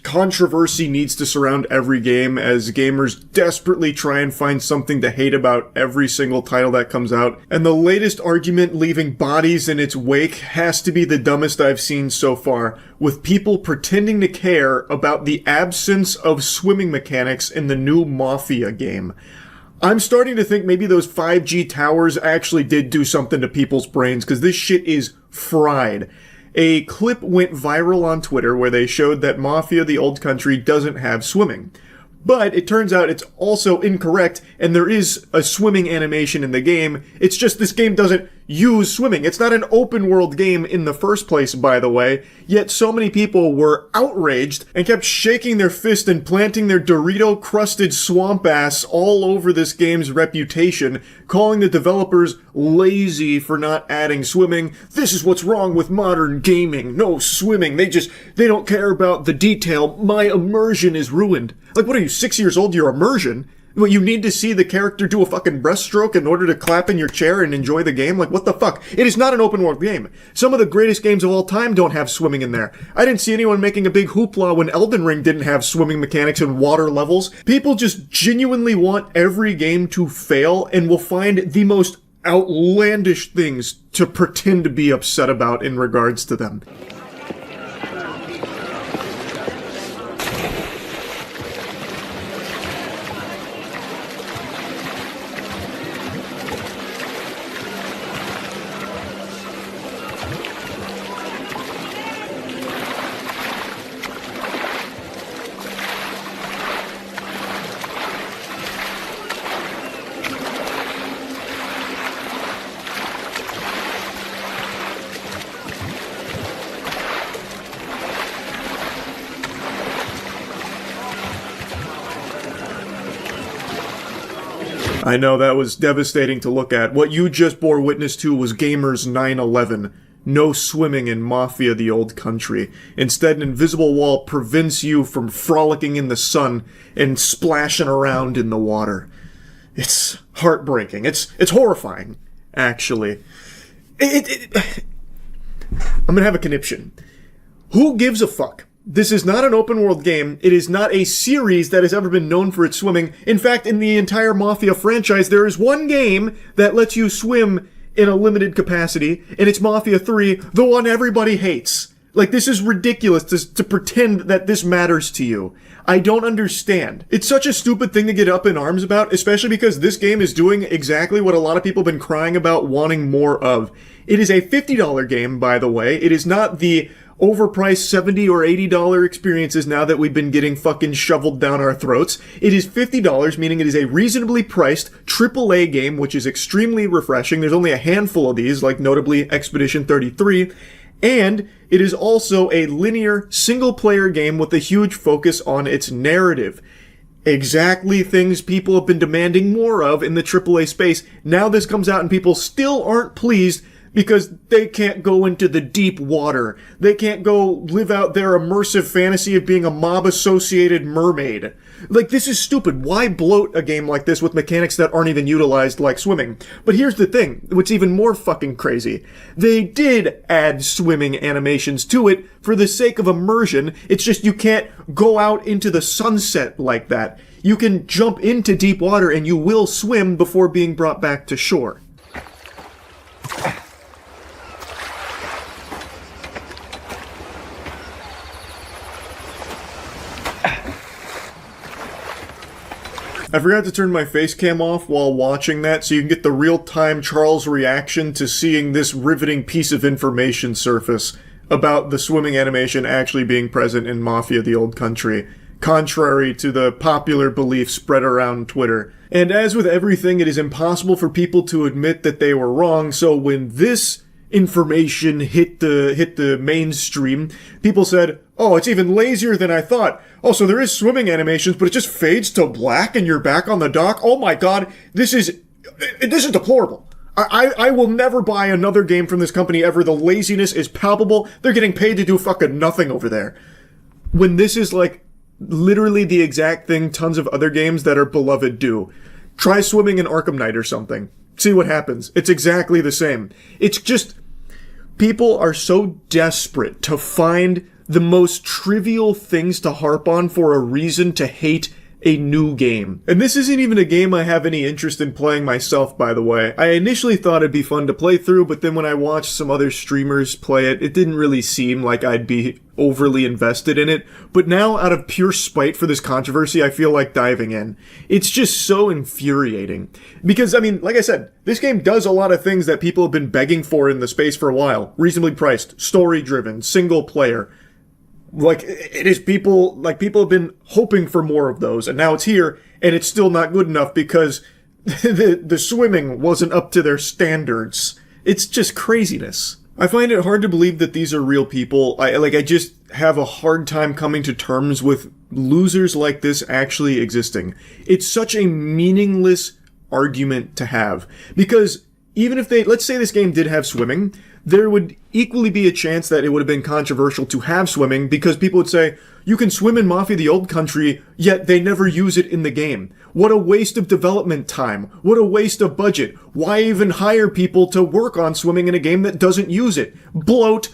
S6: Controversy needs to surround every game as gamers desperately try and find something to hate about every single title that comes out. And the latest argument leaving bodies in its wake has to be the dumbest I've seen so far, with people pretending to care about the absence of swimming mechanics in the new Mafia game. I'm starting to think maybe those 5G towers actually did do something to people's brains, because this shit is fried. a clip went viral on Twitter where they showed that Mafia: The Old Country doesn't have swimming. But it turns out it's also incorrect, and there is a swimming animation in the game. It's just this game doesn't use swimming. It's not an open world game in the first place, by the way, yet so many people were outraged and kept shaking their fist and planting their Dorito-crusted swamp ass all over this game's reputation, calling the developers lazy for not adding swimming. This is what's wrong with modern gaming. No swimming. They don't care about the detail. My immersion is ruined. Like, what are you, 6 years old? Your immersion? Well, you need to see the character do a fucking breaststroke in order to clap in your chair and enjoy the game? Like, what the fuck? It is not an open world game. Some of the greatest games of all time don't have swimming in there. I didn't see anyone making a big hoopla when Elden Ring didn't have swimming mechanics and water levels. People just genuinely want every game to fail and will find the most outlandish things to pretend to be upset about in regards to them. I know, that was devastating to look at. What you just bore witness to was gamers 9/11. No swimming in Mafia: The Old Country. Instead, an invisible wall prevents you from frolicking in the sun and splashing around in the water. It's heartbreaking. It's horrifying, actually. I'm gonna have a conniption. Who gives a fuck? This is not an open world game. It is not a series that has ever been known for its swimming. In fact, in the entire Mafia franchise, there is one game that lets you swim in a limited capacity, and it's Mafia 3, the one everybody hates. Like, this is ridiculous to pretend that this matters to you. I don't understand. It's such a stupid thing to get up in arms about, especially because this game is doing exactly what a lot of people have been crying about wanting more of. It is a $50 game, by the way. It is not the overpriced $70 or $80 experiences now that we've been getting fucking shoveled down our throats. It is $50, meaning it is a reasonably priced AAA game, which is extremely refreshing. There's only a handful of these, like notably Expedition 33. And it is also a linear, single-player game with a huge focus on its narrative. Exactly things people have been demanding more of in the AAA space. Now this comes out and people still aren't pleased because they can't go into the deep water. They can't go live out their immersive fantasy of being a mob-associated mermaid. Like, this is stupid. Why bloat a game like this with mechanics that aren't even utilized like swimming? But here's the thing, what's even more fucking crazy. They did add swimming animations to it for the sake of immersion. It's just you can't go out into the sunset like that. You can jump into deep water and you will swim before being brought back to shore. I forgot to turn my face cam off while watching that so you can get the real-time Charles reaction to seeing this riveting piece of information surface about the swimming animation actually being present in Mafia: The Old Country, contrary to the popular belief spread around Twitter. And as with everything, it is impossible for people to admit that they were wrong, so when this information hit the mainstream, people said, oh, it's even lazier than I thought. Oh, so there is swimming animations, but it just fades to black and you're back on the dock? Oh my god, this is deplorable. I will never buy another game from this company ever. The laziness is palpable. They're getting paid to do fucking nothing over there. When this is like literally the exact thing tons of other games that are beloved do. Try swimming in Arkham Knight or something. See what happens. It's exactly the same. It's just, people are so desperate to find the most trivial things to harp on for a reason to hate a new game. And this isn't even a game I have any interest in playing myself, by the way. I initially thought it'd be fun to play through, but then when I watched some other streamers play it, it didn't really seem like I'd be overly invested in it. But now, out of pure spite for this controversy, I feel like diving in. It's just so infuriating. Because, I mean, like I said, this game does a lot of things that people have been begging for in the space for a while. Reasonably priced, story-driven, single-player. Like, it is people have been hoping for more of those, and now it's here, and it's still not good enough because the swimming wasn't up to their standards. It's just craziness. I find it hard to believe that these are real people. I just have a hard time coming to terms with losers like this actually existing. It's such a meaningless argument to have. Because even if let's say this game did have swimming, there would equally be a chance that it would have been controversial to have swimming because people would say, you can swim in Mafia the Old Country, yet they never use it in the game. What a waste of development time. What a waste of budget. Why even hire people to work on swimming in a game that doesn't use it? Bloat.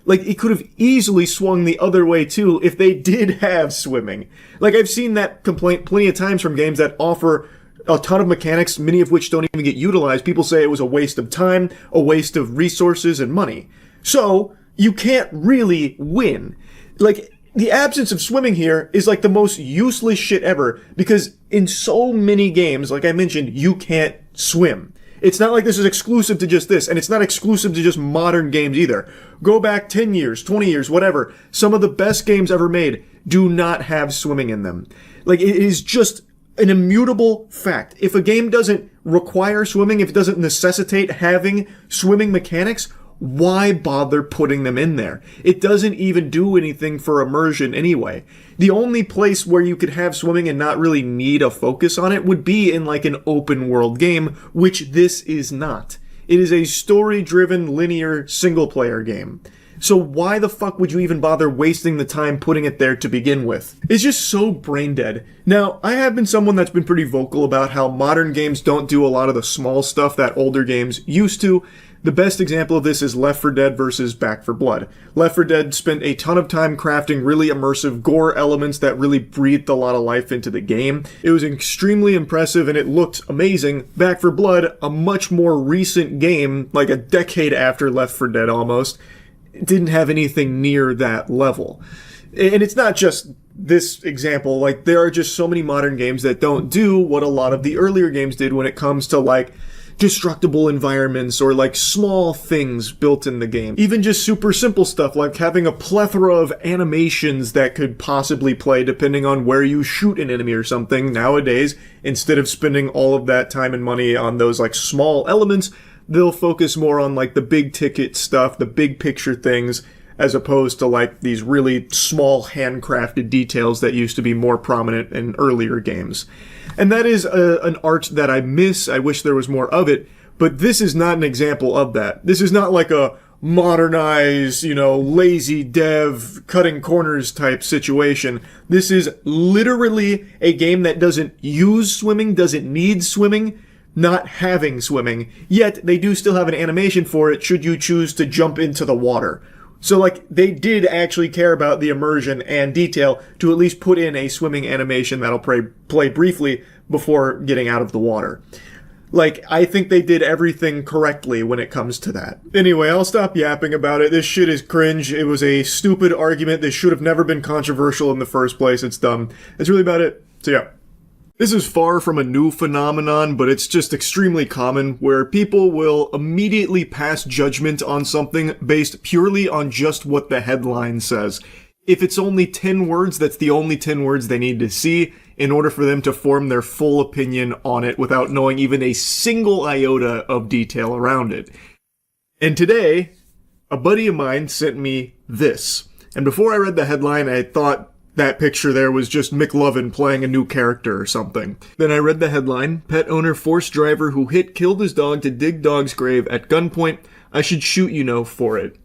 S6: Like, it could have easily swung the other way, too, if they did have swimming. Like, I've seen that complaint plenty of times from games that offer a ton of mechanics, many of which don't even get utilized. People say it was a waste of time, a waste of resources and money. So, you can't really win. Like, the absence of swimming here is like the most useless shit ever, because in so many games, like I mentioned, you can't swim. It's not like this is exclusive to just this, and it's not exclusive to just modern games either. Go back 10 years, 20 years, whatever. Some of the best games ever made do not have swimming in them. Like, it is just an immutable fact. If a game doesn't require swimming, if it doesn't necessitate having swimming mechanics, why bother putting them in there? It doesn't even do anything for immersion anyway. The only place where you could have swimming and not really need a focus on it would be in like an open world game, which this is not. It is a story-driven, linear, single-player game. So why the fuck would you even bother wasting the time putting it there to begin with? It's just so brain dead. Now, I have been someone that's been pretty vocal about how modern games don't do a lot of the small stuff that older games used to. The best example of this is Left 4 Dead versus Back 4 Blood. Left 4 Dead spent a ton of time crafting really immersive gore elements that really breathed a lot of life into the game. It was extremely impressive and it looked amazing. Back 4 Blood, a much more recent game, like a decade after Left 4 Dead almost, didn't have anything near that level. And it's not just this example, like there are just so many modern games that don't do what a lot of the earlier games did when it comes to like destructible environments or like small things built in the game. Even just super simple stuff like having a plethora of animations that could possibly play depending on where you shoot an enemy or something. Nowadays, instead of spending all of that time and money on those like small elements, they'll focus more on like the big ticket stuff, the big picture things, as opposed to like these really small handcrafted details that used to be more prominent in earlier games. And that is an art that I miss. I wish there was more of it, but this is not an example of that. This is not like a modernized, lazy dev cutting corners type situation. This is literally a game that doesn't use swimming, doesn't need swimming, not having swimming, yet they do still have an animation for it should you choose to jump into the water. So, like, they did actually care about the immersion and detail to at least put in a swimming animation that'll play briefly before getting out of the water. Like, I think they did everything correctly when it comes to that. Anyway, I'll stop yapping about it. This shit is cringe. It was a stupid argument. This should have never been controversial in the first place. It's dumb. That's really about it. So, yeah. This is far from a new phenomenon, but it's just extremely common, where people will immediately pass judgment on something based purely on just what the headline says. If it's only 10 words, that's the only 10 words they need to see in order for them to form their full opinion on it without knowing even a single iota of detail around it. And today, a buddy of mine sent me this. And before I read the headline, I thought that picture there was just McLovin playing a new character or something. Then I read the headline, Pet owner forced driver who killed his dog to dig dog's grave at gunpoint. I should shoot for it.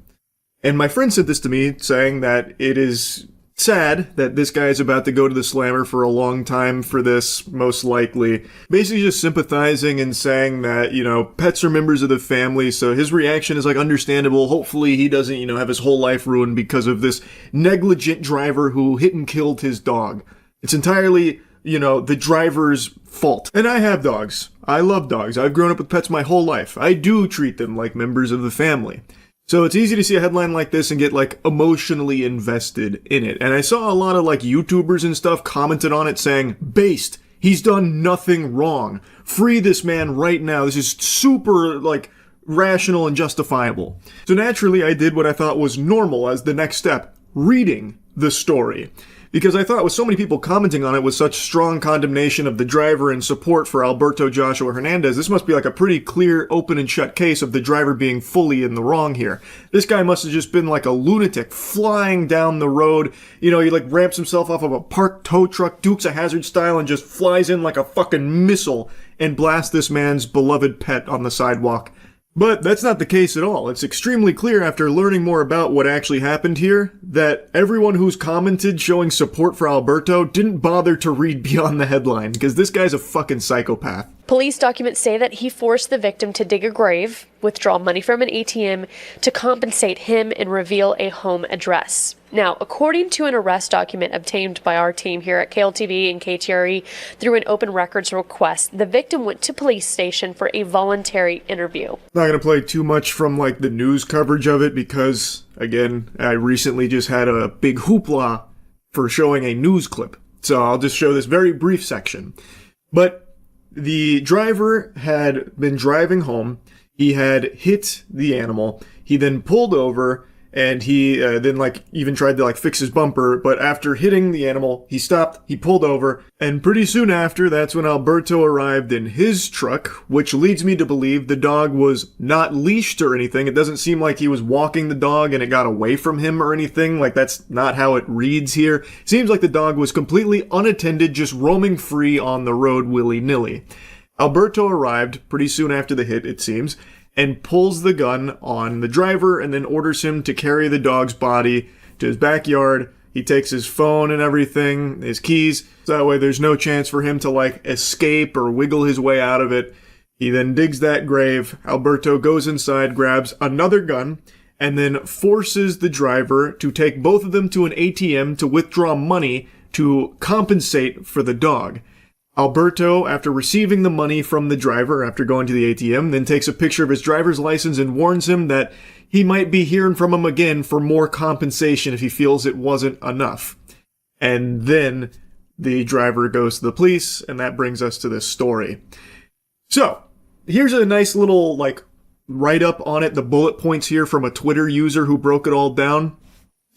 S6: And my friend sent this to me saying that it is sad that this guy is about to go to the slammer for a long time for this, most likely. Basically just sympathizing and saying that, pets are members of the family, so his reaction is, understandable. Hopefully he doesn't, have his whole life ruined because of this negligent driver who hit and killed his dog. It's entirely, the driver's fault. And I have dogs. I love dogs. I've grown up with pets my whole life. I do treat them like members of the family. So it's easy to see a headline like this and get emotionally invested in it. And I saw a lot of YouTubers and stuff commented on it saying, "Based, he's done nothing wrong. Free this man right now. This is super rational and justifiable." So naturally I did what I thought was normal as the next step, reading the story. Because I thought with so many people commenting on it with such strong condemnation of the driver and support for Alberto Joshua Hernandez, this must be a pretty clear, open and shut case of the driver being fully in the wrong here. This guy must have just been a lunatic flying down the road. He ramps himself off of a parked tow truck, Dukes of Hazzard style, and just flies in like a fucking missile and blasts this man's beloved pet on the sidewalk. But that's not the case at all. It's extremely clear after learning more about what actually happened here that everyone who's commented showing support for Alberto didn't bother to read beyond the headline, because this guy's a fucking psychopath.
S5: Police documents say that he forced the victim to dig a grave, withdraw money from an ATM to compensate him, and reveal a home address. Now, according to an arrest document obtained by our team here at KLTV and KTRE through an open records request, the victim went to police station for a voluntary interview.
S6: Not gonna play too much from the news coverage of it because, again, I recently just had a big hoopla for showing a news clip. So I'll just show this very brief section. But the driver had been driving home. He had hit the animal. He then pulled over, and he then even tried to fix his bumper. But after hitting the animal, he stopped, he pulled over, and pretty soon after, that's when Alberto arrived in his truck, which leads me to believe the dog was not leashed or anything. It doesn't seem like he was walking the dog and it got away from him or anything. That's not how it reads here. It seems like the dog was completely unattended, just roaming free on the road willy-nilly. Alberto arrived pretty soon after the hit, it seems, and pulls the gun on the driver and then orders him to carry the dog's body to his backyard. He takes his phone and everything, his keys, so that way there's no chance for him to escape or wiggle his way out of it. He then digs that grave. Alberto goes inside, grabs another gun, and then forces the driver to take both of them to an ATM to withdraw money to compensate for the dog. Alberto, after receiving the money from the driver after going to the ATM, then takes a picture of his driver's license and warns him that he might be hearing from him again for more compensation if he feels it wasn't enough. And then the driver goes to the police, and that brings us to this story. So, here's a nice little, write-up on it, the bullet points here from a Twitter user who broke it all down.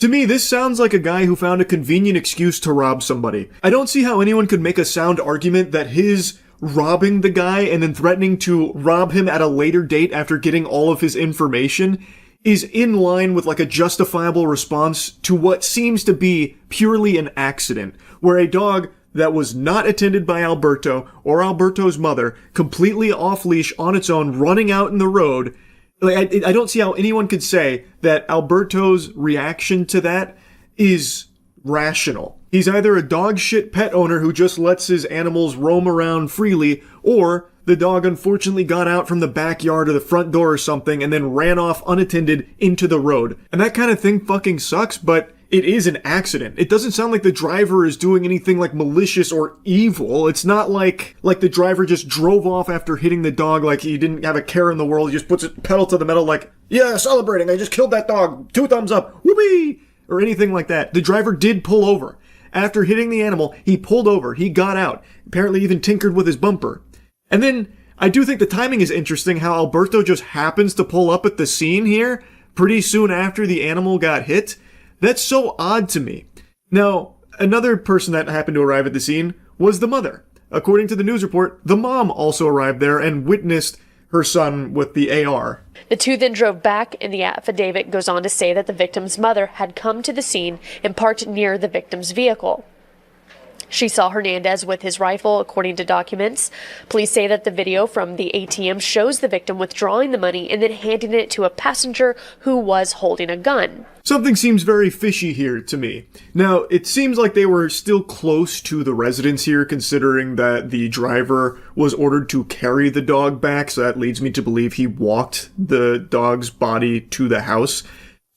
S6: To me, this sounds like a guy who found a convenient excuse to rob somebody. I don't see how anyone could make a sound argument that his robbing the guy and then threatening to rob him at a later date after getting all of his information is in line with a justifiable response to what seems to be purely an accident, where a dog that was not attended by Alberto or Alberto's mother, completely off-leash on its own, running out in the road. I don't see how anyone could say that Alberto's reaction to that is rational. He's either a dog shit pet owner who just lets his animals roam around freely, or the dog unfortunately got out from the backyard or the front door or something and then ran off unattended into the road. And that kind of thing fucking sucks, but it is an accident. It doesn't sound like the driver is doing anything malicious or evil. It's not like the driver just drove off after hitting the dog he didn't have a care in the world. He just puts it pedal to the metal yeah, celebrating, I just killed that dog, 2 thumbs up, whoopee, or anything like that. The driver did pull over. After hitting the animal, he pulled over, he got out, apparently even tinkered with his bumper. And then, I do think the timing is interesting, how Alberto just happens to pull up at the scene here, pretty soon after the animal got hit. That's so odd to me. Now, another person that happened to arrive at the scene was the mother. According to the news report, the mom also arrived there and witnessed her son with the AR.
S5: The two then drove back, and the affidavit goes on to say that the victim's mother had come to the scene and parked near the victim's vehicle. She saw Hernandez with his rifle, according to documents. Police say that the video from the ATM shows the victim withdrawing the money and then handing it to a passenger who was holding a gun.
S6: Something seems very fishy here to me. Now, it seems like they were still close to the residence here, considering that the driver was ordered to carry the dog back, so that leads me to believe he walked the dog's body to the house.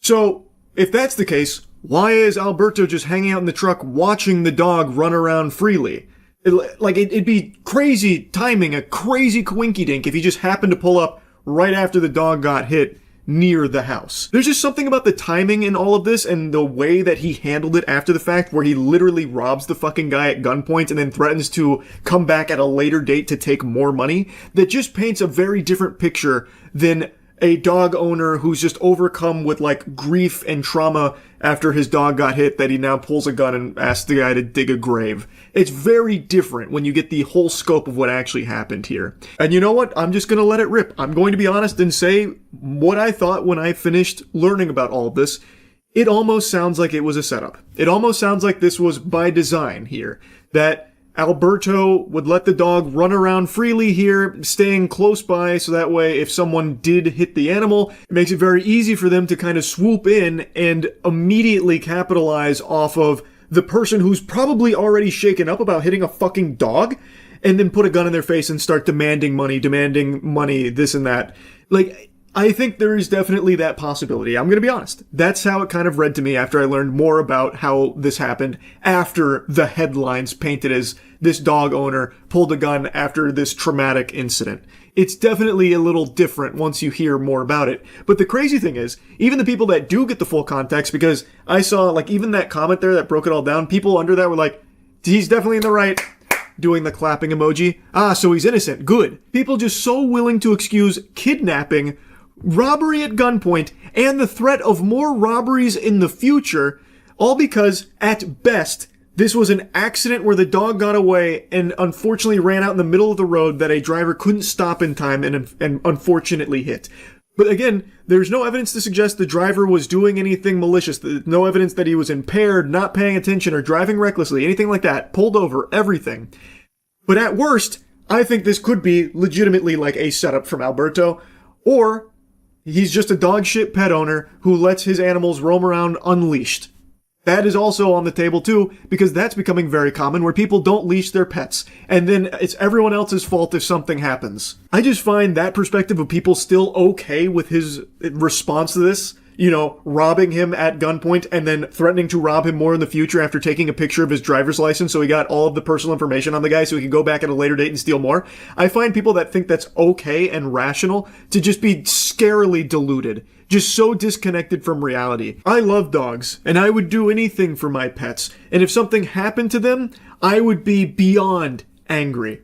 S6: So, if that's the case, why is Alberto just hanging out in the truck watching the dog run around freely? It'd be crazy timing, a crazy coinky-dink if he just happened to pull up right after the dog got hit near the house. There's just something about the timing in all of this and the way that he handled it after the fact, where he literally robs the fucking guy at gunpoint and then threatens to come back at a later date to take more money, that just paints a very different picture than a dog owner who's just overcome with like grief and trauma after his dog got hit that he now pulls a gun and asks the guy to dig a grave. It's very different when you get the whole scope of what actually happened here. And you know what? I'm just gonna let it rip. I'm going to be honest and say what I thought when I finished learning about all of this. It almost sounds like it was a setup. It almost sounds like this was by design here. That Alberto would let the dog run around freely here, staying close by, so that way if someone did hit the animal, it makes it very easy for them to kind of swoop in and immediately capitalize off of the person who's probably already shaken up about hitting a fucking dog, and then put a gun in their face and start demanding money, this and that. Like, I think there is definitely that possibility. I'm gonna be honest. That's how it kind of read to me after I learned more about how this happened after the headlines painted as this dog owner pulled a gun after this traumatic incident. It's definitely a little different once you hear more about it. But the crazy thing is, even the people that do get the full context, because I saw, like, even that comment there that broke it all down, people under that were like, he's definitely in the right, doing the clapping emoji. Ah, so he's innocent. Good. People just so willing to excuse kidnapping, robbery at gunpoint, and the threat of more robberies in the future, all because, at best, this was an accident where the dog got away and unfortunately ran out in the middle of the road that a driver couldn't stop in time and unfortunately hit. But again, there's no evidence to suggest the driver was doing anything malicious. No evidence that he was impaired, not paying attention, or driving recklessly, anything like that. Pulled over, everything. But at worst, I think this could be legitimately like a setup from Alberto, or he's just a dog shit pet owner who lets his animals roam around unleashed. That is also on the table too, because that's becoming very common where people don't leash their pets, and then it's everyone else's fault if something happens. I just find that perspective of people still okay with his response to this, robbing him at gunpoint and then threatening to rob him more in the future after taking a picture of his driver's license so he got all of the personal information on the guy so he could go back at a later date and steal more. I find people that think that's okay and rational to just be scarily deluded. Just so disconnected from reality. I love dogs, and I would do anything for my pets, and if something happened to them, I would be beyond angry.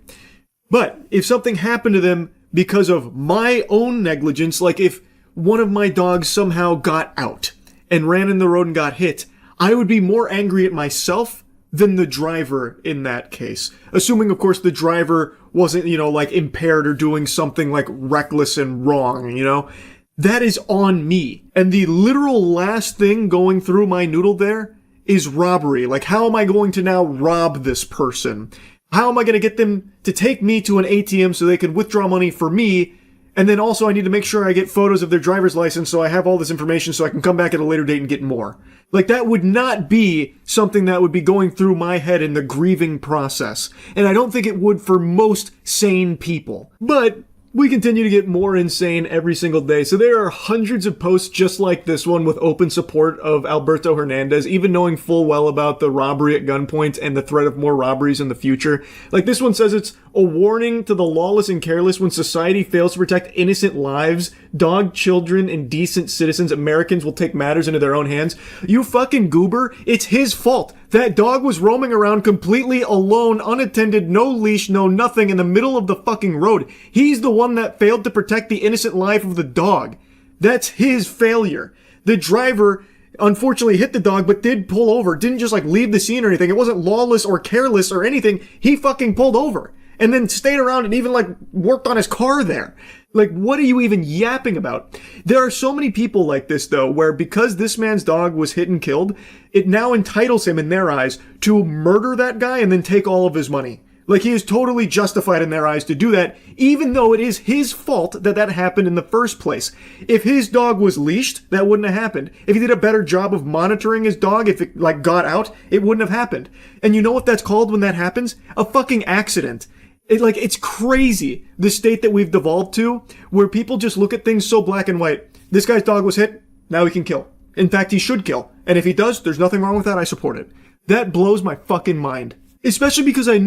S6: But if something happened to them because of my own negligence, like if one of my dogs somehow got out and ran in the road and got hit, I would be more angry at myself than the driver in that case. Assuming, of course, the driver wasn't, impaired or doing something like reckless and wrong, That is on me. And the literal last thing going through my noodle there is robbery. Like, how am I going to now rob this person? How am I going to get them to take me to an ATM so they can withdraw money for me? And then also I need to make sure I get photos of their driver's license so I have all this information so I can come back at a later date and get more. Like, that would not be something that would be going through my head in the grieving process. And I don't think it would for most sane people. But we continue to get more insane every single day, so there are hundreds of posts just like this one with open support of Alberto Hernandez, even knowing full well about the robbery at gunpoint and the threat of more robberies in the future. Like, this one says it's a warning to the lawless and careless when society fails to protect innocent lives, dog children, and decent citizens. Americans will take matters into their own hands. You fucking goober, it's his fault. That dog was roaming around completely alone, unattended, no leash, no nothing, in the middle of the fucking road. He's the one that failed to protect the innocent life of the dog. That's his failure. The driver unfortunately hit the dog, but did pull over. Didn't just leave the scene or anything. It wasn't lawless or careless or anything. He fucking pulled over. And then stayed around and even worked on his car there. What are you even yapping about? There are so many people like this, though, where because this man's dog was hit and killed, it now entitles him, in their eyes, to murder that guy and then take all of his money. He is totally justified in their eyes to do that, even though it is his fault that that happened in the first place. If his dog was leashed, that wouldn't have happened. If he did a better job of monitoring his dog, if it, got out, it wouldn't have happened. And you know what that's called when that happens? A fucking accident. It's crazy, the state that we've devolved to, where people just look at things so black and white. This guy's dog was hit, now he can kill. In fact, he should kill. And if he does, there's nothing wrong with that, I support it. That blows my fucking mind. Especially because I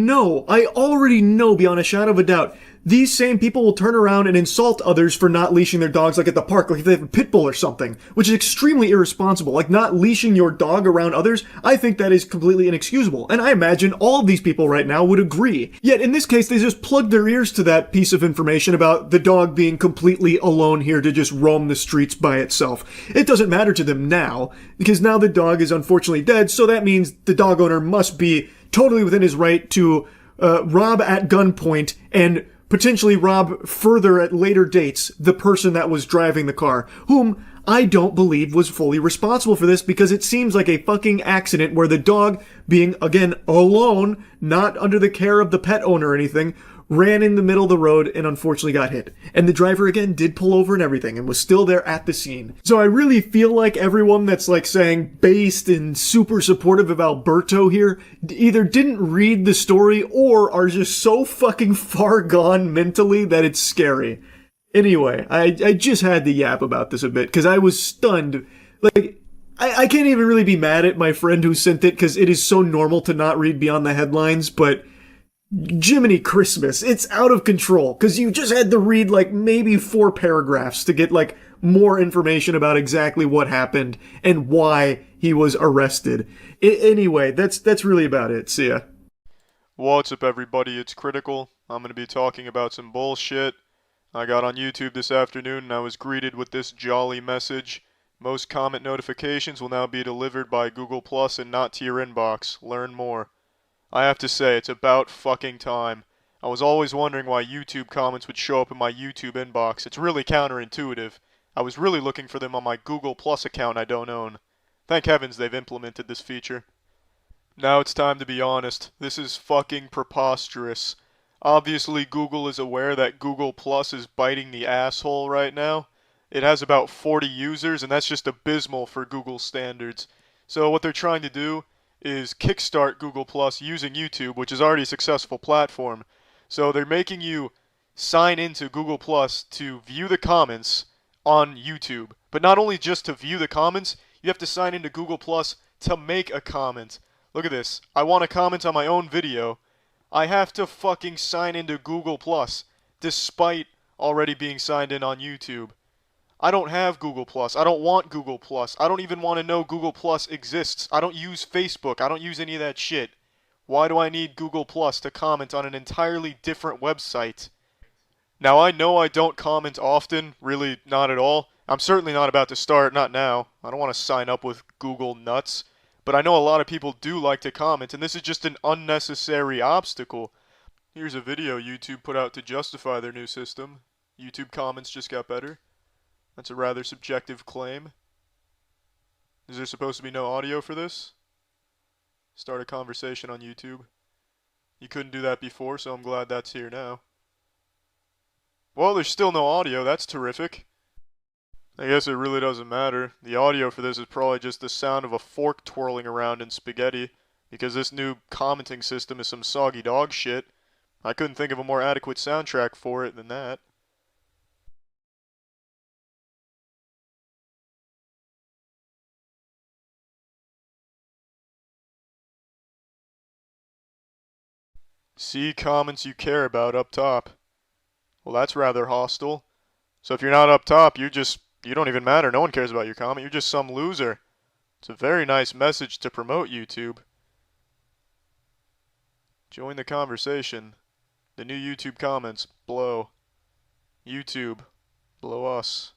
S6: already know beyond a shadow of a doubt, these same people will turn around and insult others for not leashing their dogs, like at the park, like if they have a pit bull or something, which is extremely irresponsible. Like not leashing your dog around others, I think that is completely inexcusable. And I imagine all of these people right now would agree. Yet in this case, they just plugged their ears to that piece of information about the dog being completely alone here to just roam the streets by itself. It doesn't matter to them now, because now the dog is unfortunately dead, so that means the dog owner must be totally within his right to rob at gunpoint and potentially rob further at later dates the person that was driving the car, whom I don't believe was fully responsible for this, because it seems like a fucking accident where the dog, being, again, alone, not under the care of the pet owner or anything, ran in the middle of the road and unfortunately got hit. And the driver, again, did pull over and everything and was still there at the scene. So I really feel like everyone that's like saying based and super supportive of Alberto here either didn't read the story or are just so fucking far gone mentally that it's scary. Anyway, I just had to yap about this a bit because I was stunned. Like, I can't even really be mad at my friend who sent it because it is so normal to not read beyond the headlines, but Jiminy Christmas, it's out of control, because you just had to read like maybe 4 paragraphs to get like more information about exactly what happened and why he was arrested. Anyway, that's really about it. See ya.
S8: What's up, everybody? It's Critical. I'm going to be talking about some bullshit. I got on YouTube this afternoon and I was greeted with this jolly message. Most comment notifications will now be delivered by Google Plus and not to your inbox. Learn more. I have to say, it's about fucking time. I was always wondering why YouTube comments would show up in my YouTube inbox. It's really counterintuitive. I was really looking for them on my Google Plus account I don't own. Thank heavens they've implemented this feature. Now it's time to be honest. This is fucking preposterous. Obviously Google is aware that Google Plus is biting the asshole right now. It has about 40 users and that's just abysmal for Google standards. So what they're trying to do is kickstart Google Plus using YouTube, which is already a successful platform. So they're making you sign into Google Plus to view the comments on YouTube. But not only just to view the comments, you have to sign into Google Plus to make a comment. Look at this. I want to comment on my own video. I have to fucking sign into Google Plus, despite already being signed in on YouTube. I don't have Google Plus. I don't want Google Plus. I don't even want to know Google Plus exists. I don't use Facebook. I don't use any of that shit. Why do I need Google Plus to comment on an entirely different website? Now, I know I don't comment often, really not at all. I'm certainly not about to start, not now. I don't want to sign up with Google nuts. But I know a lot of people do like to comment, and this is just an unnecessary obstacle. Here's a video YouTube put out to justify their new system. YouTube comments just got better. That's a rather subjective claim. Is there supposed to be no audio for this? Start a conversation on YouTube. You couldn't do that before, so I'm glad that's here now. Well, there's still no audio. That's terrific. I guess it really doesn't matter. The audio for this is probably just the sound of a fork twirling around in spaghetti, because this new commenting system is some soggy dog shit. I couldn't think of a more adequate soundtrack for it than that. See comments you care about up top. Well, that's rather hostile. So if you're not up top, you don't even matter. No one cares about your comment. You're just some loser. It's a very nice message to promote YouTube. Join the conversation. The new YouTube comments blow. YouTube, blow us.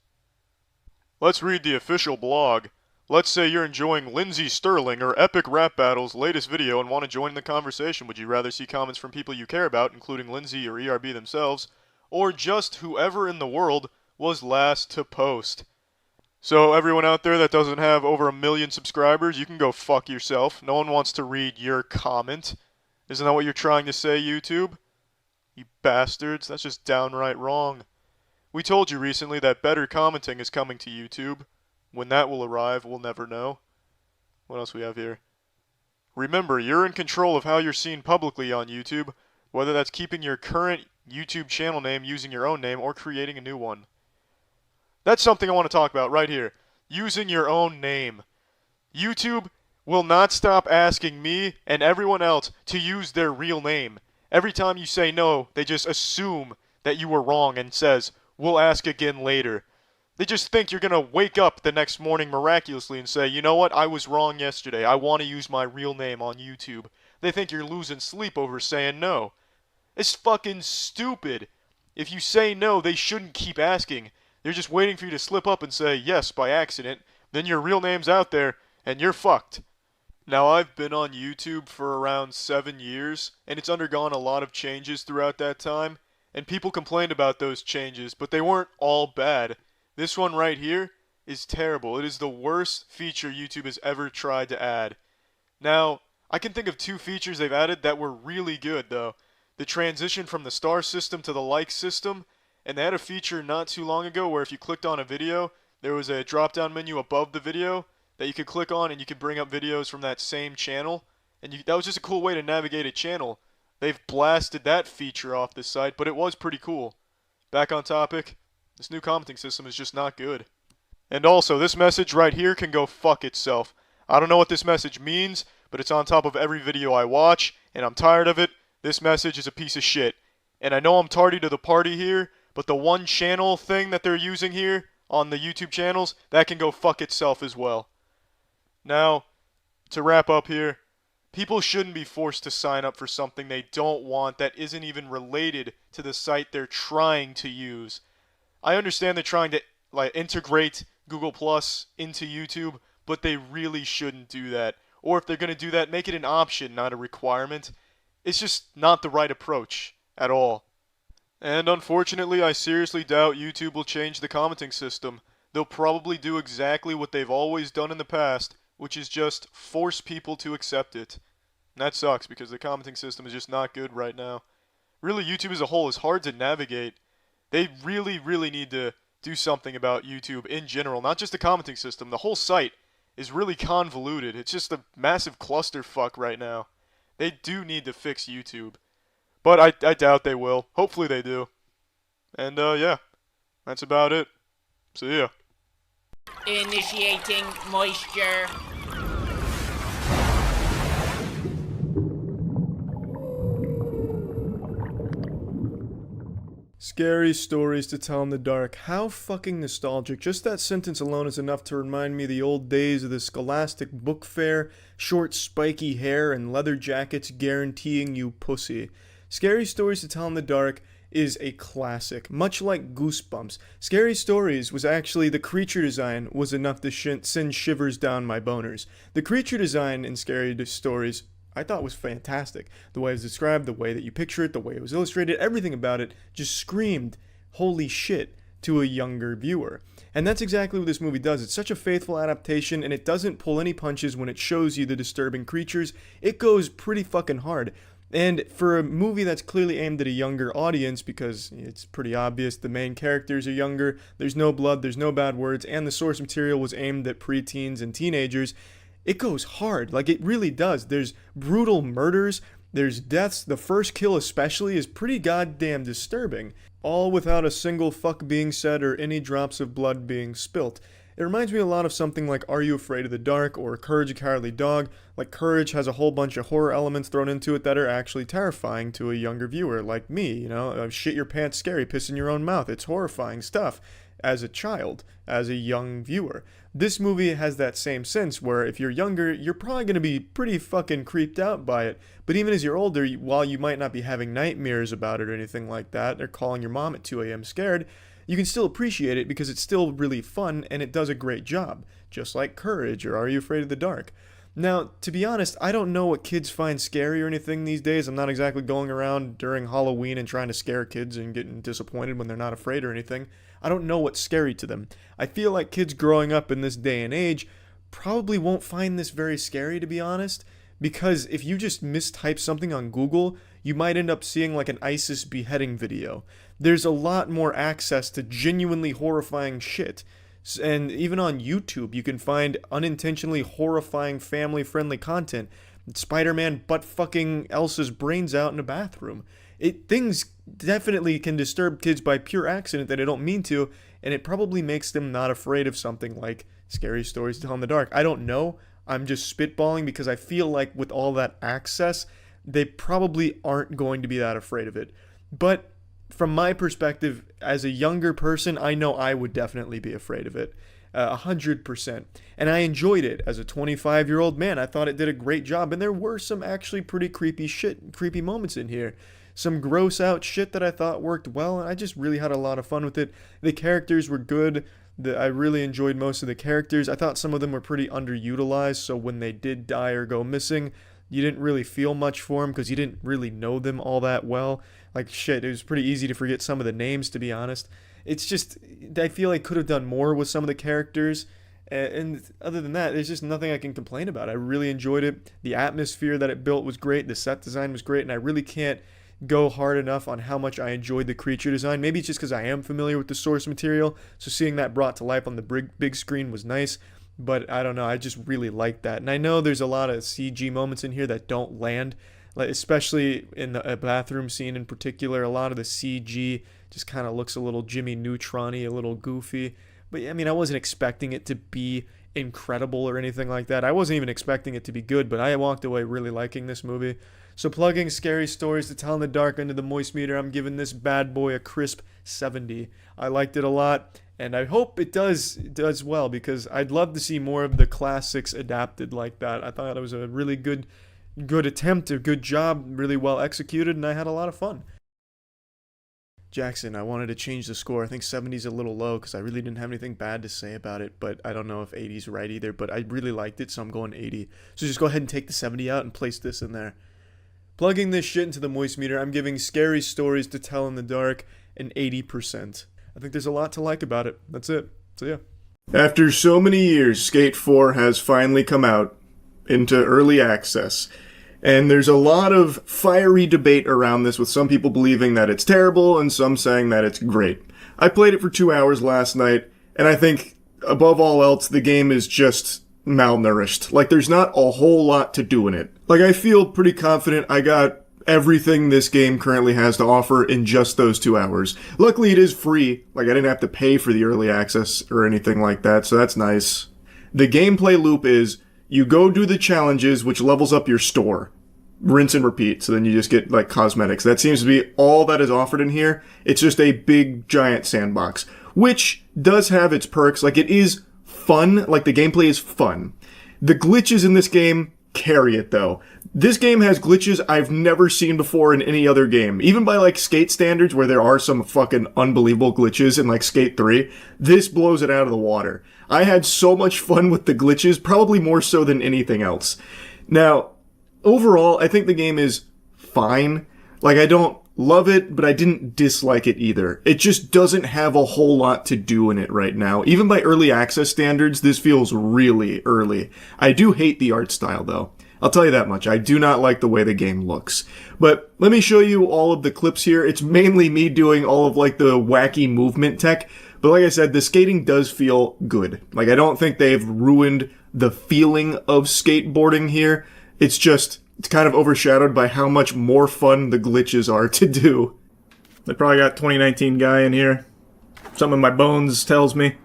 S8: Let's read the official blog. Let's say you're enjoying Lindsey Sterling or Epic Rap Battle's latest video and want to join the conversation. Would you rather see comments from people you care about, including Lindsey or ERB themselves, or just whoever in the world was last to post? So everyone out there that doesn't have over 1 million subscribers, you can go fuck yourself. No one wants to read your comment. Isn't that what you're trying to say, YouTube? You bastards, that's just downright wrong. We told you recently that better commenting is coming to YouTube. When that will arrive, we'll never know. What else we have here? Remember, you're in control of how you're seen publicly on YouTube, whether that's keeping your current YouTube channel name using your own name or creating a new one. That's something I want to talk about right here. using your own name. YouTube will not stop asking me and everyone else to use their real name. Every time you say no, they just assume that you were wrong and says, we'll ask again later. They just think you're going to wake up the next morning miraculously and say, you know what, I was wrong yesterday. I want to use my real name on YouTube. They think you're losing sleep over saying no. It's fucking stupid. If you say no, they shouldn't keep asking. They're just waiting for you to slip up and say yes by accident. Then your real name's out there, and you're fucked. Now, I've been on YouTube for around 7 years, and it's undergone a lot of changes throughout that time. And people complained about those changes, but they weren't all bad. This one right here is terrible. It is the worst feature YouTube has ever tried to add. Now, I can think of 2 features they've added that were really good, though. The transition from the star system to the like system, and they had a feature not too long ago where if you clicked on a video, there was a drop-down menu above the video that you could click on and you could bring up videos from that same channel. And that was just a cool way to navigate a channel. They've blasted that feature off this site, but it was pretty cool. Back on topic, this new commenting system is just not good. And also, this message right here can go fuck itself. I don't know what this message means, but it's on top of every video I watch, and I'm tired of it. This message is a piece of shit. And I know I'm tardy to the party here, but the one channel thing that they're using here on the YouTube channels, that can go fuck itself as well. Now, to wrap up here, people shouldn't be forced to sign up for something they don't want that isn't even related to the site they're trying to use. I understand they're trying to integrate Google Plus into YouTube, but they really shouldn't do that. Or if they're going to do that, make it an option, not a requirement. It's just not the right approach at all. And unfortunately, I seriously doubt YouTube will change the commenting system. They'll probably do exactly what they've always done in the past, which is just force people to accept it. And that sucks because the commenting system is just not good right now. Really, YouTube as a whole is hard to navigate. They really, really need to do something about YouTube in general, not just the commenting system. The whole site is really convoluted. It's just a massive clusterfuck right now. They do need to fix YouTube. But I doubt they will. Hopefully they do. And yeah, that's about it. See ya.
S1: Initiating moisture.
S8: Scary stories to tell in the dark. How fucking nostalgic. Just that sentence alone is enough to remind me of the old days of the Scholastic book fair, short spiky hair, and leather jackets guaranteeing you pussy. Scary Stories to Tell in the Dark is a classic, much like Goosebumps. Scary Stories was actually, the creature design was enough to send shivers down my boners. The creature design in Scary Stories I thought was fantastic. The way it was described, the way that you picture it, the way it was illustrated, everything about it just screamed, holy shit, to a younger viewer. And that's exactly what this movie does. It's such a faithful adaptation, and it doesn't pull any punches when it shows you the disturbing creatures. It goes pretty fucking hard. And for a movie that's clearly aimed at a younger audience, because it's pretty obvious the main characters are younger, there's no blood, there's no bad words, and the source material was aimed at preteens and teenagers, it goes hard. Like, it really does. There's brutal murders, there's deaths. The first kill especially is pretty goddamn disturbing. All without a single fuck being said or any drops of blood being spilt. It reminds me a lot of something like Are You Afraid of the Dark or Courage the Cowardly Dog. Like, Courage has a whole bunch of horror elements thrown into it that are actually terrifying to a younger viewer like me, you know, shit your pants scary, piss in your own mouth. It's horrifying stuff as a child, as a young viewer. This movie has that same sense where if you're younger, you're probably going to be pretty fucking creeped out by it. But even as you're older, while you might not be having nightmares about it or anything like that, or calling your mom at 2 a.m. scared, you can still appreciate it because it's still really fun and it does a great job, just like Courage or Are You Afraid of the Dark? Now, to be honest, I don't know what kids find scary or anything these days. I'm not exactly going around during Halloween and trying to scare kids and getting disappointed when they're not afraid or anything. I don't know what's scary to them. I feel like kids growing up in this day and age probably won't find this very scary, to be honest, because if you just mistype something on Google, you might end up seeing like an ISIS beheading video. There's a lot more access to genuinely horrifying shit. And even on YouTube, you can find unintentionally horrifying family-friendly content. Spider-Man butt-fucking Elsa's brains out in a bathroom. Things definitely can disturb kids by pure accident that they don't mean to, and it probably makes them not afraid of something like Scary Stories to Tell in the Dark. I don't know. I'm just spitballing because I feel like with all that access, they probably aren't going to be that afraid of it. But from my perspective, as a younger person, I know I would definitely be afraid of it. 100%. And I enjoyed it as a 25-year-old man. I thought it did a great job. And there were some actually pretty creepy moments in here. Some gross out shit that I thought worked well. And I just really had a lot of fun with it. The characters were good. I really enjoyed most of the characters. I thought some of them were pretty underutilized. So when they did die or go missing, you didn't really feel much for them because you didn't really know them all that well. Like, shit, it was pretty easy to forget some of the names, to be honest. It's just, I feel like could have done more with some of the characters. And other than that, there's just nothing I can complain about. I really enjoyed it. The atmosphere that it built was great. The set design was great. And I really can't go hard enough on how much I enjoyed the creature design. Maybe it's just because I am familiar with the source material. So seeing that brought to life on the big screen was nice. But I don't know, I just really liked that. And I know there's a lot of CG moments in here that don't land. Like, especially in the bathroom scene in particular, a lot of the CG just kind of looks a little Jimmy Neutron-y, a little goofy. But I mean, I wasn't expecting it to be incredible or anything like that. I wasn't even expecting it to be good, but I walked away really liking this movie. So plugging Scary Stories to Tell in the Dark into the Moist Meter, I'm giving this bad boy a crisp 70. I liked it a lot, and I hope it does well, because I'd love to see more of the classics adapted like that. I thought it was a really good attempt, a good job, really well executed, and I had a lot of fun. Jackson, I wanted to change the score. I think 70's a little low because I really didn't have anything bad to say about it, but I don't know if 80's right either, but I really liked it, so I'm going 80. So just go ahead and take the 70 out and place this in there. Plugging this shit into the Moist Meter, I'm giving Scary Stories to Tell in the Dark an 80%. I think there's a lot to like about it. That's it. So yeah.
S6: After so many years, Skate 4 has finally come out into early access. And there's a lot of fiery debate around this, with some people believing that it's terrible and some saying that it's great. I played it for 2 hours last night, and I think, above all else, the game is just malnourished. Like, there's not a whole lot to do in it. Like, I feel pretty confident I got everything this game currently has to offer in just those 2 hours. Luckily, it is free. Like, I didn't have to pay for the early access or anything like that, so that's nice. The gameplay loop is, you go do the challenges, which levels up your store. Rinse and repeat, so then you just get, like, cosmetics. That seems to be all that is offered in here. It's just a big, giant sandbox, which does have its perks. Like, it is fun. Like, the gameplay is fun. The glitches in this game carry it, though. This game has glitches I've never seen before in any other game. Even by, like, Skate standards, where there are some fucking unbelievable glitches in, like, Skate 3, this blows it out of the water. I had so much fun with the glitches, probably more so than anything else. Now, overall, I think the game is fine. Like, I don't love it, but I didn't dislike it either. It just doesn't have a whole lot to do in it right now. Even by early access standards, this feels really early. I do hate the art style, though. I'll tell you that much. I do not like the way the game looks. But let me show you all of the clips here. It's mainly me doing all of, like, the wacky movement tech. But like I said, the skating does feel good. Like, I don't think they've ruined the feeling of skateboarding here. It's kind of overshadowed by how much more fun the glitches are to do. They probably got 2019 guy in here. Something in my bones tells me.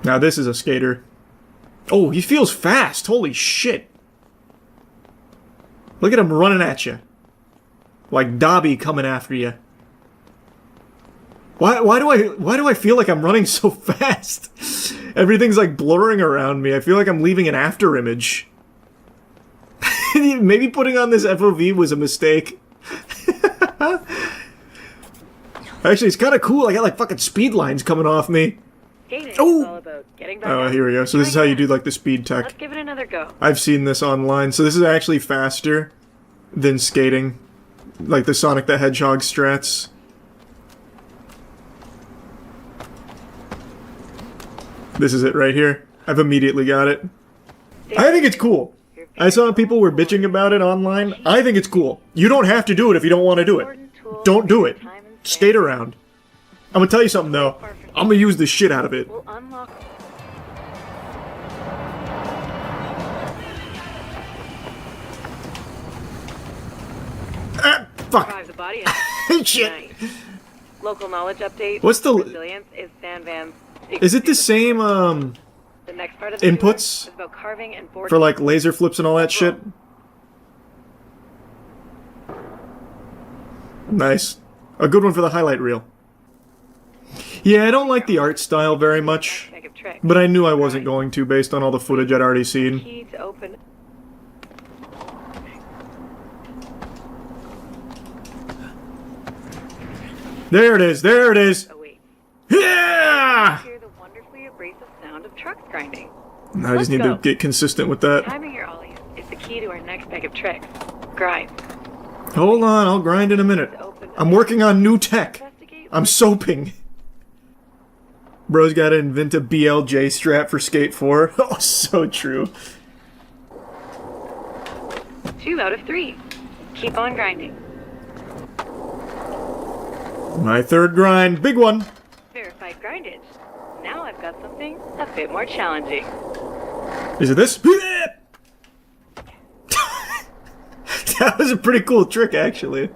S6: Now this is a skater. Oh, he feels fast. Holy shit. Look at him running at you. Like Dobby coming after you. Why do I feel like I'm running so fast? Everything's like blurring around me. I feel like I'm leaving an after image. Maybe putting on this FOV was a mistake. Actually, it's kind of cool. I got like fucking speed lines coming off me. Oh, here we go. So this is how you do like the speed tech.
S1: Let's give it another go.
S6: I've seen this online. So this is actually faster than skating. Like the Sonic the Hedgehog strats. This is it right here. I've immediately got it. I think it's cool. I saw people were bitching about it online. I think it's cool. You don't have to do it if you don't want to do it. Don't do it. Skate around. I'm gonna tell you something though. I'm gonna use the shit out of it. Fuck.
S1: Shit. Local knowledge update.
S6: What's the
S1: resilience is San Van's
S6: Is it the same,
S1: The next part of the
S6: inputs
S1: tour is about carving and forging.
S6: for, like, laser flips and all that shit? Nice. A good one for the highlight reel. Yeah, I don't like the art style very much, but I knew I wasn't going to based on all the footage I'd already seen.
S1: Key to open.
S6: There it is, there it is!
S1: Oh, wait.
S6: Yeah!
S1: Hear the wonderfully abrasive sound of trucks grinding.
S6: I just need to get consistent with that.
S1: Timing your ollies is the key to our next bag of tricks. Grind.
S6: Hold on, I'll grind in a minute. I'm working on new tech. I'm soaping. Bro's gotta invent a BLJ strap for Skate 4. Oh, so true.
S1: 2 out of 3. Keep on grinding.
S6: My third grind, big one.
S1: Verified grindage. Now I've got something a bit more challenging.
S6: Is it this? That was a pretty cool trick, actually.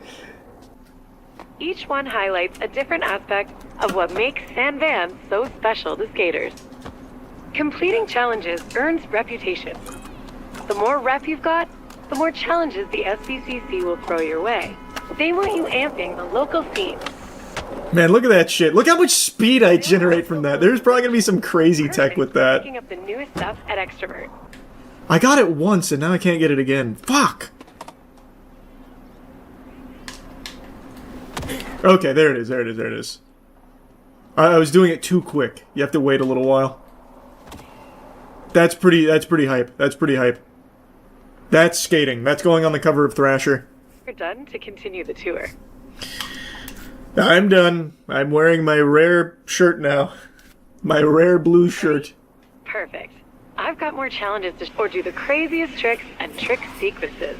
S1: Each one highlights a different aspect of what makes San Van so special to skaters. Completing challenges earns reputation. The more rep you've got, the more challenges the SVCC will throw your way. They want you amping the local scene.
S6: Man, look at that shit. Look how much speed I generate from that. There's probably gonna be some crazy tech with that.
S1: Picking up the newest stuff at Extrovert.
S6: I got it once and now I can't get it again. Fuck! Okay, there it is, there it is, there it is. I was doing it too quick. You have to wait a little while. That's pretty hype. That's pretty hype. That's skating. That's going on the cover of Thrasher.
S1: You're done to continue the tour.
S6: I'm done. I'm wearing my rare shirt now. My rare blue shirt.
S1: Perfect. I've got more challenges to or do the craziest tricks and trick sequences.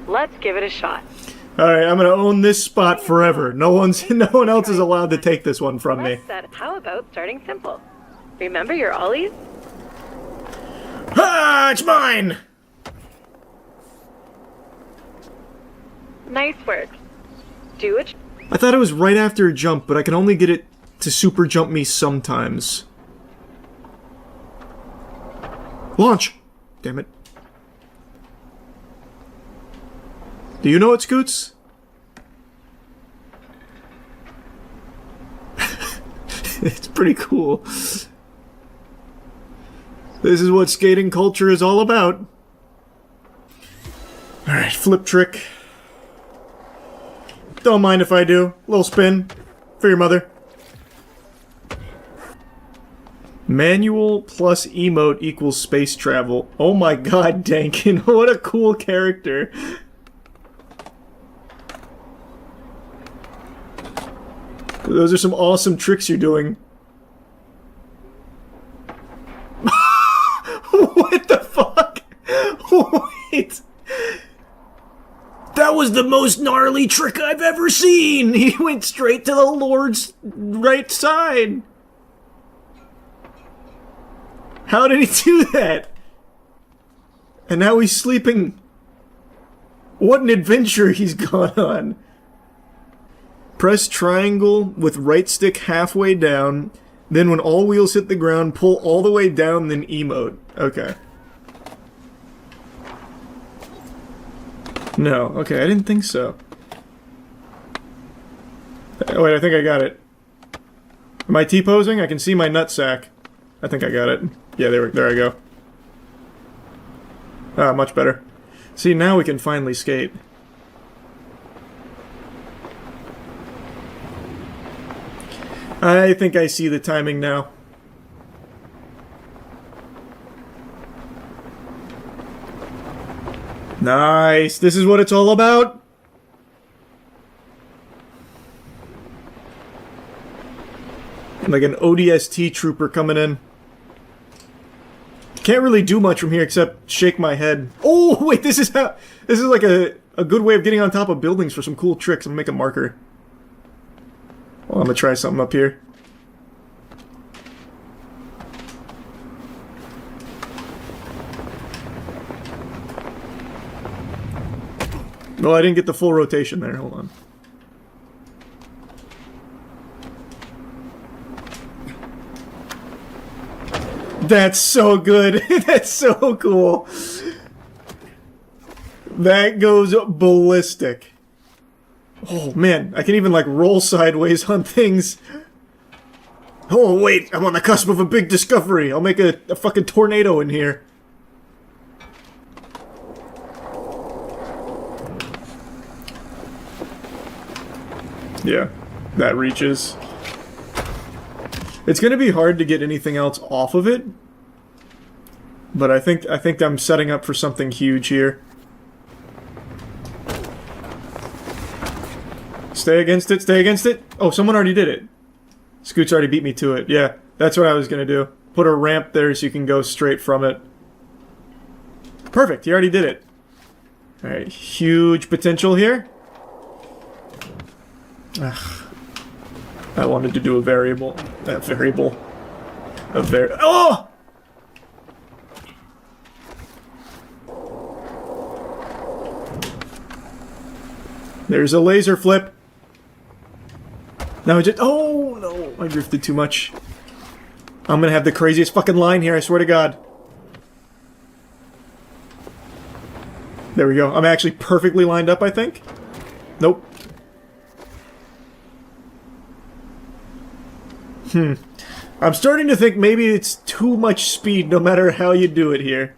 S1: Let's give it a shot.
S6: Alright, I'm gonna own this spot forever. No one else is allowed to take this one from me.
S1: How about starting simple? Remember your ollies?
S6: Ah, it's mine!
S1: Nice work. Do it.
S6: I thought it was right after a jump, but I can only get it to super jump me sometimes. Launch! Damn it. Do you know it, Scoots? It's pretty cool. This is what skating culture is all about. Alright, flip trick. Don't mind if I do. Little spin. For your mother. Manual plus emote equals space travel. Oh my god, Dankin. What a cool character. Those are some awesome tricks you're doing. What the fuck? Wait. That was the most gnarly trick I've ever seen! He went straight to the Lord's right side. How did he do that? And now he's sleeping. What an adventure he's gone on. Press triangle with right stick halfway down, then when all wheels hit the ground, pull all the way down, then emote. Okay. No, okay, I didn't think so. Wait, I think I got it. Am I T-posing? I can see my nutsack. I think I got it. Yeah, there I go. Ah, much better. See, now we can finally skate. I think I see the timing now. Nice! This is what it's all about! Like an ODST trooper coming in. Can't really do much from here except shake my head. Oh, wait, this is like a good way of getting on top of buildings for some cool tricks. I'm gonna make a marker. Well, I'm gonna try something up here. No, I didn't get the full rotation there. Hold on. That's so good. That's so cool. That goes ballistic. Oh man, I can even like roll sideways on things. Oh wait, I'm on the cusp of a big discovery. I'll make a fucking tornado in here. Yeah, that reaches. It's gonna be hard to get anything else off of it, but I think I'm setting up for something huge here. Stay against it, stay against it. Oh, someone already did it. Scoots already beat me to it. Yeah, that's what I was gonna do. Put a ramp there so you can go straight from it. Perfect, he already did it. Alright, huge potential here. Ugh. I wanted to do a variable. Oh! There's a laser flip. Now I just... Oh, no. I drifted too much. I'm gonna have the craziest fucking line here, I swear to God. There we go. I'm actually perfectly lined up, I think. Nope. I'm starting to think maybe it's too much speed no matter how you do it here.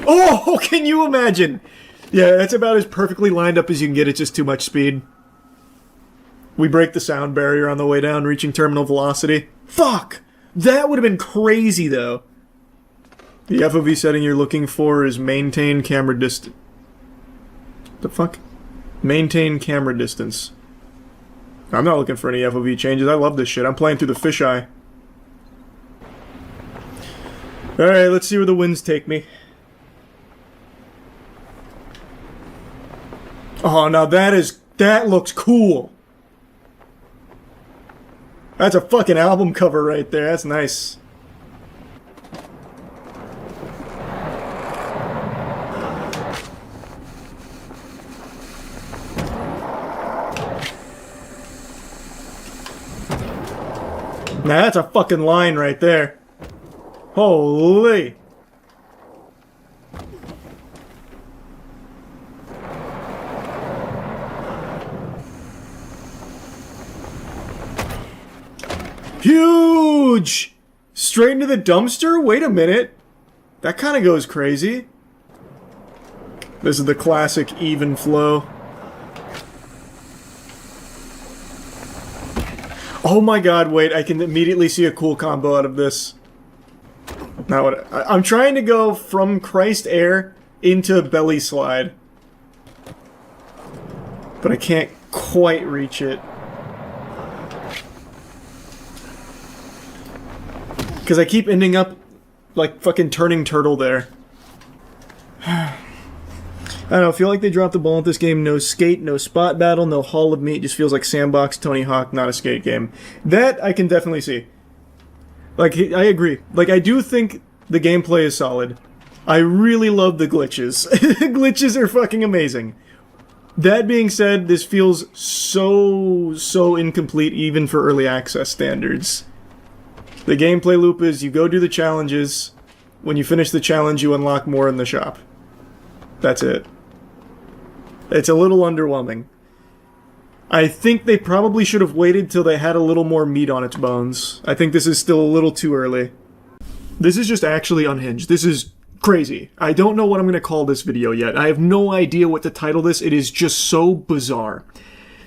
S6: Oh, can you imagine? Yeah, that's about as perfectly lined up as you can get. It's just too much speed. We break the sound barrier on the way down, reaching terminal velocity. Fuck! That would have been crazy, though. The FOV setting you're looking for is maintain camera distance. The fuck? Maintain camera distance. I'm not looking for any FOV changes. I love this shit. I'm playing through the fisheye. Alright, let's see where the winds take me. Oh, now that looks cool. That's a fucking album cover right there. That's nice. Now that's a fucking line right there. Holy. Huge! Straight into the dumpster? Wait a minute. That kind of goes crazy. This is the classic even flow. Oh my god, wait, I can immediately see a cool combo out of this. Now what? I'm trying to go from Christ Air into Belly Slide. But I can't quite reach it. Because I keep ending up like fucking turning turtle there. I don't know, I feel like they dropped the ball at this game. No skate, no spot battle, no Hall of Meat. Just feels like sandbox, Tony Hawk, not a skate game. That I can definitely see. Like, I agree. Like, I do think the gameplay is solid. I really love the glitches. Glitches are fucking amazing. That being said, this feels so incomplete even for early access standards. The gameplay loop is you go do the challenges. When you finish the challenge, you unlock more in the shop. That's it. It's a little underwhelming. I think they probably should have waited till they had a little more meat on its bones. I think this is still a little too early. This is just actually unhinged. This is crazy. I don't know what I'm going to call this video yet. I have no idea what to title this. It is just so bizarre.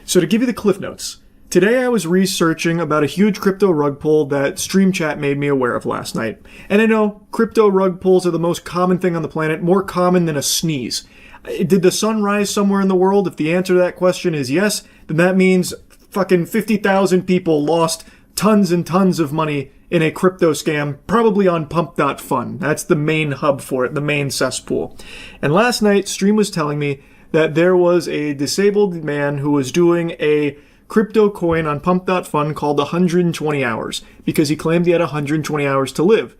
S6: So to give you the cliff notes. Today I was researching about a huge crypto rug pull that Stream Chat made me aware of last night. And I know, crypto rug pulls are the most common thing on the planet, more common than a sneeze. Did the sun rise somewhere in the world? If the answer to that question is yes, then that means fucking 50,000 people lost tons and tons of money in a crypto scam, probably on pump.fun. That's the main hub for it, the main cesspool. And last night, Stream was telling me that there was a disabled man who was doing a crypto coin on pump.fun called 120 hours, because he claimed he had 120 hours to live.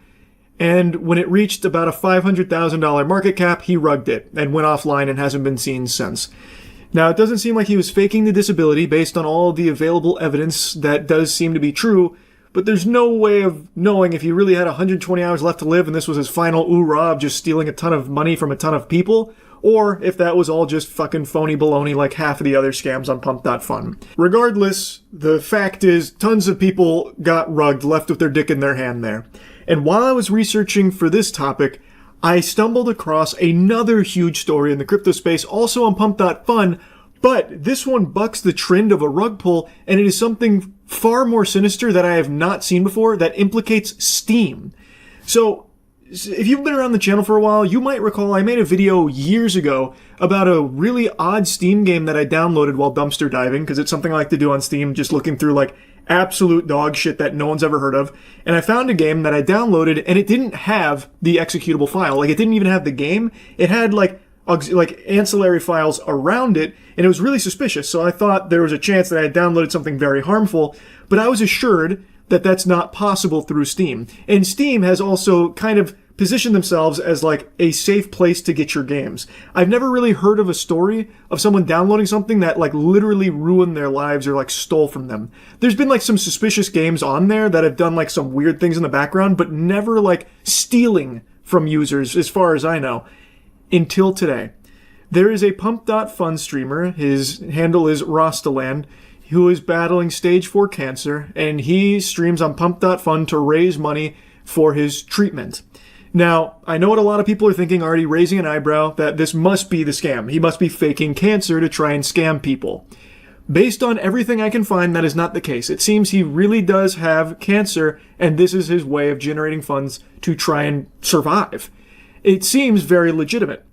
S6: And when it reached about a $500,000 market cap, he rugged it and went offline and hasn't been seen since. Now, it doesn't seem like he was faking the disability based on all the available evidence that does seem to be true, but there's no way of knowing if he really had 120 hours left to live and this was his final oorah of just stealing a ton of money from a ton of people, or if that was all just fucking phony baloney like half of the other scams on Pump.fun. Regardless, the fact is, tons of people got rugged, left with their dick in their hand there. And while I was researching for this topic, I stumbled across another huge story in the crypto space, also on Pump.fun, but this one bucks the trend of a rug pull, and it is something far more sinister that I have not seen before that implicates Steam. So, if you've been around the channel for a while, you might recall I made a video years ago about a really odd Steam game that I downloaded while dumpster diving, because it's something I like to do on Steam, just looking through like absolute dog shit that no one's ever heard of. And I found a game that I downloaded, and it didn't have the executable file. Like, it didn't even have the game. It had like ancillary files around it, and it was really suspicious. So I thought there was a chance that I had downloaded something very harmful, but I was assured that that's not possible through Steam. And Steam has also kind of positioned themselves as like a safe place to get your games. I've never really heard of a story of someone downloading something that like literally ruined their lives or like stole from them. There's been like some suspicious games on there that have done like some weird things in the background, but never like stealing from users as far as I know. Until today. There is a Pump.fun streamer, his handle is Rostaland, who is battling stage 4 cancer, and he streams on Pump.fun to raise money for his treatment. Now, I know what a lot of people are thinking, already raising an eyebrow, that this must be the scam. He must be faking cancer to try and scam people. Based on everything I can find, that is not the case. It seems he really does have cancer, and this is his way of generating funds to try and survive. It seems very legitimate.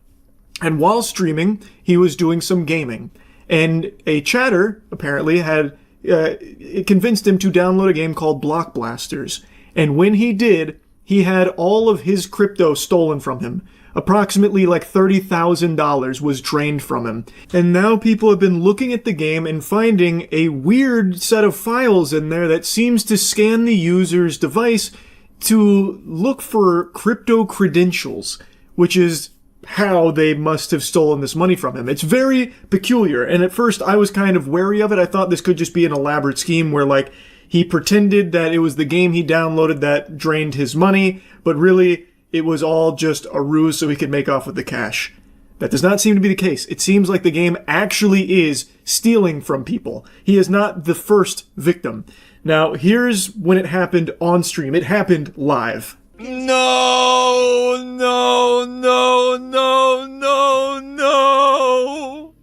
S6: And while streaming, he was doing some gaming. And a chatter, apparently, had it convinced him to download a game called Block Blasters. And when he did, he had all of his crypto stolen from him. Approximately like $30,000 was drained from him. And now people have been looking at the game and finding a weird set of files in there that seems to scan the user's device to look for crypto credentials, which is how they must have stolen this money from him. It's very peculiar, and at first I was kind of wary of it. I thought this could just be an elaborate scheme where, like, he pretended that it was the game he downloaded that drained his money, but really it was all just a ruse so he could make off with the cash. That does not seem to be the case. It seems like the game actually is stealing from people. He is not the first victim. Now, here's when it happened on stream. It happened live.
S7: No, no, no, no, no, no.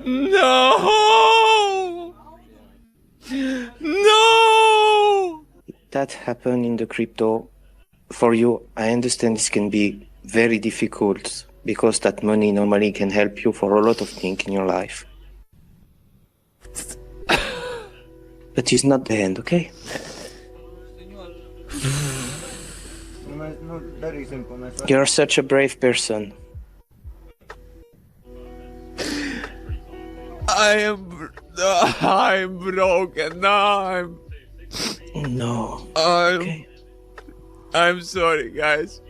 S7: No. No.
S18: That happened in the crypto. For you, I understand this can be very difficult because that money normally can help you for a lot of things in your life. But it's not the end, okay? You're such a brave person.
S7: I'm broken. No,
S18: No.
S7: I'm sorry, guys.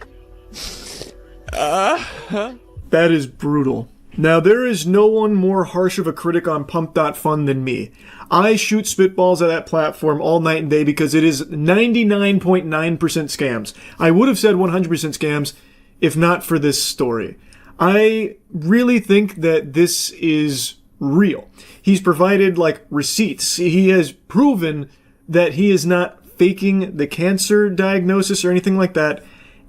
S6: That is brutal. Now, there is no one more harsh of a critic on Pump.fun than me. I shoot spitballs at that platform all night and day because it is 99.9% scams. I would have said 100% scams if not for this story. I really think that this is real. He's provided, like, receipts. He has proven that he is not faking the cancer diagnosis or anything like that.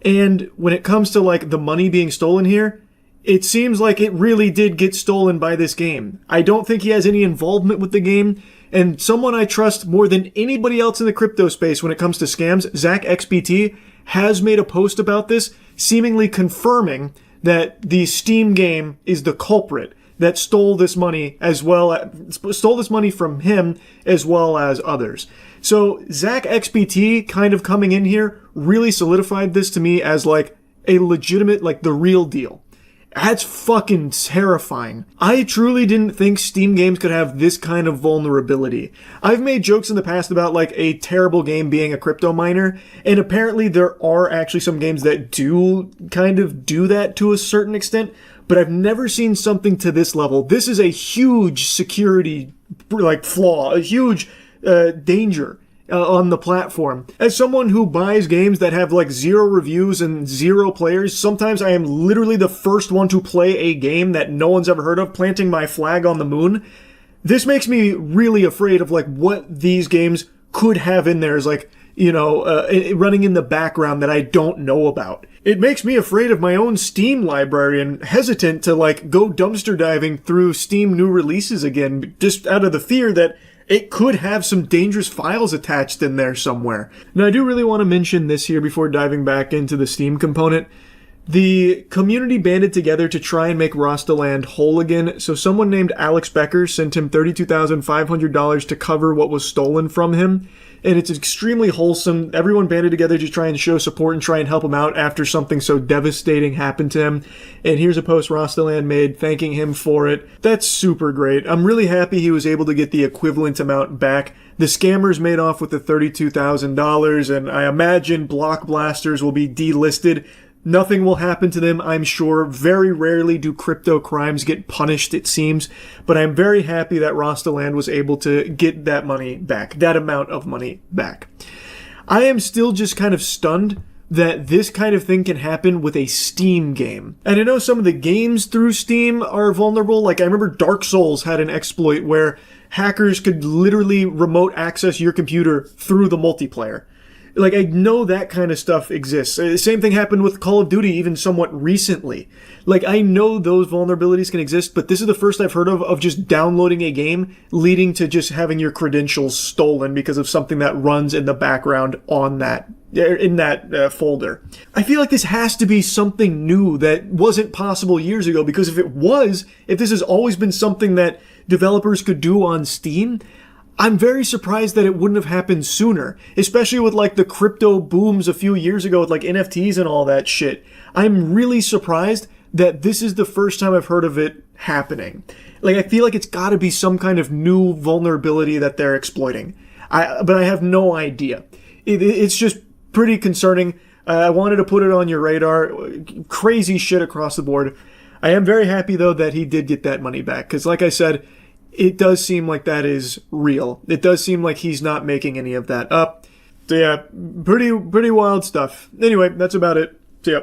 S6: And when it comes to, like, the money being stolen here, it seems like it really did get stolen by this game. I don't think he has any involvement with the game, and someone I trust more than anybody else in the crypto space when it comes to scams, ZachXBT, has made a post about this, seemingly confirming that the Steam game is the culprit that stole this money from him as well as others. So ZachXBT kind of coming in here really solidified this to me as like a legitimate, like the real deal. That's fucking terrifying. I truly didn't think Steam games could have this kind of vulnerability. I've made jokes in the past about like a terrible game being a crypto miner, and apparently there are actually some games that do kind of do that to a certain extent, but I've never seen something to this level. This is a huge security flaw, a huge danger on the platform. As someone who buys games that have 0 reviews and 0 players, sometimes I am literally the first one to play a game that no one's ever heard of, planting my flag on the moon. This makes me really afraid of what these games could have in there, running in the background that I don't know about. It makes me afraid of my own Steam library and hesitant to go dumpster diving through Steam new releases again, just out of the fear that it could have some dangerous files attached in there somewhere. Now, I do really want to mention this here before diving back into the Steam component. The community banded together to try and make Rostaland whole again, so someone named Alex Becker sent him $32,500 to cover what was stolen from him, and it's extremely wholesome. Everyone banded together to try and show support and try and help him out after something so devastating happened to him, and here's a post Rostaland made thanking him for it. That's super great. I'm really happy he was able to get the equivalent amount back. The scammers made off with the $32,000, and I imagine Block Blasters will be delisted. Nothing will happen to them, I'm sure. Very rarely do crypto crimes get punished, it seems. But I'm very happy that Rostaland was able to get that money back, that amount of money back. I am still just kind of stunned that this kind of thing can happen with a Steam game. And I know some of the games through Steam are vulnerable. I remember Dark Souls had an exploit where hackers could literally remote access your computer through the multiplayer. I know that kind of stuff exists. Same thing happened with Call of Duty even somewhat recently. I know those vulnerabilities can exist, but this is the first I've heard of just downloading a game leading to just having your credentials stolen because of something that runs in the background on that, in that folder. I feel like this has to be something new that wasn't possible years ago, because if this has always been something that developers could do on Steam, I'm very surprised that it wouldn't have happened sooner, especially with the crypto booms a few years ago with NFTs and all that shit. I'm really surprised that this is the first time I've heard of it happening. I feel like it's gotta be some kind of new vulnerability that they're exploiting. But I have no idea. It's just pretty concerning. I wanted to put it on your radar. Crazy shit across the board. I am very happy though that he did get that money back, because like I said, it does seem like that is real. It does seem like he's not making any of that up. So yeah, pretty wild stuff. Anyway, that's about it. See ya.